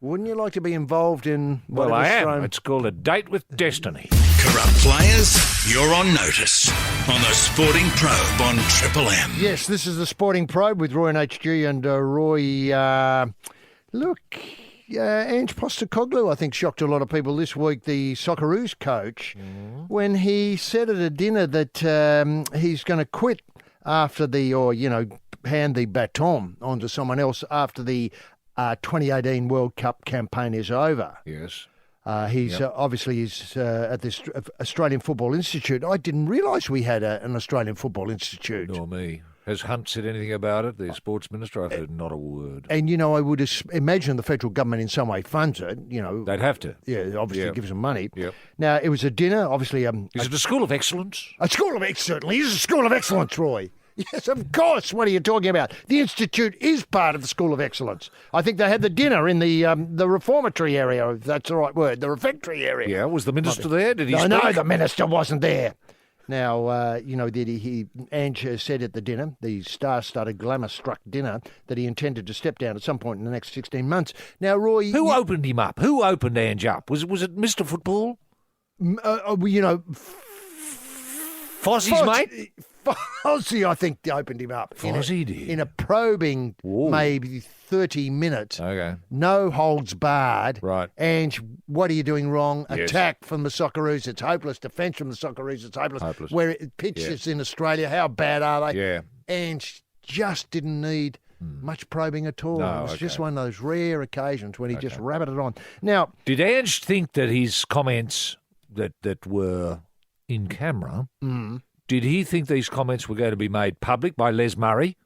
Speaker 4: Wouldn't you like to be involved in...
Speaker 5: Well, I am. It's called A Date with Destiny.
Speaker 1: Corrupt players, you're on notice on the Sporting Probe on Triple M.
Speaker 4: Yes, this is the Sporting Probe with Roy and HG and Roy. Ange Postecoglou, I think, shocked a lot of people this week, the Socceroos coach, when he said at a dinner that he's going to quit after hand the baton onto someone else after the 2018 World Cup campaign is over.
Speaker 5: Yes.
Speaker 4: He's obviously at this Australian Football Institute. I didn't realise we had an Australian Football Institute.
Speaker 5: Nor me. Has Hunt said anything about it, the sports minister? I've heard not a word.
Speaker 4: And, I would imagine the federal government in some way funds it,
Speaker 5: They'd have to.
Speaker 4: Yeah, obviously gives them money.
Speaker 5: Yep.
Speaker 4: Now, it was a dinner, obviously.
Speaker 5: Is it a school of excellence?
Speaker 4: A school of excellence, certainly. It is a school of excellence, Roy. Yes, of course. What are you talking about? The Institute is part of the School of Excellence. I think they had the dinner in the reformatory area, if that's the right word, the refectory area.
Speaker 5: Yeah, was the minister there? Did he speak?
Speaker 4: No, the minister wasn't there. Now, Ange said at the dinner, the star-studded, glamour-struck dinner, that he intended to step down at some point in the next 16 months. Now, Roy...
Speaker 5: Who opened him up? Who opened Ange up? Was it Mr. Football? Fozzie's mate?
Speaker 4: Fozzie, I think, opened him up.
Speaker 5: Fozzie did?
Speaker 4: In a probing, maybe 30 minutes.
Speaker 5: Okay.
Speaker 4: No holds barred.
Speaker 5: Right.
Speaker 4: And what are you doing wrong?
Speaker 5: Yes.
Speaker 4: Attack from the Socceroos. It's hopeless. Defence from the Socceroos. It's hopeless. Where it pitches in Australia, how bad are they?
Speaker 5: Yeah.
Speaker 4: And just didn't need much probing at all.
Speaker 5: No,
Speaker 4: it was just one of those rare occasions when he just rabbited on. Now,
Speaker 5: did Ange think that his comments that were in camera... Did he think these comments were going to be made public by Les Murray?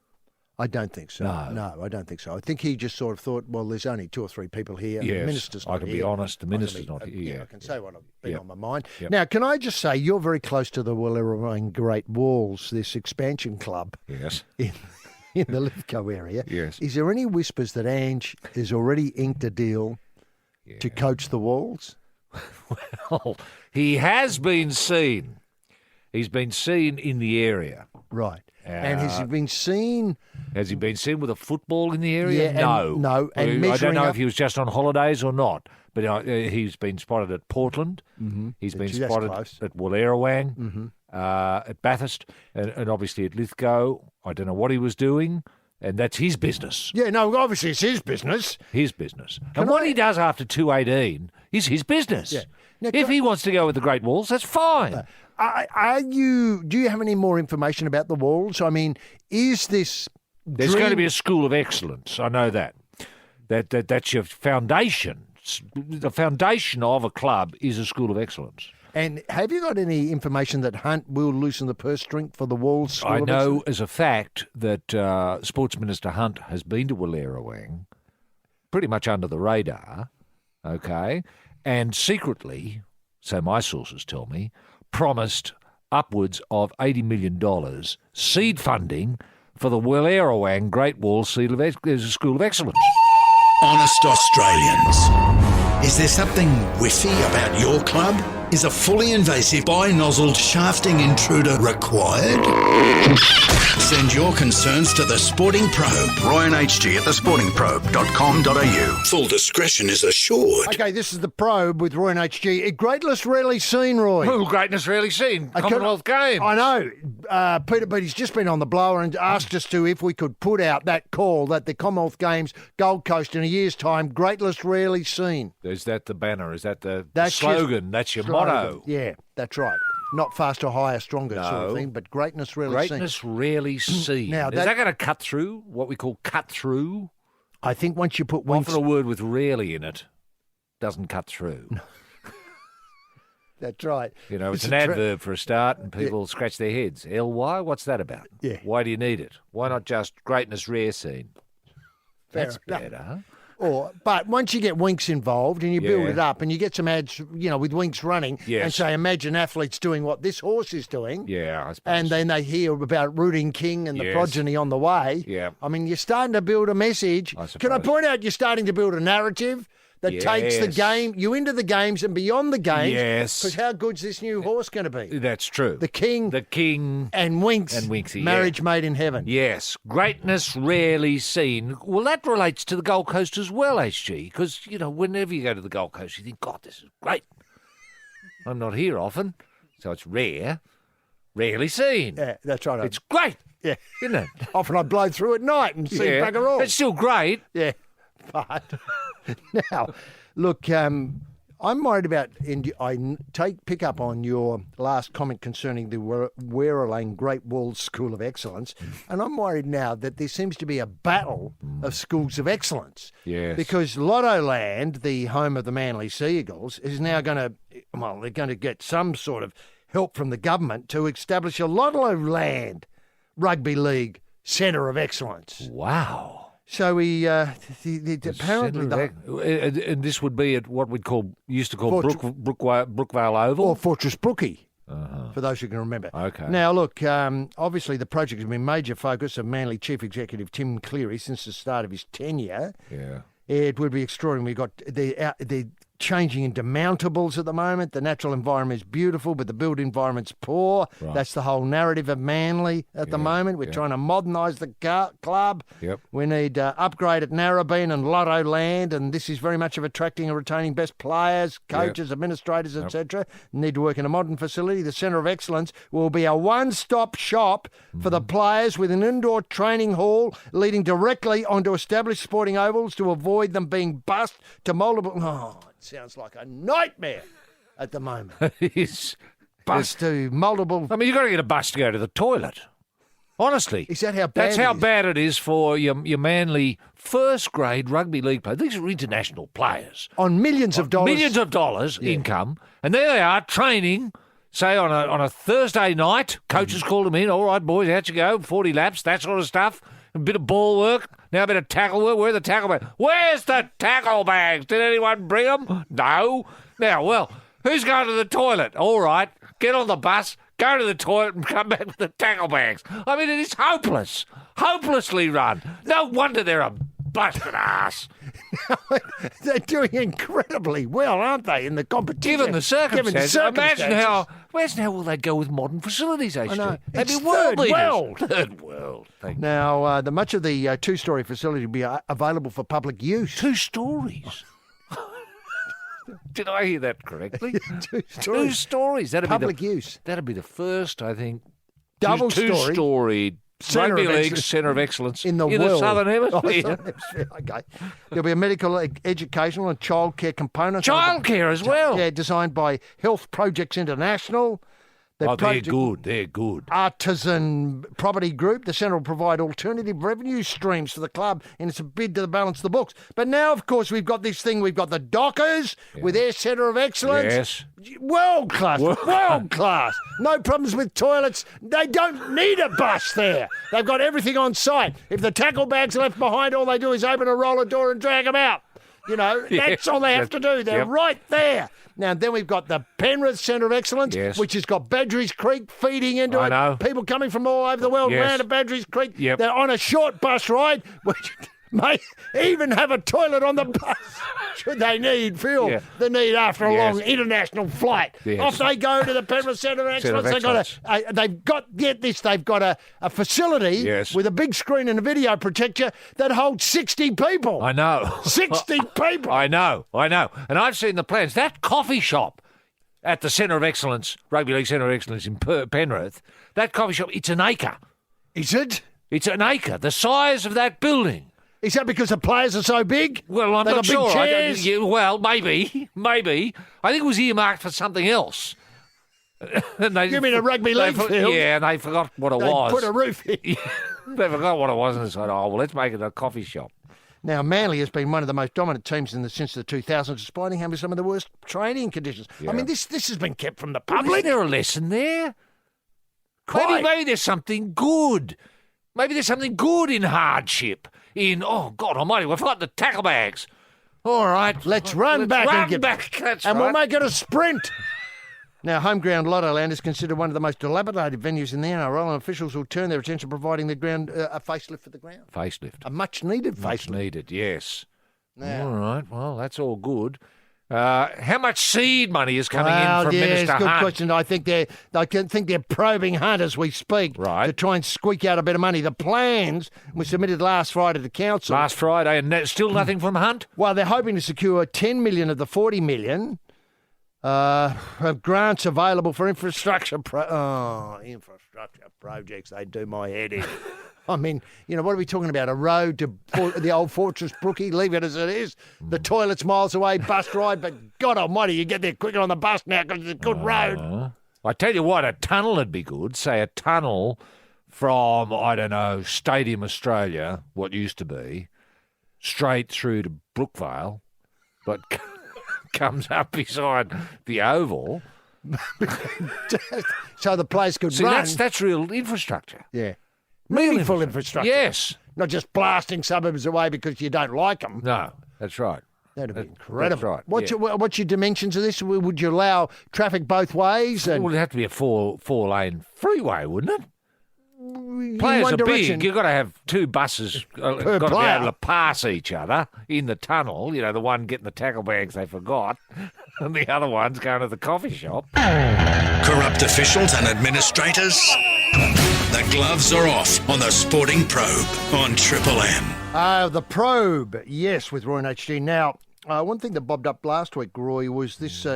Speaker 4: I don't think so. No, I don't think so. I think he just sort of thought, well, there's only 2 or 3 people here.
Speaker 5: Yes,
Speaker 4: the minister's not
Speaker 5: I can
Speaker 4: here.
Speaker 5: be honest, the minister's not here.
Speaker 4: Yeah, I can say what I've been on my mind.
Speaker 5: Yep.
Speaker 4: Now, can I just say, you're very close to the Wellerine Great Walls, this expansion club.
Speaker 5: Yes.
Speaker 4: In the Lithgow area.
Speaker 5: Yes.
Speaker 4: Is there any whispers that Ange has already inked a deal to coach the Walls?
Speaker 5: Well, he has been seen. He's been seen in the area.
Speaker 4: Right. And has he been seen...
Speaker 5: Has he been seen with a football in the area?
Speaker 4: Yeah,
Speaker 5: no.
Speaker 4: No. And
Speaker 5: I don't know if he was just on holidays or not, but he's been spotted at Portland. He's been spotted at Wallerawang, at Bathurst, and obviously at Lithgow. I don't know what he was doing. And that's his business.
Speaker 4: Yeah, no, obviously it's his business.
Speaker 5: His business. What he does after 218 is his business. Yeah. Now, if he wants to go with the Great Walls, that's fine.
Speaker 4: Do you have any more information about the Walls? I mean, is this...
Speaker 5: There's going to be a school of excellence. I know that. That's your foundation. The foundation of a club is a school of excellence.
Speaker 4: And have you got any information that Hunt will loosen the purse string for the Walls School
Speaker 5: I
Speaker 4: of
Speaker 5: know
Speaker 4: Excellence?
Speaker 5: as a fact that Sports Minister Hunt has been to Wallerawang, pretty much under the radar, okay, and secretly, so my sources tell me, promised upwards of $80 million seed funding for the Wallerawang Great Wall School of Excellence.
Speaker 1: Honest Australians. Is there something whiffy about your club? Is a fully invasive bi-nozzled shafting intruder required? Send your concerns to The Sporting Probe. Roy and HG at thesportingprobe.com.au. Full discretion is assured.
Speaker 4: Okay, this is The Probe with Roy and HG. Greatness rarely seen, Roy.
Speaker 5: Oh, greatness rarely seen. Commonwealth Games.
Speaker 4: I know. Peter Beattie's just been on the blower and asked us to, if we could put out that call that the Commonwealth Games, Gold Coast in a year's time, greatness rarely seen.
Speaker 5: Is that the banner? Is that the slogan? That's your motto.
Speaker 4: Yeah, that's right. Not faster, higher, stronger sort of thing, but greatness rarely seen.
Speaker 5: Greatness rarely seen. Now, is that going to cut through, what we call cut through?
Speaker 4: I think once you put winks...
Speaker 5: Often a word with rarely in it doesn't cut through.
Speaker 4: That's right.
Speaker 5: You know, it's an adverb for a start, and people scratch their heads. Ly, what's that about?
Speaker 4: Yeah.
Speaker 5: Why do you need it? Why not just greatness rare seen? That's better.
Speaker 4: But once you get winks involved and you build it up and you get some ads, with winks running and say, imagine athletes doing what this horse is doing.
Speaker 5: Yeah, I suppose.
Speaker 4: And then they hear about Rooting King and the progeny on the way.
Speaker 5: Yeah.
Speaker 4: I mean, you're starting to build a message. Can I point out you're starting to build a narrative that takes the game, you into the games and beyond the games.
Speaker 5: Yes.
Speaker 4: Because how good's this new horse going to be?
Speaker 5: That's true.
Speaker 4: The King.
Speaker 5: And
Speaker 4: Winks.
Speaker 5: And Winksy,
Speaker 4: Marriage made in heaven.
Speaker 5: Yes. Greatness rarely seen. Well, that relates to the Gold Coast as well, HG, because, whenever you go to the Gold Coast, you think, God, this is great. I'm not here often, so it's rarely seen.
Speaker 4: Yeah, that's right.
Speaker 5: It's great.
Speaker 4: Yeah.
Speaker 5: Isn't it?
Speaker 4: Often I blow through at night and see bugger all.
Speaker 5: It's still great.
Speaker 4: Yeah. But now, look, I'm worried about, and I pick up on your last comment concerning the Werribee Great Walls School of Excellence, and I'm worried now that there seems to be a battle of schools of excellence.
Speaker 5: Yes.
Speaker 4: Because Lotto Land, the home of the Manly Sea Eagles, is now they're going to get some sort of help from the government to establish a Lotto Land Rugby League Centre of Excellence.
Speaker 5: Wow.
Speaker 4: So we apparently...
Speaker 5: and this would be at what used to call Brookvale Oval?
Speaker 4: Or Fortress Brookie, for those who can remember.
Speaker 5: Okay.
Speaker 4: Now, look, obviously the project has been a major focus of Manly Chief Executive Tim Cleary since the start of his tenure.
Speaker 5: Yeah.
Speaker 4: It would be extraordinary. We've got the changing into mountables at the moment. The natural environment is beautiful, but the built environment's poor.
Speaker 5: Right.
Speaker 4: That's the whole narrative of Manly at the moment. We're trying to modernise the club.
Speaker 5: Yep.
Speaker 4: We need upgrade at Narrabeen and Lotto Land, and this is very much of attracting and retaining best players, coaches, administrators, etc. Need to work in a modern facility. The Centre of Excellence will be a one-stop shop for the players with an indoor training hall leading directly onto established sporting ovals to avoid them being bussed to multiple... Oh, it sounds like a nightmare at the moment.
Speaker 5: It's
Speaker 4: Bus to multiple...
Speaker 5: I mean, you've got to get a bus to go to the toilet. Honestly.
Speaker 4: Is that how bad
Speaker 5: That's how bad it is for your Manly first-grade rugby league players. These are international players.
Speaker 4: On millions of dollars.
Speaker 5: Millions of dollars income. And there they are training, say, on a Thursday night. Coaches call them in. All right, boys, out you go. 40 laps, that sort of stuff. A bit of ball work. Now a bit of tackle work. Where are the tackle bags? Where's the tackle bags? Did anyone bring them? No. Now, well, who's going to the toilet? All right, get on the bus, go to the toilet and come back with the tackle bags. I mean, it is hopeless. Hopelessly run. No wonder they're a busted ass.
Speaker 4: They're doing incredibly well, aren't they, in the competition?
Speaker 5: Given the circumstances. Imagine how will they go with modern facilities, actually?
Speaker 4: I know.
Speaker 5: They'd be
Speaker 4: It's
Speaker 5: world
Speaker 4: third
Speaker 5: leaders.
Speaker 4: world.
Speaker 5: Third world. Thank you.
Speaker 4: Now, much of the two-storey facility will be available for public use.
Speaker 5: 2 stories. Did I hear that correctly?
Speaker 4: 2 stories.
Speaker 5: 2 stories.
Speaker 4: Public use.
Speaker 5: That'd be the first, I think,
Speaker 4: Double-story.
Speaker 5: Two-story Rugby League Centre of Excellence
Speaker 4: in the
Speaker 5: world.
Speaker 4: world.
Speaker 5: Southern Hemisphere.
Speaker 4: Southern Hemisphere. Okay. There'll be a medical, educational and childcare component.
Speaker 5: Childcare as well.
Speaker 4: Yeah, designed by Health Projects International.
Speaker 5: They're good. They're good.
Speaker 4: Artisan Property Group. The centre will provide alternative revenue streams to the club in its bid to balance the books. But now, of course, we've got this thing. We've got the Dockers with their Centre of Excellence.
Speaker 5: Yes.
Speaker 4: World class. World class. No problems with toilets. They don't need a bus there. They've got everything on site. If the tackle bags are left behind, all they do is open a roller door and drag them out. That's all they have to do. They're right there. Now, then we've got the Penrith Centre of Excellence, which has got Badgerys Creek feeding into it.
Speaker 5: I know.
Speaker 4: People coming from all over the world round to Badgerys Creek.
Speaker 5: Yep.
Speaker 4: They're on a short bus ride, which may even have a toilet on the bus, should they feel the need after a long international flight.
Speaker 5: Yes.
Speaker 4: Off they go to the Penrith Centre of Excellence. They've got a facility with a big screen and a video projector that holds 60 people.
Speaker 5: I know.
Speaker 4: 60 people.
Speaker 5: I know. And I've seen the plans. That coffee shop at the Centre of Excellence, Rugby League Centre of Excellence in Penrith, that coffee shop, it's an acre.
Speaker 4: Is it?
Speaker 5: It's an acre, the size of that building.
Speaker 4: Is that because the players are so big?
Speaker 5: Well, I'm
Speaker 4: They
Speaker 5: not
Speaker 4: got big
Speaker 5: sure.
Speaker 4: chairs?
Speaker 5: Maybe. I think it was earmarked for something else.
Speaker 4: You mean a rugby league field?
Speaker 5: Yeah, and they forgot what it
Speaker 4: They
Speaker 5: was.
Speaker 4: put a roof in.
Speaker 5: They forgot what it was and decided, let's make it a coffee shop.
Speaker 4: Now, Manly has been one of the most dominant teams since the 2000s, despite having some of the worst training conditions.
Speaker 5: Yeah.
Speaker 4: I mean, this has been kept from the
Speaker 5: Well,
Speaker 4: public.
Speaker 5: is there a lesson there?
Speaker 4: Quite.
Speaker 5: Maybe there's something good. Maybe there's something good in hardship. Oh, God almighty, we've got the tackle bags. All right.
Speaker 4: Let's run back.
Speaker 5: That's
Speaker 4: and
Speaker 5: right.
Speaker 4: we'll make it a sprint. Now, home ground Lottoland is considered one of the most dilapidated venues in the NRL, and officials will turn their attention to providing the ground a facelift for the ground.
Speaker 5: Facelift.
Speaker 4: A much-needed facelift.
Speaker 5: Much needed, yes.
Speaker 4: Now.
Speaker 5: All right, well, that's all good. How much seed money is coming in from Minister
Speaker 4: good
Speaker 5: Hunt?
Speaker 4: question. I think they're probing Hunt as we speak to try and squeak out a bit of money. The plans were submitted last Friday to council.
Speaker 5: Last Friday, and still nothing from Hunt?
Speaker 4: Well, they're hoping to secure 10 million of the 40 million of grants available for infrastructure projects. They do my head in. I mean, what are we talking about? A road to the old Fortress Brookie? Leave it as it is. The toilet's miles away, bus ride, but God almighty, you get there quicker on the bus now because it's a good road.
Speaker 5: I tell you what, a tunnel would be good. Say a tunnel from, I don't know, Stadium Australia, what used to be, straight through to Brookvale, but comes up beside the Oval.
Speaker 4: So the place could
Speaker 5: See,
Speaker 4: run.
Speaker 5: that's real infrastructure.
Speaker 4: Yeah. Meaningful infrastructure.
Speaker 5: Yes.
Speaker 4: Not just blasting suburbs away because you don't like them.
Speaker 5: No, that's right.
Speaker 4: That'd be incredible.
Speaker 5: That's right.
Speaker 4: What's your dimensions of this? Would you allow traffic both ways?
Speaker 5: Well, it'd have to be a four-lane freeway, wouldn't it?
Speaker 4: In
Speaker 5: Players
Speaker 4: one
Speaker 5: are
Speaker 4: direction.
Speaker 5: big. You've got to have two buses got to be
Speaker 4: player.
Speaker 5: able to pass each other in the tunnel. The one getting the tackle bags they forgot, and the other one's going to the coffee shop.
Speaker 1: Corrupt officials and administrators? The gloves are off on the Sporting Probe on Triple M.
Speaker 4: The Probe, yes, with Roy and HG. Now, one thing that bobbed up last week, Roy, was this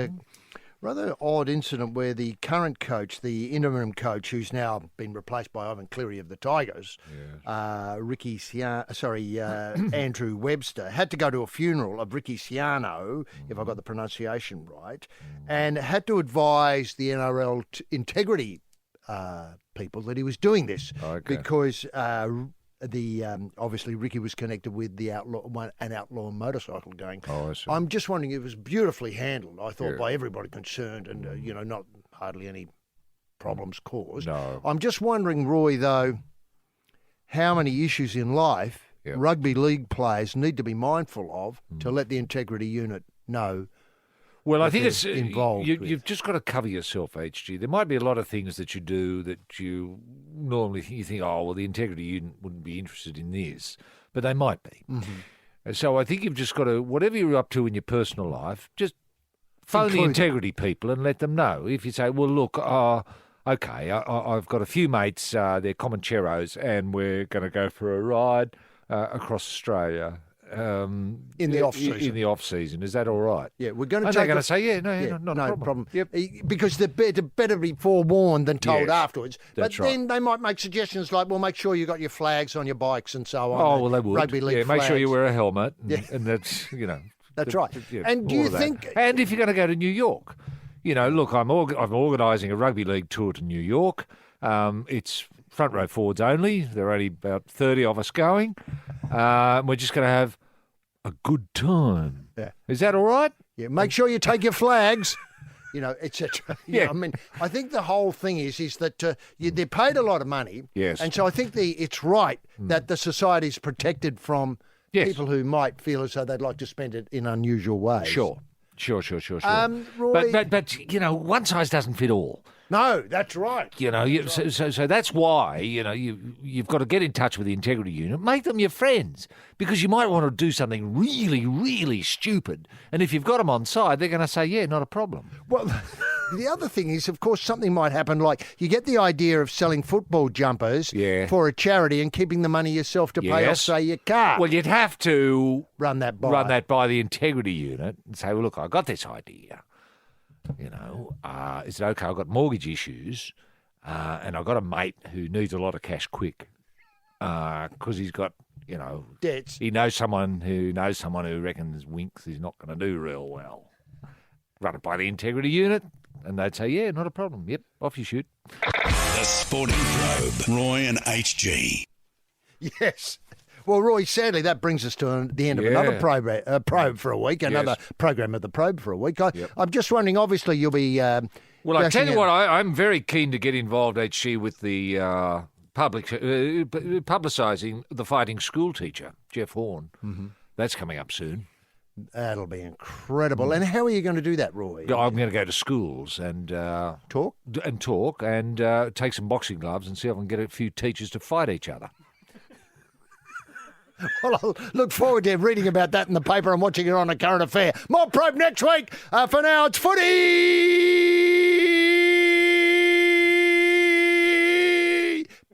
Speaker 4: rather odd incident where the current coach, the interim coach, who's now been replaced by Ivan Cleary of the Tigers, Andrew Webster, had to go to a funeral of Ricky Siano, if I got the pronunciation right, and had to advise the NRL integrity people that he was doing this because obviously Ricky was connected with an outlaw motorcycle gang.
Speaker 5: Oh, I see.
Speaker 4: I'm just wondering, it was beautifully handled, I thought, by everybody concerned, and not hardly any problems caused.
Speaker 5: No.
Speaker 4: I'm just wondering, Roy, though, how many issues in life rugby league players need to be mindful of to let the integrity unit know.
Speaker 5: Well, I think it's
Speaker 4: involved.
Speaker 5: You've just got to cover yourself, HG. There might be a lot of things that you do that you normally think, oh, well, the integrity unit wouldn't be interested in this, but they might be. Mm-hmm. And so I think you've just got to, whatever you're up to in your personal life, just phone the integrity people and let them know. If you say, well, look, okay, I've got a few mates, they're Comancheros, and we're going to go for a ride across Australia. In
Speaker 4: the off season.
Speaker 5: In the off season, is that all right?
Speaker 4: Yeah, we're going to.
Speaker 5: And they're going to say, not a problem.
Speaker 4: Yep. Because they're better be forewarned than told afterwards.
Speaker 5: That's
Speaker 4: but then they might make suggestions like, "Well, make sure you got your flags on your bikes and so on."
Speaker 5: Oh, well, they would.
Speaker 4: Rugby league
Speaker 5: make
Speaker 4: flags.
Speaker 5: sure you wear a helmet. And that's
Speaker 4: That's right. And do you think?
Speaker 5: And if you're going to go to New York, look, I'm organising a rugby league tour to New York. It's front row forwards only. There are only about 30 of us going. We're just going to have a good time.
Speaker 4: Yeah.
Speaker 5: Is that all right?
Speaker 4: Yeah. Make sure you take your flags, etc. I mean, I think the whole thing is that they're paid a lot of money.
Speaker 5: Yes.
Speaker 4: And so I think it's right that the society is protected from people who might feel as though they'd like to spend it in unusual ways.
Speaker 5: Sure.
Speaker 4: Roy,
Speaker 5: but one size doesn't fit all.
Speaker 4: No, that's right.
Speaker 5: So that's why you've got to get in touch with the integrity unit, make them your friends, because you might want to do something really, really stupid, and if you've got them on side, they're going to say, "Yeah, not a problem."
Speaker 4: Well, the other thing is, of course, something might happen. Like you get the idea of selling football jumpers for a charity and keeping the money yourself to pay off, say, your car.
Speaker 5: Well, you'd have to
Speaker 4: run that by
Speaker 5: the integrity unit and say, "Well, look, I got this idea. Is it okay? I've got mortgage issues, and I've got a mate who needs a lot of cash quick because he's got,
Speaker 4: debts.
Speaker 5: He knows someone who reckons Winks is not going to do real well. Run it by the integrity unit, and they'd say, yeah, not a problem. Yep, off you shoot.
Speaker 1: The Sporting Probe, Roy and HG.
Speaker 4: Yes. Well, Roy, sadly, that brings us to the end of another probe for a week, another program of the probe for a week. I'm just wondering, obviously, you'll be...
Speaker 5: well, I tell you what, I'm very keen to get involved, HG, with the publicising the fighting school teacher, Jeff Horn. Mm-hmm. That's coming up soon.
Speaker 4: That'll be incredible. And how are you going to do that, Roy?
Speaker 5: I'm going to go to schools and
Speaker 4: talk
Speaker 5: and take some boxing gloves and see if I can get a few teachers to fight each other.
Speaker 4: Well, I'll look forward to reading about that in the paper and watching it on A Current Affair. More probe next week. For now, it's footy.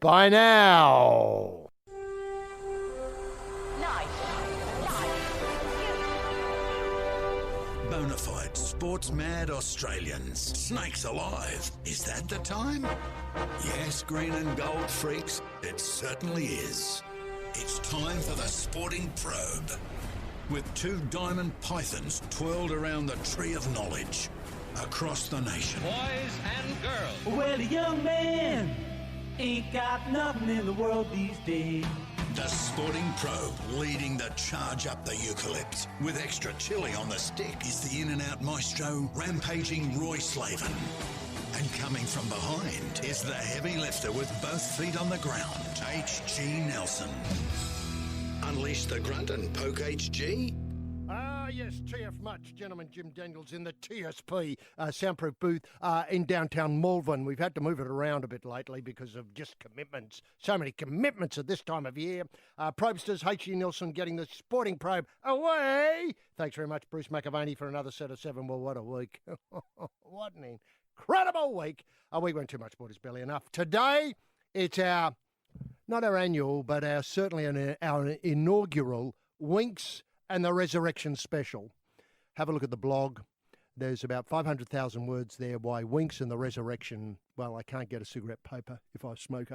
Speaker 4: Bye now.
Speaker 1: Bonafide sports-mad Australians. Snakes alive. Is that the time? Yes, green and gold freaks, it certainly is. It's time for the Sporting Probe. With 2 diamond pythons twirled around the tree of knowledge across the nation.
Speaker 3: Boys and girls. Well, young man ain't got nothing in the world these days.
Speaker 1: The Sporting Probe, leading the charge up the eucalypt. With extra chili on the stick is the in-and-out maestro, rampaging Roy Slaven. And coming from behind is the heavy lifter with both feet on the ground, H.G. Nelson. Unleash the grunt and poke H.G.?
Speaker 4: Yes, TF Much, gentlemen, Jim Daniels in the TSP soundproof booth in downtown Malvern. We've had to move it around a bit lately because of just commitments. So many commitments at this time of year. Probesters, H.G. Nelson getting the Sporting Probe away. Thanks very much, Bruce McAvaney, for another set of 7. Well, what a week. What an incredible week. We went too much sport is barely enough. Today, it's not our annual, but certainly our inaugural Winks and the Resurrection special. Have a look at the blog. There's about 500,000 words there why Winks and the Resurrection, well, I can't get a cigarette paper if I smoke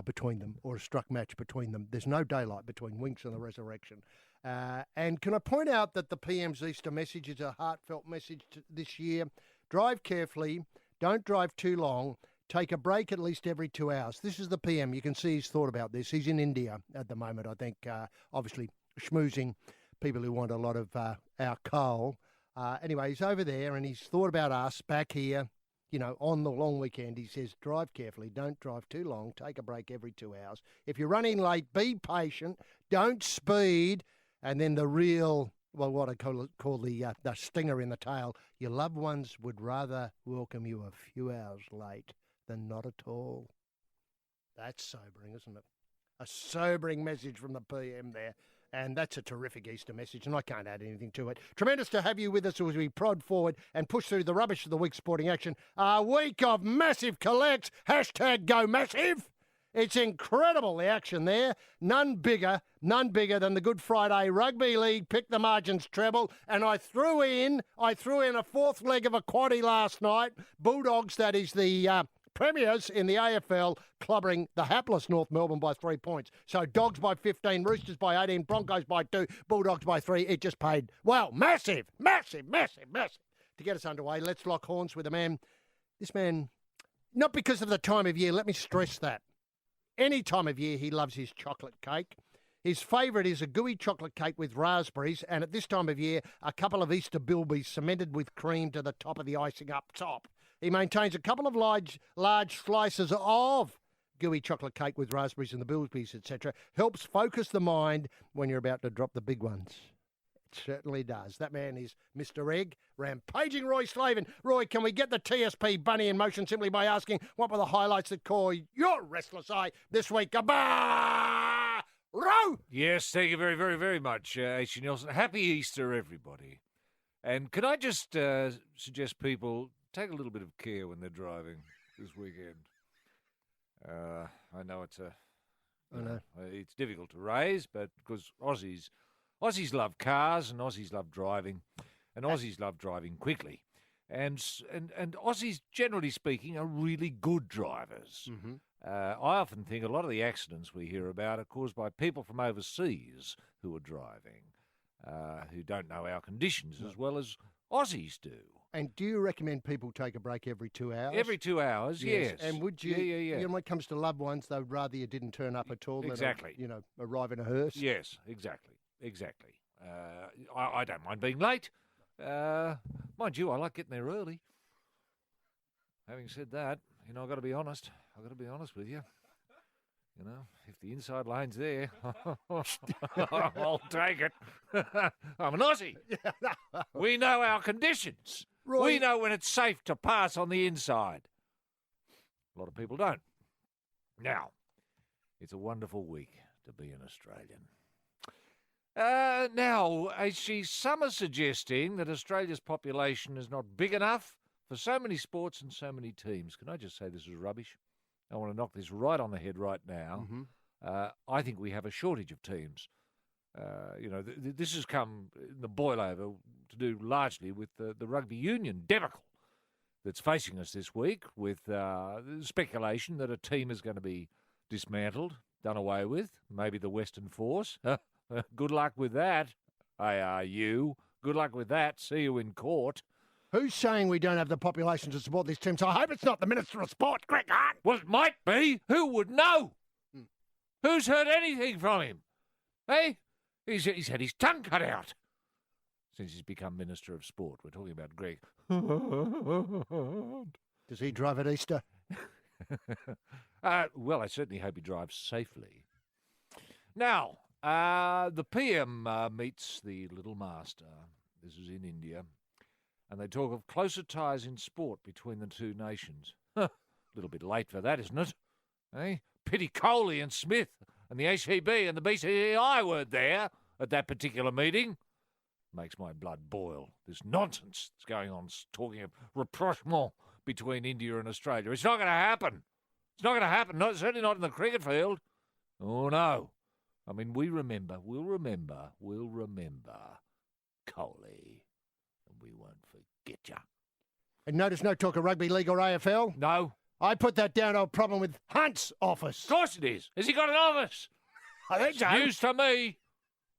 Speaker 4: between them, or a struck match between them. There's no daylight between Winks and the Resurrection. And can I point out that the PM's Easter message is a heartfelt message this year. Drive carefully, don't drive too long, take a break at least every 2 hours. This is the PM. You can see he's thought about this. He's in India at the moment, I think, obviously schmoozing people who want a lot of our coal. Anyway, he's over there and he's thought about us back here, you know, on the long weekend. He says, drive carefully, don't drive too long, take a break every 2 hours. If you're running late, be patient, don't speed. And then the real, well, what I call the stinger in the tail, your loved ones would rather welcome you a few hours late than not at all. That's sobering, isn't it? A sobering message from the PM there. And that's a terrific Easter message, and I can't add anything to it. Tremendous to have you with us as we prod forward and push through the rubbish of the week's sporting action. A week of massive collects. Hashtag go massive. It's incredible, the action there. None bigger than the Good Friday Rugby League Pick the Margins treble. And I threw in a fourth leg of a quaddie last night. Bulldogs, that is the premiers in the AFL, clobbering the hapless North Melbourne by 3 points. So Dogs by 15, Roosters by 18, Broncos by 2, Bulldogs by 3. It just paid, well, massive. To get us underway, let's lock horns with a man. This man, not because of the time of year, let me stress that. Any time of year, he loves his chocolate cake. His favourite is a gooey chocolate cake with raspberries, and at this time of year, a couple of Easter bilbies cemented with cream to the top of the icing up top. He maintains a couple of large slices of gooey chocolate cake with raspberries and the bilbies, etc. Helps focus the mind when you're about to drop the big ones. It certainly does. That man is Mr. Egg, rampaging Roy Slaven. Roy, can we get the TSP bunny in motion simply by asking what were the highlights that caught your restless eye this week? Goodbye, Row!
Speaker 5: Yes, thank you very, very, very much, H.G. Nelson. Happy Easter, everybody. And can I just suggest people take a little bit of care when they're driving this weekend. I know it's difficult to raise, but because Aussies love cars and Aussies love driving, and Aussies love driving quickly, and Aussies, generally speaking, are really good drivers. Mm-hmm. I often think a lot of the accidents we hear about are caused by people from overseas who are driving, who don't know our conditions as well as Aussies do.
Speaker 4: And do you recommend people take a break every 2 hours?
Speaker 5: Every 2 hours, yes.
Speaker 4: And would you?
Speaker 5: Yeah.
Speaker 4: You know, when it comes to loved ones, they'd rather you didn't turn up at all.
Speaker 5: Exactly.
Speaker 4: Than, arrive in a hearse.
Speaker 5: Yes, exactly. I don't mind being late. Mind you, I like getting there early. Having said that, I've got to be honest. I've got to be honest with you. If the inside lane's there, I'll take it. I'm an Aussie. We know our conditions.
Speaker 4: Right.
Speaker 5: We know when it's safe to pass on the inside. A lot of people don't. Now, it's a wonderful week to be an Australian. Now, some are suggesting that Australia's population is not big enough for so many sports and so many teams. Can I just say this is rubbish? I want to knock this right on the head right now.
Speaker 4: Mm-hmm.
Speaker 5: I think we have a shortage of teams. This has come in the boil over to do largely with the rugby union debacle that's facing us this week, with speculation that a team is going to be dismantled, done away with, maybe the Western Force. Good luck with that, ARU. Good luck with that. See you in court.
Speaker 4: Who's saying we don't have the population to support this team? So I hope it's not the Minister of Sport, Greg Hart.
Speaker 5: Well, it might be. Who would know? Who's heard anything from him? Hey? He's had his tongue cut out since he's become Minister of Sport. We're talking about Greg.
Speaker 4: Does he drive at Easter?
Speaker 5: Well, I certainly hope he drives safely. Now, the PM meets the Little Master. This is in India. And they talk of closer ties in sport between the two nations. A little bit late for that, isn't it? Eh? Pity Coley and Smith and the ACB and the BCCI weren't there at that particular meeting. Makes my blood boil. This nonsense that's going on, talking of rapprochement between India and Australia. It's not going to happen. It's not going to happen. Certainly not in the cricket field. Oh, no. I mean, we'll remember Coley. We won't forget you.
Speaker 4: And notice no talk of rugby league or AFL?
Speaker 5: No.
Speaker 4: I put that down to a problem with Hunt's office.
Speaker 5: Of course it is. Has he got an office?
Speaker 4: I think so.
Speaker 5: News to me.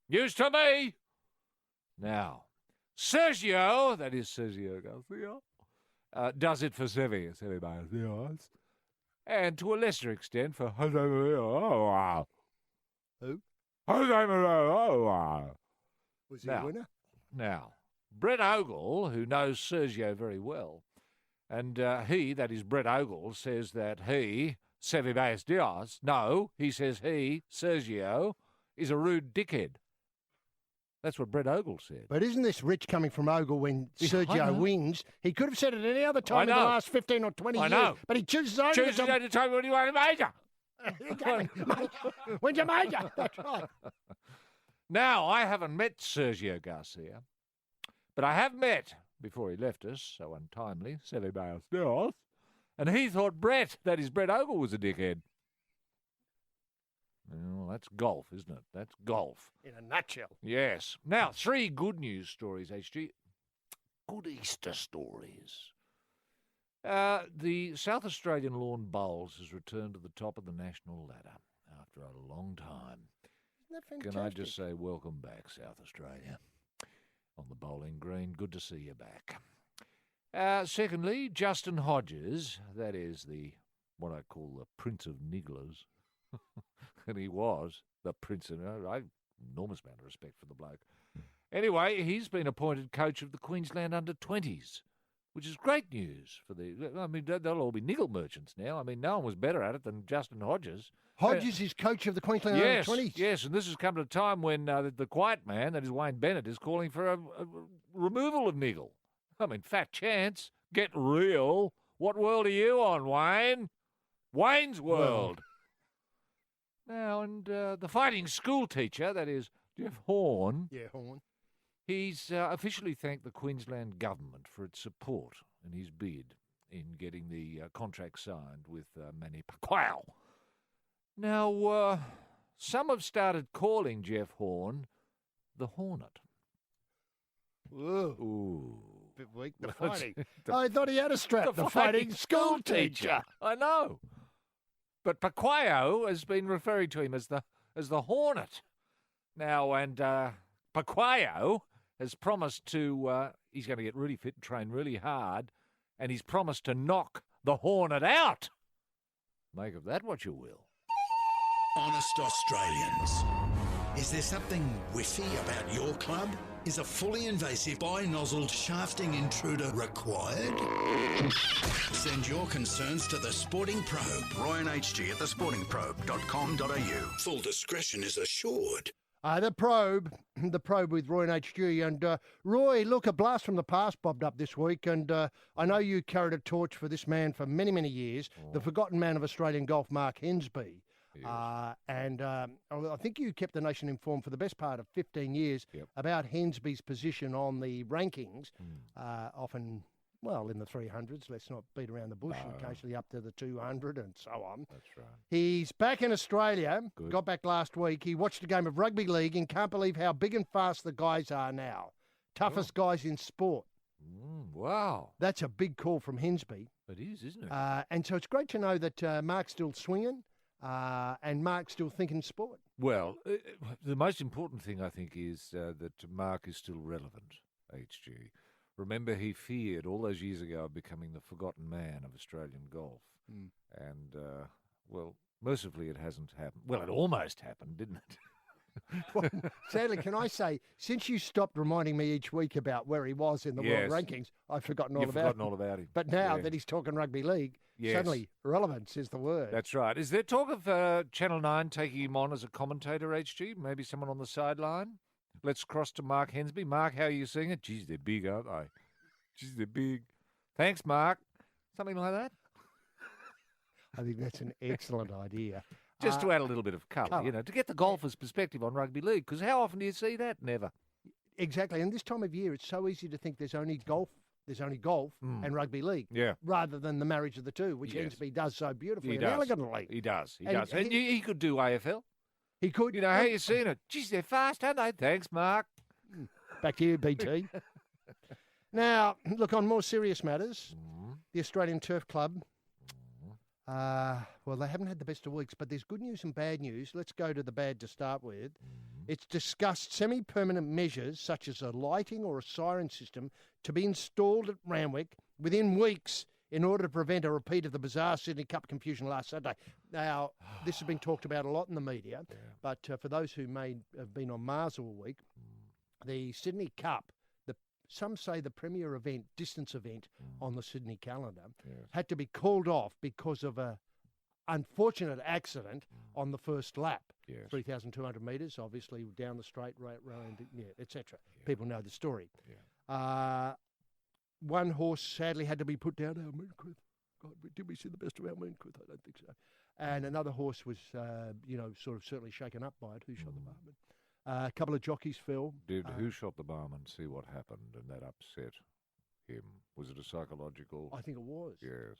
Speaker 5: News to me. Now, Sergio, that is Sergio Garcia, does it for Sevi Barcios. And to a lesser extent for Jose Maria.
Speaker 4: Who?
Speaker 5: Jose Maria.
Speaker 4: Was he a winner?
Speaker 5: Now, Brett Ogle, who knows Sergio very well, and he, that is Brett Ogle, says that he, Sevi Diaz, he says he, Sergio, is a rude dickhead. That's what Brett Ogle said.
Speaker 4: But isn't this rich coming from Ogle when Sergio wins? He could have said it any other time in the last 15 or 20 years.
Speaker 5: Know.
Speaker 4: But he chooses only
Speaker 5: to tell me when he won a major.
Speaker 4: When's your major? That's right.
Speaker 5: Now, I haven't met Sergio Garcia, but I have met, before he left us, so untimely, Sevi Barcios, and he thought Brett, that is Brett Ogle, was a dickhead. Well, that's golf, isn't it? That's golf.
Speaker 4: In a nutshell.
Speaker 5: Yes. Now, 3 good news stories, HG. Good Easter stories. The South Australian Lawn Bowls has returned to the top of the national ladder after a long time.
Speaker 4: Isn't that fantastic?
Speaker 5: Can I just say welcome back, South Australia, on the bowling green. Good to see you back. Secondly, Justin Hodges, that is what I call the Prince of Nigglers, and he was the Prince of... I enormous amount of respect for the bloke. Anyway, he's been appointed coach of the Queensland under-20s, which is great news for they'll all be niggle merchants now. I mean, no one was better at it than Justin Hodges.
Speaker 4: Hodges is coach of the Queensland under-20s?
Speaker 5: Yes, and this has come at a time when the quiet man, that is Wayne Bennett, is calling for a removal of niggle. I mean, fat chance. Get real. What world are you on, Wayne? Wayne's world. Now, and the fighting school teacher, that is Jeff Horn.
Speaker 4: Yeah, Horn.
Speaker 5: He's officially thanked the Queensland government for its support in his bid in getting the contract signed with Manny Pacquiao. Now, some have started calling Jeff Horn the Hornet.
Speaker 4: Ooh. Bit weak, the fighting. I thought he had a strap, the fighting school teacher.
Speaker 5: I know. But Pacquiao has been referring to him as the Hornet. Now, and Pacquiao has promised to, he's going to get really fit and train really hard, and he's promised to knock the Hornet out. Make of that what you will.
Speaker 1: Honest Australians. Is there something whiffy about your club? Is a fully invasive bi-nozzled shafting intruder required? Send your concerns to the Sporting Probe. Ryan HG at thesportingprobe.com.au. Full discretion is assured.
Speaker 4: The probe with Roy and HG. And Roy, look, a blast from the past bobbed up this week. And I know you carried a torch for this man for many, many years, the forgotten man of Australian golf, Mark Hensby. Yes. I think you kept the nation informed for the best part of 15 years about Hensby's position on the rankings, often, well, in the 300s. Let's not beat around the bush, occasionally up to the 200 and so on.
Speaker 5: That's right.
Speaker 4: He's back in Australia,
Speaker 5: Good.
Speaker 4: Got back last week. He watched a game of rugby league and can't believe how big and fast the guys are now. Toughest guys in sport.
Speaker 5: Wow.
Speaker 4: That's a big call from Hensby.
Speaker 5: It is, isn't it?
Speaker 4: And so it's great to know that Mark's still swinging. And Mark's still thinking sport.
Speaker 5: Well, the most important thing, I think, is that Mark is still relevant, HG. Remember, he feared all those years ago of becoming the forgotten man of Australian golf. And, well, mercifully it hasn't happened. Well, it almost happened, didn't it?
Speaker 4: Well, sadly, can I say, since you stopped reminding me each week about where he was in the world rankings, I've forgotten all about him.
Speaker 5: all about him.
Speaker 4: But now that he's talking rugby league, suddenly relevance is the word.
Speaker 5: That's right. Is there talk of Channel 9 taking him on as a commentator, HG? Maybe someone on the sideline? Let's cross to Mark Hensby. Mark, how are you seeing it? Geez, they're big, aren't they? Geez, they're big. Thanks, Mark. Something like that?
Speaker 4: I think that's an excellent idea.
Speaker 5: Just to add a little bit of colour, to get the golfer's perspective on rugby league, because how often do you see that? Never.
Speaker 4: Exactly. And this time of year, it's so easy to think there's only golf and rugby league, rather than the marriage of the two, which Hensby does so beautifully and elegantly.
Speaker 5: He does. And he could do AFL.
Speaker 4: He could.
Speaker 5: How you seen it? Geez, they're fast, aren't they? Thanks, Mark.
Speaker 4: Back to you, BT. Now, look, on more serious matters, the Australian Turf Club, well, they haven't had the best of weeks, but there's good news and bad news. Let's go to the bad to start with. It's discussed semi-permanent measures such as a lighting or a siren system to be installed at Randwick within weeks in order to prevent a repeat of the bizarre Sydney Cup confusion last Saturday. Now, this has been talked about a lot in the media, but for those who may have been on Mars all week, the Sydney Cup, some say the premier event, distance event on the Sydney calendar, had to be called off because of a unfortunate accident on the first lap. 3,200 metres, obviously down the straight, round, etc. People know the story. One horse sadly had to be put down. Moonquith. God, did we see the best of our Moonquith? I don't think so. And another horse was, sort of certainly shaken up by it. Who shot the barman? A couple of jockeys fell.
Speaker 5: Who shot the barman? See what happened, and that upset him. Was it a psychological?
Speaker 4: I think it was.
Speaker 5: Yes.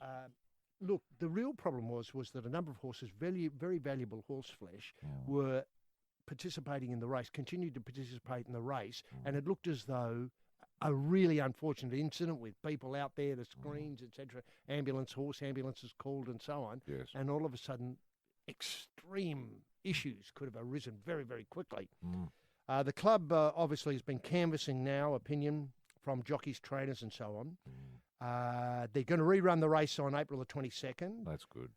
Speaker 4: Look, the real problem was that a number of horses, very, very valuable horse flesh, were participating in the race, continued to participate in the race, and it looked as though a really unfortunate incident with people out there, the screens, etc., ambulances called and so on, and all of a sudden, extreme issues could have arisen very, very quickly. The club obviously has been canvassing now opinion from jockeys, trainers and so on. They're going to rerun the race on April the 22nd.
Speaker 5: That's good.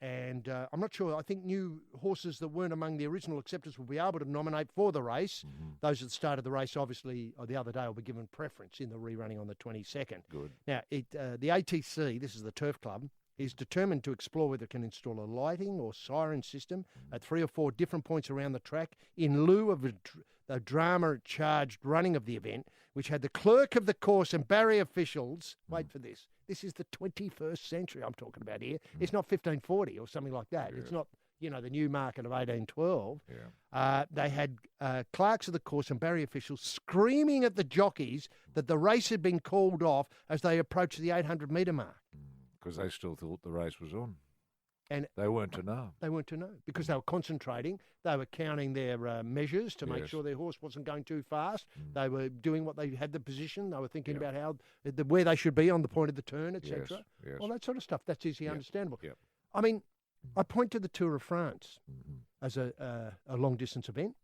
Speaker 4: And I'm not sure. I think new horses that weren't among the original acceptors will be able to nominate for the race. Those at the start of the race, obviously, or the other day, will be given preference in the rerunning on the 22nd.
Speaker 5: Good.
Speaker 4: Now, the ATC, this is the Turf Club, is determined to explore whether it can install a lighting or siren system at 3 or 4 different points around the track in lieu of the drama-charged running of the event, which had the clerk of the course and barrier officials, wait for this is the 21st century I'm talking about here. It's not 1540 or something like that. It's not, the new market of 1812. They had clerks of the course and barrier officials screaming at the jockeys that the race had been called off as they approached the 800-metre mark.
Speaker 5: Because they still thought the race was on.
Speaker 4: And
Speaker 5: they weren't to know.
Speaker 4: They weren't to know because they were concentrating. They were counting their measures to make sure their horse wasn't going too fast. They were doing what they had the position. They were thinking about how where they should be on the point of the turn, etc. All that sort of stuff. That's easily understandable. I mean, I point to the Tour of France as a long-distance event,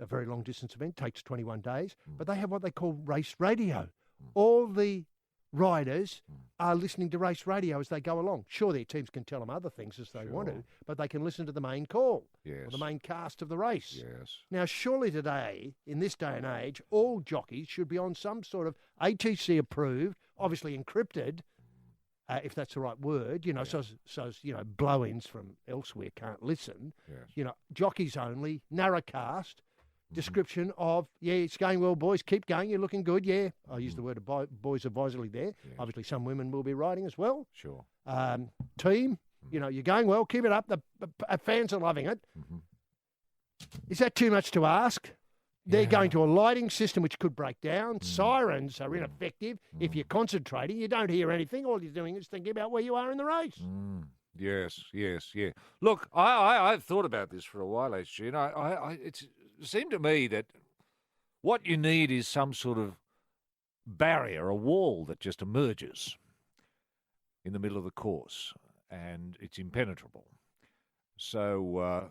Speaker 4: a very long-distance event, takes 21 days, but they have what they call race radio. All the riders are listening to race radio as they go along. Sure, their teams can tell them other things as they want to, but they can listen to the main call or the main cast of the race.
Speaker 5: Yes.
Speaker 4: Now, surely today, in this day and age, all jockeys should be on some sort of ATC-approved, obviously encrypted, if that's the right word, so blow-ins from elsewhere can't listen.
Speaker 5: Yes.
Speaker 4: Jockeys only, narrowcast, description of, it's going well, boys, keep going, you're looking good, I use the word boys advisedly there.
Speaker 5: Yes.
Speaker 4: Obviously, some women will be riding as well.
Speaker 5: Sure.
Speaker 4: Team, you're going well, keep it up, the fans are loving it. Is that too much to ask? They're going to a lighting system which could break down. Sirens are ineffective. If you're concentrating, you don't hear anything. All you're doing is thinking about where you are in the race.
Speaker 5: Yes. Look, I've thought about this for a while, HG, and it seemed to me that what you need is some sort of barrier, a wall that just emerges in the middle of the course, and it's impenetrable. So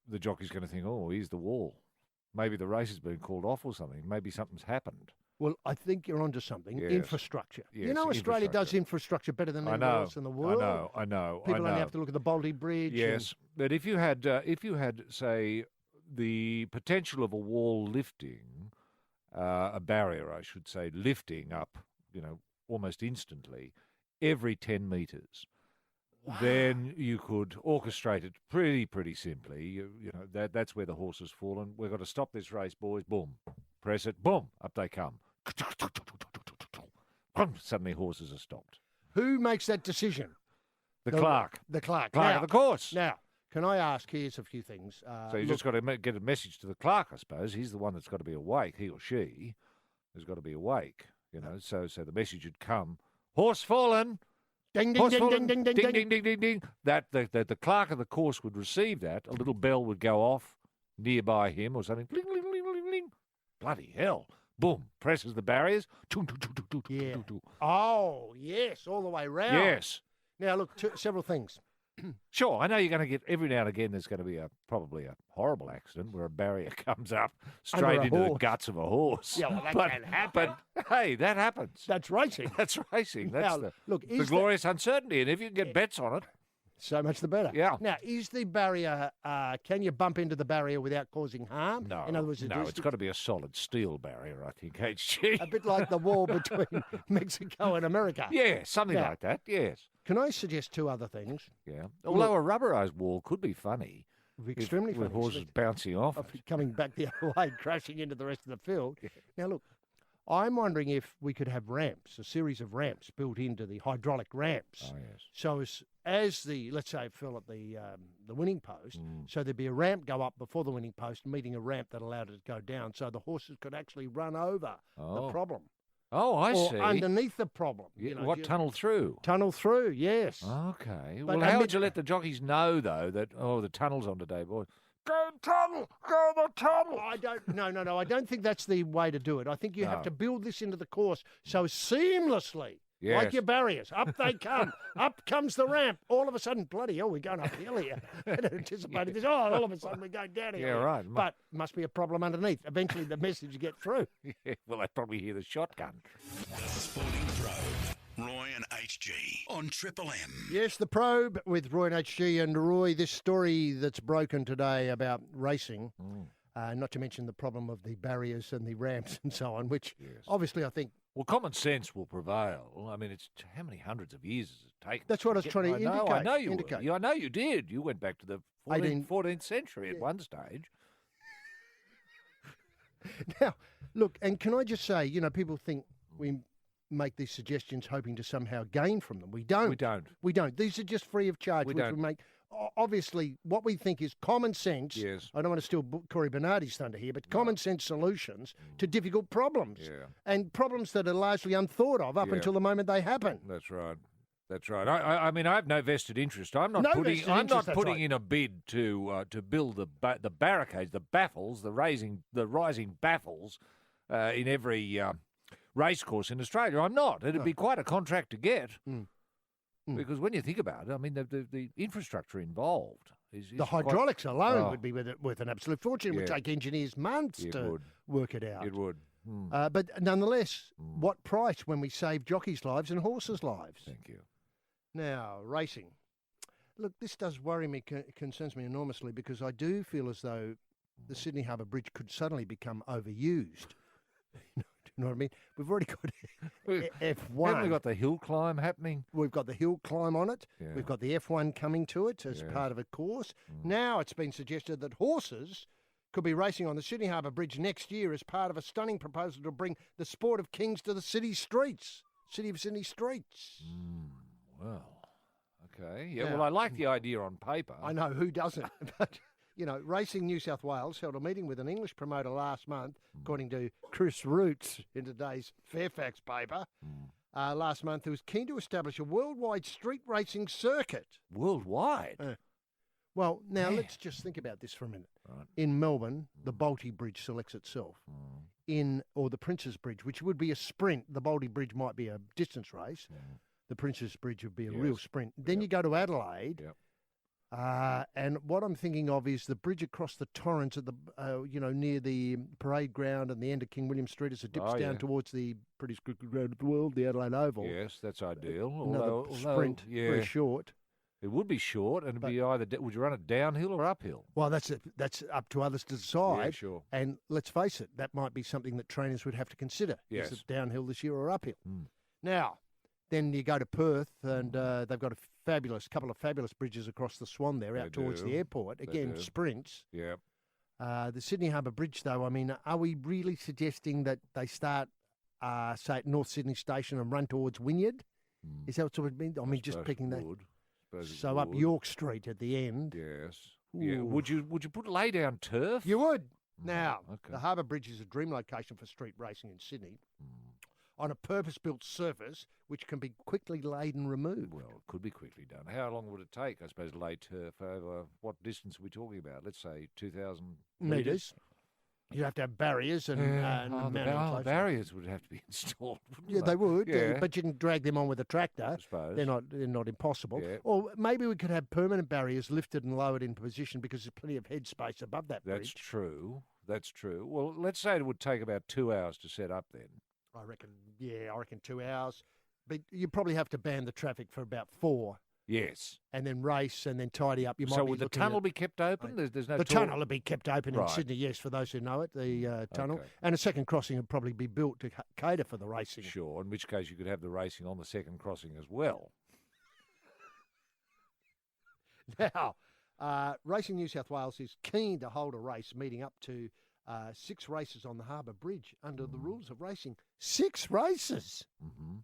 Speaker 5: the jockey's going to think, oh, here's the wall. Maybe the race has been called off or something. Maybe something's happened.
Speaker 4: Well, I think you're onto something.
Speaker 5: Yes.
Speaker 4: Infrastructure.
Speaker 5: Yes,
Speaker 4: Australia does infrastructure better than anywhere else in the world.
Speaker 5: I know.
Speaker 4: People only have to look at the Baldy Bridge.
Speaker 5: Yes, but if you had, say, the potential of a wall lifting, a barrier, I should say, lifting up, almost instantly, every 10 metres. Wow. Then you could orchestrate it pretty simply. That's where the horse has fallen. We've got to stop this race, boys. Boom. Press it. Boom. Up they come. Suddenly horses are stopped.
Speaker 4: Who makes that decision?
Speaker 5: The clerk.
Speaker 4: The clerk.
Speaker 5: Clerk of the course.
Speaker 4: Now, can I ask, here's a few things.
Speaker 5: So you just got to get a message to the clerk, I suppose. He's the one that's got to be awake. He or she has got to be awake. So the message would come, horse fallen.
Speaker 4: Ding, ding, ding, ding, ding, ding, ding,
Speaker 5: ding, ding, ding, ding. That the clerk of the course would receive that. A little bell would go off nearby him or something. Bling, bling, bling, bling, bling. Bloody hell. Boom. Presses the barriers.
Speaker 4: Yeah. Oh, yes. All the way round.
Speaker 5: Yes.
Speaker 4: Now, look, several things.
Speaker 5: Sure, I know you're going to get, every now and again, there's going to be probably a horrible accident where a barrier comes up straight into the guts of a horse.
Speaker 4: Yeah, well, that can happen.
Speaker 5: But, hey, that happens.
Speaker 4: That's racing.
Speaker 5: That's racing. That's
Speaker 4: now,
Speaker 5: the glorious uncertainty. And if you can get bets on it.
Speaker 4: So much the better.
Speaker 5: Yeah.
Speaker 4: Now, is the barrier, can you bump into the barrier without causing harm?
Speaker 5: No.
Speaker 4: In other words,
Speaker 5: it's got to be a solid steel barrier, I think, HG.
Speaker 4: A bit like the wall between Mexico and America.
Speaker 5: Yeah, something like that, yes.
Speaker 4: Can I suggest two other things?
Speaker 5: Yeah. Although a rubberised wall could be funny.
Speaker 4: Extremely funny.
Speaker 5: With horses bouncing off.
Speaker 4: Coming back the other way, crashing into the rest of the field. Yeah. Now, look, I'm wondering if we could have ramps, a series of ramps built into the hydraulic ramps.
Speaker 5: Oh, yes.
Speaker 4: So as the, let's say, it fell at the winning post, so there'd be a ramp go up before the winning post, meeting a ramp that allowed it to go down, so the horses could actually run over the problem.
Speaker 5: Oh, I see.
Speaker 4: Or underneath the problem.
Speaker 5: Yeah, tunnel through?
Speaker 4: Tunnel through, yes.
Speaker 5: Okay. But how would you let the jockeys know, though, that, the tunnel's on today, boys? Go tunnel! Go the tunnel!
Speaker 4: No. I don't think that's the way to do it. I think you have to build this into the course so seamlessly. Yes. Like your barriers. Up they come. Up comes the ramp. All of a sudden, bloody hell, we're going uphill here. I hadn't anticipated this. Oh, all of a sudden we're going down here.
Speaker 5: Yeah, right.
Speaker 4: But must be a problem underneath. Eventually the message get through.
Speaker 5: Yeah, well, they probably hear the shotgun.
Speaker 1: The Sporting Probe. Roy and HG on Triple M.
Speaker 4: Yes, the Probe with Roy and HG. And Roy, this story that's broken today about racing, not to mention the problem of the barriers and the ramps and so on, which obviously I think...
Speaker 5: Well, common sense will prevail. I mean, it's how many hundreds of years has it taken?
Speaker 4: That's what I was trying to indicate.
Speaker 5: I know you indicate. I know you did. You went back to the 14th century at one stage.
Speaker 4: Now, look, and can I just say, people think we make these suggestions hoping to somehow gain from them. We don't. We don't. These are just free of charge, we make... Obviously, what we think is common sense.
Speaker 5: Yes.
Speaker 4: I don't want to steal Corey Bernardi's thunder here, but common sense solutions to difficult problems.
Speaker 5: Yeah.
Speaker 4: And problems that are largely unthought of up until the moment they happen.
Speaker 5: That's right. That's right. I mean, I have no vested interest. I'm not putting in a bid to build the barricades, the baffles, the rising baffles in every racecourse in Australia. I'm not. It'd be quite a contract to get. Because when you think about it, I mean, the infrastructure involved is
Speaker 4: The hydraulics alone would be worth an absolute fortune. It would
Speaker 5: Yeah.
Speaker 4: take engineers months to work it out.
Speaker 5: It would.
Speaker 4: But nonetheless, what price when we save jockeys' lives and horses' lives?
Speaker 5: Thank you.
Speaker 4: Now, racing. Look, this does worry me, concerns me enormously, because I do feel as though the Sydney Harbour Bridge could suddenly become overused. Do you know what I mean? We've already got F1.
Speaker 5: Haven't we got the hill climb happening?
Speaker 4: We've got the hill climb on it.
Speaker 5: Yeah.
Speaker 4: We've got the F1 coming to it as part of a course. Now it's been suggested that horses could be racing on the Sydney Harbour Bridge next year as part of a stunning proposal to bring the sport of kings to the city of Sydney streets.
Speaker 5: Well, okay. Yeah, well, I like the idea on paper.
Speaker 4: I know, who doesn't? But, you know, Racing New South Wales held a meeting with an English promoter last month, according to Chris Roots in today's Fairfax paper, last month, who was keen to establish a worldwide street racing circuit.
Speaker 5: Worldwide?
Speaker 4: Well, now let's just think about this for a minute.
Speaker 5: Right.
Speaker 4: In Melbourne, the Balti Bridge selects itself. Or the Princes Bridge, which would be a sprint. The Balti Bridge might be a distance race. The Princes Bridge would be a real sprint. Then you go to Adelaide.
Speaker 5: Yep.
Speaker 4: And what I'm thinking of is the bridge across the Torrens at the, near the parade ground and the end of King William Street as it dips down towards the British Cricket Ground of the World, the Adelaide Oval.
Speaker 5: Yes, that's ideal.
Speaker 4: Another sprint, very short.
Speaker 5: It would be short, and it'd be either would you run it downhill or uphill?
Speaker 4: Well, that's up to others to decide.
Speaker 5: Yeah, sure.
Speaker 4: And let's face it, that might be something that trainers would have to consider.
Speaker 5: Yes.
Speaker 4: Is it downhill this year or uphill? Now, then you go to Perth, and they've got a couple of fabulous bridges across the Swan there, out towards the airport. Again, sprints.
Speaker 5: Yeah.
Speaker 4: The Sydney Harbour Bridge, though, I mean, are we really suggesting that they start, say, at North Sydney Station and run towards Wynyard? Is that what it would mean? I mean, just picking that. So up York Street at the end.
Speaker 5: Yes. Yeah. Would you lay down turf?
Speaker 4: You would. Now, the Harbour Bridge is a dream location for street racing in Sydney on a purpose-built surface which can be quickly laid and removed.
Speaker 5: Well, it could be quickly done. How long would it take, I suppose, to lay turf over? What distance are we talking about? Let's say 2,000 metres.
Speaker 4: You'd have to have barriers and
Speaker 5: the barriers would have to be installed.
Speaker 4: Yeah, they would. But you can drag them on with a tractor.
Speaker 5: I suppose
Speaker 4: they're not impossible.
Speaker 5: Yeah.
Speaker 4: Or maybe we could have permanent barriers lifted and lowered into position because there's plenty of headspace above that bridge.
Speaker 5: That's true. Well, let's say it would take about 2 hours to set up then.
Speaker 4: I reckon 2 hours. But you probably have to ban the traffic for about 4.
Speaker 5: Yes.
Speaker 4: And then race and then tidy up.
Speaker 5: So would the tunnel be kept open? There's no
Speaker 4: The tunnel will be kept open in Sydney, yes, for those who know it, the tunnel.
Speaker 5: Okay.
Speaker 4: And a second crossing would probably be built to cater for the racing.
Speaker 5: Sure, in which case you could have the racing on the second crossing as well.
Speaker 4: Now, Racing New South Wales is keen to hold a race meeting up to 6 races on the Harbour Bridge under the rules of racing. 6 races! Mm-hmm.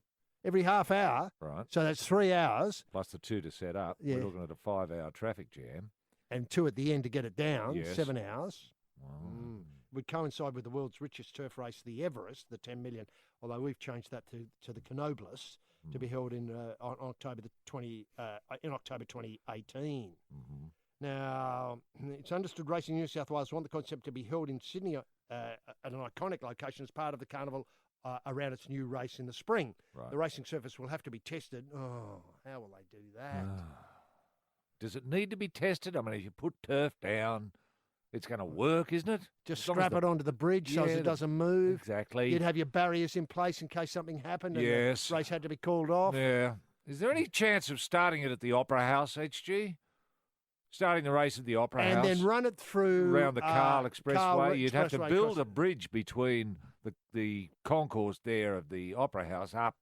Speaker 4: Every half hour.
Speaker 5: Right.
Speaker 4: So that's 3 hours.
Speaker 5: Plus the 2 to set up.
Speaker 4: Yeah.
Speaker 5: We're looking at a 5-hour traffic jam.
Speaker 4: And 2 at the end to get it down.
Speaker 5: Yes.
Speaker 4: 7 hours.
Speaker 5: Wow.
Speaker 4: Would coincide with the world's richest turf race, the Everest, the 10 million, although we've changed that to the Canoblus to be held in October 2018.
Speaker 5: Mm-hmm.
Speaker 4: Now, it's understood Racing New South Wales want the concept to be held in Sydney at an iconic location as part of the carnival around its new race in the spring.
Speaker 5: Right.
Speaker 4: The racing surface will have to be tested. Oh, how will they do that?
Speaker 5: Does it need to be tested? I mean, if you put turf down, it's going to work, isn't it?
Speaker 4: Just strap it onto the bridge so it doesn't move.
Speaker 5: Exactly.
Speaker 4: You'd have your barriers in place in case something happened and the race had to be called off.
Speaker 5: Yeah. Is there any chance of starting it at the Opera House, HG? Starting the race at the Opera House.
Speaker 4: And then run it through...
Speaker 5: around the Carl Expressway. You'd have to build
Speaker 4: a
Speaker 5: a bridge between the concourse there of the Opera House up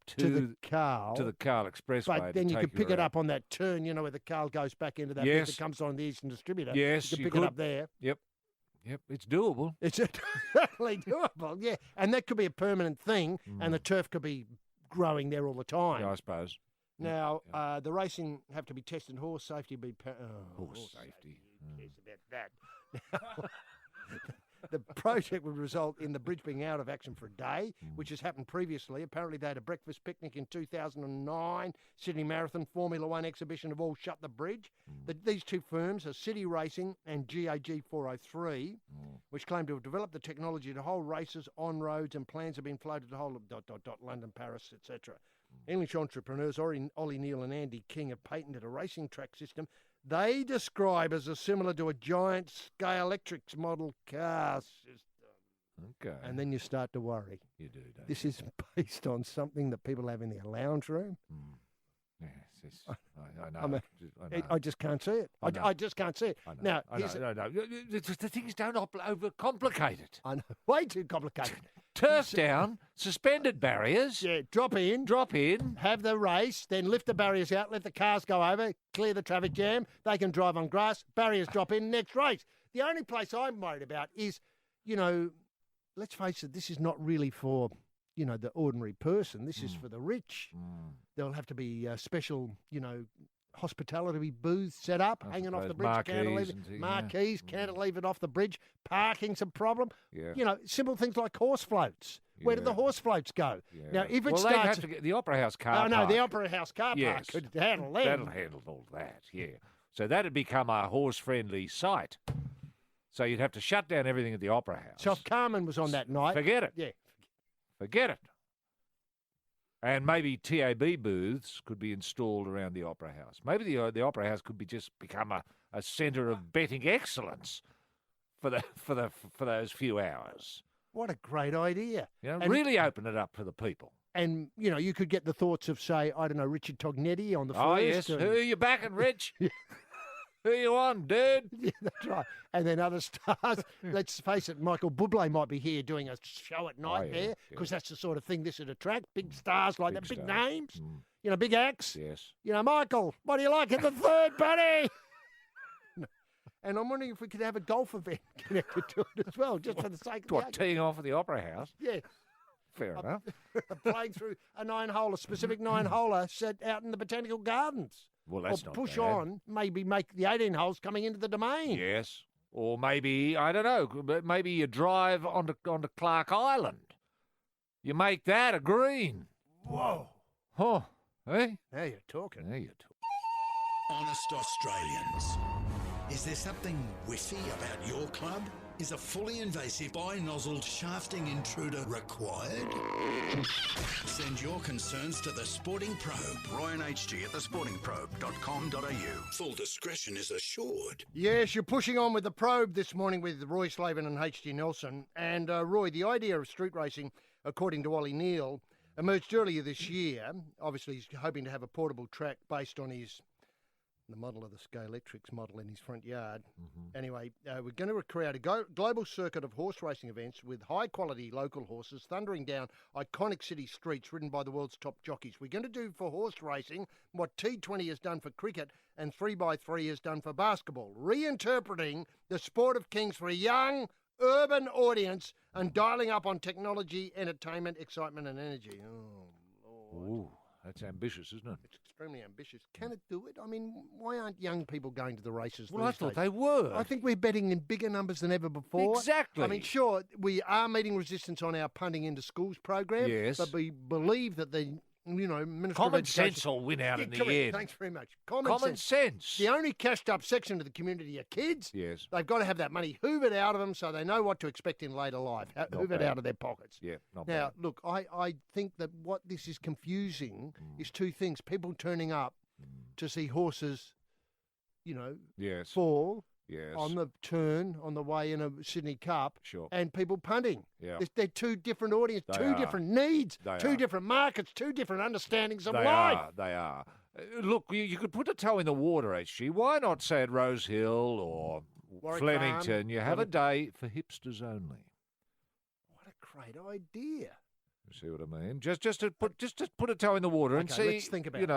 Speaker 5: to
Speaker 4: the Carl.
Speaker 5: To the Carl Expressway.
Speaker 4: But then you could pick it up on that turn, where the Carl goes back into that bit that comes on the Eastern Distributor.
Speaker 5: Yes,
Speaker 4: you could pick it up there.
Speaker 5: Yep, it's doable.
Speaker 4: It's totally doable, yeah. And that could be a permanent thing, and the turf could be growing there all the time.
Speaker 5: Yeah, I suppose.
Speaker 4: Now, the racing have to be tested. Horse safety be...
Speaker 5: horse safety.
Speaker 4: Who cares about that? The project would result in the bridge being out of action for a day, which has happened previously. Apparently, they had a breakfast picnic in 2009. Sydney Marathon, Formula One exhibition have all shut the bridge. These two firms are City Racing and GAG 403, which claim to have developed the technology to hold races on roads, and plans have been floated to hold London, Paris, etc. English entrepreneurs Ollie Neal and Andy King have patented a racing track system they describe as similar to a giant Scalextric model car system.
Speaker 5: Okay.
Speaker 4: And then you start to worry.
Speaker 5: You do, don't
Speaker 4: This is based on something that people have in their lounge room.
Speaker 5: Yes, I know.
Speaker 4: I mean,
Speaker 5: I know.
Speaker 4: I just can't see it.
Speaker 5: I know.
Speaker 4: I just can't see it.
Speaker 5: I know.
Speaker 4: Now,
Speaker 5: I know. No. The things don't overcomplicate it.
Speaker 4: I know. Way too complicated.
Speaker 5: Turf down, suspended barriers.
Speaker 4: Yeah, drop in, have the race, then lift the barriers out, let the cars go over, clear the traffic jam. They can drive on grass, barriers drop in, next race. The only place I'm worried about is, let's face it, this is not really for, the ordinary person. This is for the rich. There'll have to be special, hospitality booths set up, hanging off the bridge, marquees, cantilevered off the bridge, parking's a problem.
Speaker 5: Yeah.
Speaker 4: Simple things like horse floats. Where do the horse floats go?
Speaker 5: Yeah.
Speaker 4: Now, if it
Speaker 5: they'd
Speaker 4: starts...
Speaker 5: have to get the Opera House car park.
Speaker 4: No, the Opera House car park could handle that.
Speaker 5: That'll handle all that, yeah. So that'd become a horse-friendly site. So you'd have to shut down everything at the Opera House.
Speaker 4: So if Carmen was on that night...
Speaker 5: Forget it.
Speaker 4: Yeah.
Speaker 5: Forget it. And maybe TAB booths could be installed around the Opera House. Maybe the Opera House could become a centre of betting excellence for those few hours.
Speaker 4: What a great idea.
Speaker 5: Really open it up for the people.
Speaker 4: And, you could get the thoughts of, say, I don't know, Richard Tognetti on the first.
Speaker 5: Oh, yes. Who are you backing, Rich? Who you on, dude?
Speaker 4: Yeah, that's right. And then other stars. Let's face it, Michael Bublé might be here doing a show at night there, because that's the sort of thing this would attract. Big stars like that, big names, big acts.
Speaker 5: Yes.
Speaker 4: Michael, what do you like in the third, buddy? And I'm wondering if we could have a golf event connected to it as well, just for the sake of
Speaker 5: What, teeing off at the Opera House?
Speaker 4: Yeah.
Speaker 5: Fair enough.
Speaker 4: Playing through a specific nine-holer set out in the Botanical Gardens.
Speaker 5: Well, that's
Speaker 4: or
Speaker 5: not
Speaker 4: push
Speaker 5: bad.
Speaker 4: on, maybe make the 18 holes coming into the domain.
Speaker 5: Yes. Or maybe, I don't know, maybe you drive onto Clark Island. You make that a green.
Speaker 4: Whoa.
Speaker 5: Huh. Eh?
Speaker 4: Now you're talking.
Speaker 1: Honest Australians. Is there something whiffy about your club? Is a fully invasive bi-nozzled shafting intruder required? Send your concerns to The Sporting Probe. Roy and HG at thesportingprobe.com.au. Full discretion is assured.
Speaker 4: Yes, you're pushing on with the probe this morning with Roy Slaven and HG Nelson. And Roy, the idea of street racing, according to Ollie Neal, emerged earlier this year. Obviously, he's hoping to have a portable track based on the model of the Scalextric model in his front yard. Anyway, we're going to create a global circuit of horse racing events with high-quality local horses thundering down iconic city streets ridden by the world's top jockeys. We're going to do for horse racing what T20 has done for cricket and 3x3 has done for basketball, reinterpreting the sport of kings for a young, urban audience and dialing up on technology, entertainment, excitement and energy. Oh, Lord.
Speaker 5: Ooh. That's ambitious, isn't it?
Speaker 4: It's extremely ambitious. Can it do it? I mean, why aren't young people going to the races?
Speaker 5: Well, I
Speaker 4: these
Speaker 5: thought
Speaker 4: days?
Speaker 5: they were.
Speaker 4: I think we're betting in bigger numbers than ever before.
Speaker 5: Exactly.
Speaker 4: I mean, sure, we are meeting resistance on our punting into schools program.
Speaker 5: Yes.
Speaker 4: But we believe that the, Ministry of
Speaker 5: Common
Speaker 4: Education...
Speaker 5: sense will win out in the
Speaker 4: correct.
Speaker 5: end.
Speaker 4: Thanks very much. Common sense.
Speaker 5: sense.
Speaker 4: The only cashed up section of the community are kids.
Speaker 5: Yes.
Speaker 4: They've got to have that money hoovered out of them so they know what to expect in later life. Hoovered
Speaker 5: bad.
Speaker 4: out of their pockets.
Speaker 5: Yeah, not
Speaker 4: Now,
Speaker 5: bad.
Speaker 4: look, I think that what this is confusing is two things. People turning up to see horses,
Speaker 5: Yes.
Speaker 4: fall
Speaker 5: Yes.
Speaker 4: on the turn on the way in a Sydney Cup,
Speaker 5: Sure.
Speaker 4: and people punting.
Speaker 5: Yeah.
Speaker 4: They're two different audiences,
Speaker 5: They
Speaker 4: two
Speaker 5: are.
Speaker 4: different needs,
Speaker 5: They
Speaker 4: two
Speaker 5: are.
Speaker 4: different markets, two different understandings of
Speaker 5: They
Speaker 4: life.
Speaker 5: are. They are. Look, you could put a toe in the water, HG. Why not say at Rose Hill or
Speaker 4: Warwick
Speaker 5: Flemington?
Speaker 4: Farm.
Speaker 5: You have a day for hipsters only.
Speaker 4: What a great idea.
Speaker 5: You see what I mean? Just to put a toe in the water and
Speaker 4: Okay,
Speaker 5: see,
Speaker 4: let's think about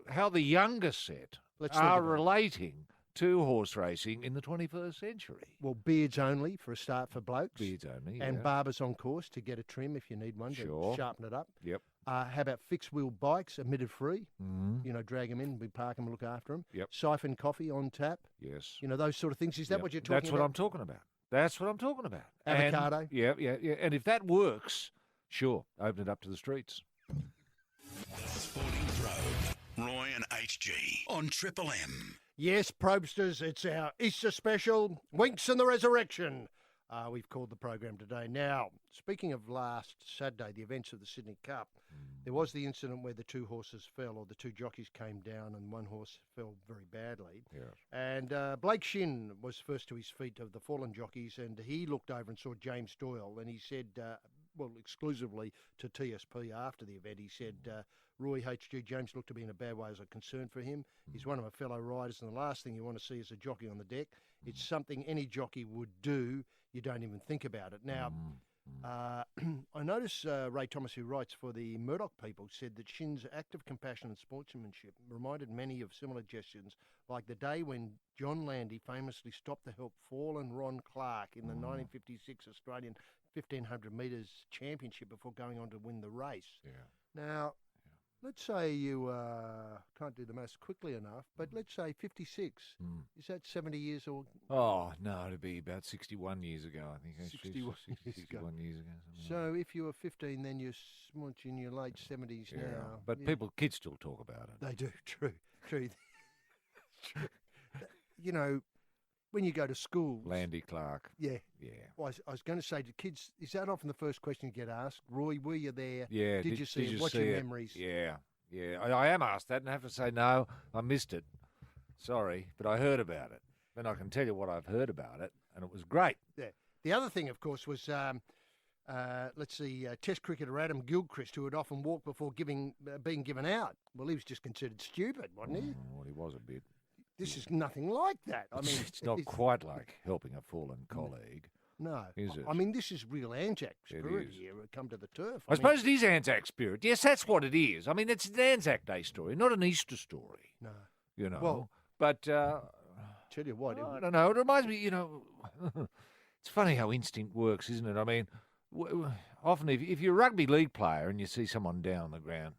Speaker 5: how the younger set
Speaker 4: Let's think
Speaker 5: are
Speaker 4: about it.
Speaker 5: relating to horse racing in the 21st century.
Speaker 4: Well, beards only for a start for blokes.
Speaker 5: Beards only,
Speaker 4: And
Speaker 5: yeah.
Speaker 4: barbers on course to get a trim if you need one
Speaker 5: Sure.
Speaker 4: to sharpen it up.
Speaker 5: Yep.
Speaker 4: How about fixed wheel bikes, emitted free? Drag them in, we park them and look after them.
Speaker 5: Yep.
Speaker 4: Siphon coffee on tap.
Speaker 5: Yes.
Speaker 4: Those sort of things. Is that
Speaker 5: Yep.
Speaker 4: what you're talking
Speaker 5: That's
Speaker 4: about?
Speaker 5: what I'm talking about. That's what I'm talking about.
Speaker 4: Avocado?
Speaker 5: And, yeah. And if that works, sure, open it up to the streets.
Speaker 1: The Sporting Probe. Roy and HG on Triple M.
Speaker 4: Yes, probesters, it's our Easter special, Winks and the Resurrection. we've called the program today. Now, speaking of last Saturday, the events of the Sydney Cup, there was the incident where the two horses fell, or the two jockeys came down and one horse fell very badly.
Speaker 5: Yes.
Speaker 4: And Blake Shin was first to his feet of the fallen jockeys, and he looked over and saw James Doyle, and he said, exclusively to TSP after the event, he said, Roy HG, James looked to be in a bad way as a concern for him. He's one of my fellow riders, and the last thing you want to see is a jockey on the deck. It's something any jockey would do. You don't even think about it. Now, I notice Ray Thomas, who writes for the Murdoch people, said that Shin's act of compassion and sportsmanship reminded many of similar gestures, like the day when John Landy famously stopped to help fallen Ron Clark in the 1956 Australian 1500 metres championship before going on to win the race.
Speaker 5: Yeah.
Speaker 4: Now, let's say you can't do the maths quickly enough, but let's say 56. Is that 70 years or?
Speaker 5: Oh, no, it'd be about 61 years ago, I think.
Speaker 4: 61 years ago.
Speaker 5: 61 years ago.
Speaker 4: So if you were 15, then you're in your late 70s
Speaker 5: Yeah.
Speaker 4: now.
Speaker 5: But kids still talk about it.
Speaker 4: They do, true. True. You know, when you go to school.
Speaker 5: Landy Clark.
Speaker 4: Yeah.
Speaker 5: Yeah.
Speaker 4: Well, I was going to say to kids, is that often the first question you get asked? Roy, were you there?
Speaker 5: Yeah.
Speaker 4: Did you see it? What's your memories?
Speaker 5: Yeah. Yeah. I am asked that and I have to say, no, I missed it. Sorry, but I heard about it. And I can tell you what I've heard about it, and it was great.
Speaker 4: Yeah. The other thing, of course, was, Test cricketer Adam Gilchrist, who had often walked before being given out. Well, he was just considered stupid, wasn't he?
Speaker 5: Well, he was a bit.
Speaker 4: This is nothing like that. I mean,
Speaker 5: it's not quite like helping a fallen colleague.
Speaker 4: No.
Speaker 5: Is it?
Speaker 4: I mean, this is real Anzac spirit
Speaker 5: is.
Speaker 4: here. Come to the turf.
Speaker 5: I suppose it is Anzac spirit. Yes, that's what it is. I mean, it's an Anzac Day story, not an Easter story.
Speaker 4: No.
Speaker 5: You know.
Speaker 4: Well,
Speaker 5: but
Speaker 4: tell you what.
Speaker 5: I don't know. It reminds me, it's funny how instinct works, isn't it? I mean, often if you're a rugby league player and you see someone down on the ground,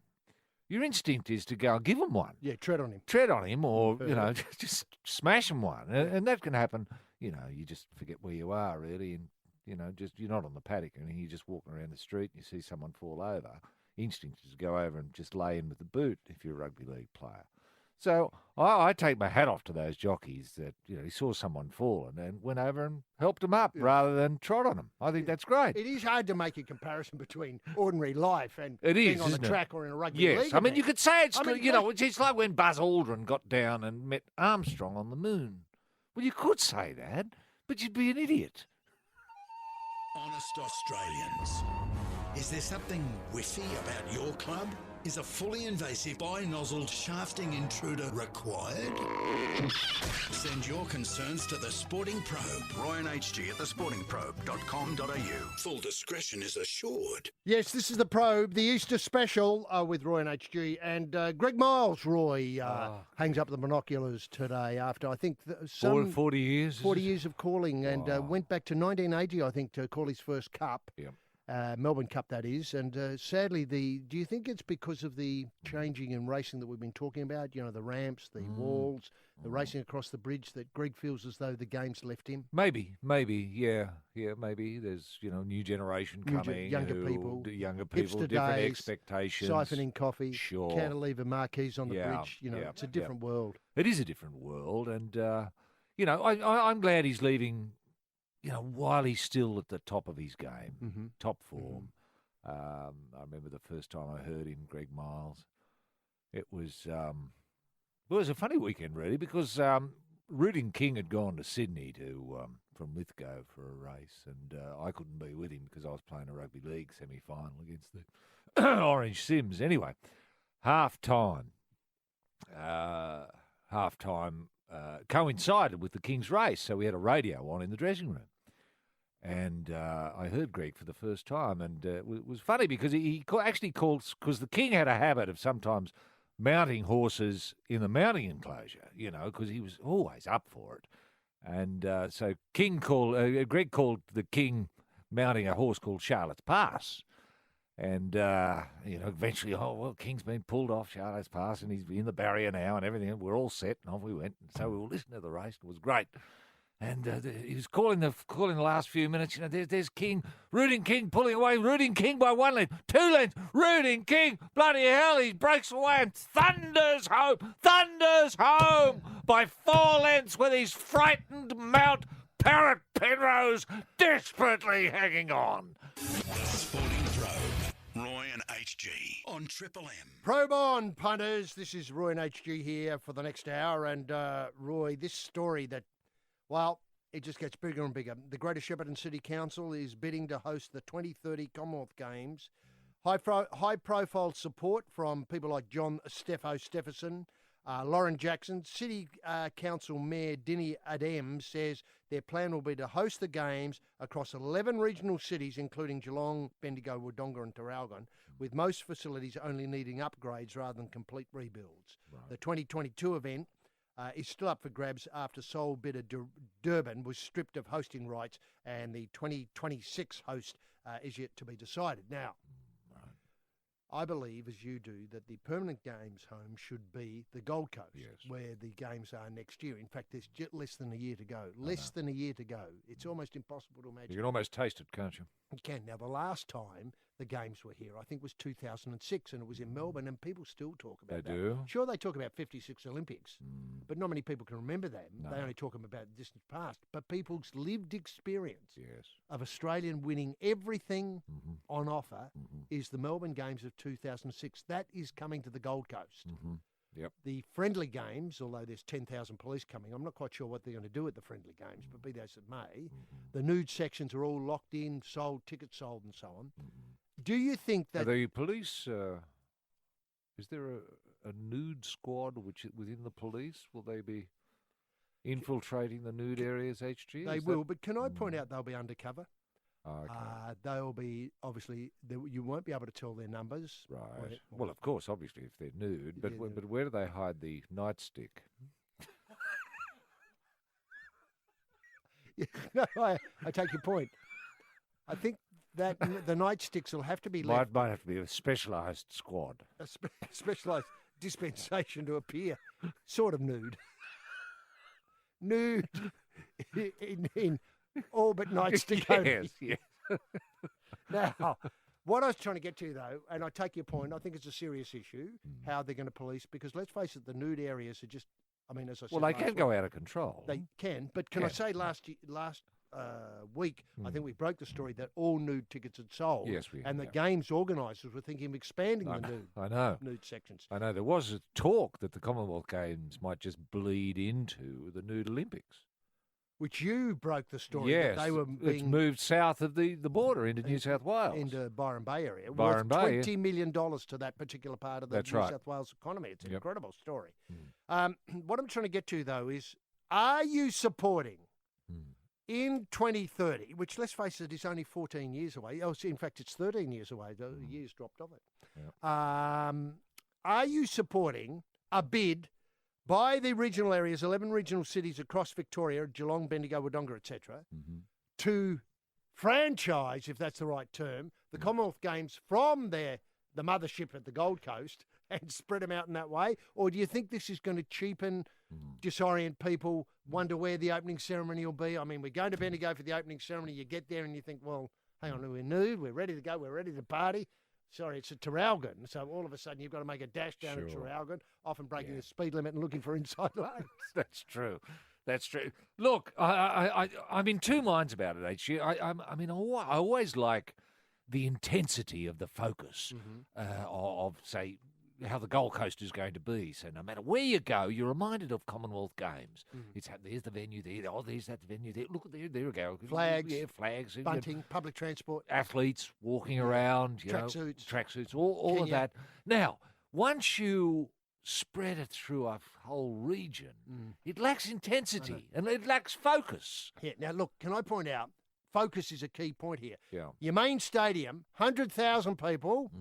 Speaker 5: your instinct is to go and give him one.
Speaker 4: Yeah, tread on him.
Speaker 5: Tread on him or, just smash him one. And that can happen, you just forget where you are, really, and, you're not on the paddock and you're just walking around the street and you see someone fall over. Instinct is to go over and just lay in with the boot if you're a rugby league player. So I take my hat off to those jockeys that, he saw someone fall and went over and helped him up rather than trod on him. I think that's great.
Speaker 4: It is hard to make a comparison between ordinary life and
Speaker 5: it
Speaker 4: being
Speaker 5: is,
Speaker 4: on the track or in a rugby league.
Speaker 5: Yes, I mean, you could say it's,
Speaker 4: it's
Speaker 5: it's like when Buzz Aldrin got down and met Armstrong on the moon. Well, you could say that, but you'd be an idiot.
Speaker 1: Honest Australians. Is there something whiffy about your club? Is a fully invasive bi-nozzled shafting intruder required? Send your concerns to The Sporting Probe. Roy and HG at thesportingprobe.com.au. Full discretion is assured.
Speaker 4: Yes, this is The Probe, the Easter special with Roy and HG. And Greg Miles, Roy, hangs up the binoculars today after, I think,
Speaker 5: 40 years?
Speaker 4: 40 years of calling and went back to 1980, I think, to call his first cup.
Speaker 5: Yeah.
Speaker 4: Melbourne Cup, that is. And sadly, do you think it's because of the changing in racing that we've been talking about? The ramps, the walls, the racing across the bridge, that Greg feels as though the game's left him?
Speaker 5: Maybe, yeah, maybe. There's, new generation coming.
Speaker 4: Younger people,
Speaker 5: different
Speaker 4: days,
Speaker 5: expectations.
Speaker 4: Siphoning coffee,
Speaker 5: Sure.
Speaker 4: cantilever marquees on the bridge. It's a different world.
Speaker 5: It is a different world. And, I'm glad he's leaving, while he's still at the top of his game, top form. I remember the first time I heard him, Greg Miles. It was a funny weekend, really, because Rooting King had gone to Sydney from Lithgow for a race, and I couldn't be with him because I was playing a rugby league semi-final against the Orange Sims. Anyway, half-time coincided with the King's race, so we had a radio on in the dressing room. And I heard Greg for the first time, and it was funny because he actually called, because the King had a habit of sometimes mounting horses in the mounting enclosure, because he was always up for it. And so Greg called the King mounting a horse called Charlotte's Pass. And, eventually, King's been pulled off Charlotte's Pass and he's in the barrier now and everything. We're all set and off we went. And so we were listening to the race. It was great. And he was calling the last few minutes. There's King, Rooting King pulling away. Rooting King by 1 length, 2 lengths. Rooting King, bloody hell, he breaks away and thunders home by 4 lengths with his frightened mount Parrot Penrose desperately hanging on.
Speaker 1: The Sporting Probe. Roy and HG on Triple M.
Speaker 4: Probe on, punters. This is Roy and HG here for the next hour. And Roy, this story that, well, it just gets bigger and bigger. The Greater Shepparton City Council is bidding to host the 2030 Commonwealth Games. High-profile support from people like John Stephenson, Lauren Jackson. City Council Mayor Dinny Adem says their plan will be to host the Games across 11 regional cities, including Geelong, Bendigo, Wodonga and Traralgon, with most facilities only needing upgrades rather than complete rebuilds. Right. The 2022 event is still up for grabs after sole bidder Durban was stripped of hosting rights, and the 2026 host is yet to be decided. Now, I believe, as you do, that the permanent Games home should be the Gold Coast, where the Games are next year. In fact, there's just less than a year to go. Less than a year to go. It's almost impossible to imagine.
Speaker 5: You can almost taste it, can't you?
Speaker 4: You can. Now, the last time the Games were here, I think, was 2006, and it was in Melbourne, and people still talk about that.
Speaker 5: They do?
Speaker 4: Sure, they talk about 56 Olympics, but not many people can remember them. No. They only talk about the distant past. But people's lived experience of Australian winning everything on offer is the Melbourne Games of 2006. That is coming to the Gold Coast.
Speaker 5: Yep.
Speaker 4: The friendly games, although there's 10,000 police coming, I'm not quite sure what they're going to do at the friendly games, but be that as it may, the nude sections are all locked in, sold, tickets sold and so on. Do you think that...
Speaker 5: Are the police... is there a nude squad within the police? Will they be infiltrating the nude areas, HG?
Speaker 4: They will, but can I point out they'll be undercover?
Speaker 5: Okay.
Speaker 4: They'll be, obviously, you won't be able to tell their numbers.
Speaker 5: Right. Well, of course, obviously, if they're nude. But where do they hide the nightstick?
Speaker 4: No, I take your point. I think that the nightsticks will have to be left.
Speaker 5: Might have to be a specialised squad.
Speaker 4: A specialised dispensation to appear sort of nude. Nude in all but nightstick only.
Speaker 5: Yes.
Speaker 4: Now, what I was trying to get to, though, and I take your point, I think it's a serious issue, how they're going to police, because let's face it, the nude areas are just, I mean, as I said...
Speaker 5: Well, they can go out of control.
Speaker 4: They can, but can I say last week, I think we broke the story that all nude tickets had sold.
Speaker 5: Yes, we have.
Speaker 4: And the Games organisers were thinking of expanding the nude sections.
Speaker 5: I know. There was a talk that the Commonwealth Games might just bleed into the nude Olympics.
Speaker 4: Which you broke the story
Speaker 5: that
Speaker 4: they were being...
Speaker 5: It's moved south of the border into New South Wales.
Speaker 4: Into Byron Bay area.
Speaker 5: Byron
Speaker 4: worth
Speaker 5: Bay,
Speaker 4: $20 million to that particular part of the New South Wales economy. It's an incredible story. What I'm trying to get to, though, is are you supporting in 2030, which, let's face it, is only 14 years away. Oh, in fact, it's 13 years away. The years dropped off it. Are you supporting a bid by the regional areas, 11 regional cities across Victoria, Geelong, Bendigo, Wodonga, etc., to franchise, if that's the right term, the Commonwealth Games from the mothership at the Gold Coast and spread them out in that way? Or do you think this is going to cheapen, disorient people, wonder where the opening ceremony will be? I mean, we're going to Bendigo for the opening ceremony. You get there and you think, well, hang on, we're nude, we're ready to go, we're ready to party. Sorry, it's at Traralgon. So all of a sudden you've got to make a dash down at Traralgon, often breaking the speed limit and looking for inside lanes.
Speaker 5: That's true. That's true. Look, I'm in two minds about it, HG. I mean, I always like the intensity of the focus of, say, how the Gold Coast is going to be. So no matter where you go, you're reminded of Commonwealth Games. There's the venue there. Oh, there's that venue there. Look, there we go.
Speaker 4: Flags.
Speaker 5: Yeah, flags.
Speaker 4: Bunting, public transport.
Speaker 5: Athletes walking around. Tracksuits, all of that. Now, once you spread it through a whole region, it lacks intensity and it lacks focus.
Speaker 4: Yeah. Now, look, can I point out, focus is a key point here.
Speaker 5: Yeah.
Speaker 4: Your main stadium, 100,000 people...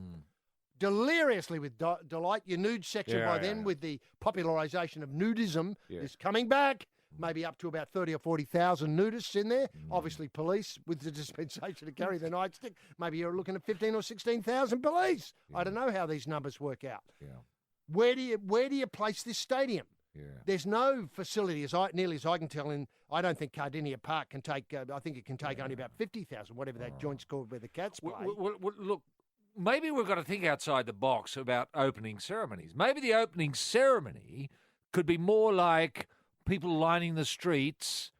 Speaker 4: deliriously with delight. Your nude section by then with the popularisation of nudism is coming back. Maybe up to about 30 or 40,000 nudists in there. Obviously police with the dispensation to carry the nightstick. Maybe you're looking at 15 or 16,000 police. I don't know how these numbers work out. Where do you place this stadium? There's no facility, nearly as I can tell, and I don't think Cardinia Park can take, I think it can take only about 50,000, whatever that joint's called where the Cats play.
Speaker 5: Look, maybe we've got to think outside the box about opening ceremonies. Maybe the opening ceremony could be more like people lining the streets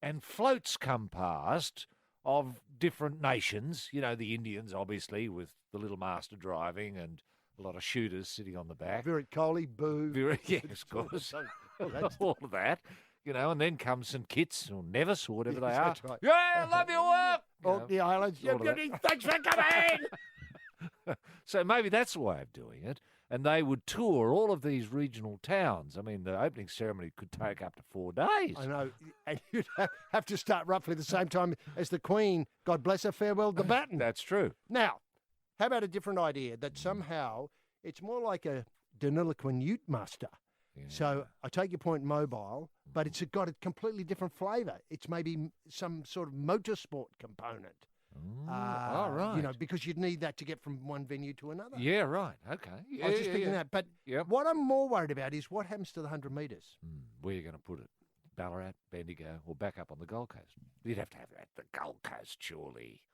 Speaker 5: and floats come past of different nations. You know, the Indians, obviously, with the little master driving and a lot of shooters sitting on the back.
Speaker 4: Virat Kohli, boo.
Speaker 5: Yes, of course. All of that. You know, and then comes St Kitts or Nevis or whatever they are.
Speaker 4: That's right.
Speaker 5: Yeah, love your work.
Speaker 4: Orkney Islands.
Speaker 5: all of that.
Speaker 4: Thanks for coming.
Speaker 5: So maybe that's the way of doing it. And they would tour all of these regional towns. I mean, the opening ceremony could take up to 4 days.
Speaker 4: I know. And you'd have to start roughly the same time as the Queen, God bless her, farewelled the baton.
Speaker 5: That's true.
Speaker 4: Now, how about a different idea that somehow it's more like a Deniliquin Ute Muster?
Speaker 5: Yeah.
Speaker 4: So I take your point, mobile, but it's got a completely different flavour. It's maybe some sort of motorsport component.
Speaker 5: All right.
Speaker 4: You know, because you'd need that to get from one venue to another.
Speaker 5: Yeah, right. Okay. Yeah,
Speaker 4: I was just thinking that. But
Speaker 5: Yep.
Speaker 4: what I'm more worried about is what happens to the 100 metres.
Speaker 5: Where are you going to put it? Ballarat, Bendigo, or back up on the Gold Coast? You'd have to have it at the Gold Coast, surely.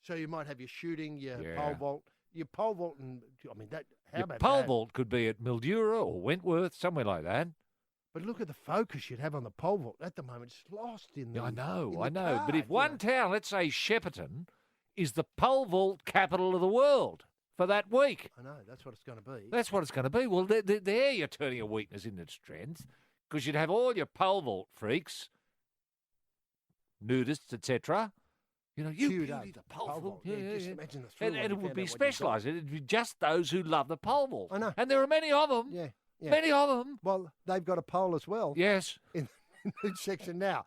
Speaker 4: So you might have your shooting, your
Speaker 5: Yeah.
Speaker 4: pole vault. Your pole vault, and I mean, that. How
Speaker 5: Your
Speaker 4: about
Speaker 5: pole
Speaker 4: that?
Speaker 5: vault could be at Mildura or Wentworth, somewhere like that.
Speaker 4: But look at the focus you'd have on the pole vault. At the moment, it's lost in the.
Speaker 5: Yeah, I
Speaker 4: in
Speaker 5: know.
Speaker 4: the
Speaker 5: But if
Speaker 4: card,
Speaker 5: one town, let's say Shepparton, is the pole vault capital of the world for that week,
Speaker 4: I know, that's what it's going to be.
Speaker 5: that's what it's going to be. Well, there you're turning a weakness into strength, because you'd have all your pole vault freaks, nudists, etc. You know, you
Speaker 4: Queued
Speaker 5: beauty,
Speaker 4: up.
Speaker 5: the pole
Speaker 4: Pole
Speaker 5: vault.
Speaker 4: vault. Yeah, just imagine the thrill
Speaker 5: And
Speaker 4: when
Speaker 5: it
Speaker 4: you
Speaker 5: would
Speaker 4: found
Speaker 5: be
Speaker 4: out what you got.
Speaker 5: specialised. It'd be just those who love the pole vault.
Speaker 4: I know.
Speaker 5: And there are many of them.
Speaker 4: Yeah, yeah.
Speaker 5: Many of them.
Speaker 4: Well, they've got a pole as well
Speaker 5: Yes.
Speaker 4: in the section now.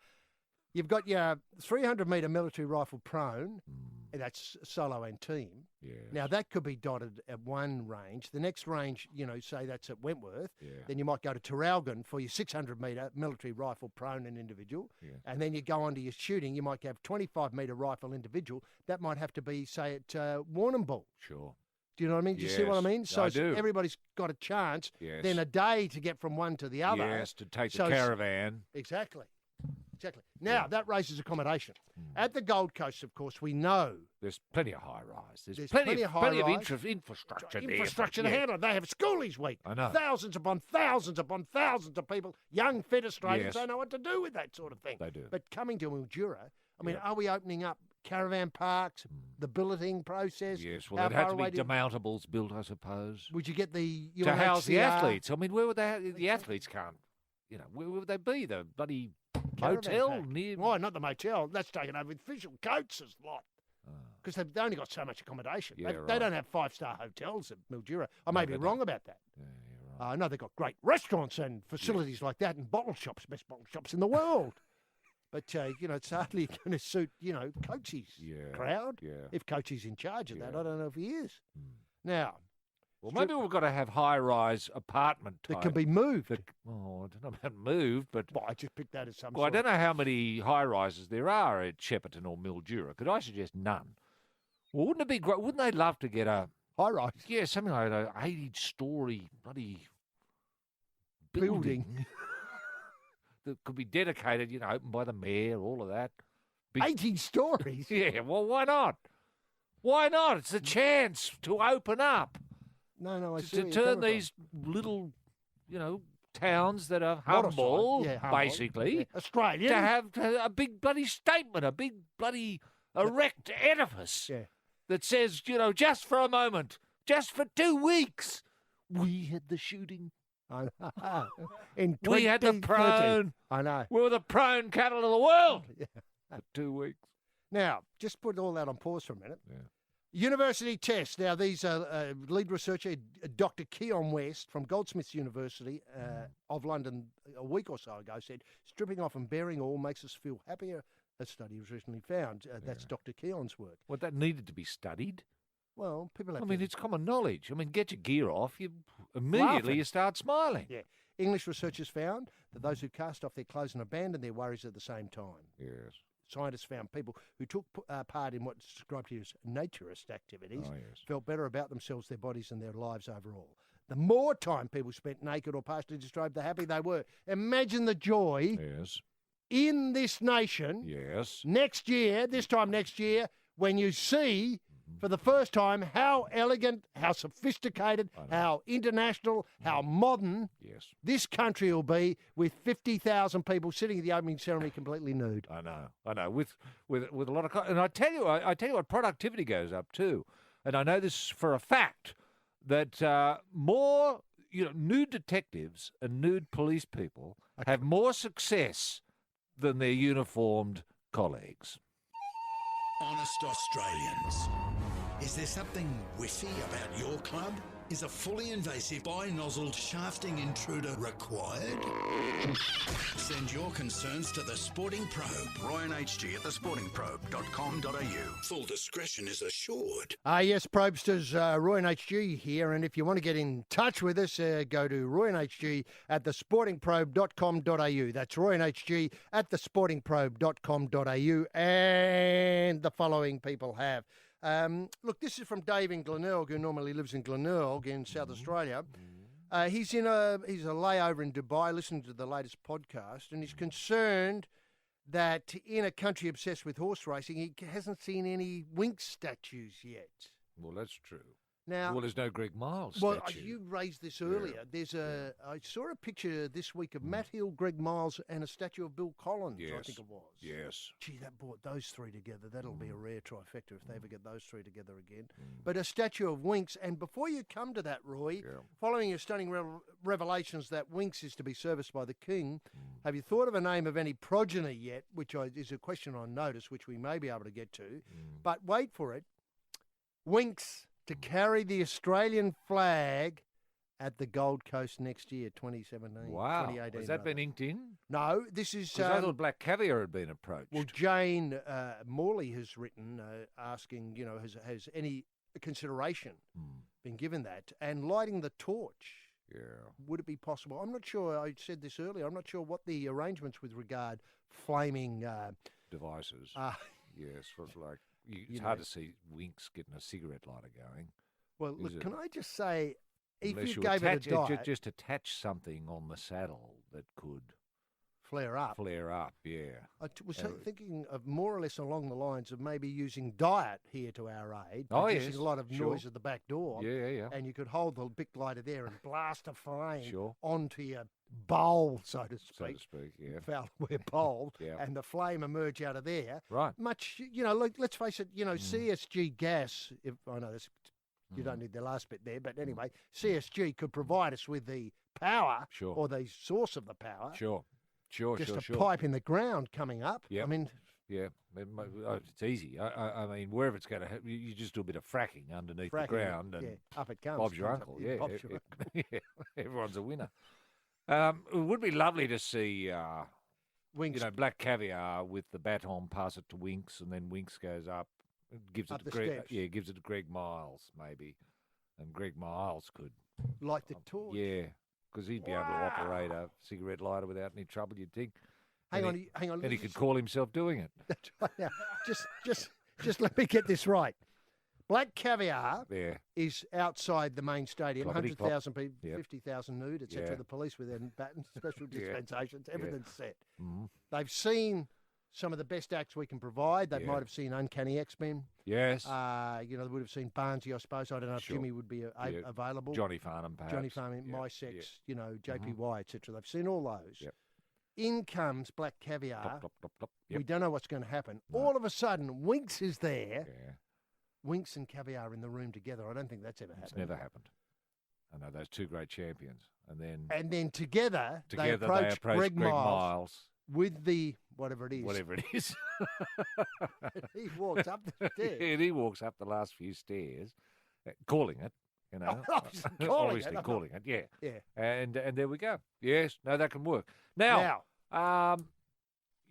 Speaker 4: You've got your 300-metre military rifle prone. That's solo and team.
Speaker 5: Yes.
Speaker 4: Now, that could be dotted at one range. The next range, you know, say that's at Wentworth.
Speaker 5: Yeah.
Speaker 4: Then you might go to Traralgon for your 600-metre military rifle prone and individual.
Speaker 5: Yeah.
Speaker 4: And then you go on to your shooting. You might have 25-metre rifle individual. That might have to be, say, at Warrnambool.
Speaker 5: Sure.
Speaker 4: Do you know what I mean? Do you see what I
Speaker 5: Yes,
Speaker 4: mean? So
Speaker 5: I do.
Speaker 4: everybody's got a chance.
Speaker 5: Yes.
Speaker 4: Then a day to get from one to the other.
Speaker 5: Yes, to take the
Speaker 4: So-
Speaker 5: caravan.
Speaker 4: Exactly. Exactly. Now, that raises accommodation. At the Gold Coast, of course, we know
Speaker 5: There's plenty of high rise. There's
Speaker 4: plenty of
Speaker 5: plenty of
Speaker 4: high-rise.
Speaker 5: infrastructure there.
Speaker 4: infrastructure
Speaker 5: but
Speaker 4: to
Speaker 5: yeah.
Speaker 4: handle it. They have Schoolies Week.
Speaker 5: I know.
Speaker 4: Thousands upon thousands upon thousands of people, young, fit Australians,
Speaker 5: Yes.
Speaker 4: don't know what to do with that sort of thing.
Speaker 5: They do.
Speaker 4: But coming to Mildura, I mean,
Speaker 5: Yeah.
Speaker 4: are we opening up caravan parks, the billeting process?
Speaker 5: Yes, well,
Speaker 4: How
Speaker 5: there'd have
Speaker 4: far
Speaker 5: to be
Speaker 4: away do-
Speaker 5: demountables built, I suppose,
Speaker 4: Would you get the
Speaker 5: to house the
Speaker 4: UNHCR?
Speaker 5: athletes. I mean, where would the athletes can't, you know, where would they be? The bloody
Speaker 4: Caravan
Speaker 5: hotel
Speaker 4: park.
Speaker 5: near...
Speaker 4: Why, not the motel. That's taken over with official coats as lot. Because they've only got so much accommodation.
Speaker 5: Yeah,
Speaker 4: They
Speaker 5: right.
Speaker 4: don't have five-star hotels at Mildura. I may be
Speaker 5: they
Speaker 4: wrong about that.
Speaker 5: Yeah, yeah, right.
Speaker 4: I know they've got great restaurants and facilities like that and bottle shops, best bottle shops in the world. But, you know, it's hardly going to suit, you know, Coachie's
Speaker 5: Yeah,
Speaker 4: crowd.
Speaker 5: yeah.
Speaker 4: If Coachie's in charge of that,
Speaker 5: Yeah.
Speaker 4: I don't know if he is. Now,
Speaker 5: Well, maybe we've got to have high-rise apartment type.
Speaker 4: that can be moved.
Speaker 5: I don't know about moved, but...
Speaker 4: Well, I just picked that as some
Speaker 5: Well, I
Speaker 4: sort
Speaker 5: don't know how many high-rises there are at Shepparton or Mildura. Could I suggest none? Well, wouldn't it be great? Wouldn't they love to get a...
Speaker 4: high-rise
Speaker 5: Yeah, something like an 80-storey bloody
Speaker 4: building.
Speaker 5: that could be dedicated, you know, opened by the mayor, all of that. Big-
Speaker 4: 80 stories.
Speaker 5: Yeah, well, why not? Why not? It's a chance to open up,
Speaker 4: No, I see.
Speaker 5: to
Speaker 4: where you're
Speaker 5: turn
Speaker 4: coming from.
Speaker 5: these little, you know, towns that are
Speaker 4: Modest
Speaker 5: humble,
Speaker 4: size. Yeah, humble.
Speaker 5: basically,
Speaker 4: Yeah. Australian.
Speaker 5: to have a big bloody statement, a big bloody erect edifice
Speaker 4: Yeah.
Speaker 5: that says, you know, just for a moment, just for 2 weeks, we had the shooting.
Speaker 4: I know. In
Speaker 5: We had the
Speaker 4: 2030.
Speaker 5: prone.
Speaker 4: I know.
Speaker 5: We were the prone capital of the world for 2 weeks.
Speaker 4: Now, just put all that on pause for a minute.
Speaker 5: Yeah.
Speaker 4: University tests. Now, these are lead researcher Dr. Keon West from Goldsmiths University of London a week or so ago said, stripping off and bearing all makes us feel happier. A study was recently found. That's Dr. Keon's work.
Speaker 5: Well, that needed to be studied.
Speaker 4: Well, people have
Speaker 5: I mean,
Speaker 4: to...
Speaker 5: it's common knowledge. I mean, get your gear off, you immediately
Speaker 4: Laughing.
Speaker 5: you start smiling.
Speaker 4: Yeah. English researchers found that those who cast off their clothes and abandoned their worries at the same time.
Speaker 5: Yes.
Speaker 4: Scientists found people who took part in what's described here as naturist activities
Speaker 5: Oh, yes.
Speaker 4: felt better about themselves, their bodies, and their lives overall. The more time people spent naked or partially distrobed, the happier they were. Imagine the joy
Speaker 5: Yes.
Speaker 4: in this nation
Speaker 5: Yes.
Speaker 4: next year, this time next year, when you see for the first time how elegant, how sophisticated, how international, how modern this country will be with 50,000 people sitting at the opening ceremony completely nude.
Speaker 5: I know. With a lot of, and I tell you what, productivity goes up too. And I know this for a fact that more nude detectives and nude police people have more success than their uniformed colleagues.
Speaker 1: Honest Australians. Is there something whiffy about your club? Is a fully invasive bi-nozzled shafting intruder required? Send your concerns to The Sporting Probe. Ryan HG at thesportingprobe.com.au. Full discretion is assured.
Speaker 4: Yes, Probesters, Roy and HG here, and if you want to get in touch with us, go to Roy and HG at thesportingprobe.com.au. That's Roy and HG at thesportingprobe.com.au, and the following people have. Look, this is from Dave in Glenelg, who normally lives in Glenelg in South Australia. He's a layover in Dubai, listening to the latest podcast, and he's concerned that in a country obsessed with horse racing, he hasn't seen any Winx statues yet.
Speaker 5: Well, that's true.
Speaker 4: Now,
Speaker 5: there's no Greg Miles
Speaker 4: well,
Speaker 5: statue.
Speaker 4: you raised this earlier. There's I saw a picture this week of Matt Hill, Greg Miles, and a statue of Bill Collins, I think it was.
Speaker 5: Yes.
Speaker 4: Gee, that brought those three together. That'll be a rare trifecta if they ever get those three together again. But a statue of Winx. And before you come to that, Roy, following your stunning revelations that Winx is to be serviced by the King, have you thought of a name of any progeny yet, which is a question on notice, which we may be able to get to. But wait for it. Winx to carry the Australian flag at the Gold Coast next year, 2017.
Speaker 5: Wow.
Speaker 4: 2018.
Speaker 5: Has that been inked in?
Speaker 4: No, this is...
Speaker 5: I thought Black Caviar had been approached.
Speaker 4: Well, Jane Morley has written asking, has any consideration been given that? And lighting the torch.
Speaker 5: Yeah.
Speaker 4: Would it be possible? I'm not sure. I said this earlier. I'm not sure what the arrangements with regard flaming...
Speaker 5: devices. Yes, was like... It's hard to see Winx getting a cigarette lighter going.
Speaker 4: Well, look, can I just say, if
Speaker 5: Unless
Speaker 4: you gave it a diet...
Speaker 5: Just attach something on the saddle that could...
Speaker 4: Flare up,
Speaker 5: yeah.
Speaker 4: I was thinking of more or less along the lines of maybe using diet here to our aid.
Speaker 5: Yes.
Speaker 4: A lot of noise at the back door.
Speaker 5: Yeah.
Speaker 4: And you could hold the Bic lighter there and blast a flame
Speaker 5: Sure.
Speaker 4: onto your bowl, so to speak.
Speaker 5: So to speak, yeah.
Speaker 4: Foulware bowl.
Speaker 5: Yeah.
Speaker 4: And the flame emerge out of there.
Speaker 5: Right.
Speaker 4: Much, let's face it, CSG gas, I know this, you don't need the last bit there, but anyway, CSG could provide us with the power or the source of the power.
Speaker 5: Sure.
Speaker 4: Just a pipe in the ground coming up.
Speaker 5: Yep.
Speaker 4: I mean...
Speaker 5: Yeah, it's easy. I mean, wherever it's going to happen, you just do a bit of fracking underneath the ground. And
Speaker 4: up it comes.
Speaker 5: Bob's your uncle.
Speaker 4: Bob's your uncle.
Speaker 5: Yeah, everyone's a winner. It would be lovely to see
Speaker 4: Winx.
Speaker 5: Black Caviar with the baton, pass it to Winx, and then Winx goes up, gives it to Greg. Yeah, gives it to Greg Miles maybe, and Greg Miles could
Speaker 4: light the torch.
Speaker 5: Yeah, because he'd be able to operate a cigarette lighter without any trouble, you'd think.
Speaker 4: Hang on.
Speaker 5: And he could call himself doing it.
Speaker 4: That's right. Now, just let me get this right. Black Caviar is outside the main stadium, 100,000 people, 50,000 nude, etc. The police with their batons, special dispensations, everything's set. Mm-hmm. They've seen some of the best acts we can provide. They might have seen Uncanny X-Men.
Speaker 5: Yes.
Speaker 4: They would have seen Barnesy, I suppose. I don't know if Jimmy would be available.
Speaker 5: Johnny Farnham, perhaps.
Speaker 4: Johnny Farnham, My Sex, JPY, etc. They've seen all those.
Speaker 5: Yep.
Speaker 4: In comes Black Caviar.
Speaker 5: Plop.
Speaker 4: Yep. We don't know what's going to happen. No. All of a sudden, Winx is there. Yeah. Winx and Caviar in the room together. I don't think that's ever happened.
Speaker 5: It's never happened. I know those two great champions. And then
Speaker 4: together they approach Greg Miles with the whatever it is.
Speaker 5: Whatever it is.
Speaker 4: He walks up the stairs.
Speaker 5: And he walks up the last few stairs, calling it. Obviously calling it, yeah.
Speaker 4: Yeah.
Speaker 5: And there we go. Yes, no, that can work. Now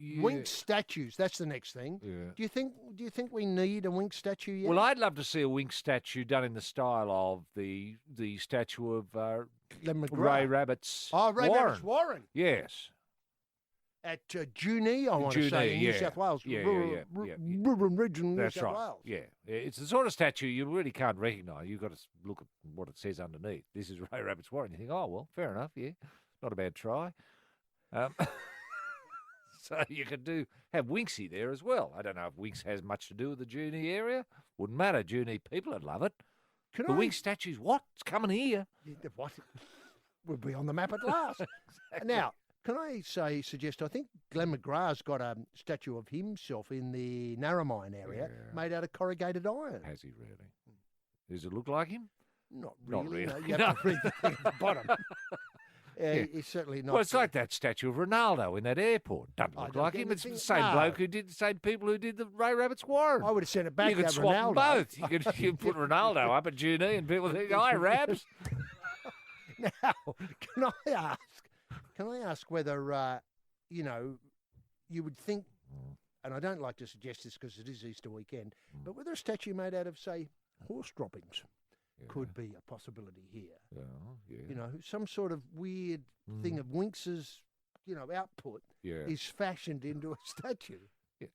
Speaker 4: Winx statues, that's the next thing.
Speaker 5: Yeah.
Speaker 4: Do you think we need a Winx statue yet?
Speaker 5: Well, I'd love to see a Winx statue done in the style of the statue of Ray Rabbit's
Speaker 4: Rabbit's Warren.
Speaker 5: Yes.
Speaker 4: At Junee, I want to say, in New South Wales. Rural region, New South Wales.
Speaker 5: Yeah. It's the sort of statue you really can't recognise. You've got to look at what it says underneath. This is Ray Rabbit's Warren. You think, oh, well, fair enough, yeah. Not a bad try. So you could have Winksy there as well. I don't know if Winks has much to do with the Junie area. Wouldn't matter. Junie people would love it. The Winks statue's what? It's coming here.
Speaker 4: What? We'll be on the map at last. Now, can I suggest, I think Glenn McGrath's got a statue of himself in the Narromine area made out of corrugated iron.
Speaker 5: Has he really? Does it look like him?
Speaker 4: Not really.
Speaker 5: Not really.
Speaker 4: No, you have to read the thing at the bottom. He's certainly not.
Speaker 5: Well, it's like that statue of Ronaldo in that airport. Doesn't look like him. It's the same bloke who did the same people who did the Ray Rabbit's Warren.
Speaker 4: I would have sent it back.
Speaker 5: You could swap them both. You could put Ronaldo up at Junie and people think, "Hi, Rabs."
Speaker 4: Now, can I ask whether you would think, and I don't like to suggest this because it is Easter weekend, but whether a statue made out of, say, horse droppings could be a possibility here.
Speaker 5: Yeah.
Speaker 4: Some sort of weird thing of Winks's, output is fashioned into a statue.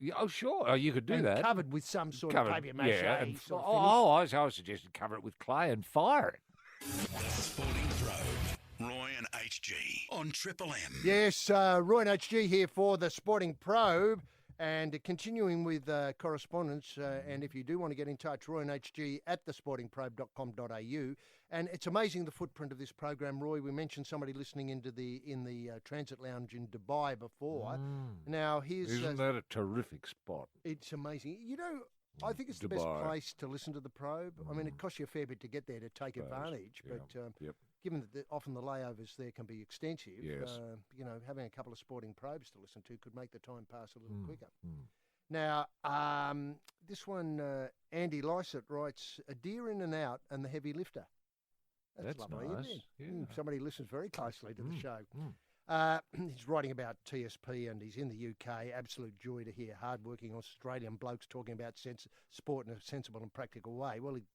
Speaker 5: Yeah, oh, sure. Oh, you could do that.
Speaker 4: Covered with some sort of papier mâché.
Speaker 5: Yeah, I was suggesting cover it with clay and fire it.
Speaker 1: The Sporting Probe. Roy and HG on Triple M.
Speaker 4: Yes, Roy and HG here for the Sporting Probe. And continuing with correspondence, and if you do want to get in touch, Roy and HG at thesportingprobe.com.au. And it's amazing the footprint of this program, Roy. We mentioned somebody listening in the Transit Lounge in Dubai before. Now,
Speaker 5: isn't that a terrific spot?
Speaker 4: It's amazing. I think it's the best place to listen to the probe. I mean, it costs you a fair bit to get there to take advantage, but given that often the layovers there can be extensive, having a couple of sporting probes to listen to could make the time pass a little quicker. Now, this one, Andy Lysett writes, "A deer in and out and the heavy lifter." That's lovely,
Speaker 5: nice.
Speaker 4: isn't it?
Speaker 5: Yeah.
Speaker 4: Somebody listens very closely to the show. He's writing about TSP and he's in the UK. Absolute joy to hear hard-working Australian blokes talking about sport in a sensible and practical way. Well, he's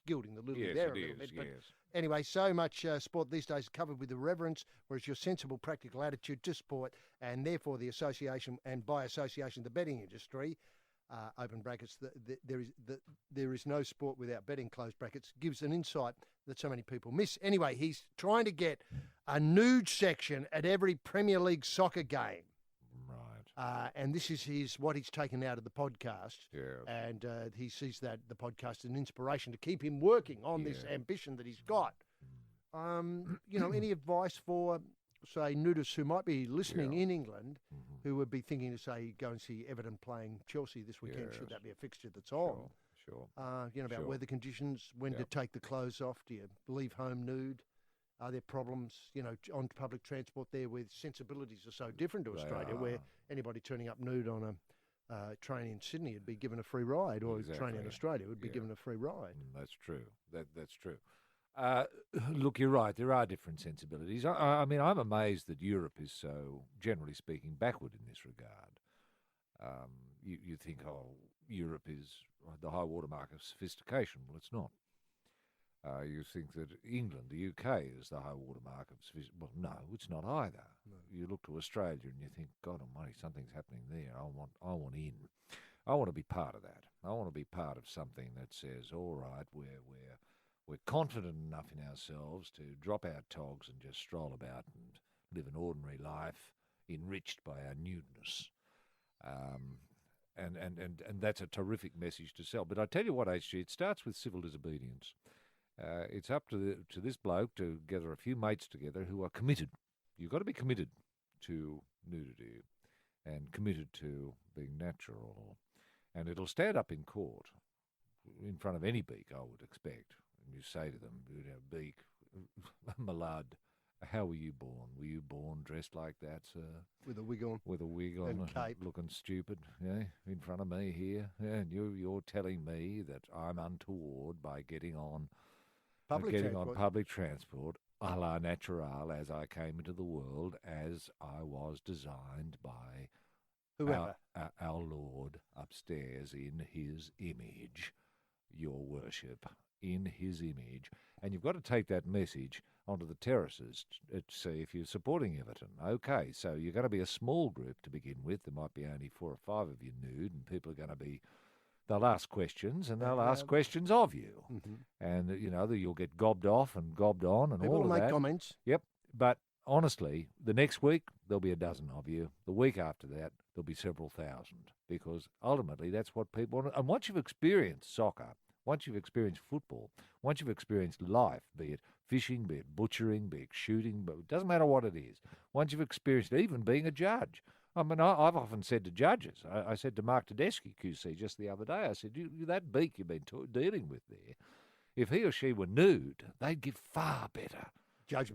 Speaker 4: gilding the lily there a little bit. But anyway, so much sport these days is covered with irreverence, whereas your sensible, practical attitude to sport and therefore the association and by association the betting industry, open brackets, there is no sport without betting, close brackets, gives an insight that so many people miss. Anyway, he's trying to get a nude section at every Premier League soccer game.
Speaker 5: Right.
Speaker 4: And this is what he's taken out of the podcast.
Speaker 5: Yes.
Speaker 4: And he sees that the podcast is an inspiration to keep him working on this ambition that he's got. Any advice for, say, nudists who might be listening in England, who would be thinking to, say, go and see Everton playing Chelsea this weekend? Should that be a fixture that's on?
Speaker 5: Sure.
Speaker 4: About weather conditions, when to take the clothes off, do you leave home nude? Are there problems, on public transport there where sensibilities are so different to Australia, where anybody turning up nude on a train in Sydney would be given a free ride, or a train in Australia would be given a free ride?
Speaker 5: That's true. That's true. Look, you're right. There are different sensibilities. I mean, I'm amazed that Europe is so, generally speaking, backward in this regard. You think, Europe is the high watermark of sophistication. Well, it's not. You think that England, the UK, is the high watermark of sophistication. Well, no, it's not either. No. You look to Australia and you think, God almighty, something's happening there. I want in. I want to be part of that. I want to be part of something that says, all right, we're confident enough in ourselves to drop our togs and just stroll about and live an ordinary life enriched by our nudeness. And that's a terrific message to sell. But I tell you what, HG, it starts with civil disobedience. It's up to this bloke to gather a few mates together who are committed. You've got to be committed to nudity and committed to being natural. And it'll stand up in court in front of any beak, I would expect. And you say to them, beak, my lad, how were you born? Were you born dressed like that, sir?
Speaker 4: With a wig on.
Speaker 5: With a wig on.
Speaker 4: And cape.
Speaker 5: Looking stupid, in front of me here. Yeah, and you're telling me that I'm untoward by getting on public transport, a la natural, as I came into the world, as I was designed by
Speaker 4: whoever.
Speaker 5: Our Lord upstairs in his image, your worship, in his image. And you've got to take that message onto the terraces. See, if you're supporting Everton, okay, so you're going to be a small group to begin with. There might be only 4 or 5 of you nude, and people are going to be, they'll ask questions, and they'll ask questions of you. Mm-hmm. And, you'll get gobbed off and gobbed on and
Speaker 4: people
Speaker 5: all of that.
Speaker 4: People make comments.
Speaker 5: Yep, but honestly, the next week, there'll be a dozen of you. The week after that, there'll be several thousand, because ultimately that's what people want. And once you've experienced soccer, once you've experienced football, once you've experienced life, be it fishing, be it butchering, be it shooting, but it doesn't matter what it is. Once you've experienced even being a judge. I mean, I've often said to judges, I said to Mark Tedeschi, QC, just the other day, I said, that beak you've been dealing with there, if he or she were nude, they'd give far better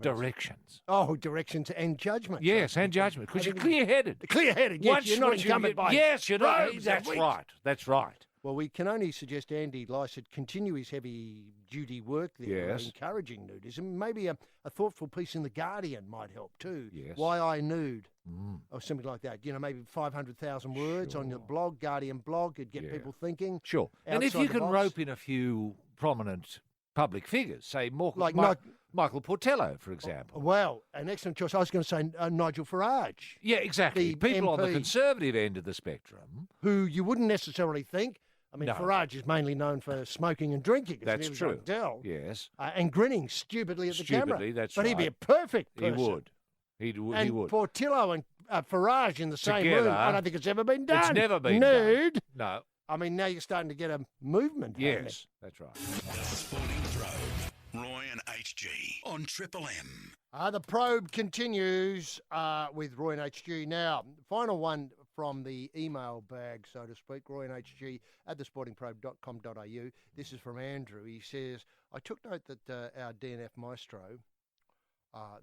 Speaker 5: directions.
Speaker 4: Oh, directions and judgment.
Speaker 5: Yes, and judgment, because you're clear-headed.
Speaker 4: Clear-headed, yes. You're not encumbered by
Speaker 5: yes, you're not.
Speaker 4: robes
Speaker 5: That's
Speaker 4: and wigs.
Speaker 5: right. That's right.
Speaker 4: Well, we can only suggest Andy Lysett continue his heavy-duty work there,
Speaker 5: Yes.
Speaker 4: encouraging nudism. Maybe a thoughtful piece in The Guardian might help too.
Speaker 5: Yes.
Speaker 4: Why I Nude, or something like that. You know, maybe 500,000 words on your blog, Guardian blog. It'd get people thinking.
Speaker 5: Sure. And if
Speaker 4: outside
Speaker 5: you
Speaker 4: the
Speaker 5: can
Speaker 4: box.
Speaker 5: rope in a few prominent public figures, say
Speaker 4: Like
Speaker 5: Michael Portello, for example.
Speaker 4: Well, an excellent choice. I was going to say Nigel Farage,
Speaker 5: Yeah, exactly.
Speaker 4: the
Speaker 5: People on the
Speaker 4: MP.
Speaker 5: conservative end of the spectrum.
Speaker 4: who you wouldn't necessarily think. I mean,
Speaker 5: No.
Speaker 4: Farage is mainly known for smoking and drinking.
Speaker 5: That's
Speaker 4: he was
Speaker 5: true.
Speaker 4: on Dell,
Speaker 5: Yes.
Speaker 4: and grinning stupidly at the camera.
Speaker 5: Stupidly, that's
Speaker 4: but he'd be
Speaker 5: right.
Speaker 4: a perfect
Speaker 5: He
Speaker 4: person.
Speaker 5: would. He
Speaker 4: And
Speaker 5: would.
Speaker 4: Portillo and Farage in the same room.
Speaker 5: Together.
Speaker 4: I don't think it's ever been done.
Speaker 5: It's never been
Speaker 4: Nude.
Speaker 5: done. No.
Speaker 4: I mean, now you're starting to get a movement. happening.
Speaker 5: Yes, that's right.
Speaker 1: The Sporting Probe. Roy and HG on Triple M.
Speaker 4: The probe continues with Roy and HG. Now, final one from the email bag, so to speak, Roy and HG at thesportingprobe.com.au. This is from Andrew. He says, I took note that our DNF maestro,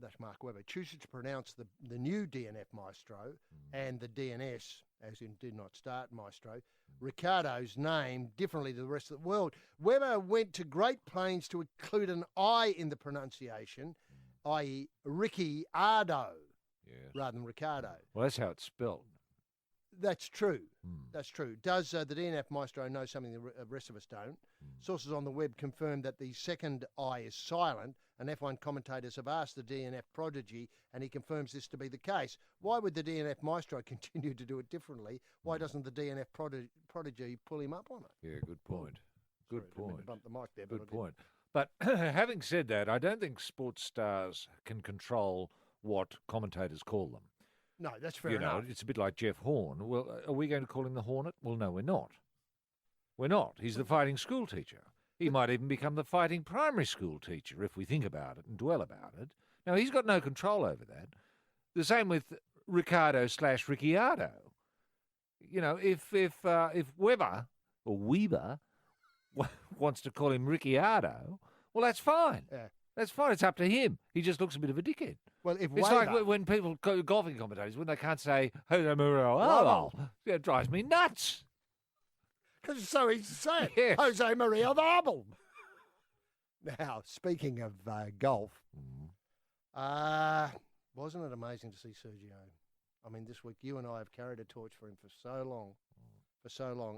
Speaker 4: that's Mark Webber, chooses to pronounce the new DNF maestro and the DNS, as in did not start maestro, Ricardo's name differently to the rest of the world. Webber went to great pains to include an I in the pronunciation, i.e. Ricciardo, rather than Ricardo.
Speaker 5: Well, that's how it's spelled.
Speaker 4: That's true. That's true. Does the DNF maestro know something the rest of us don't? Sources on the web confirm that the second I is silent, and F1 commentators have asked the DNF prodigy, and he confirms this to be the case. Why would the DNF maestro continue to do it differently? Why doesn't the DNF prodigy pull him up on it?
Speaker 5: Yeah, good point. Good
Speaker 4: Sorry, I didn't mean to
Speaker 5: point.
Speaker 4: bump the mic there, but
Speaker 5: Good
Speaker 4: I did.
Speaker 5: point. But having said that, I don't think sports stars can control what commentators call them.
Speaker 4: No, that's fair
Speaker 5: You know,
Speaker 4: enough.
Speaker 5: it's a bit like Jeff Horn. Well, are we going to call him the Hornet? Well, no, we're not. We're not. He's the fighting school teacher. He might even become the fighting primary school teacher if we think about it and dwell about it. Now, he's got no control over that. The same with Ricardo/Ricciardo. You know, if Weber or Weber wants to call him Ricciardo, well, that's fine.
Speaker 4: Yeah.
Speaker 5: That's fine. It's up to him. He just looks a bit of a dickhead.
Speaker 4: Well, if
Speaker 5: It's
Speaker 4: Weber,
Speaker 5: like when people, golfing commentators, when they can't say Jose Maria, it drives me nuts.
Speaker 4: because it's so easy to say it.
Speaker 5: Yes.
Speaker 4: Jose Maria Arbol. Now, speaking of golf, wasn't it amazing to see Sergio? I mean, this week you and I have carried a torch for him for so long.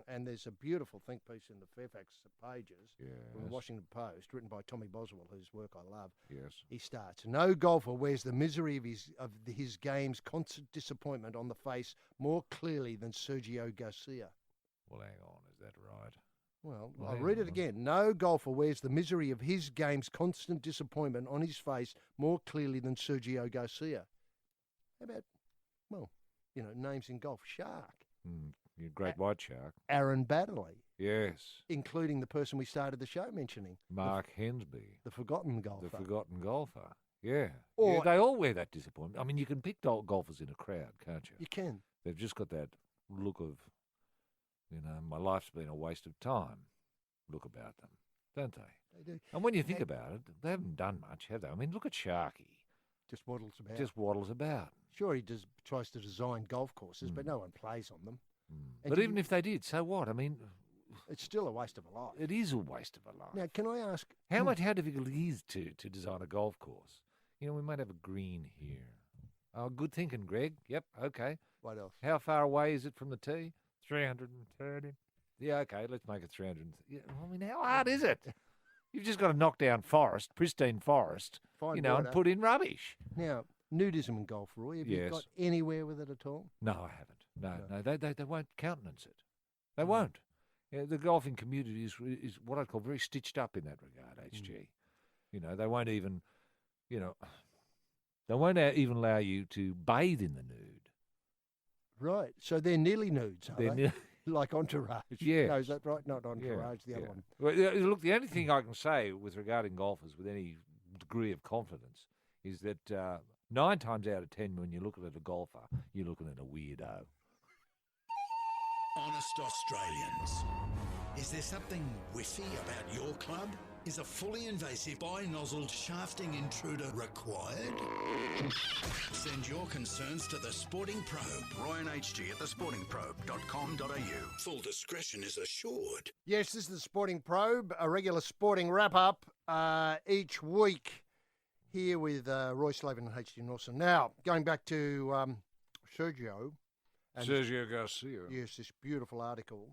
Speaker 4: And there's a beautiful think piece in the Fairfax pages from the Washington Post, written by Tommy Boswell, whose work I love.
Speaker 5: Yes.
Speaker 4: He starts, no golfer wears the misery of his game's constant disappointment on the face more clearly than Sergio Garcia.
Speaker 5: Well, hang on. Is that right?
Speaker 4: Well,
Speaker 5: Well,
Speaker 4: I'll
Speaker 5: hang
Speaker 4: read it
Speaker 5: on.
Speaker 4: again. No golfer wears the misery of his game's constant disappointment on his face more clearly than Sergio Garcia. How about, well, names in golf? Shark.
Speaker 5: You great white shark.
Speaker 4: Aaron Baddeley,
Speaker 5: Yes.
Speaker 4: including the person we started the show mentioning,
Speaker 5: Mark Hensby,
Speaker 4: the forgotten golfer.
Speaker 5: the forgotten golfer. Yeah.
Speaker 4: Or-
Speaker 5: Yeah, they all wear that disappointment. I mean, you can pick golfers in a crowd, can't you?
Speaker 4: You can.
Speaker 5: They've just got that look of, my life's been a waste of time look about them, don't they?
Speaker 4: They do.
Speaker 5: And when you think about it, they haven't done much, have they? I mean, look at Sharky.
Speaker 4: Just waddles about.
Speaker 5: Just waddles about.
Speaker 4: Sure, he tries to design golf courses, but no one plays on them. And
Speaker 5: But even if they did, so what? I mean,
Speaker 4: it's still a waste of a life.
Speaker 5: it is a waste of a life.
Speaker 4: Now, can I ask?
Speaker 5: How difficult it is to design a golf course? We might have a green here. Oh, good thinking, Greg. Yep, okay.
Speaker 4: What else?
Speaker 5: How far away is it from the tee? 330. Yeah, okay, let's make it 300. Yeah, I mean, how hard is it? You've just got to knock down forest, pristine forest,
Speaker 4: Find
Speaker 5: and
Speaker 4: water.
Speaker 5: put in rubbish.
Speaker 4: Now, nudism in golf, Roy. Have you
Speaker 5: Yes.
Speaker 4: got anywhere with it at all?
Speaker 5: No, I haven't. No, they won't countenance it. They won't. Yeah, the golfing community is what I'd call very stitched up in that regard, HG. They won't even, They won't even allow you to bathe in the nude.
Speaker 4: Right. So they're nearly nudes, are they? Like Entourage.
Speaker 5: Yeah.
Speaker 4: No, is that right? Not Entourage, the other one.
Speaker 5: Well, look, the only thing I can say with regarding golfers with any degree of confidence is that 9 times out of 10 when you're looking at a golfer, you're looking at a weirdo.
Speaker 1: Honest Australians. Is there something whiffy about your club? Is a fully invasive bi-nozzled shafting intruder required? Send your concerns to The Sporting Probe. Ryan HG at thesportingprobe.com.au. Full discretion is assured.
Speaker 4: Yes, this is The Sporting Probe, a regular sporting wrap-up each week here with Roy Slaven and HG Nelson. Now, going back to Sergio
Speaker 5: Garcia.
Speaker 4: Yes, this beautiful article.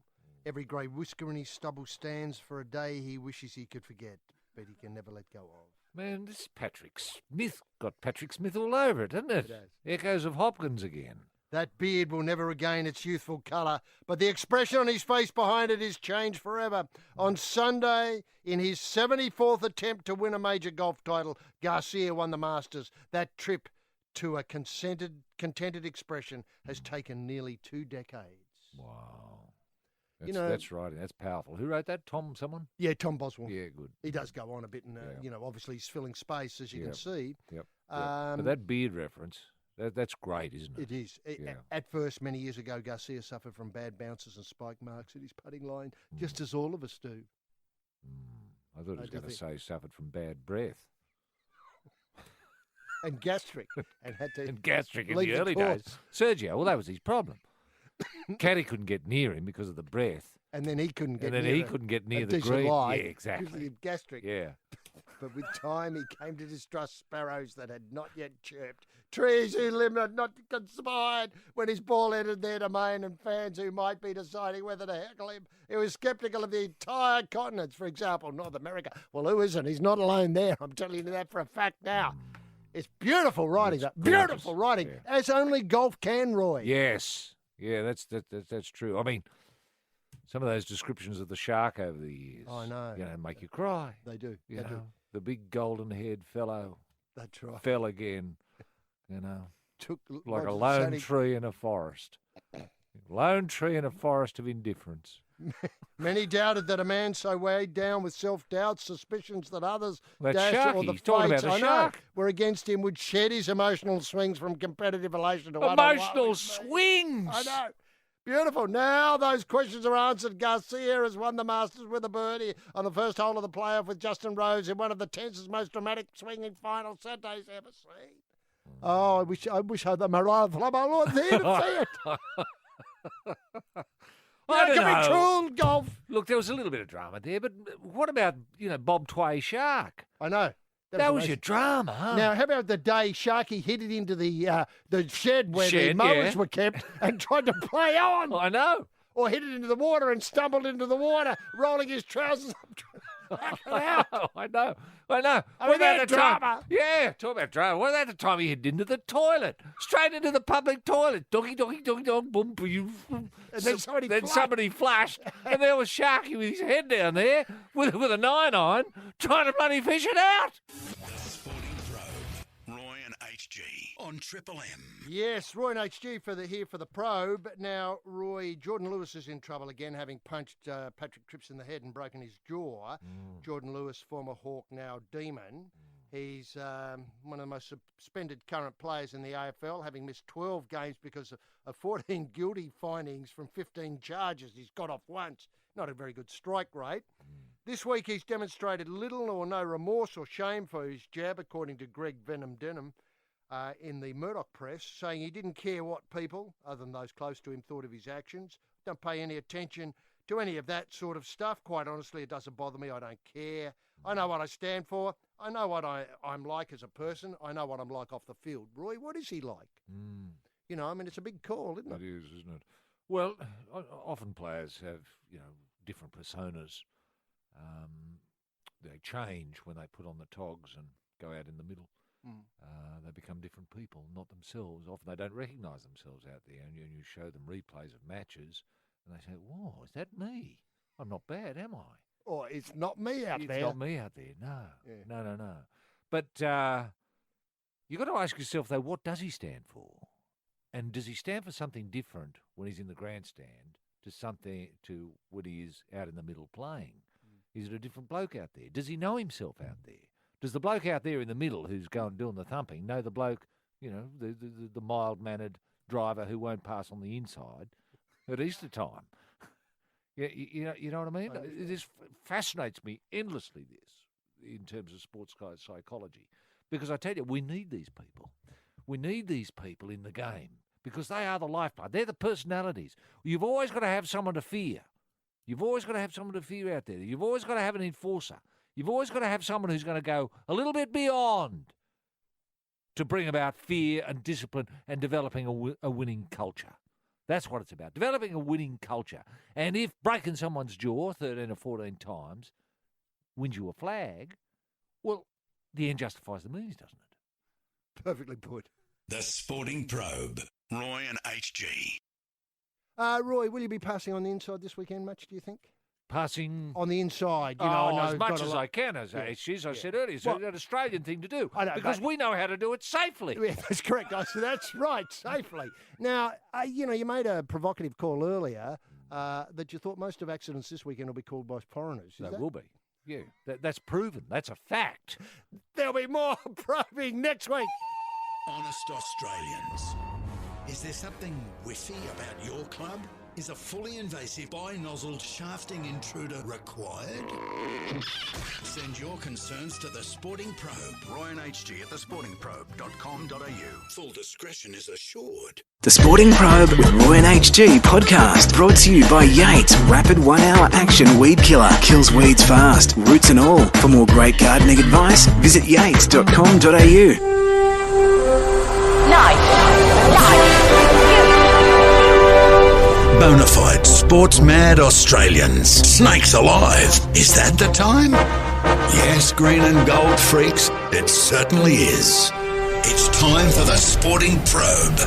Speaker 4: Every grey whisker in his stubble stands for a day he wishes he could forget, but he can never let go of.
Speaker 5: Man, this Patrick Smith got Patrick Smith all over it, hasn't it?
Speaker 4: It has.
Speaker 5: Echoes of Hopkins again.
Speaker 4: That beard will never regain its youthful colour, but the expression on his face behind it is changed forever. On Sunday, in his 74th attempt to win a major golf title, Garcia won the Masters. That trip to a contented expression has taken nearly 2 decades.
Speaker 5: Wow. That's right. That's powerful. Who wrote that? Someone?
Speaker 4: Yeah, Tom Boswell.
Speaker 5: Yeah, good.
Speaker 4: He does go on a bit, and obviously he's filling space, as you can see.
Speaker 5: Yep. But that beard reference, that's great, isn't it?
Speaker 4: It is. At first, many years ago, Garcia suffered from bad bounces and spike marks at his putting line, just as all of us do.
Speaker 5: I thought he was going to say suffered from bad breath.
Speaker 4: And gastric. And had to
Speaker 5: gastric in
Speaker 4: leave
Speaker 5: the early
Speaker 4: course.
Speaker 5: days. Sergio, well, that was his problem. Caddy couldn't get near him because of the breath.
Speaker 4: And then he couldn't get
Speaker 5: near the green. Yeah, exactly.
Speaker 4: Gastric.
Speaker 5: Yeah.
Speaker 4: But with time, he came to distrust sparrows that had not yet chirped, trees who limit not conspired when his ball entered their domain, and fans who might be deciding whether to heckle him. He was sceptical of the entire continents, for example, North America. Well, who isn't? He's not alone there. I'm telling you that for a fact now. It's beautiful writing. Beautiful writing, as only golf can, Roy.
Speaker 5: Yes. Yeah, that's true. I mean, some of those descriptions of the shark over the years,
Speaker 4: I know,
Speaker 5: make you cry.
Speaker 4: They do.
Speaker 5: You know, the big golden-haired fellow.
Speaker 4: That's right.
Speaker 5: Fell again.
Speaker 4: Took
Speaker 5: like a lone tree in a forest. Lone tree in a forest of indifference.
Speaker 4: Many doubted that a man so weighed down with self-doubt, suspicions that others or the fates were against him would shed his emotional swings from competitive elation to
Speaker 5: emotional swings.
Speaker 4: I know. Beautiful. Now those questions are answered. Garcia has won the Masters with a birdie on the first hole of the playoff with Justin Rose in one of the tensest, most dramatic swinging final Saturdays ever seen. Oh, I wish I had the Mariah Flubber Lord there to see it.
Speaker 5: I don't know.
Speaker 4: Cool golf.
Speaker 5: Look, there was a little bit of drama there, but what about, Bob Tway Shark?
Speaker 4: I know.
Speaker 5: That was your drama, huh?
Speaker 4: Now, how about the day Sharky hit it into the shed where the mowers were kept and tried to play on?
Speaker 5: I know.
Speaker 4: Or hit it into the water and stumbled into the water, rolling his trousers up.
Speaker 5: I know. What
Speaker 4: about the drama?
Speaker 5: Talk about drama. What about the time he hit into the toilet? Straight into the public toilet. Doggy, boom, boom.
Speaker 4: And then
Speaker 5: somebody flashed, and there was Sharky with his head down there with a 9-iron trying to bloody fish it out.
Speaker 1: The Sporting Probe. Roy and HG on Triple M.
Speaker 4: Yes, Roy and HG here for the probe. Now, Roy, Jordan Lewis is in trouble again, having punched Patrick Cripps in the head and broken his jaw. Jordan Lewis, former Hawk, now Demon. He's one of the most suspended current players in the AFL, having missed 12 games because of 14 guilty findings from 15 charges. He's got off once. Not a very good strike rate. This week he's demonstrated little or no remorse or shame for his jab, according to Greg Venom Denham in the Murdoch press, saying he didn't care what people, other than those close to him, thought of his actions. Don't pay any attention to any of that sort of stuff. Quite honestly, it doesn't bother me. I don't care. I know what I stand for. I know what I'm like as a person. I know what I'm like off the field. Roy, what is he like? It's a big call, isn't it?
Speaker 5: It is, isn't it? Well, often players have, different personas. They change when they put on the togs and go out in the middle. They become different people, not themselves. Often they don't recognise themselves out there, and you show them replays of matches, and they say, "Whoa, is that me? I'm not bad, am I?"
Speaker 4: Or it's not me out there.
Speaker 5: It's not me out there. No,
Speaker 4: Yeah.
Speaker 5: no. But You've got to ask yourself, though, what does he stand for? And does he stand for something different when he's in the grandstand to when he is out in the middle playing? Is it a different bloke out there? Does he know himself out there? Does the bloke out there in the middle who's going doing the thumping know the bloke, the mild-mannered driver who won't pass on the inside at Easter time? You know what I mean? This fascinates me endlessly, in terms of sports psychology, because I tell you, we need these people. We need these people in the game because they are the lifeblood. They're the personalities. You've always got to have someone to fear. You've always got to have someone to fear out there. You've always got to have an enforcer. You've always got to have someone who's going to go a little bit beyond to bring about fear and discipline and developing a winning culture. That's what it's about, developing a winning culture. And if breaking someone's jaw 13 or 14 times wins you a flag, well, the end justifies the means, doesn't it?
Speaker 4: Perfectly put.
Speaker 1: The Sporting Probe. Roy and HG.
Speaker 4: Roy, will you be passing on the inside this weekend much, do you think?
Speaker 5: Passing
Speaker 4: on the inside, I know
Speaker 5: as much as I can, as I said earlier. It's an Australian thing to do because we know how to do it safely.
Speaker 4: Yeah, that's correct. That's right, safely. Now, you made a provocative call earlier that you thought most of accidents this weekend will be called by foreigners.
Speaker 5: They will be. Yeah, that's proven. That's a fact.
Speaker 4: There'll be more probing next week.
Speaker 1: Honest Australians. Is there something whiffy about your club? Is a fully invasive bi-nozzled shafting intruder required? Send your concerns to The Sporting Probe. Roy and HG at thesportingprobe.com.au. Full discretion is assured.
Speaker 2: The Sporting Probe with Roy and HG podcast brought to you by Yates Rapid 1 Hour Action Weed Killer. Kills weeds fast, roots and all. For more great gardening advice, visit yates.com.au.
Speaker 1: Bonafide sports-mad Australians. Snakes alive. Is that the time? Yes, green and gold freaks, it certainly is. It's time for the Sporting Probe.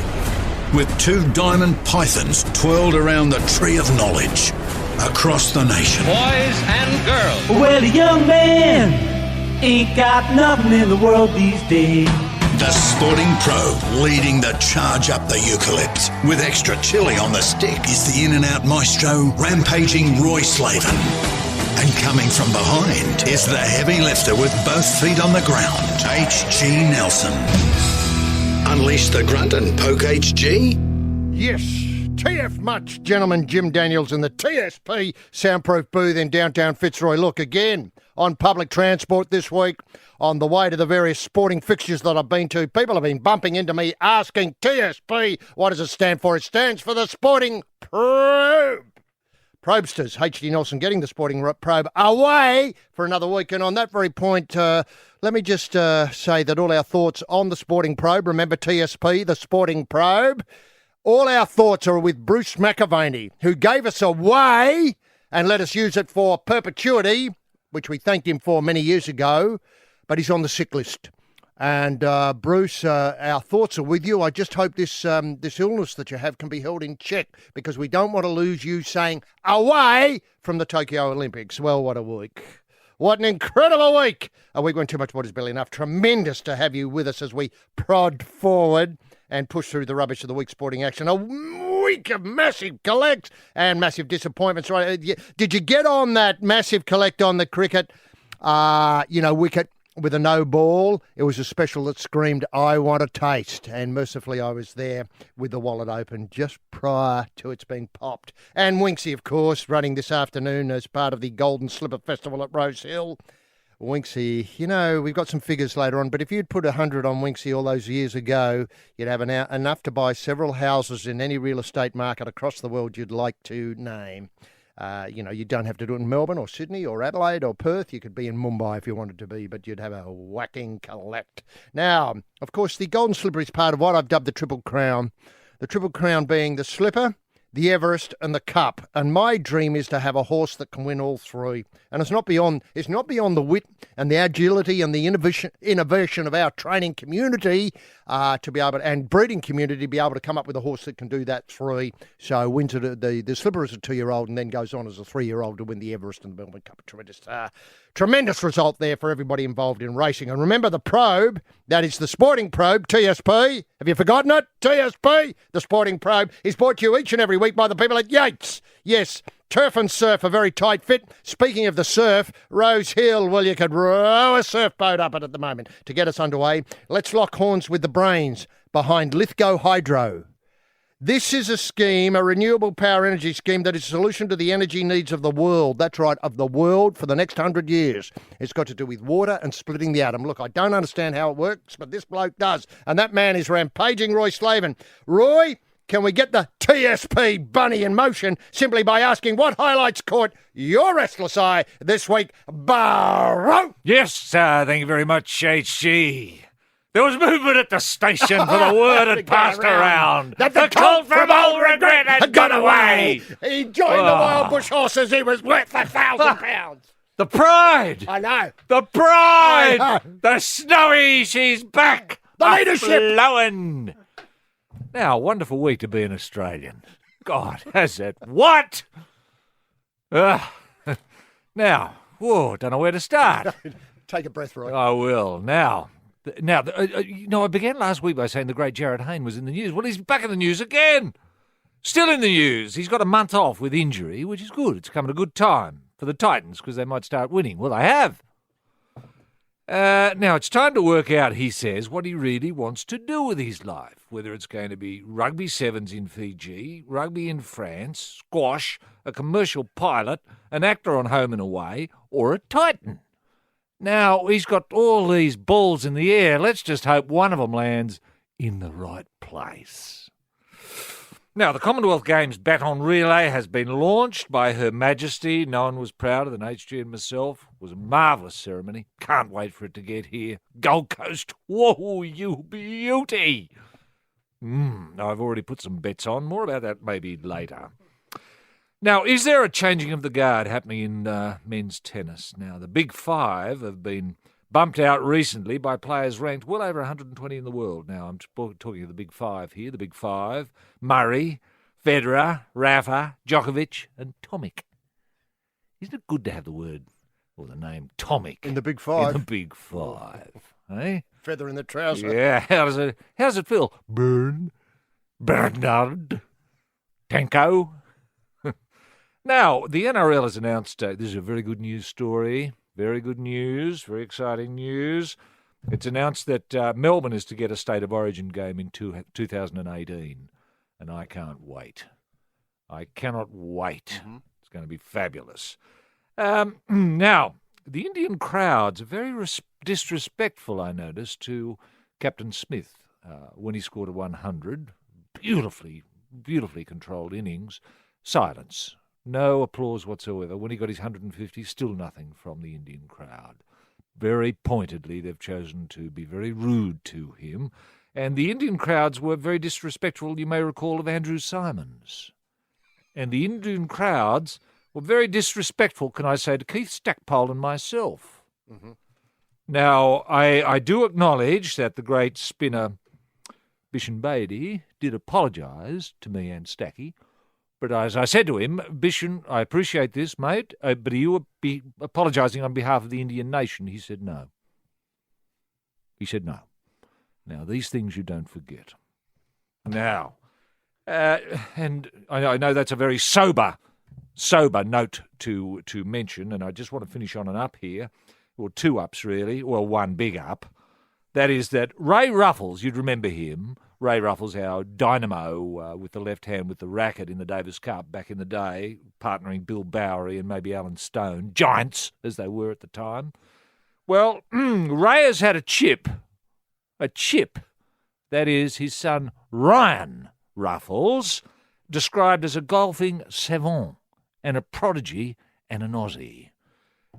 Speaker 1: With two diamond pythons twirled around the tree of knowledge across the nation.
Speaker 3: Boys and girls. Well, young man ain't got nothing in the world these days.
Speaker 1: The Sporting Probe, leading the charge up the eucalypt. With extra chili on the stick is the in-and-out maestro, rampaging Roy Slaven. And coming from behind is the heavy lifter with both feet on the ground, HG Nelson. Unleash the grunt and poke HG?
Speaker 4: Yes. TF much, gentlemen. Jim Daniels in the TSP soundproof booth in downtown Fitzroy. Look, again, on public transport this week, on the way to the various sporting fixtures that I've been to, people have been bumping into me asking, TSP, what does it stand for? It stands for the Sporting Probe. Probesters, HG Nelson getting the Sporting Probe away for another week. And on that very point, let me just say that all our thoughts on the Sporting Probe, remember TSP, the Sporting Probe, all our thoughts are with Bruce McAvaney, who gave us away and let us use it for perpetuity, which we thanked him for many years ago, but he's on the sick list. And Bruce, our thoughts are with you. I just hope this illness that you have can be held in check, because we don't want to lose you saying away from the Tokyo Olympics. Well, what a week. What an incredible week. A week when too much water's barely enough. Tremendous to have you with us as we prod forward and push through the rubbish of the week's sporting action. A week of massive collect and massive disappointments. Right? Did you get on that massive collect on the cricket, wicket with a no ball? It was a special that screamed, I want a taste. And mercifully, I was there with the wallet open just prior to its being popped. And Winksy, of course, running this afternoon as part of the Golden Slipper Festival at Rose Hill. Winksy, we've got some figures later on, but if you'd put 100 on Winksy all those years ago, you'd have enough to buy several houses in any real estate market across the world you'd like to name. You don't have to do it in Melbourne or Sydney or Adelaide or Perth. You could be in Mumbai if you wanted to be, but you'd have a whacking collect. Now, of course, the Golden Slipper is part of what I've dubbed the Triple Crown. The Triple Crown being the Slipper, the Everest and the Cup. And my dream is to have a horse that can win all three. And it's not beyond the wit and the agility and the innovation of our training community to be able to, and breeding community to be able to come up with a horse that can do that 3. So wins it, the Slipper as a 2-year-old and then goes on as a 3-year-old to win the Everest and the Melbourne Cup. Tremendous result there for everybody involved in racing. And remember the probe, that is the Sporting Probe, TSP. Have you forgotten it? TSP, the Sporting Probe, is brought to you each and every week by the people at Yates. Yes, turf and surf are very tight fit. Speaking of the surf, Rose Hill, well, you could row a surfboat up it at the moment. To get us underway, let's lock horns with the brains behind Lithgow Hydro. This is a scheme, a renewable power energy scheme that is a solution to the energy needs of the world. That's right, of the world for the next 100 years. It's got to do with water and splitting the atom. Look, I don't understand how it works, but this bloke does. And that man is rampaging Roy Slaven. Roy, can we get the TSP bunny in motion simply by asking what highlights caught your restless eye this week, Barrow?
Speaker 5: Yes, thank you very much, HG. There was movement at the station, for the word had passed around that the colt from Old Regret had gone away.
Speaker 4: He joined the Wild Bush Horses. He was worth £1,000.
Speaker 5: The pride!
Speaker 4: I know.
Speaker 5: The pride!
Speaker 4: I know.
Speaker 5: The Snowy, she's back!
Speaker 4: The leadership!
Speaker 5: Flowing! Now, wonderful week to be an Australian. God, has it? What? Now, don't know where to start.
Speaker 4: Take a breath, Roy.
Speaker 5: I will. Now, I began last week by saying the great Jared Hayne was in the news. Well, he's back in the news again. Still in the news. He's got a month off with injury, which is good. It's come at a good time for the Titans because they might start winning. Well, they have. Now, it's time to work out, he says, what he really wants to do with his life, whether it's going to be rugby sevens in Fiji, rugby in France, squash, a commercial pilot, an actor on Home and Away, or a Titan. Now, he's got all these balls in the air. Let's just hope one of them lands in the right place. Now, the Commonwealth Games baton relay has been launched by Her Majesty. No one was prouder than HG and myself. It was a marvellous ceremony. Can't wait for it to get here. Gold Coast, whoa, you beauty. I've already put some bets on. More about that maybe later. Now, is there a changing of the guard happening in men's tennis? Now, the Big Five have been bumped out recently by players ranked well over 120 in the world. Now, I'm talking of the Big Five here. The Big Five: Murray, Federer, Rafa, Djokovic, and Tomic. Isn't it good to have the word or the name Tomic
Speaker 4: in the Big Five?
Speaker 5: In the Big Five, eh?
Speaker 4: Feather in the trouser.
Speaker 5: Yeah. How does it feel? Bernard, Tanko. Now, the NRL has announced, this is a very good news story, very good news, very exciting news. It's announced that Melbourne is to get a State of Origin game in 2018, and I can't wait. I cannot wait. Mm-hmm. It's going to be fabulous. Now, the Indian crowds are very disrespectful, I noticed, to Captain Smith when he scored a 100. Beautifully controlled innings. Silence. No applause whatsoever. When he got his 150, still nothing from the Indian crowd. Very pointedly, they've chosen to be very rude to him. And the Indian crowds were very disrespectful, you may recall, of Andrew Simons. And the Indian crowds were very disrespectful, can I say, to Keith Stackpole and myself. Mm-hmm. Now, I do acknowledge that the great spinner Bishan Bedi did apologise to me and Stacky. But as I said to him, Bishan, I appreciate this, mate, but are you apologising on behalf of the Indian nation? He said no. He said no. Now, these things you don't forget. Now, and I know that's a very sober note to mention, and I just want to finish on an up here, or two ups really, well, one big up. That is that Ray Ruffles, you'd remember him, Ray Ruffles, our dynamo with the left hand with the racket in the Davis Cup back in the day, partnering Bill Bowery and maybe Alan Stone, giants as they were at the time. Well, Ray has had a chip. That is his son Ryan Ruffles, described as a golfing savant and a prodigy and an Aussie.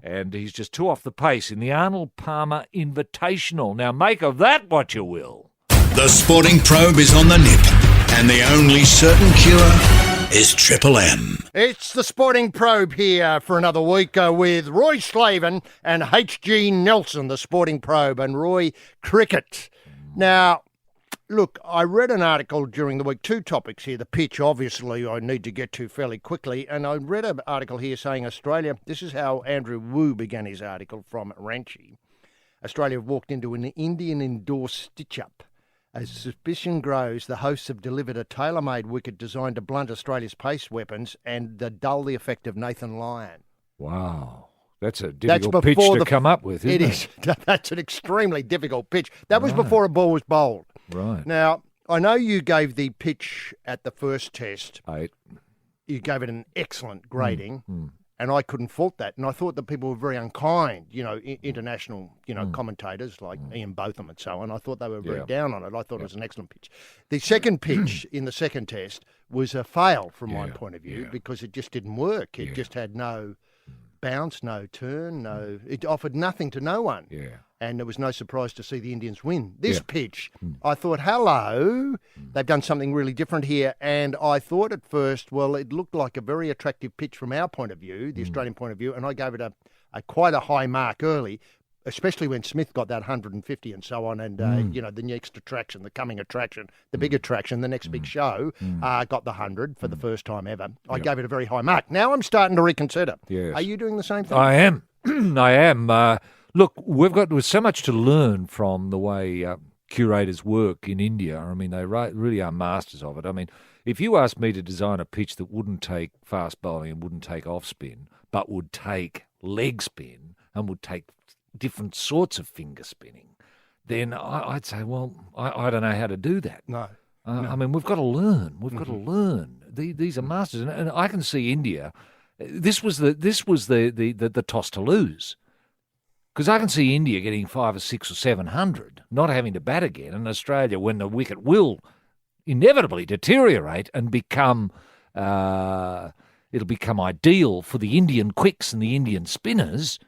Speaker 5: And he's just two off the pace in the Arnold Palmer Invitational. Now make of that what you will.
Speaker 1: The Sporting Probe is on the nip, and the only certain cure is Triple M.
Speaker 4: It's the Sporting Probe here for another week with Roy Slaven and H.G. Nelson, the Sporting Probe, and Roy Cricket. Now, Look, I read an article during the week, two topics here. The pitch, obviously, I need to get to fairly quickly. And I read an article here saying Australia, this is how Andrew Wu began his article from Ranchi. Australia walked into an Indian-endorsed stitch-up. As suspicion grows, the hosts have delivered a tailor-made wicket designed to blunt Australia's pace weapons and dull the effect of Nathan Lyon.
Speaker 5: Wow. That's a difficult pitch to come up with, isn't it?
Speaker 4: It is. That's an extremely difficult pitch. That was before a ball was bowled.
Speaker 5: Right.
Speaker 4: Now, I know you gave the pitch at the first test.
Speaker 5: 8.
Speaker 4: You gave it an excellent grading, and I couldn't fault that. And I thought that people were very unkind, international, commentators like Ian Botham and so on. I thought they were very down on it. I thought it was an excellent pitch. The second pitch in the second test was a fail from my point of view because it just didn't work. It just had no bounce, no turn, it offered nothing to no one.
Speaker 5: Yeah.
Speaker 4: And it was no surprise to see the Indians win. This pitch, I thought, hello, they've done something really different here. And I thought at first, well, it looked like a very attractive pitch from our point of view, the Australian point of view, and I gave it a quite a high mark early, especially when Smith got that 150 and so on, and, the next attraction, the coming attraction, the big attraction, the next big show, got the 100 for the first time ever. I gave it a very high mark. Now I'm starting to reconsider.
Speaker 5: Yes.
Speaker 4: Are you doing the same thing?
Speaker 5: I am. I am. Look, we've got so much to learn from the way curators work in India. I mean, they really are masters of it. I mean, if you asked me to design a pitch that wouldn't take fast bowling and wouldn't take off spin, but would take leg spin and would take different sorts of finger spinning, then I'd say, well, I don't know how to do that.
Speaker 4: No.
Speaker 5: I mean, we've got to learn. We've got to learn. These are masters, and I can see India. This was the toss to lose. Because I can see India getting 500 or 600 or 700, not having to bat again, and Australia, when the wicket will inevitably deteriorate and become, it'll become ideal for the Indian quicks and the Indian spinners,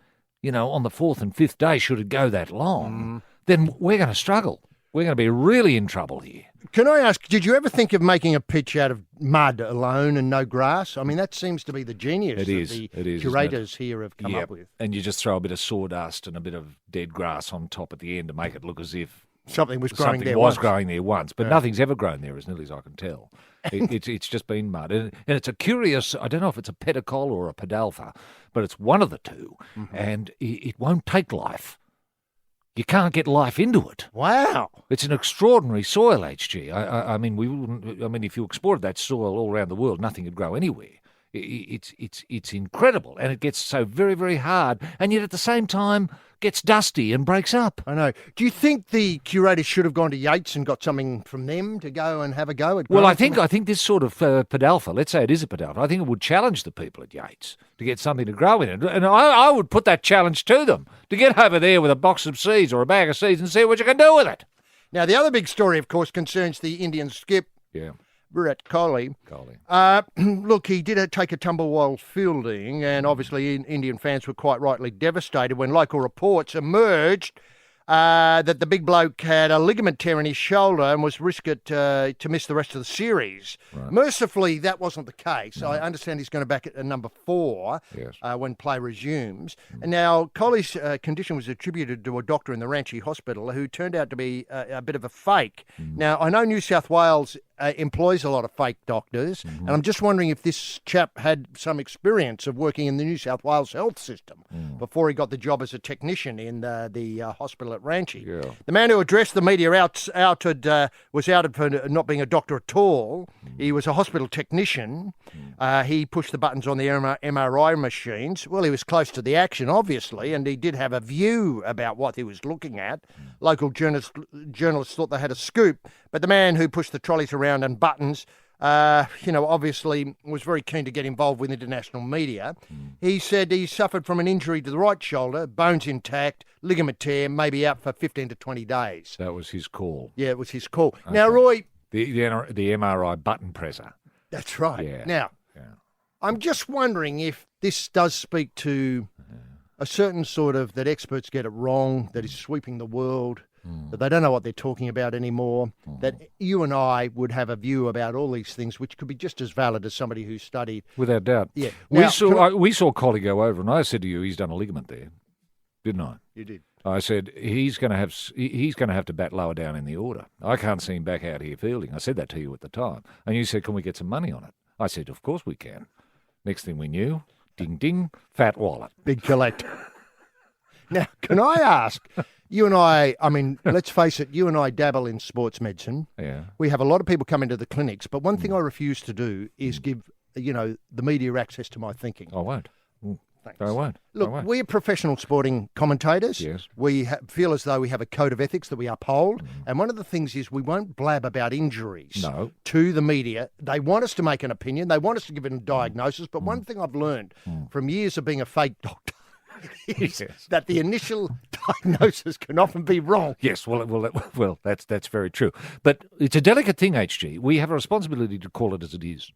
Speaker 5: on the fourth and fifth day, should it go that long, then we're going to struggle. We're going to be really in trouble here.
Speaker 4: Can I ask, did you ever think of making a pitch out of mud alone and no grass? I mean, that seems to be the genius that the curators here have come up with.
Speaker 5: And you just throw a bit of sawdust and a bit of dead grass on top at the end to make it look as if
Speaker 4: something was growing
Speaker 5: there once. But nothing's ever grown there, as nearly as I can tell. It's just been mud. And it's a curious, I don't know if it's a pedicol or a pedalfa, but it's one of the two. And it won't take life. You can't get life into it.
Speaker 4: Wow.
Speaker 5: It's an extraordinary soil, HG. I mean, if you exported that soil all around the world, nothing would grow anywhere. It's incredible, and it gets so very, very hard, and yet at the same time gets dusty and breaks up.
Speaker 4: I know. Do you think the curators should have gone to Yates and got something from them to go and have a go at?
Speaker 5: Well, I think this sort of pedalfa, let's say it is a pedalfa, I think it would challenge the people at Yates to get something to grow in it, and I would put that challenge to them to get over there with a box of seeds or a bag of seeds and see what you can do with it.
Speaker 4: Now, the other big story, of course, concerns the Indian skip.
Speaker 5: Yeah.
Speaker 4: Virat Kohli. Look, he did take a tumble while fielding, and obviously Indian fans were quite rightly devastated when local reports emerged that the big bloke had a ligament tear in his shoulder and was risked to miss the rest of the series. Right. Mercifully, that wasn't the case. No. I understand he's going to back at number 4 when play resumes. And now, Kohli's condition was attributed to a doctor in the Ranchi hospital who turned out to be a bit of a fake. Now, I know New South Wales employs a lot of fake doctors, and I'm just wondering if this chap had some experience of working in the New South Wales health system before he got the job as a technician in the hospital at Ranchi. Yeah. The man who addressed the media was outed for not being a doctor at all. He was a hospital technician. He pushed the buttons on the MRI machines. Well, he was close to the action, obviously, and he did have a view about what he was looking at. Local journalists thought they had a scoop, but the man who pushed the trolleys around and buttons, obviously was very keen to get involved with international media. He said he suffered from an injury to the right shoulder, bones intact, ligament tear, maybe out for 15 to 20 days.
Speaker 5: That was his call.
Speaker 4: Yeah, it was his call. Okay. Now, Roy...
Speaker 5: The MRI button presser.
Speaker 4: That's right.
Speaker 5: Yeah.
Speaker 4: Now, I'm just wondering if this does speak to a certain sort of, that experts get it wrong, that is sweeping the world, that they don't know what they're talking about anymore, that you and I would have a view about all these things which could be just as valid as somebody who studied.
Speaker 5: Without doubt.
Speaker 4: Yeah.
Speaker 5: We saw Collie go over, and I said to you, he's done a ligament there, didn't I?
Speaker 4: You did.
Speaker 5: I said, he's going to have to bat lower down in the order. I can't see him back out here fielding. I said that to you at the time. And you said, can we get some money on it? I said, of course we can. Next thing we knew, ding, ding, fat wallet.
Speaker 4: Big collect. Now, can I ask, you and I mean, let's face it, you and I dabble in sports medicine.
Speaker 5: Yeah.
Speaker 4: We have a lot of people come into the clinics, but one thing I refuse to do is give, the media access to my thinking.
Speaker 5: I won't.
Speaker 4: Thanks.
Speaker 5: I won't.
Speaker 4: Look, we're professional sporting commentators.
Speaker 5: Yes.
Speaker 4: We feel as though we have a code of ethics that we uphold. And one of the things is we won't blab about injuries to the media. They want us to make an opinion. They want us to give it a diagnosis. But one thing I've learned from years of being a fake doctor is that the initial diagnosis can often be wrong.
Speaker 5: Yes, well, that's very true. But it's a delicate thing, HG. We have a responsibility to call it as it is.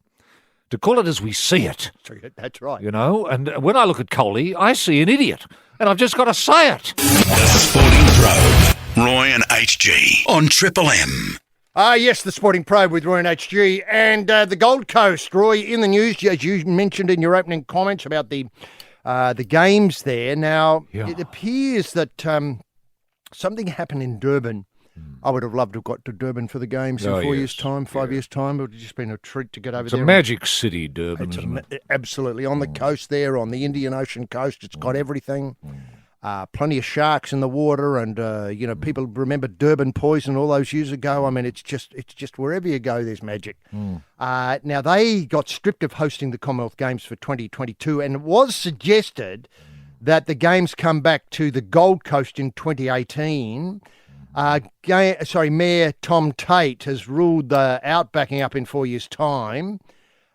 Speaker 5: To call it as we see it.
Speaker 4: That's right.
Speaker 5: And when I look at Coley, I see an idiot. And I've just got to say it.
Speaker 1: The Sporting Probe, Roy and HG on Triple M.
Speaker 4: Yes, the Sporting Probe with Roy and HG. And the Gold Coast, Roy, in the news, as you mentioned in your opening comments about the games there. Now, it appears that something happened in Durban. I would have loved to have got to Durban for the games in 4 years' time, 5 years' time. It would have just been a treat to get over there.
Speaker 5: It's a magic city, Durban, isn't it?
Speaker 4: Absolutely. On the coast there, on the Indian Ocean coast, it's got everything. Plenty of sharks in the water, and people remember Durban poison all those years ago. I mean, it's just wherever you go, there's magic. Now they got stripped of hosting the Commonwealth Games for 2022, and it was suggested that the games come back to the Gold Coast in 2018. Mayor Tom Tate has ruled out backing up in 4 years' time.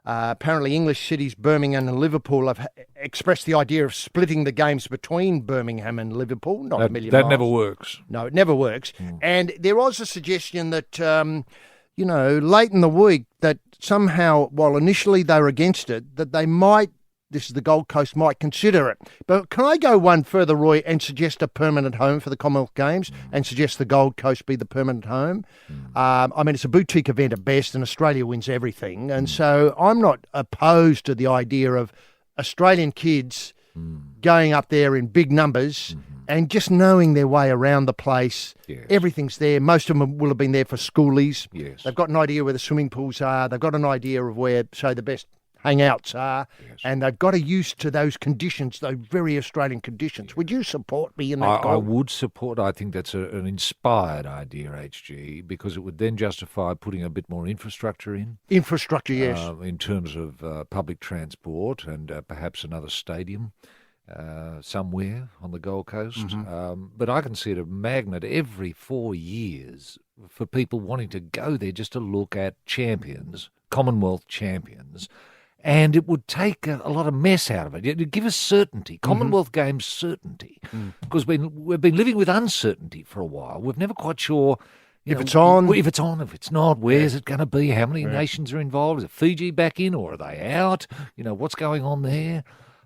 Speaker 4: Apparently, English cities Birmingham and Liverpool have expressed the idea of splitting the games between Birmingham and Liverpool. Not a million miles.
Speaker 5: That never works.
Speaker 4: No, it never works. And there was a suggestion that, late in the week, that somehow, while initially they were against it, that they might, this is the Gold Coast, might consider it. But can I go one further, Roy, and suggest a permanent home for the Commonwealth Games and suggest the Gold Coast be the permanent home? It's a boutique event at best, and Australia wins everything. And so I'm not opposed to the idea of Australian kids going up there in big numbers and just knowing their way around the place. Yes. Everything's there. Most of them will have been there for schoolies. Yes. They've got an idea where the swimming pools are. They've got an idea of where, the best hangouts are, and they've got to use to those conditions, those very Australian conditions. Would you support me in that?
Speaker 5: I would support. I think that's an inspired idea, HG, because it would then justify putting a bit more infrastructure in.
Speaker 4: Infrastructure, yes.
Speaker 5: In terms of public transport and perhaps another stadium somewhere on the Gold Coast. But I can see it a magnet every 4 years for people wanting to go there just to look at champions, Commonwealth champions. And it would take a lot of mess out of it. It'd give us certainty, Commonwealth Games certainty, because we've been living with uncertainty for a while. We're never quite sure
Speaker 4: if it's on,
Speaker 5: if it's not. Where's it going to be? How many nations are involved? Is Fiji back in, or are they out? What's going on there?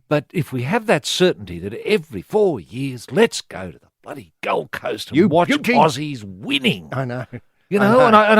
Speaker 5: But if we have that certainty that every 4 years, let's go to the bloody Gold Coast and watch Aussies winning.
Speaker 4: I know.
Speaker 5: And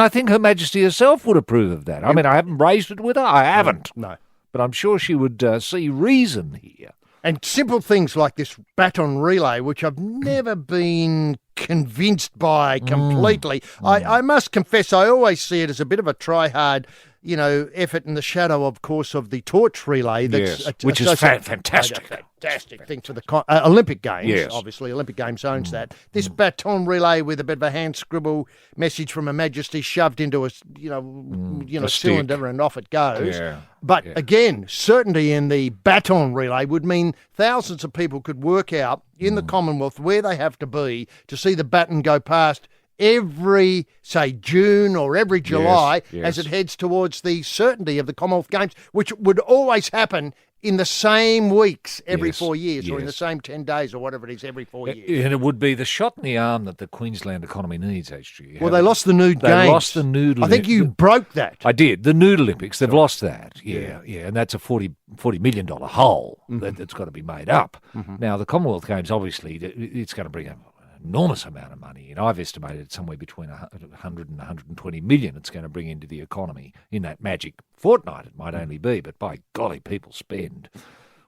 Speaker 5: I think Her Majesty herself would approve of that. I mean, I haven't raised it with her. I haven't.
Speaker 4: No.
Speaker 5: But I'm sure she would see reason here.
Speaker 4: And simple things like this baton relay, which I've never been convinced by completely. I must confess, I always see it as a bit of a try-hard, effort in the shadow, of course, of the torch relay. That's
Speaker 5: which is fantastic.
Speaker 4: Fantastic thing to the Olympic Games.
Speaker 5: Yes.
Speaker 4: Obviously, Olympic Games owns that. This baton relay with a bit of a hand scribble message from Her Majesty shoved into a cylinder and off it goes.
Speaker 5: Yeah.
Speaker 4: But again, certainty in the baton relay would mean thousands of people could work out in the Commonwealth where they have to be to see the baton go past every, say, June or every July as it heads towards the certainty of the Commonwealth Games, which would always happen in the same weeks every 4 years or in the same 10 days or whatever it is every 4 years.
Speaker 5: And it would be the shot in the arm that the Queensland economy needs, HG.
Speaker 4: Well, they lost the nude games.
Speaker 5: They lost the nude
Speaker 4: I think you broke that.
Speaker 5: I did. The nude Olympics, they've lost that. Yeah. And that's a $40 million hole that's got to be made up. Now, the Commonwealth Games, obviously, it's going to bring an enormous amount of money. And I've estimated somewhere between 100 and 120 million it's going to bring into the economy in that magic fortnight. It might only be, but by golly, people spend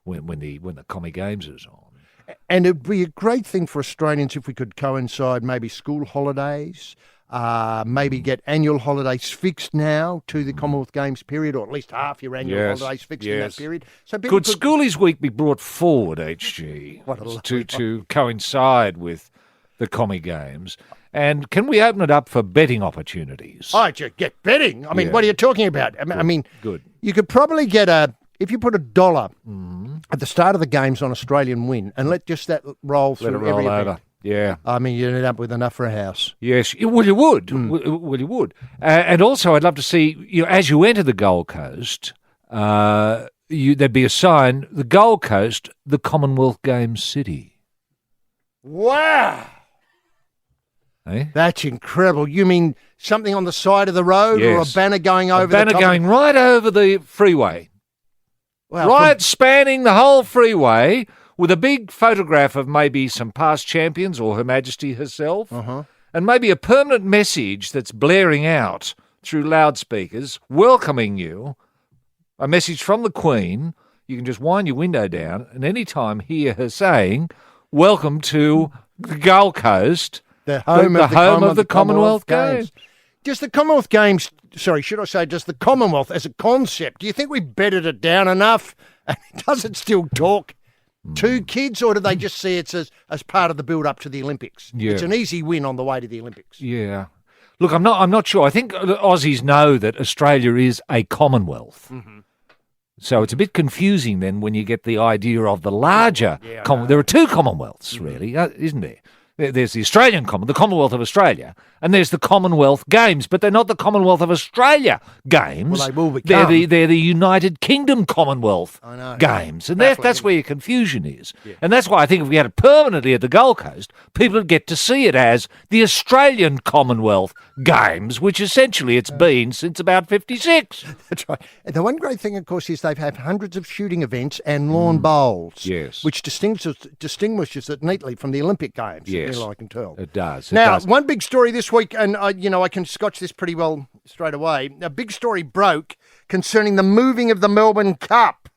Speaker 5: when the Commie Games is on.
Speaker 4: And it'd be a great thing for Australians if we could coincide maybe school holidays, maybe get annual holidays fixed now to the Commonwealth Games period, or at least half your annual holidays fixed in that period. So
Speaker 5: could Schoolies Week be brought forward, HG, to coincide with the Commie Games? And can we open it up for betting opportunities?
Speaker 4: Oh, you get betting? I mean, what are you talking about? I mean, you could probably get if you put $1 at the start of the games on Australian win and let just that roll through every event.
Speaker 5: Yeah.
Speaker 4: I mean, you'd end up with enough for a house.
Speaker 5: Yes. Well, you would. Well, you would. And also, I'd love to see, as you enter the Gold Coast, there'd be a sign, the Gold Coast, the Commonwealth Games City.
Speaker 4: Wow.
Speaker 5: Eh?
Speaker 4: That's incredible. You mean something on the side of the road or a banner going over the top?
Speaker 5: A banner going right over the freeway.
Speaker 4: Wow,
Speaker 5: spanning the whole freeway with a big photograph of maybe some past champions or Her Majesty herself, and maybe a permanent message that's blaring out through loudspeakers welcoming you, a message from the Queen. You can just wind your window down and any time hear her saying, "Welcome to the Gold Coast,
Speaker 4: the home of the Commonwealth Games." Just the Commonwealth Games, should I say just the Commonwealth as a concept, do you think we bedded it down enough and does it still talk to kids, or do they just see it as part of the build-up to the Olympics?
Speaker 5: Yeah.
Speaker 4: It's an easy win on the way to the Olympics.
Speaker 5: Yeah. Look, I'm not sure. I think the Aussies know that Australia is a Commonwealth. So it's a bit confusing then when you get the idea of the larger there are two Commonwealths, really, isn't there? There's the Australian the Commonwealth of Australia, and there's the Commonwealth Games, but they're not the Commonwealth of Australia Games.
Speaker 4: Well, they will become.
Speaker 5: They're the United Kingdom Commonwealth Games, and that's where your confusion is. Yeah. And that's why I think if we had it permanently at the Gold Coast, people would get to see it as the Australian Commonwealth Games, which essentially it's been since about 56.
Speaker 4: That's right. And the one great thing, of course, is they've had hundreds of shooting events and lawn bowls, which distinguishes it neatly from the Olympic Games.
Speaker 5: Yes.
Speaker 4: I can tell.
Speaker 5: It does.
Speaker 4: One big story this week, and I can scotch this pretty well straight away. A big story broke concerning the moving of the Melbourne Cup.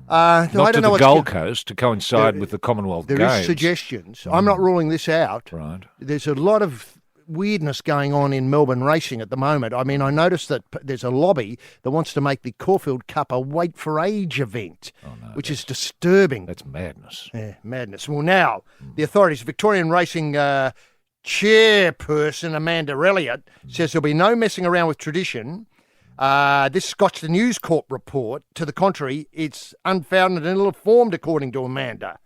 Speaker 5: Not to the Gold Coast to coincide with the Commonwealth Games.
Speaker 4: There is suggestions. I'm not ruling this out.
Speaker 5: Right.
Speaker 4: There's a lot of weirdness going on in Melbourne racing at the moment. I mean, I noticed that there's a lobby that wants to make the Caulfield Cup a weight for age event, which is disturbing.
Speaker 5: That's madness.
Speaker 4: Yeah, madness. Well, now, the authorities, Victorian Racing chairperson Amanda Elliott says there'll be no messing around with tradition. This scotched the News Corp report. To the contrary, it's unfounded and ill-informed, according to Amanda.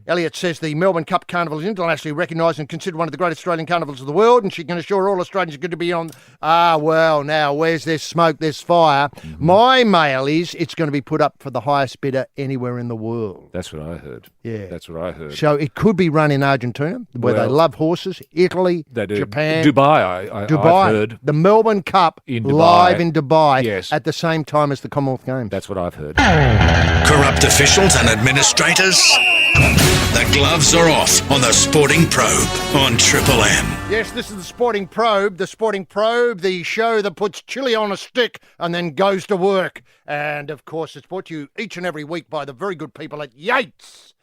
Speaker 4: Elliott says the Melbourne Cup Carnival is internationally recognised and considered one of the great Australian carnivals of the world, and she can assure all Australians are good to be on. Now, where's there's smoke, there's fire. My mail is it's going to be put up for the highest bidder anywhere in the world.
Speaker 5: That's what I heard.
Speaker 4: Yeah.
Speaker 5: That's what I heard.
Speaker 4: So it could be run in Argentina, where they love horses, Italy, Japan.
Speaker 5: Dubai, I've heard.
Speaker 4: The Melbourne Cup
Speaker 5: in Dubai.
Speaker 4: Live in Dubai at the same time as the Commonwealth Games.
Speaker 5: That's what I've heard.
Speaker 1: Corrupt officials and administrators? The gloves are off on the Sporting Probe on Triple M.
Speaker 4: Yes, this is the Sporting Probe. The Sporting Probe, the show that puts chili on a stick and then goes to work. And, of course, it's brought to you each and every week by the very good people at Yates.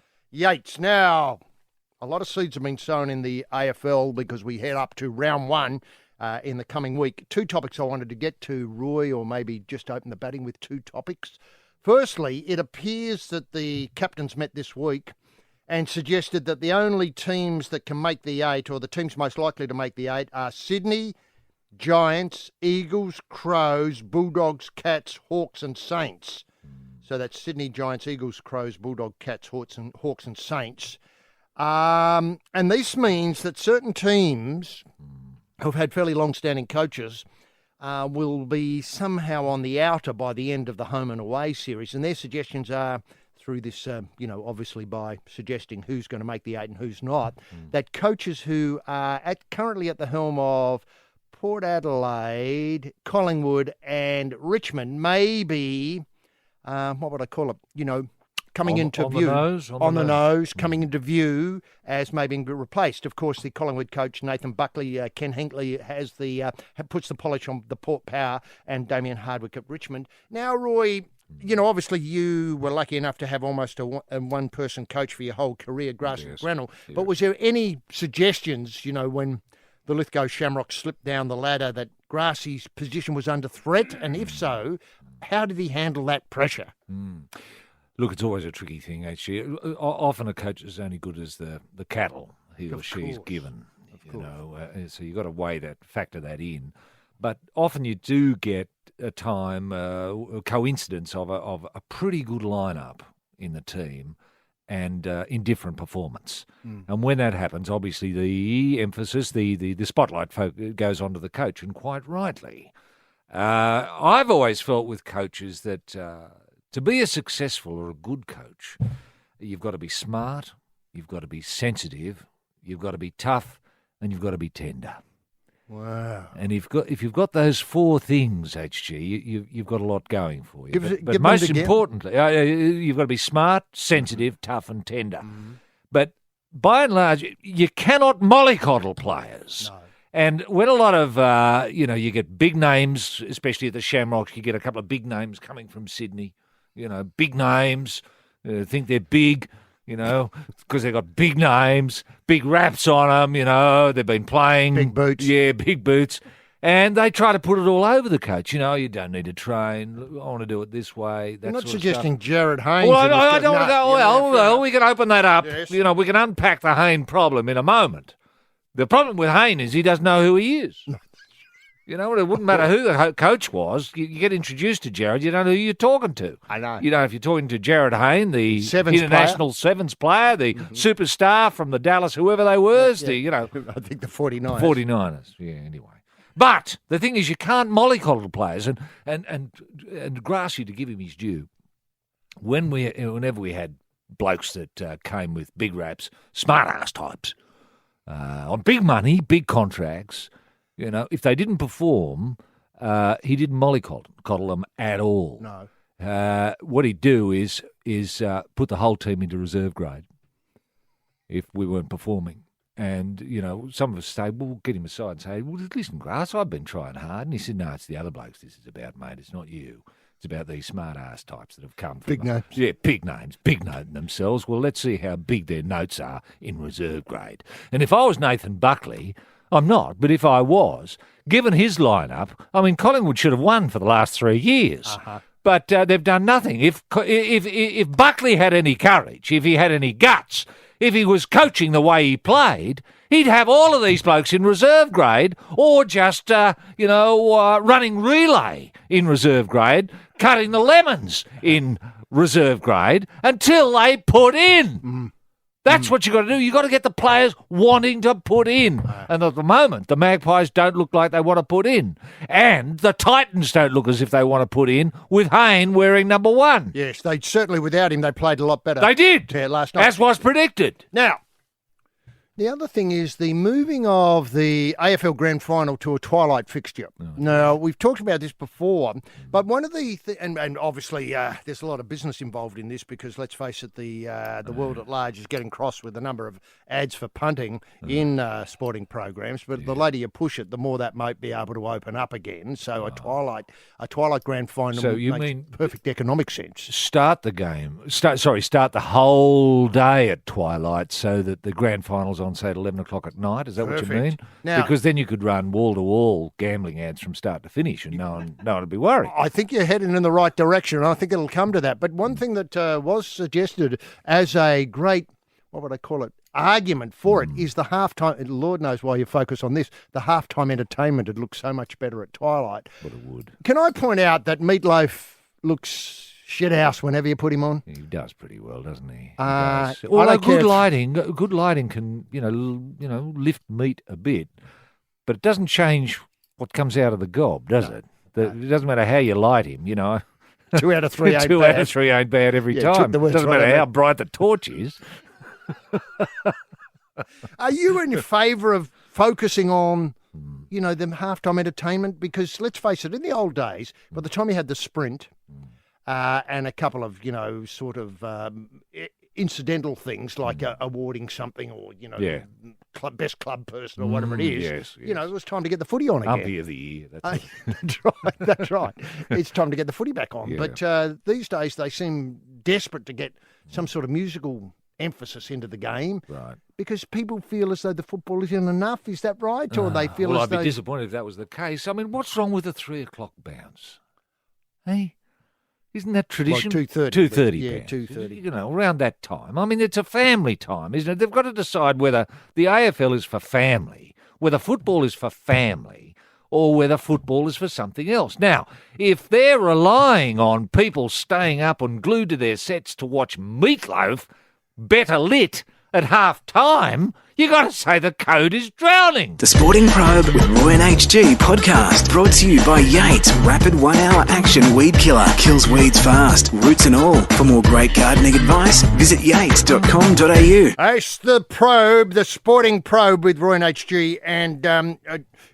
Speaker 4: Now, a lot of seeds have been sown in the AFL because we head up to round one in the coming week. Two topics I wanted to get to, Roy, or maybe just open the batting with two topics. Firstly, it appears that the captains met this week and suggested that the only teams that can make the eight, or the teams most likely to make the eight, are Sydney, Giants, Eagles, Crows, Bulldogs, Cats, Hawks and Saints. So that's Sydney, Giants, Eagles, Crows, Bulldogs, Cats, Hawks and Saints. And this means that certain teams who've had fairly long-standing coaches will be somehow on the outer by the end of the home and away series. And their suggestions are, through this, obviously by suggesting who's going to make the eight and who's not, that coaches who are currently at the helm of Port Adelaide, Collingwood and Richmond may be, what would I call it, coming into view. On the nose, coming into view as maybe replaced. Of course, the Collingwood coach, Nathan Buckley, Ken Hinkley, puts the polish on the Port Power, and Damien Hardwick at Richmond. Now, Roy, obviously you were lucky enough to have almost a one-person coach for your whole career, Grass and Grenell.
Speaker 5: Yeah.
Speaker 4: But was there any suggestions, when the Lithgow Shamrock slipped down the ladder, that Grassy's position was under threat? And if so, how did he handle that pressure?
Speaker 5: Look, it's always a tricky thing, actually. Often a coach is only good as the cattle he or she's given. So you've got to factor that in. But often you do get a coincidence of a pretty good lineup in the team and in different performance. And when that happens, obviously the emphasis, the spotlight goes onto the coach, and quite rightly. I've always felt with coaches that to be a successful or a good coach, you've got to be smart, you've got to be sensitive, you've got to be tough, and you've got to be tender.
Speaker 4: Wow!
Speaker 5: And if you've got those four things, HG, you've got a lot going for you. But
Speaker 4: give
Speaker 5: most
Speaker 4: them
Speaker 5: importantly, you've got to be smart, sensitive, tough, and tender. But by and large, you cannot mollycoddle players.
Speaker 4: No.
Speaker 5: And when a lot of you get big names, especially at the Shamrocks, you get a couple of big names coming from Sydney. Big names, think they're big. Because they've got big names, big raps on them, they've been playing.
Speaker 4: Big boots.
Speaker 5: Yeah, big boots. And they try to put it all over the coach. You don't need to train. I want to do it this way.
Speaker 4: You're not suggesting Jared Haynes.
Speaker 5: Well, I don't want to go, well, we can open that up.
Speaker 4: Yes.
Speaker 5: We can unpack the Hayne problem in a moment. The problem with Hayne is he doesn't know who he is. It wouldn't matter who the coach was. You get introduced to Jared, you don't know who you're talking to.
Speaker 4: I know.
Speaker 5: If you're talking to Jared Hayne, the
Speaker 4: Sevens
Speaker 5: international sevens player, the superstar from the Dallas, whoever they were,
Speaker 4: I think the 49ers.
Speaker 5: 49ers. Yeah, anyway. But the thing is, you can't mollycoddle players, and Grassy, to give him his due, whenever we had blokes that came with big raps, smart-ass types, on big money, big contracts, if they didn't perform, he didn't mollycoddle them at all.
Speaker 4: No.
Speaker 5: What he'd do is put the whole team into reserve grade if we weren't performing. And, some of us say, well, we'll get him aside and say, well, listen, Grass, I've been trying hard. And he said, no, it's the other blokes this is about, mate. It's not you. It's about these smart-ass types that have come from...
Speaker 4: Big names.
Speaker 5: Yeah, big names, big noting themselves. Well, let's see how big their notes are in reserve grade. And if I was Nathan Buckley... I'm not, but if I was, given his lineup, Collingwood should have won for the last 3 years. But they've done nothing. If Buckley had any courage, if he had any guts, if he was coaching the way he played, he'd have all of these blokes in reserve grade, or just running relay in reserve grade, cutting the lemons in reserve grade until they put in. That's what you've got to do. You've got to get the players wanting to put in. And at the moment, the Magpies don't look like they want to put in. And the Titans don't look as if they want to put in with Hayne wearing number 1.
Speaker 4: Yes, they certainly, without him, they played a lot better.
Speaker 5: They did.
Speaker 4: Last night.
Speaker 5: As was predicted.
Speaker 4: Now, the other thing is the moving of the AFL Grand Final to a twilight fixture. Now, we've talked about this before, but one of the and obviously there's a lot of business involved in this because, let's face it, the world at large is getting cross with the number of ads for punting in sporting programs. But the later you push it, the more that might be able to open up again. So a twilight Grand Final makes perfect economic sense.
Speaker 5: Start the game. Start the whole day at twilight so that the Grand Final's on, say, at 11 o'clock at night. Is that what you mean?
Speaker 4: Now,
Speaker 5: because then you could run wall-to-wall gambling ads from start to finish and no one would be worried.
Speaker 4: I think you're heading in the right direction, and I think it'll come to that. But one thing that was suggested as a great, what would I call it, argument for it is the halftime. Lord knows why you focus on this. The halftime entertainment would look so much better at twilight.
Speaker 5: But it would.
Speaker 4: Can I point out that Meatloaf looks shithouse whenever you put him on?
Speaker 5: He does pretty well, doesn't he?
Speaker 4: Although
Speaker 5: good lighting can lift meat a bit, but it doesn't change what comes out of the gob, does it? It doesn't matter how you light him, 2
Speaker 4: out of 3 ain't
Speaker 5: Two
Speaker 4: bad.
Speaker 5: out of 3 ain't bad every time. Doesn't matter how bright the torch is.
Speaker 4: Are you in favour of focusing on, the halftime entertainment? Because let's face it, in the old days, by the time you had the sprint and a couple of, incidental things like awarding something or, best club person or whatever it is.
Speaker 5: Yes,
Speaker 4: You know, it was time to get the footy on again.
Speaker 5: Umpire of the year. That's
Speaker 4: That's right. That's right. It's time to get the footy back on.
Speaker 5: Yeah.
Speaker 4: But these days they seem desperate to get some sort of musical emphasis into the game,
Speaker 5: right.
Speaker 4: because people feel as though the football isn't enough. Is that right? Or they feel
Speaker 5: Well,
Speaker 4: as
Speaker 5: I'd
Speaker 4: though
Speaker 5: be disappointed if that was the case. I mean, what's wrong with the 3 o'clock bounce? Hey? Isn't that tradition?
Speaker 4: 2:30.
Speaker 5: 2:30
Speaker 4: Yeah,
Speaker 5: bounce.
Speaker 4: 2:30.
Speaker 5: You know, around that time. I mean, it's a family time, isn't it? They've got to decide whether the AFL is for family, whether football is for family, or whether football is for something else. Now, if they're relying on people staying up and glued to their sets to watch Meatloaf, better lit, at half-time, you got to say the code is drowning.
Speaker 2: The Sporting Probe with Roy and HG podcast brought to you by Yates Rapid 1 Hour Action Weed Killer. Kills weeds fast, roots and all. For more great gardening advice, visit yates.com.au.
Speaker 4: It's the Probe, the Sporting Probe with Roy and HG. And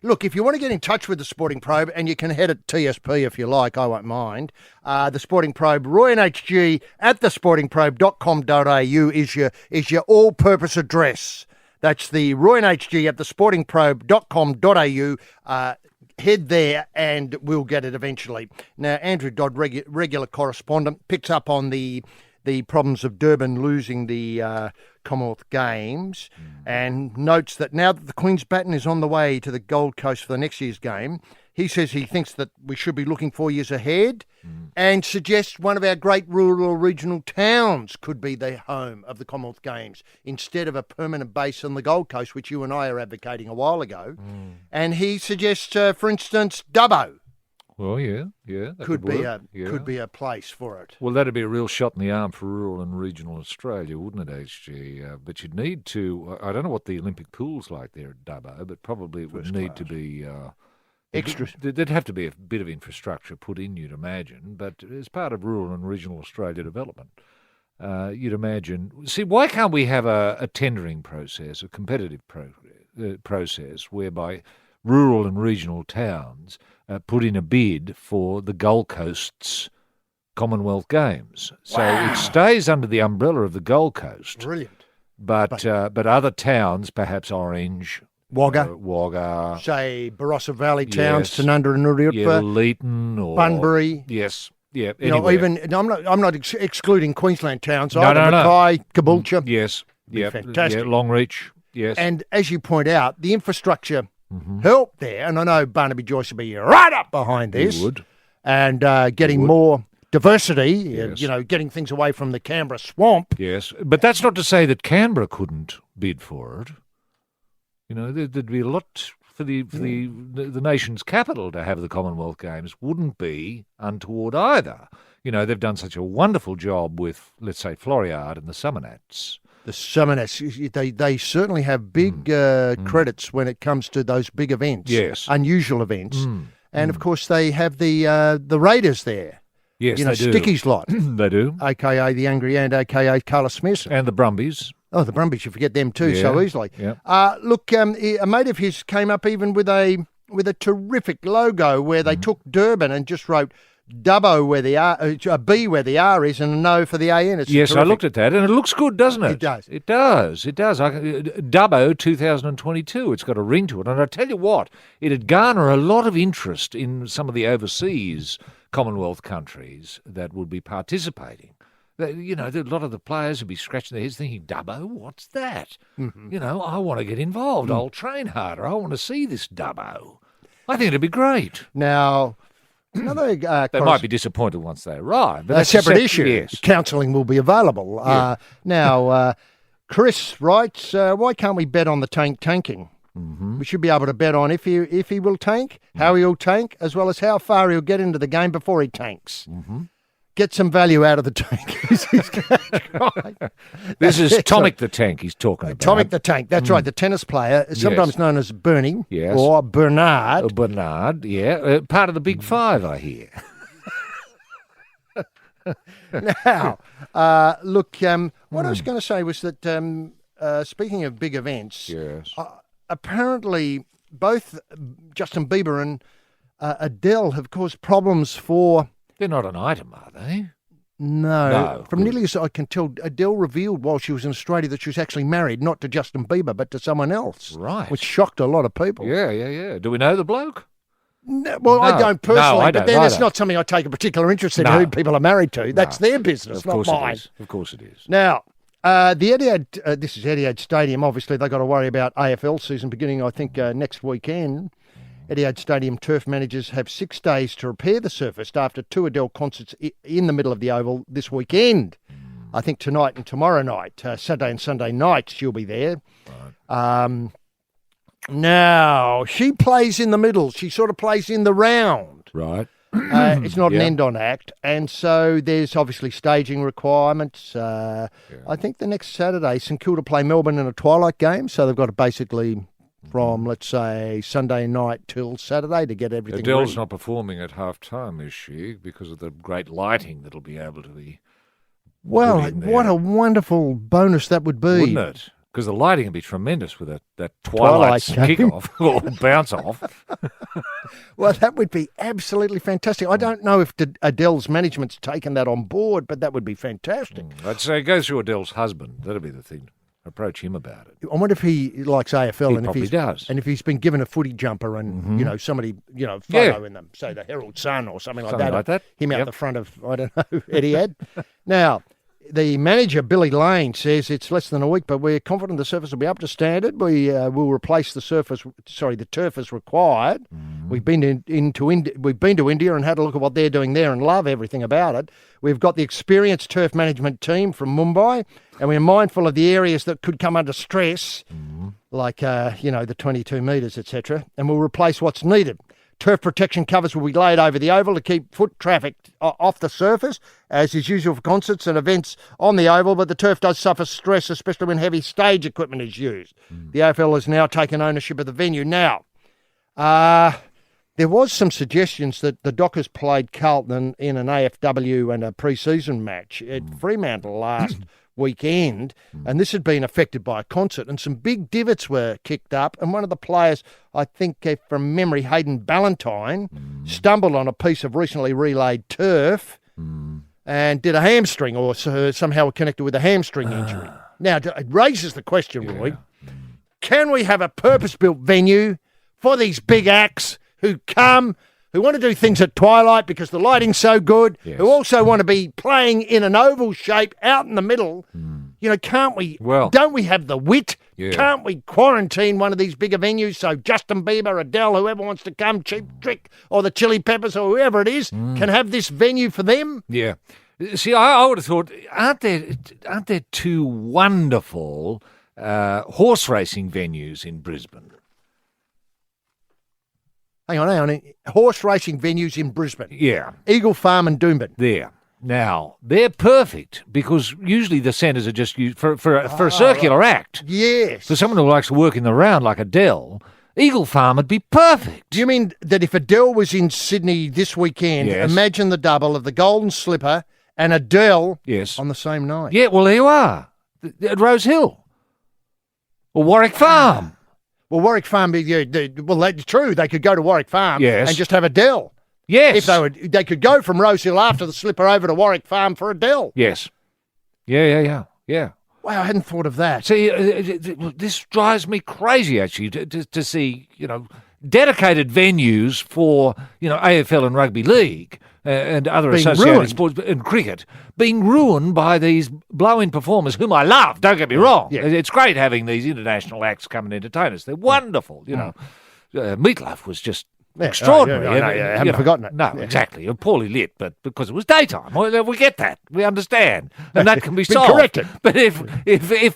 Speaker 4: look, if you want to get in touch with the Sporting Probe, and you can head at TSP if you like, I won't mind. The Sporting Probe, Roy and HG at thesportingprobe.com.au is your all-purpose address. That's the Roy and HG at thesportingprobe.com.au. Head there and we'll get it eventually. Now, Andrew Dodd, regular correspondent, picks up on the problems of Durban losing the Commonwealth Games and notes that now that the Queen's Baton is on the way to the Gold Coast for the next year's game, he says he thinks that we should be looking 4 years ahead and suggests one of our great rural regional towns could be the home of the Commonwealth Games instead of a permanent base on the Gold Coast, which you and I are advocating a while ago. And he suggests, for instance, Dubbo.
Speaker 5: Well, yeah, that
Speaker 4: could be
Speaker 5: work.
Speaker 4: could be a place for it.
Speaker 5: Well, that'd be a real shot in the arm for rural and regional Australia, wouldn't it, HG? But you'd need to. I don't know what the Olympic pool's like there at Dubbo, but probably it would need to be
Speaker 4: Extra.
Speaker 5: There'd have to be a bit of infrastructure put in, you'd imagine. But as part of rural and regional Australia development, you'd imagine. See, why can't we have a tendering process, a competitive process, whereby rural and regional towns put in a bid for the Gold Coast's Commonwealth Games? So it stays under the umbrella of the Gold Coast.
Speaker 4: Brilliant.
Speaker 5: But other towns, perhaps Orange, Wagga,
Speaker 4: say Barossa Valley towns,
Speaker 5: Yes.
Speaker 4: Tanunda and Uriutpa,
Speaker 5: Leeton, or
Speaker 4: Bunbury.
Speaker 5: Yes, yeah.
Speaker 4: You know,
Speaker 5: anywhere.
Speaker 4: even I'm not excluding Queensland towns.
Speaker 5: No,
Speaker 4: either.
Speaker 5: no, no.
Speaker 4: Mackay, Caboolture.
Speaker 5: Yes, yeah,
Speaker 4: fantastic.
Speaker 5: Yeah, Longreach. Yes,
Speaker 4: And as you point out, the infrastructure help there, and I know Barnaby Joyce will be right up behind this.
Speaker 5: You would.
Speaker 4: And getting more diversity,
Speaker 5: Yes.
Speaker 4: getting things away from the Canberra swamp.
Speaker 5: Yes, but that's not to say that Canberra couldn't bid for it. You know, there'd be a lot for the nation's capital to have the Commonwealth Games. Wouldn't be untoward either. You know, they've done such a wonderful job with, let's say, Floriade and the Summernats.
Speaker 4: The Summoners, they certainly have big credits when it comes to those big events,
Speaker 5: Yes.
Speaker 4: unusual events. And, of course, they have the Raiders there.
Speaker 5: Yes,
Speaker 4: You know,
Speaker 5: they do.
Speaker 4: Sticky's lot,
Speaker 5: They do.
Speaker 4: a.k.a. the Angry Ant, a.k.a. Carla Smith.
Speaker 5: And the Brumbies.
Speaker 4: Oh, the Brumbies, you forget them too so
Speaker 5: Yeah,
Speaker 4: easily.
Speaker 5: yeah.
Speaker 4: Look, a mate of his came up even with a terrific logo where they took Durban and just wrote Dubbo where the R, a B where the R is, and a no for the AN. It's
Speaker 5: Yes, I
Speaker 4: terrific.
Speaker 5: looked at that, and it looks good, doesn't it?
Speaker 4: It does.
Speaker 5: It does. It does. Dubbo 2022. It's got a ring to it, and I tell you what, it'd garner a lot of interest in some of the overseas Commonwealth countries that would be participating. You know, a lot of the players would be scratching their heads thinking, Dubbo, what's that? You know, I want to get involved. I'll train harder. I want to see this Dubbo. I think it'd be great.
Speaker 4: Now, another
Speaker 5: They might be disappointed once they arrive. But
Speaker 4: a
Speaker 5: that's
Speaker 4: separate issue.
Speaker 5: Yes.
Speaker 4: Counselling will be available. Now, Chris writes, why can't we bet on the tanking? We should be able to bet on if he will tank, how he'll tank, as well as how far he'll get into the game before he tanks. Get some value out of the tank. Right.
Speaker 5: This is Tomic the Tank he's talking about.
Speaker 4: Tomic the Tank, that's right, the tennis player, sometimes known as Bernie
Speaker 5: Yes.
Speaker 4: or Bernard.
Speaker 5: Bernard, yeah. Part of the Big Five, I hear.
Speaker 4: Now, look, what I was going to say was that speaking of big events,
Speaker 5: Yes.
Speaker 4: apparently both Justin Bieber and Adele have caused problems for...
Speaker 5: They're not an item, are they?
Speaker 4: No. From
Speaker 5: good.
Speaker 4: nearly as I can tell, Adele revealed while she was in Australia that she was actually married, not to Justin Bieber, but to someone else.
Speaker 5: Right.
Speaker 4: Which shocked a lot of people.
Speaker 5: Yeah. Do we know the bloke?
Speaker 4: No, well, I
Speaker 5: No.
Speaker 4: don't personally,
Speaker 5: No, I
Speaker 4: but
Speaker 5: don't
Speaker 4: then it's
Speaker 5: either.
Speaker 4: not something I take a particular interest in
Speaker 5: No.
Speaker 4: who people are married to. That's their business,
Speaker 5: Of
Speaker 4: not
Speaker 5: course
Speaker 4: mine.
Speaker 5: it is. Of course it is.
Speaker 4: Now, the Etihad, this is Etihad Stadium. Obviously, they've got to worry about AFL season beginning, I think, next weekend. Etihad Stadium turf managers have 6 days to repair the surface after 2 Adele concerts in the middle of the Oval this weekend. I think tonight and tomorrow night, Saturday and Sunday nights, she'll be there. Right. Now, she plays in the middle. She sort of plays in the round.
Speaker 5: Right.
Speaker 4: It's not an
Speaker 5: Yeah.
Speaker 4: end-on act, and so there's obviously staging requirements. I think the next Saturday, St Kilda play Melbourne in a twilight game, so they've got to basically from, let's say, Sunday night till Saturday to get everything
Speaker 5: Adele's
Speaker 4: ready.
Speaker 5: not performing at half-time, is she? Because of the great lighting that'll be able to be
Speaker 4: Well,
Speaker 5: put in there.
Speaker 4: what a wonderful bonus that would be.
Speaker 5: Wouldn't it? Because the lighting would be tremendous with that Twilight
Speaker 4: Twilight game.
Speaker 5: kick-off or bounce-off.
Speaker 4: Well, that would be absolutely fantastic. I don't know if Adele's management's taken that on board, but that would be fantastic.
Speaker 5: I'd say go through Adele's husband. That'd be the thing. Approach him about it.
Speaker 4: I wonder if he likes AFL
Speaker 5: He
Speaker 4: and if
Speaker 5: probably
Speaker 4: he's
Speaker 5: does.
Speaker 4: and if he's been given a footy jumper and somebody photo in them, say the Herald Sun or something
Speaker 5: Something like that.
Speaker 4: Him out
Speaker 5: Yep.
Speaker 4: the front of I don't know Etihad. Now, the manager Billy Lane says it's less than a week, but we're confident the surface will be up to standard. We will replace the turf as required. We've been to India and had a look at what they're doing there and love everything about it. We've got the experienced turf management team from Mumbai, and we're mindful of the areas that could come under stress, like the 22 metres, etc. And we'll replace what's needed. Turf protection covers will be laid over the oval to keep foot traffic off the surface, as is usual for concerts and events on the oval, but the turf does suffer stress, especially when heavy stage equipment is used. The AFL has now taken ownership of the venue. Now, there was some suggestions that the Dockers played Carlton in an AFW and a pre-season match at Fremantle last weekend, and this had been affected by a concert, and some big divots were kicked up, and one of the players, I think from memory, Hayden Ballantyne, stumbled on a piece of recently relayed turf and did a hamstring, or somehow connected with a hamstring injury. Now, it raises the question, Roy, can we have a purpose-built venue for these big acts who come, who want to do things at twilight because the lighting's so good, who also want to be playing in an oval shape out in the middle? Can't we?
Speaker 5: Well,
Speaker 4: don't we have the wit?
Speaker 5: Yeah.
Speaker 4: Can't we quarantine one of these bigger venues so Justin Bieber, Adele, whoever wants to come, Cheap Trick, or the Chili Peppers, or whoever it is, can have this venue for them?
Speaker 5: Yeah. See, I would have thought, aren't there two wonderful horse racing venues in Brisbane?
Speaker 4: Hang on. Horse racing venues in Brisbane.
Speaker 5: Yeah.
Speaker 4: Eagle Farm and Doomben.
Speaker 5: There. Now, they're perfect because usually the centres are just used for a circular act.
Speaker 4: Yes.
Speaker 5: For someone who likes to work in the round like Adele, Eagle Farm would be perfect.
Speaker 4: Do you mean that if Adele was in Sydney this weekend,
Speaker 5: Yes.
Speaker 4: imagine the double of the Golden Slipper and Adele
Speaker 5: Yes.
Speaker 4: on the same night?
Speaker 5: Yeah, well, there you are. At Rose Hill. Or Warwick Farm.
Speaker 4: Well, Warwick Farm, that's true. They could go to Warwick Farm
Speaker 5: Yes.
Speaker 4: and just have Adele.
Speaker 5: Yes.
Speaker 4: If they could go from Rose Hill after the Slipper over to Warwick Farm for Adele.
Speaker 5: Yes. Yeah.
Speaker 4: Wow, I hadn't thought of that.
Speaker 5: See, this drives me crazy, actually, to see, dedicated venues for, AFL and rugby league and other
Speaker 4: Being
Speaker 5: associated
Speaker 4: ruined.
Speaker 5: sports and cricket being ruined by these blow-in performers, whom I love, don't get me wrong.
Speaker 4: Yeah.
Speaker 5: It's great having these international acts come and entertain us. They're wonderful, Meatloaf was just extraordinary.
Speaker 4: I haven't forgotten it.
Speaker 5: No,
Speaker 4: Yeah.
Speaker 5: exactly. Poorly lit, but because it was daytime. We get that. We understand. And that can be
Speaker 4: Been
Speaker 5: solved.
Speaker 4: corrected.
Speaker 5: But if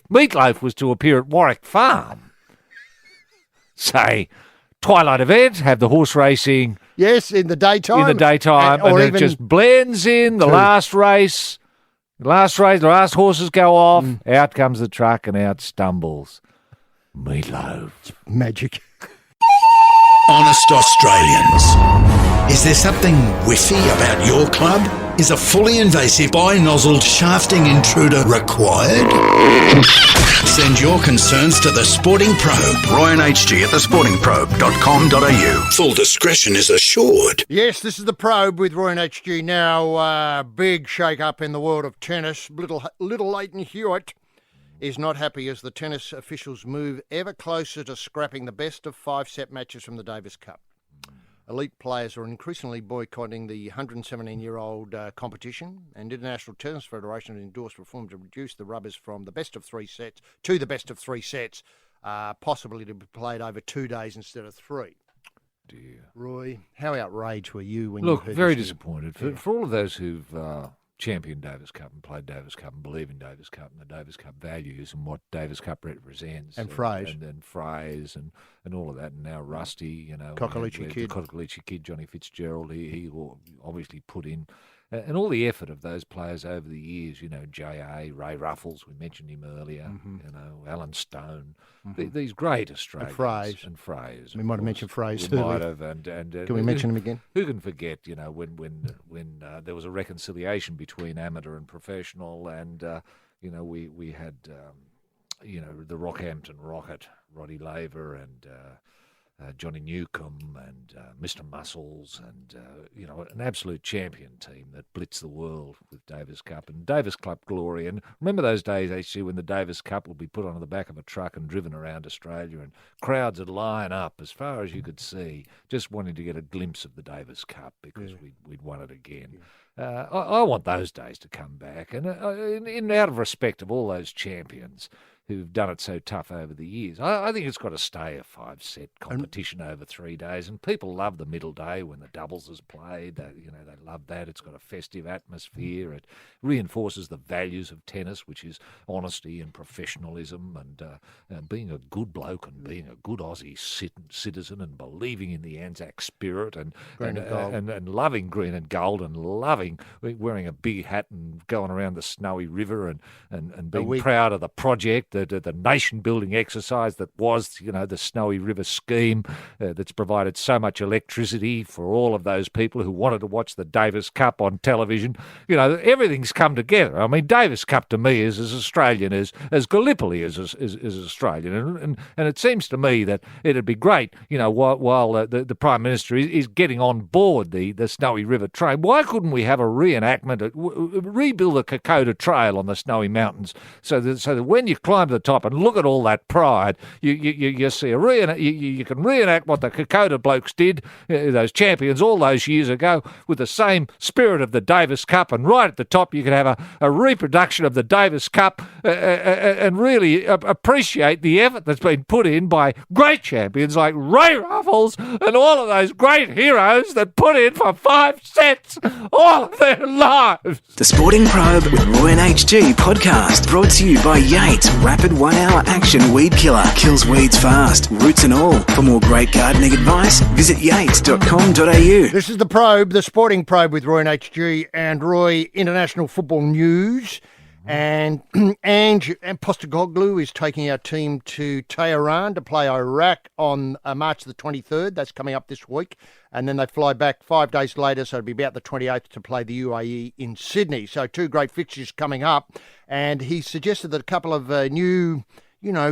Speaker 5: Meatloaf was to appear at Warwick Farm, say, twilight event, have the horse racing
Speaker 4: Yes, in the daytime.
Speaker 5: in the daytime,
Speaker 4: or
Speaker 5: and it
Speaker 4: even
Speaker 5: just blends in the last race. The last horses go off, out comes the truck, and out stumbles Meatloaf.
Speaker 4: magic.
Speaker 1: Honest Australians. Is there something whiffy about your club? Is a fully invasive bi-nozzled shafting intruder required? Send your concerns to The Sporting Probe. Roy and HG at thesportingprobe.com.au. Full discretion is assured.
Speaker 4: Yes, this is the Probe with Roy and HG. Now, big shake-up in the world of tennis. Little Leighton Hewitt is not happy as the tennis officials move ever closer to scrapping the best of 5-set matches from the Davis Cup. Elite players are increasingly boycotting the 117-year-old competition, and International Tennis Federation has endorsed reform to reduce the rubbers from the best of 3 sets to the best of 3 sets, possibly to be played over 2 days instead of 3.
Speaker 5: Dear.
Speaker 4: Roy, how outraged were you when
Speaker 5: Look,
Speaker 4: you heard
Speaker 5: very
Speaker 4: this?
Speaker 5: disappointed. For all of those who've championed Davis Cup and played Davis Cup and believe in Davis Cup and the Davis Cup values and what Davis Cup represents.
Speaker 4: And phrase.
Speaker 5: And phrase and all of that. And now Rusty, you know.
Speaker 4: Cockaleachy kid.
Speaker 5: The Cockaleachy kid, Johnny Fitzgerald, he obviously put in. And all the effort of those players over the years, you know, J.A., Ray Ruffles, we mentioned him earlier, you know, Alan Stone, these great Australians. And Fraser.
Speaker 4: We might have mentioned Fraser.
Speaker 5: We might have. And
Speaker 4: can we mention him again?
Speaker 5: Who can forget, you know, when there was a reconciliation between amateur and professional, and, you know, we had, you know, the Rockhampton Rocket, Roddy Laver and Johnny Newcomb and Mr. Muscles and, you know, an absolute champion team that blitzed the world with Davis Cup and Davis Cup glory. And remember those days, actually, when the Davis Cup would be put onto the back of a truck and driven around Australia and crowds would line up as far as you could see, just wanting to get a glimpse of the Davis Cup because we'd won it again. I want those days to come back. And out of respect of all those champions who've done it so tough over the years, I think it's got to stay a 5-set competition over 3 days. And people love the middle day when the doubles is played. They love that. It's got a festive atmosphere. It reinforces the values of tennis, which is honesty and professionalism and being a good bloke and being a good Aussie citizen and believing in the Anzac spirit and loving green and gold and loving wearing a big hat and going around the Snowy River and being proud of the project, the nation-building exercise that was, you know, the Snowy River scheme that's provided so much electricity for all of those people who wanted to watch the Davis Cup on television. You know, everything's come together. I mean, Davis Cup to me is as Australian as Gallipoli is Australian. And it seems to me that it'd be great, you know, while the Prime Minister is getting on board the Snowy River train, why couldn't we have a reenactment, rebuild the Kokoda Trail on the Snowy Mountains so that when you climb to the top and look at all that pride, you see you can reenact what the Kokoda blokes did, those champions all those years ago, with the same spirit of the Davis Cup, and right at the top you can have a reproduction of the Davis Cup and really appreciate the effort that's been put in by great champions like Ray Ruffles and all of those great heroes that put in for 5 sets all of their lives.
Speaker 2: The Sporting Probe with Roy and HG podcast brought to you by Yates Rapid 1 Hour Action Weed Killer. Kills weeds fast, roots and all. For more great gardening advice, visit yates.com.au.
Speaker 4: This is the Probe, the Sporting Probe with Roy and HG and Roy. International football news. And Ange Postecoglou is taking our team to Tehran to play Iraq on March the 23rd. That's coming up this week. And then they fly back 5 days later, so it'll be about the 28th to play the UAE in Sydney. So 2 great fixtures coming up. And he suggested that a couple of new,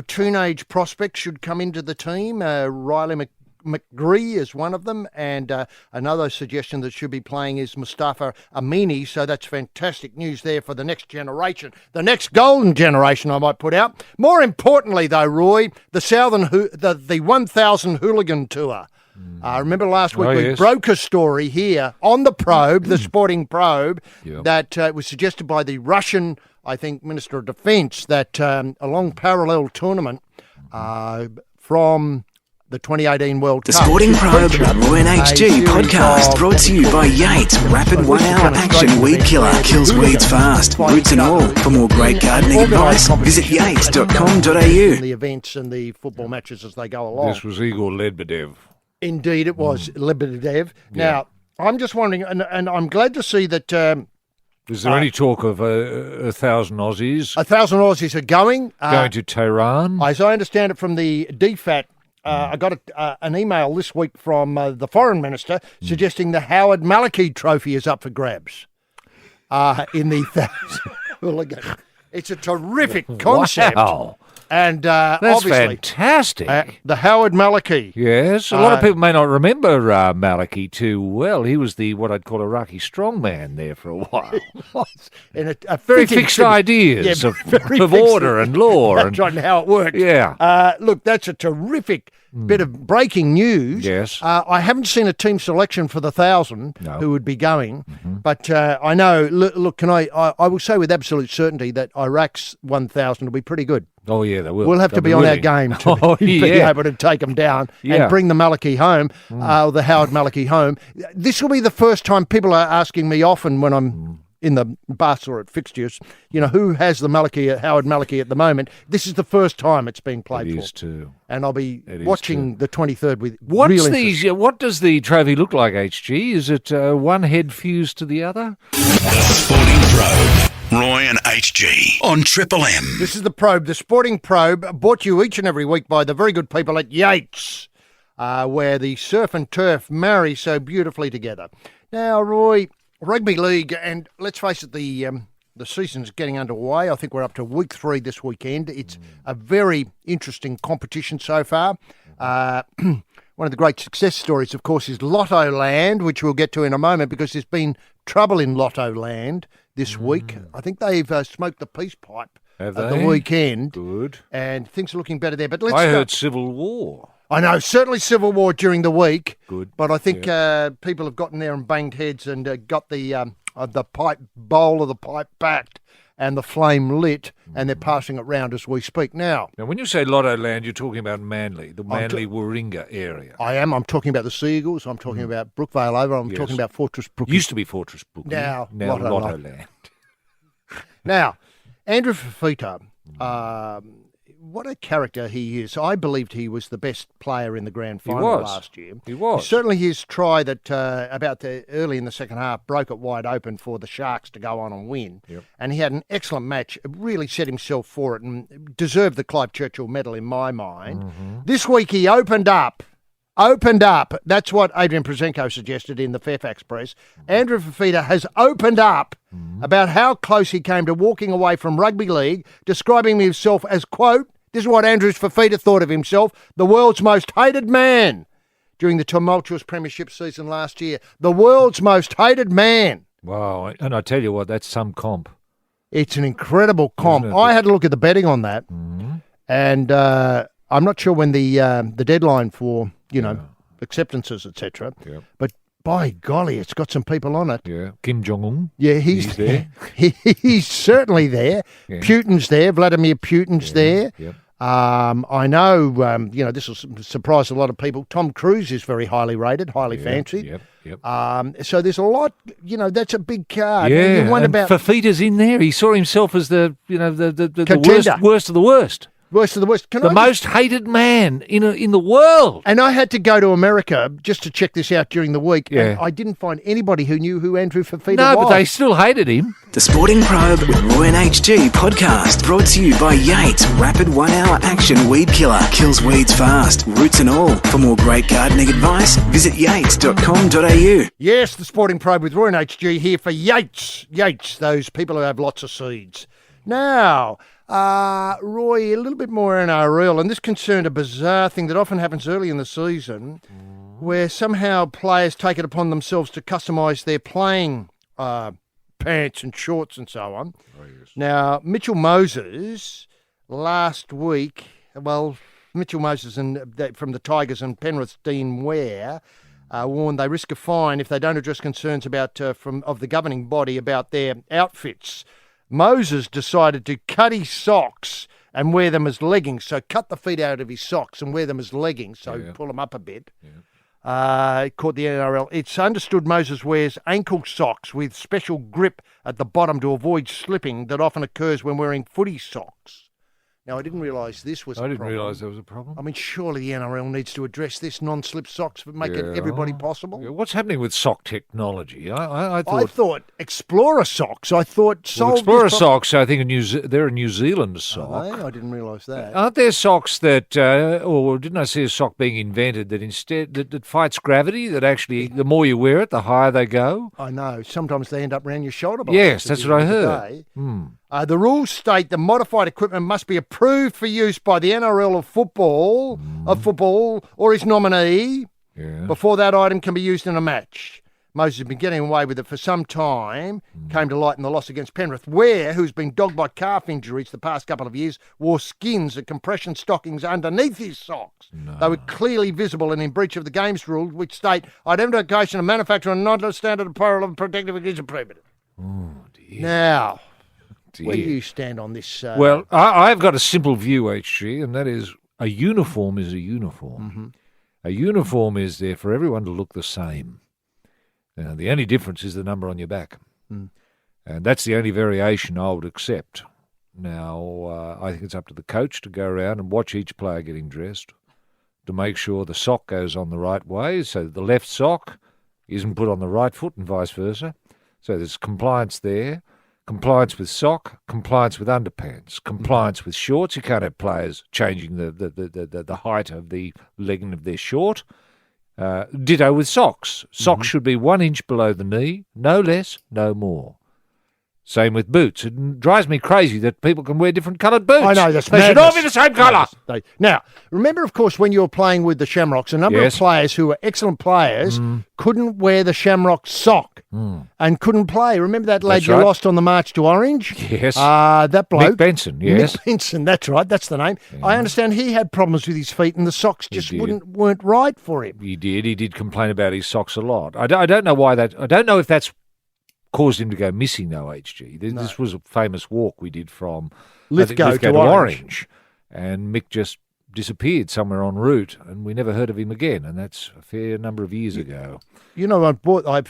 Speaker 4: teenage prospects should come into the team. Riley McGree is one of them, and another suggestion that should be playing is Mustafa Amini, so that's fantastic news there for the next generation, the next golden generation, I might put out. More importantly, though, Roy, the 1,000 Hooligan Tour. Remember last week we broke a story here on the Probe, the Sporting Probe, that was suggested by the Russian, I think, Minister of Defence, that a long parallel tournament from the 2018 World Cup.
Speaker 2: The Sporting Probe, Roy and HG podcast brought to you by Yates Rapid 1 Hour Action Weed Killer. Kills weeds fast, roots and all. For more great gardening advice, visit yates.com.au.
Speaker 4: The events and the football matches as they go along.
Speaker 5: This was Igor Lebedev.
Speaker 4: Indeed, it was Lebedev. Now, I'm just wondering, and I'm glad to see that...
Speaker 5: is there any talk of 1,000 Aussies?
Speaker 4: 1,000 Aussies are going.
Speaker 5: Going to Tehran?
Speaker 4: As I understand it from the DFAT, I got an email this week from the Foreign Minister suggesting the Howard Maliki Trophy is up for grabs in the 1,000 Hooligan. It's a terrific concept.
Speaker 5: Wow.
Speaker 4: And
Speaker 5: That's
Speaker 4: obviously,
Speaker 5: fantastic.
Speaker 4: the Howard Maliki.
Speaker 5: Yes, a lot of people may not remember Maliki too well. He was what I'd call a Iraqi strongman there for a while.
Speaker 4: In a
Speaker 5: Very
Speaker 4: fitting
Speaker 5: fixed
Speaker 4: tribute.
Speaker 5: ideas
Speaker 4: Yeah, very
Speaker 5: of
Speaker 4: fixed.
Speaker 5: order and law.
Speaker 4: That's right, and how it worked.
Speaker 5: Yeah.
Speaker 4: Look, that's a terrific bit of breaking news.
Speaker 5: Yes.
Speaker 4: I haven't seen a team selection for the 1,000 who would be going, but I know. Look, can I will say with absolute certainty that Iraq's 1,000 will be pretty good.
Speaker 5: Oh, yeah, they will.
Speaker 4: We'll have to be on our game to be able to take them down and bring the Maliki home, the Howard Maliki home. This will be the first time people are asking me often when I'm in the bus or at fixtures, who has the Howard Maliki at the moment. This is the first time it's been played for.
Speaker 5: It is too.
Speaker 4: And I'll be watching the 23rd with
Speaker 5: What does the trophy look like, HG? Is it one head fused to the other?
Speaker 1: The Sporting Probe. Roy and HG on Triple M.
Speaker 4: This is the Probe, the Sporting Probe, brought to you each and every week by the very good people at Yates, where the surf and turf marry so beautifully together. Now, Roy, rugby league, and let's face it, the season's getting underway. I think we're up to week 3 this weekend. It's a very interesting competition so far. One of the great success stories, of course, is Lotto Land, which we'll get to in a moment, because there's been trouble in Lotto Land this week. I think they've smoked the peace pipe at the weekend.
Speaker 5: Good.
Speaker 4: And things are looking better there. But
Speaker 5: I heard civil war.
Speaker 4: I know, certainly civil war during the week.
Speaker 5: Good.
Speaker 4: But I think people have gotten there and banged heads and got the bowl of the pipe backed and the flame lit, and they're passing it round as we speak now.
Speaker 5: Now, when you say Lotto Land, you're talking about Manly, the Manly-Warringah area.
Speaker 4: I am. I'm talking about the Sea Eagles. I'm talking about Brookvale over. I'm talking about Fortress Brook.
Speaker 5: Used to be Fortress Brook.
Speaker 4: Now
Speaker 5: Lotto Land.
Speaker 4: Now, Andrew Fafita, what a character he is. I believed he was the best player in the grand final last year.
Speaker 5: He was.
Speaker 4: Certainly his try that early in the second half broke it wide open for the Sharks to go on and win.
Speaker 5: Yep.
Speaker 4: And he had an excellent match, really set himself for it and deserved the Clive Churchill medal in my mind. This week he opened up. That's what Adrian Prezenko suggested in the Fairfax Press. Andrew Fafita has opened up about how close he came to walking away from rugby league, describing himself as, quote, this is what Andrew Fafita thought of himself, the world's most hated man during the tumultuous premiership season last year. The world's most hated man.
Speaker 5: Wow. And I tell you what, that's some comp.
Speaker 4: It's an incredible comp. I had a look at the betting on that, and I'm not sure when the deadline for, acceptances, etc.
Speaker 5: Yep.
Speaker 4: But by golly, it's got some people on it.
Speaker 5: Yeah. Kim Jong-un.
Speaker 4: Yeah, he's
Speaker 5: there.
Speaker 4: He's certainly there.
Speaker 5: Yeah.
Speaker 4: Putin's there. Vladimir Putin's there.
Speaker 5: Yep.
Speaker 4: I know, this will surprise a lot of people. Tom Cruise is very highly rated, highly fancied.
Speaker 5: Yep.
Speaker 4: So there's a lot, that's a big card.
Speaker 5: Yeah,
Speaker 4: And you wonder
Speaker 5: and
Speaker 4: about
Speaker 5: Fafita's in there. He saw himself as the
Speaker 4: Contender.
Speaker 5: worst of the worst.
Speaker 4: worst of the worst.
Speaker 5: The most hated man in the world.
Speaker 4: And I had to go to America just to check this out during the week.
Speaker 5: Yeah.
Speaker 4: And I didn't find anybody who knew who Andrew Fafita was.
Speaker 5: No, but they still hated him.
Speaker 2: The Sporting Probe with Roy and HG podcast brought to you by Yates Rapid 1 Hour Action Weed Killer. Kills weeds fast, roots and all. For more great gardening advice, visit yates.com.au.
Speaker 4: Yes, the Sporting Probe with Roy and HG here for Yates. Yates, those people who have lots of seeds. Now, Roy, a little bit more NRL, and this concerned a bizarre thing that often happens early in the season where somehow players take it upon themselves to customise their playing pants and shorts and so on.
Speaker 5: Oh, yes.
Speaker 4: Now, Mitchell Moses last week, Mitchell Moses from the Tigers and Penrith Dean Ware warned they risk a fine if they don't address concerns about of the governing body about their outfits. Moses decided to cut his socks and wear them as leggings. So cut the feet out of his socks and wear them as leggings. So pull them up a bit. Caught the NRL. It's understood Moses wears ankle socks with special grip at the bottom to avoid slipping that often occurs when wearing footy socks. Now, I didn't realise this was a problem.
Speaker 5: I didn't realise there was a problem.
Speaker 4: I mean, surely the NRL needs to address this non-slip socks but make it everybody possible.
Speaker 5: Yeah, what's happening with sock technology? I
Speaker 4: I thought Explorer socks. I thought solved
Speaker 5: Explorer
Speaker 4: this problem.
Speaker 5: socks, I think they're a New Zealand sock.
Speaker 4: Are they? I didn't realise that.
Speaker 5: Aren't there socks that, or didn't I see a sock being invented that instead that fights gravity? That actually, the more you wear it, the higher they go.
Speaker 4: I know. Sometimes they end up around your shoulder.
Speaker 5: Yes, that's what I heard.
Speaker 4: The rules state that modified equipment must be approved for use by the NRL of football, or his nominee before that item can be used in a match. Moses has been getting away with it for some time, came to light in the loss against Penrith. Ware, who's been dogged by calf injuries the past couple of years, wore skins and compression stockings underneath his socks. No. They were clearly visible and in breach of the game's rules, which state identification of manufacturer and non-standard apparel of protective is prohibited.
Speaker 5: Oh, dear.
Speaker 4: Now,
Speaker 5: dear.
Speaker 4: where do you stand on this?
Speaker 5: Well, I've got a simple view, HG, and that is a uniform is a uniform.
Speaker 4: Mm-hmm.
Speaker 5: A uniform is there for everyone to look the same. Now, the only difference is the number on your back. And that's the only variation I would accept. Now, I think it's up to the coach to go around and watch each player getting dressed to make sure the sock goes on the right way, so that the left sock isn't put on the right foot and vice versa. So there's compliance there, compliance with sock, compliance with underpants, compliance with shorts. You can't have players changing the height of the legging of their short. Ditto with socks. Socks should be 1 inch below the knee, no less, no more. Same with boots. It drives me crazy that people can wear different coloured boots.
Speaker 4: I know, that's
Speaker 5: They should all be the same colour.
Speaker 4: Now, remember, of course, when you were playing with the Shamrocks, a number of players who were excellent players couldn't wear the Shamrock sock and couldn't play. Remember that lad you lost on the march to Orange?
Speaker 5: Yes.
Speaker 4: That bloke.
Speaker 5: Mick Benson, yes.
Speaker 4: Mick Benson, that's right, that's the name. Yeah. I understand he had problems with his feet and the socks just weren't right for him.
Speaker 5: He did complain about his socks a lot. I don't know why that. I don't know if that's caused him to go missing, though, HG. This was a famous walk we did from
Speaker 4: Lithgow to Orange.
Speaker 5: And Mick just disappeared somewhere en route, and we never heard of him again, and that's a fair number of years ago.
Speaker 4: You know,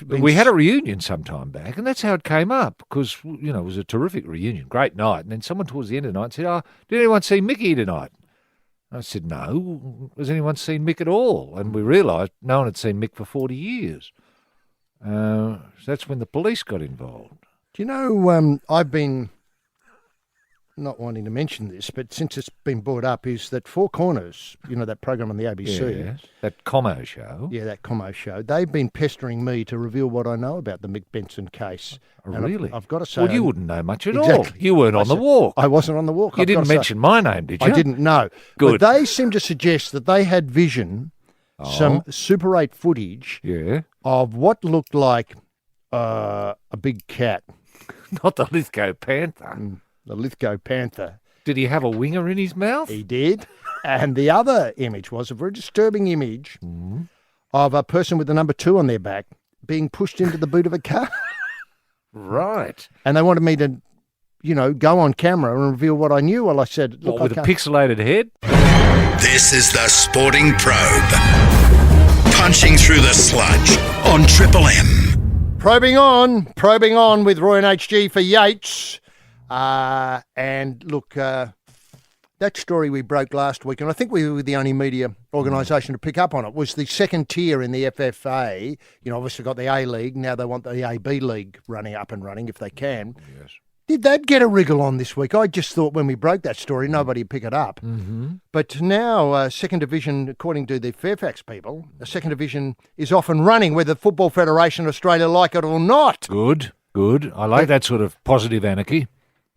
Speaker 5: we had a reunion some time back, and that's how it came up, because, you know, it was a terrific reunion, great night, and then someone towards the end of the night said, did anyone see Mickey tonight? I said, no. Has anyone seen Mick at all? And we realised no one had seen Mick for 40 years. So that's when the police got involved.
Speaker 4: Do you know, I've been not wanting to mention this, but since it's been brought up, is that Four Corners, you know, that program on the ABC.
Speaker 5: Yes, that Como show.
Speaker 4: Yeah, that Como show. They've been pestering me to reveal what I know about the Mick Benson case.
Speaker 5: Oh, really?
Speaker 4: I've got to say...
Speaker 5: Well, you wouldn't know much at all. You weren't on the walk.
Speaker 4: I wasn't on the walk.
Speaker 5: You didn't mention my name, did you?
Speaker 4: I didn't know.
Speaker 5: Good.
Speaker 4: But they seem to suggest that they had vision, some Super 8 footage of what looked like a big cat.
Speaker 5: Not the Lithgow Panther.
Speaker 4: The Lithgow Panther.
Speaker 5: Did he have a winger in his mouth?
Speaker 4: He did. And the other image was a very disturbing image of a person with the number 2 on their back being pushed into the boot of a car.
Speaker 5: Right.
Speaker 4: And they wanted me to, you know, go on camera and reveal what I knew. Well, I said, look,
Speaker 5: with a pixelated head?
Speaker 1: This is the Sporting Probe. Punching through the sludge on Triple M.
Speaker 4: Probing on with Roy and HG for Yates. And look, that story we broke last week, and I think we were the only media organisation to pick up on it, was the second tier in the FFA. You know, obviously got the A-League. Now they want the AB League running up and running if they can. Yes. Did that get a wriggle on this week? I just thought when we broke that story, nobody would pick it up. Mm-hmm. But now, second division, according to the Fairfax people, the second division is off and running, whether the Football Federation of Australia like it or not.
Speaker 5: Good. I like that sort of positive anarchy.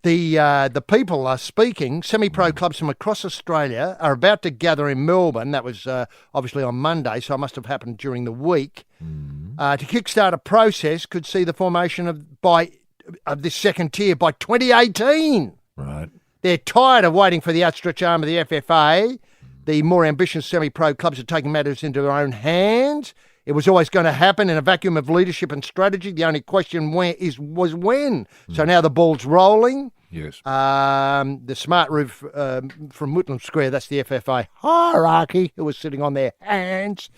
Speaker 4: The people are speaking. Semi-pro clubs from across Australia are about to gather in Melbourne. That was obviously on Monday, so it must have happened during the week. To kickstart a process could see the formation of this second tier by 2018.
Speaker 5: Right.
Speaker 4: They're tired of waiting for the outstretched arm of the FFA. The more ambitious semi-pro clubs are taking matters into their own hands. It was always going to happen in a vacuum of leadership and strategy. The only question was when. So now the ball's rolling.
Speaker 5: Yes.
Speaker 4: The smart roof from Whitlam Square, that's the FFA hierarchy, who was sitting on their hands,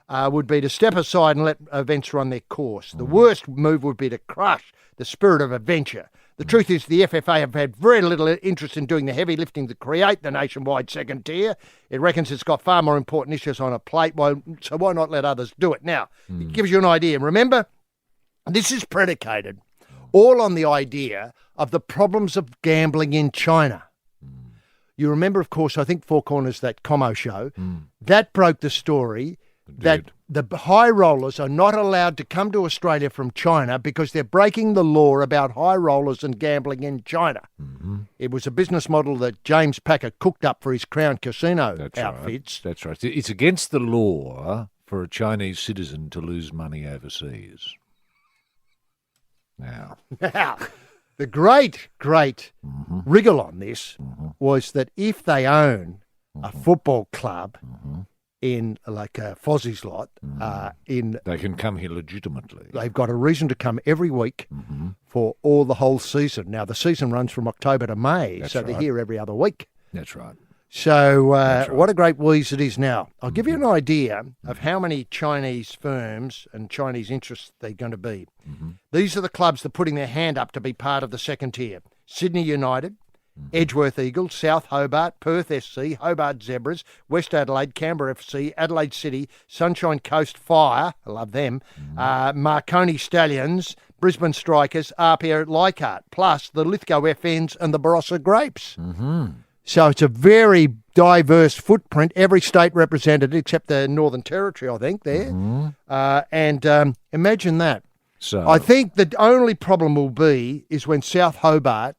Speaker 4: would be to step aside and let events run their course. The worst move would be to crush the spirit of adventure. The truth is the FFA have had very little interest in doing the heavy lifting to create the nationwide second tier. It reckons it's got far more important issues on a plate, so why not let others do it? Now, it gives you an idea. Remember, this is predicated all on the idea of the problems of gambling in China. You remember, of course, I think Four Corners, that Como show, that broke the story that the high rollers are not allowed to come to Australia from China because they're breaking the law about high rollers and gambling in China. Mm-hmm. It was a business model that James Packer cooked up for his Crown Casino outfits.
Speaker 5: Right. That's right. It's against the law for a Chinese citizen to lose money overseas. Now,
Speaker 4: the great wriggle on this was that if they own a football club in like a Fozzie's lot,
Speaker 5: they can come here legitimately.
Speaker 4: They've got a reason to come every week for the whole season. Now, the season runs from October to May, so they're here every other week.
Speaker 5: That's right.
Speaker 4: So what a great wheeze it is now. I'll give you an idea of how many Chinese firms and Chinese interests they're going to be. These are the clubs that are putting their hand up to be part of the second tier. Sydney United, Edgeworth Eagles, South Hobart, Perth SC, Hobart Zebras, West Adelaide, Canberra FC, Adelaide City, Sunshine Coast Fire, I love them, Marconi Stallions, Brisbane Strikers, RPA at Leichhardt, plus the Lithgow FNs and the Barossa Grapes. So it's a very diverse footprint, every state represented except the Northern Territory, I think, there. And imagine that.
Speaker 5: So
Speaker 4: I think the only problem will be is when South Hobart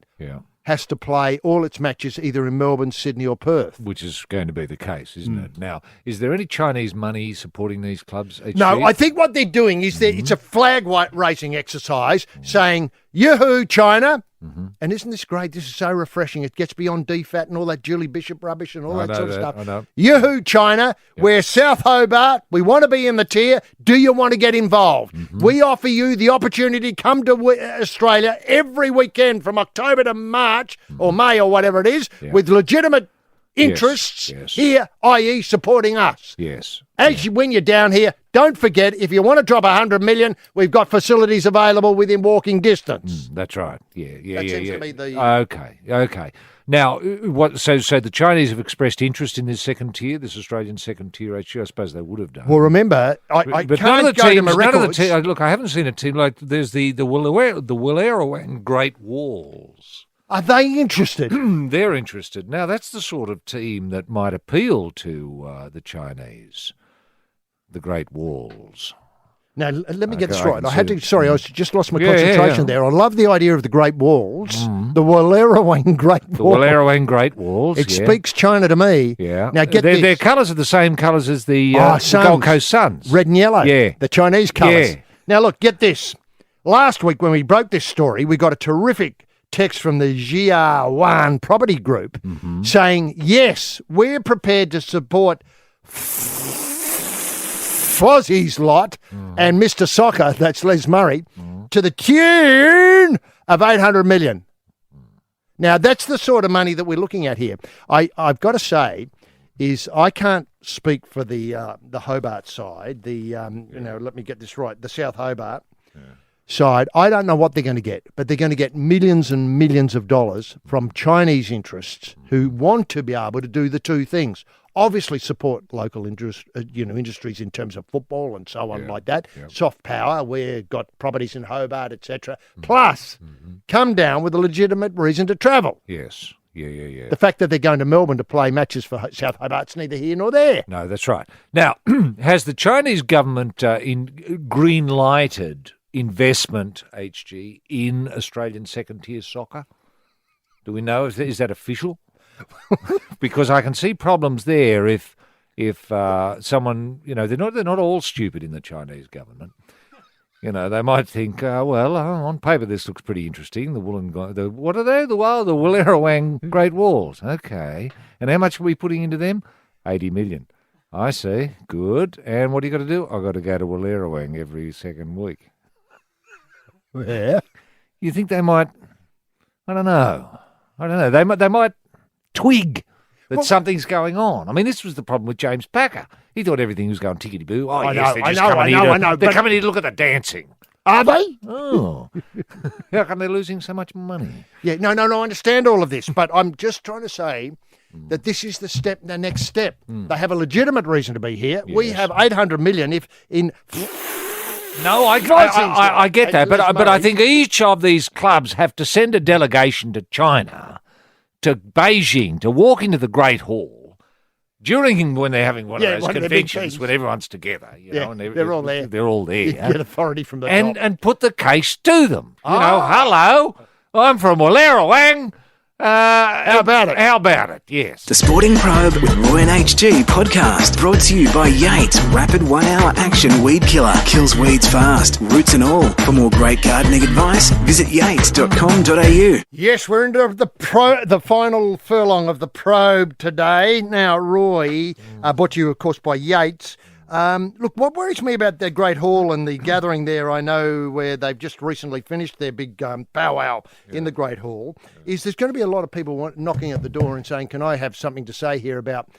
Speaker 4: has to play all its matches either in Melbourne, Sydney or Perth.
Speaker 5: Which is going to be the case, isn't it? Now, is there any Chinese money supporting these clubs?
Speaker 4: No, I think what they're doing is it's a flag raising exercise saying, yoo-hoo, China. And isn't this great? This is so refreshing. It gets beyond DFAT and all that Julie Bishop rubbish and all that sort of stuff.
Speaker 5: I know.
Speaker 4: Yoo-hoo, China. We're South Hobart. We want to be in the tier. Do you want to get involved? We offer you the opportunity to come to Australia every weekend from October to March or May or whatever it is with legitimate interests here, i.e. supporting us.
Speaker 5: Yes.
Speaker 4: When you're down here, don't forget, if you want to drop 100 million, we've got facilities available within walking distance.
Speaker 5: That's right.
Speaker 4: That seems to be the...
Speaker 5: Okay. Now, So the Chinese have expressed interest in this second tier, this Australian second tier HG. I suppose they would have done.
Speaker 4: Well, remember, I can't go to my records.
Speaker 5: Look, I haven't seen a team like there's the Wallerawang Great Walls.
Speaker 4: Are they interested?
Speaker 5: They're interested. Now, that's the sort of team that might appeal to the Chinese, the Great Walls.
Speaker 4: Now, let me get this right. I just lost my concentration there. I love the idea of the Great Walls, the Wallerawang Great Walls.
Speaker 5: The Wallerawang Great Walls,
Speaker 4: It speaks China to me.
Speaker 5: Yeah.
Speaker 4: Now, get this.
Speaker 5: Their colours are the same colours as the Gold Coast Suns.
Speaker 4: Red and yellow.
Speaker 5: Yeah.
Speaker 4: The Chinese colours.
Speaker 5: Yeah.
Speaker 4: Now, look, get this. Last week when we broke this story, we got a terrific text from the Jia Wan Property Group saying, yes, we're prepared to support Fozzie's lot and Mr. Soccer, that's Les Murray, to the tune of 800 million. Now, that's the sort of money that we're looking at here. I've got to say is I can't speak for the Hobart side, let me get this right, the South Hobart side. I don't know what they're going to get, but they're going to get millions and millions of dollars from Chinese interests who want to be able to do the two things. Obviously support local industries in terms of football and so on like that. Soft power, we've got properties in Hobart, etc. Plus, come down with a legitimate reason to travel.
Speaker 5: Yes. Yeah.
Speaker 4: The fact that they're going to Melbourne to play matches for South Hobart's neither here nor there.
Speaker 5: No, that's right. Now, has the Chinese government green-lighted investment, HG, in Australian second-tier soccer? Do we know? Is that official? Because I can see problems there if someone, they're not all stupid in the Chinese government. They might think, on paper this looks pretty interesting. What are they? The Wallerawang Great Walls. Okay. And how much are we putting into them? 80 million. I see. Good. And what do you got to do? I've got to go to Wallerawang every second week.
Speaker 4: Yeah.
Speaker 5: You think they might? I don't know. They might twig that something's going on. I mean, this was the problem with James Packer. He thought everything was going tickety-boo.
Speaker 4: I know.
Speaker 5: They're coming here to look at the dancing.
Speaker 4: Are they?
Speaker 5: Oh. How come they're losing so much money?
Speaker 4: Yeah, no, I understand all of this, but I'm just trying to say that this is the next step. They have a legitimate reason to be here. Yes. We have 800 million
Speaker 5: No, I get that, but I think each of these clubs have to send a delegation to China, to Beijing, to walk into the Great Hall, during when they're having one
Speaker 4: Yeah,
Speaker 5: of those
Speaker 4: one of their big
Speaker 5: conventions
Speaker 4: things.
Speaker 5: when everyone's together,
Speaker 4: Yeah,
Speaker 5: and
Speaker 4: they're all there.
Speaker 5: They're all there.
Speaker 4: Get authority from the top.
Speaker 5: And put the case to them. Hello, I'm from Wallerawang. How
Speaker 4: about it?
Speaker 5: How about it? Yes.
Speaker 2: The Sporting Probe with Roy and HG podcast brought to you by Yates Rapid 1 Hour Action Weed Killer. Kills weeds fast, roots and all. For more great gardening advice, visit yates.com.au.
Speaker 4: Yes, we're into the final furlong of the probe today. Now, Roy, brought to you, of course, by Yates. Look, what worries me about the Great Hall and the gathering there, I know where they've just recently finished their big powwow in the Great Hall, is there's going to be a lot of people knocking at the door and saying, can I have something to say here about,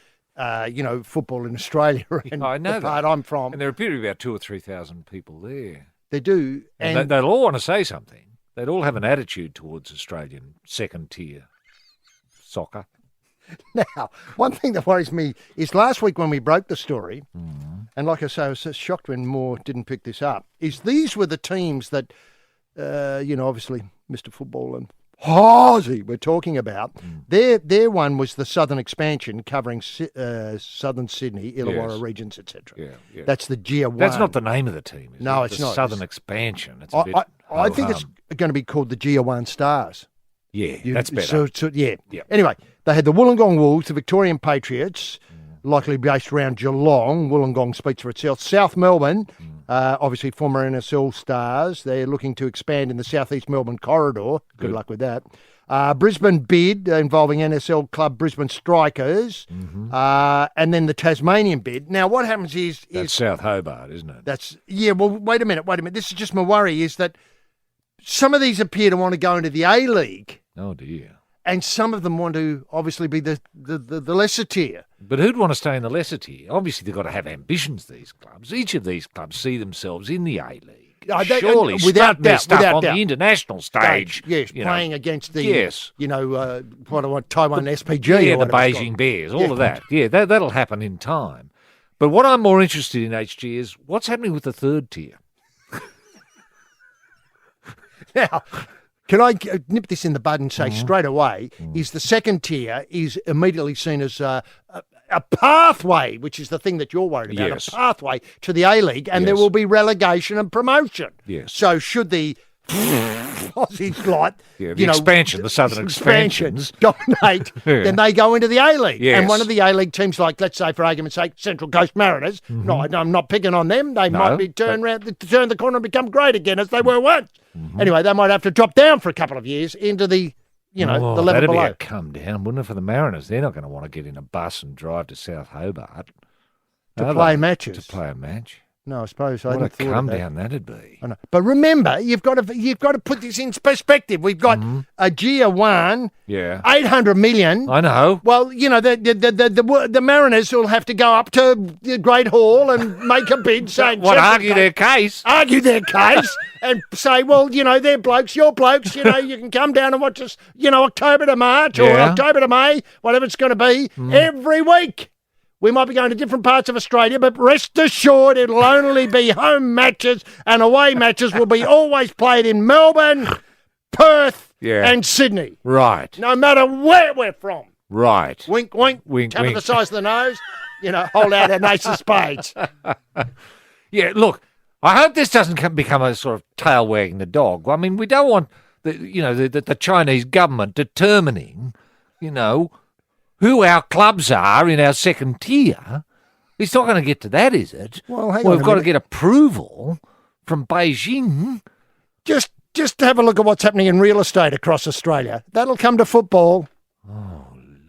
Speaker 4: football in Australia and
Speaker 5: I know
Speaker 4: the part
Speaker 5: that.
Speaker 4: I'm from.
Speaker 5: And there appear to be about 2,000 or 3,000 people there.
Speaker 4: They do.
Speaker 5: And they'll all want to say something. They'd all have an attitude towards Australian second-tier soccer.
Speaker 4: Now, one thing that worries me is last week when we broke the story, and like I say, I was just shocked when Moore didn't pick this up, is these were the teams that, obviously Mr. Football and Hosey we're talking about. Their one was the Southern Expansion covering Southern Sydney, Illawarra regions, etc.
Speaker 5: Yeah.
Speaker 4: That's the GIA 1.
Speaker 5: That's not the name of the team, is
Speaker 4: No,
Speaker 5: it?
Speaker 4: it's
Speaker 5: the
Speaker 4: not.
Speaker 5: Southern Expansion. It's a bit
Speaker 4: I think it's going to be called the GIA 1 Stars.
Speaker 5: Yeah, that's better.
Speaker 4: Yeah.
Speaker 5: Yeah.
Speaker 4: Anyway, they had the Wollongong Wolves, the Victorian Patriots, likely based around Geelong. Wollongong speaks for itself. South Melbourne, obviously former NSL stars. They're looking to expand in the Southeast Melbourne corridor. Good luck with that. Brisbane bid involving NSL club Brisbane Strikers, and then the Tasmanian bid. Now, what happens is
Speaker 5: That's South Hobart, isn't it?
Speaker 4: Well, wait a minute. This is just my worry, is that some of these appear to want to go into the A-League.
Speaker 5: Oh, dear.
Speaker 4: And some of them want to obviously be the lesser tier.
Speaker 5: But who'd want to stay in the lesser tier? Obviously, they've got to have ambitions, these clubs. Each of these clubs see themselves in the A-League. Surely,
Speaker 4: without
Speaker 5: their
Speaker 4: doubt,
Speaker 5: stuff
Speaker 4: without
Speaker 5: on
Speaker 4: doubt.
Speaker 5: the international stage.
Speaker 4: Yes, playing against the, Taiwan SPG.
Speaker 5: Yeah,
Speaker 4: or
Speaker 5: the
Speaker 4: whatever it's
Speaker 5: Beijing
Speaker 4: called.
Speaker 5: Bears, all of that. Yeah, that'll happen in time. But what I'm more interested in, HG, is what's happening with the third tier?
Speaker 4: Now, can I nip this in the bud and say straight away, is the second tier is immediately seen as a pathway, which is the thing that you're worried about,
Speaker 5: Yes.
Speaker 4: a pathway to the A-League, and there
Speaker 5: Yes.
Speaker 4: will be relegation and promotion.
Speaker 5: Yes.
Speaker 4: So should the Aussies lot,
Speaker 5: Yeah, the expansion, the Southern Expansions.
Speaker 4: dominate,
Speaker 5: Yeah.
Speaker 4: then they go into the A-League.
Speaker 5: Yes.
Speaker 4: And one of the A-League teams, like, let's say, for argument's sake, Central Coast Mariners, no, I'm not picking on them. They might be turn the corner and become great again as they were once. Anyway, they might have to drop down for a couple of years into the, the level
Speaker 5: that'd
Speaker 4: below.
Speaker 5: be a come down, wouldn't it, for the Mariners? They're not going to want to get in a bus and drive to South Hobart.
Speaker 4: To play matches.
Speaker 5: To play a match.
Speaker 4: No, I suppose I
Speaker 5: What a
Speaker 4: hadn't thought of
Speaker 5: come
Speaker 4: that.
Speaker 5: down that'd be.
Speaker 4: I know. But remember, you've got to put this in perspective. We've got a GIA 1,
Speaker 5: Yeah.
Speaker 4: 800 million.
Speaker 5: I know.
Speaker 4: Well, the Mariners will have to go up to the Great Hall and make a bid saying...
Speaker 5: Argue their case.
Speaker 4: Argue their case and say, well, they're blokes, you're blokes, you can come down and watch us, October to March or
Speaker 5: Yeah.
Speaker 4: October to May, whatever it's going to be, every week. We might be going to different parts of Australia, but rest assured it'll only be home matches, and away matches will be always played in Melbourne, Perth and Sydney.
Speaker 5: Right.
Speaker 4: No matter where we're from.
Speaker 5: Right.
Speaker 4: Wink, wink.
Speaker 5: Wink,
Speaker 4: Tap
Speaker 5: wink.
Speaker 4: of the size of the nose. Hold out an ace of spades.
Speaker 5: Yeah, look, I hope this doesn't become a sort of tail wagging the dog. I mean, we don't want the Chinese government determining, who our clubs are in our second tier. It's not going to get to that, is it?
Speaker 4: Well, hang on
Speaker 5: We've
Speaker 4: a
Speaker 5: got to
Speaker 4: minute.
Speaker 5: get approval from Beijing.
Speaker 4: Just have a look at what's happening in real estate across Australia. That'll come to football.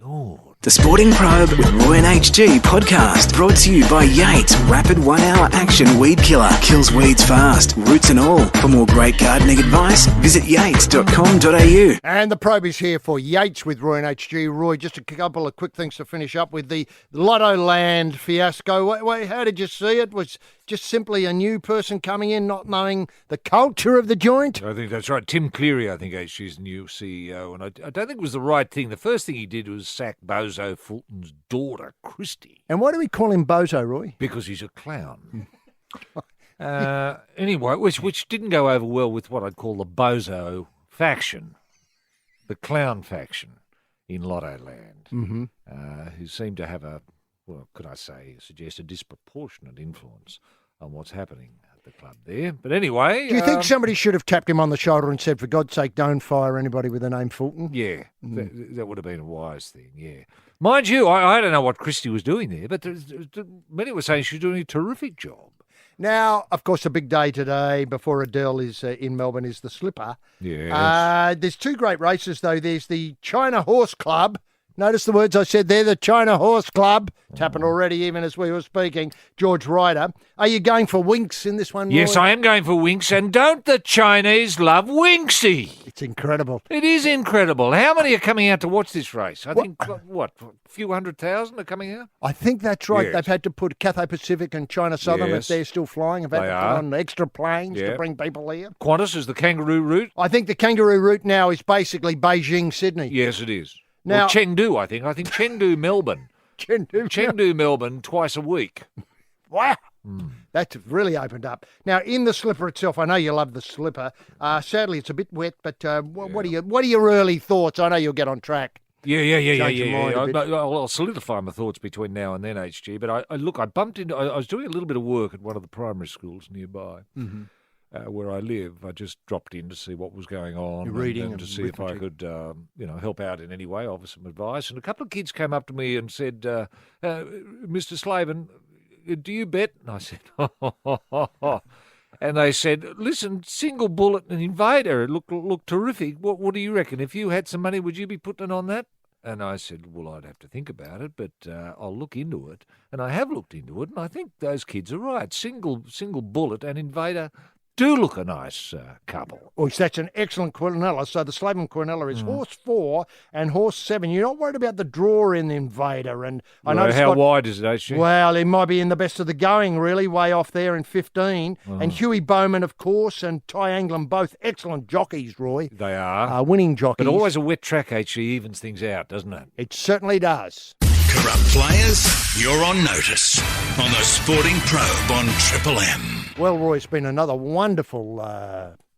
Speaker 5: Lord.
Speaker 2: The Sporting Probe with Roy and HG podcast brought to you by Yates Rapid 1 Hour Action Weed Killer. Kills weeds fast, roots and all. For more great gardening advice, visit yates.com.au.
Speaker 4: And the probe is here for Yates with Roy and HG. Roy, just a couple of quick things to finish up with the Lotto Land fiasco. How did you see it? Was just simply a new person coming in, not knowing the culture of the joint?
Speaker 5: I think that's right. Tim Cleary, I think, HG's new CEO, and I don't think it was the right thing. The first thing he did was sack Bozo Fulton's daughter, Christy,
Speaker 4: And why do we call him Bozo, Roy?
Speaker 5: because he's a clown. Anyway, which didn't go over well with what I'd call the Bozo faction, the clown faction in Lotto Land, who seemed to have a well, could I say, suggest a disproportionate influence on what's happening at the club there. But anyway...
Speaker 4: Do you think somebody should have tapped him on the shoulder and said, for God's sake, don't fire anybody with the name Fulton?
Speaker 5: Yeah, that would have been a wise thing, yeah. Mind you, I don't know what Christie was doing there, but many were saying she was doing a terrific job.
Speaker 4: Now, of course, a big day today before Adele is in Melbourne is the Slipper.
Speaker 5: Yes.
Speaker 4: There's two great races, though. There's the China Horse Club. Notice the words I said there, the China Horse Club. It's happened already even as we were speaking. George Ryder. Are you going for Winks in this one, Roy?
Speaker 5: Yes, I am going for Winks, and don't the Chinese love Winksy?
Speaker 4: It's incredible.
Speaker 5: It is incredible. How many are coming out to watch this race? I think, what, a few 100,000 are coming out?
Speaker 4: I think that's right.
Speaker 5: Yes.
Speaker 4: They've had to put Cathay Pacific and China Southern, if they're still flying, have had to put on extra planes to bring people here.
Speaker 5: Qantas is the kangaroo route?
Speaker 4: I think the kangaroo route now is basically Beijing, Sydney.
Speaker 5: Yes, it is.
Speaker 4: Now,
Speaker 5: or Chengdu, I think. I think Chengdu, Melbourne. Chengdu, Melbourne, twice a week.
Speaker 4: Wow. That's really opened up. Now, in the Slipper itself, I know you love the Slipper. Sadly, it's a bit wet, but what are your early thoughts? I know you'll get on track.
Speaker 5: Yeah. I'll solidify my thoughts between now and then, HG. But I bumped into... I was doing a little bit of work at one of the primary schools nearby. Mm-hmm. Where I live, I just dropped in to see what was going on, and to see if I could, help out in any way, offer some advice. And a couple of kids came up to me and said, "Mr. Slaven, do you bet?" And I said, And they said, "Listen, Single Bullet and Invader look terrific. What do you reckon? If you had some money, would you be putting it on that?" And I said, "Well, I'd have to think about it, but I'll look into it." And I have looked into it, and I think those kids are right. Single Bullet and Invader do look a nice couple.
Speaker 4: Oh, that's an excellent Quinella. So the Slaven Quinella is horse 4 and horse 7. You're not worried about the draw in the Invader. And I know
Speaker 5: how wide is it, actually?
Speaker 4: Well, it might be in the best of the going, really, way off there in 15. And Huey Bowman, of course, and Ty Anglin, both excellent jockeys, Roy.
Speaker 5: They are.
Speaker 4: Winning jockeys.
Speaker 5: But always a wet track actually evens things out, doesn't it?
Speaker 4: It certainly does.
Speaker 1: Corrupt players, you're on notice on the Sporting Probe on Triple M.
Speaker 4: Well, Roy, it's been another wonderful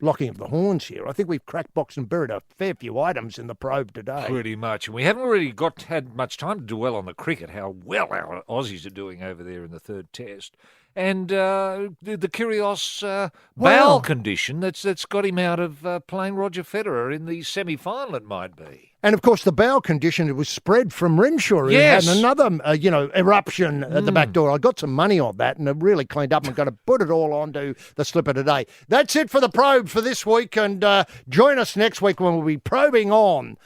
Speaker 4: locking of the horns here. I think we've cracked, boxed and buried a fair few items in the probe today.
Speaker 5: Pretty much. And we haven't really had much time to dwell on the cricket, how well our Aussies are doing over there in the third test. And the curious bowel condition that's got him out of playing Roger Federer in the semi-final, it might be.
Speaker 4: And, of course, the bowel condition, it was spread from Renshaw.
Speaker 5: Yes.
Speaker 4: It had another, eruption at the back door. I got some money on that and it really cleaned up. I'm going to put it all onto the Slipper today. That's it for the probe for this week. And join us next week when we'll be probing on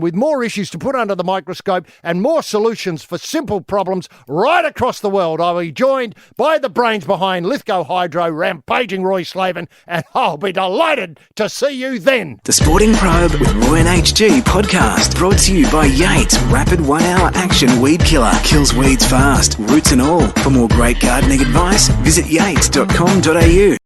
Speaker 4: with more issues to put under the microscope and more solutions for simple problems right across the world. I'll be joined by the brains behind Lithgow Hydro, rampaging Roy Slaven, and I'll be delighted to see you then.
Speaker 2: The Sporting Probe with Roy and HG podcast, brought to you by Yates Rapid 1 Hour Action Weed Killer. Kills weeds fast, roots and all. For more great gardening advice, visit yates.com.au.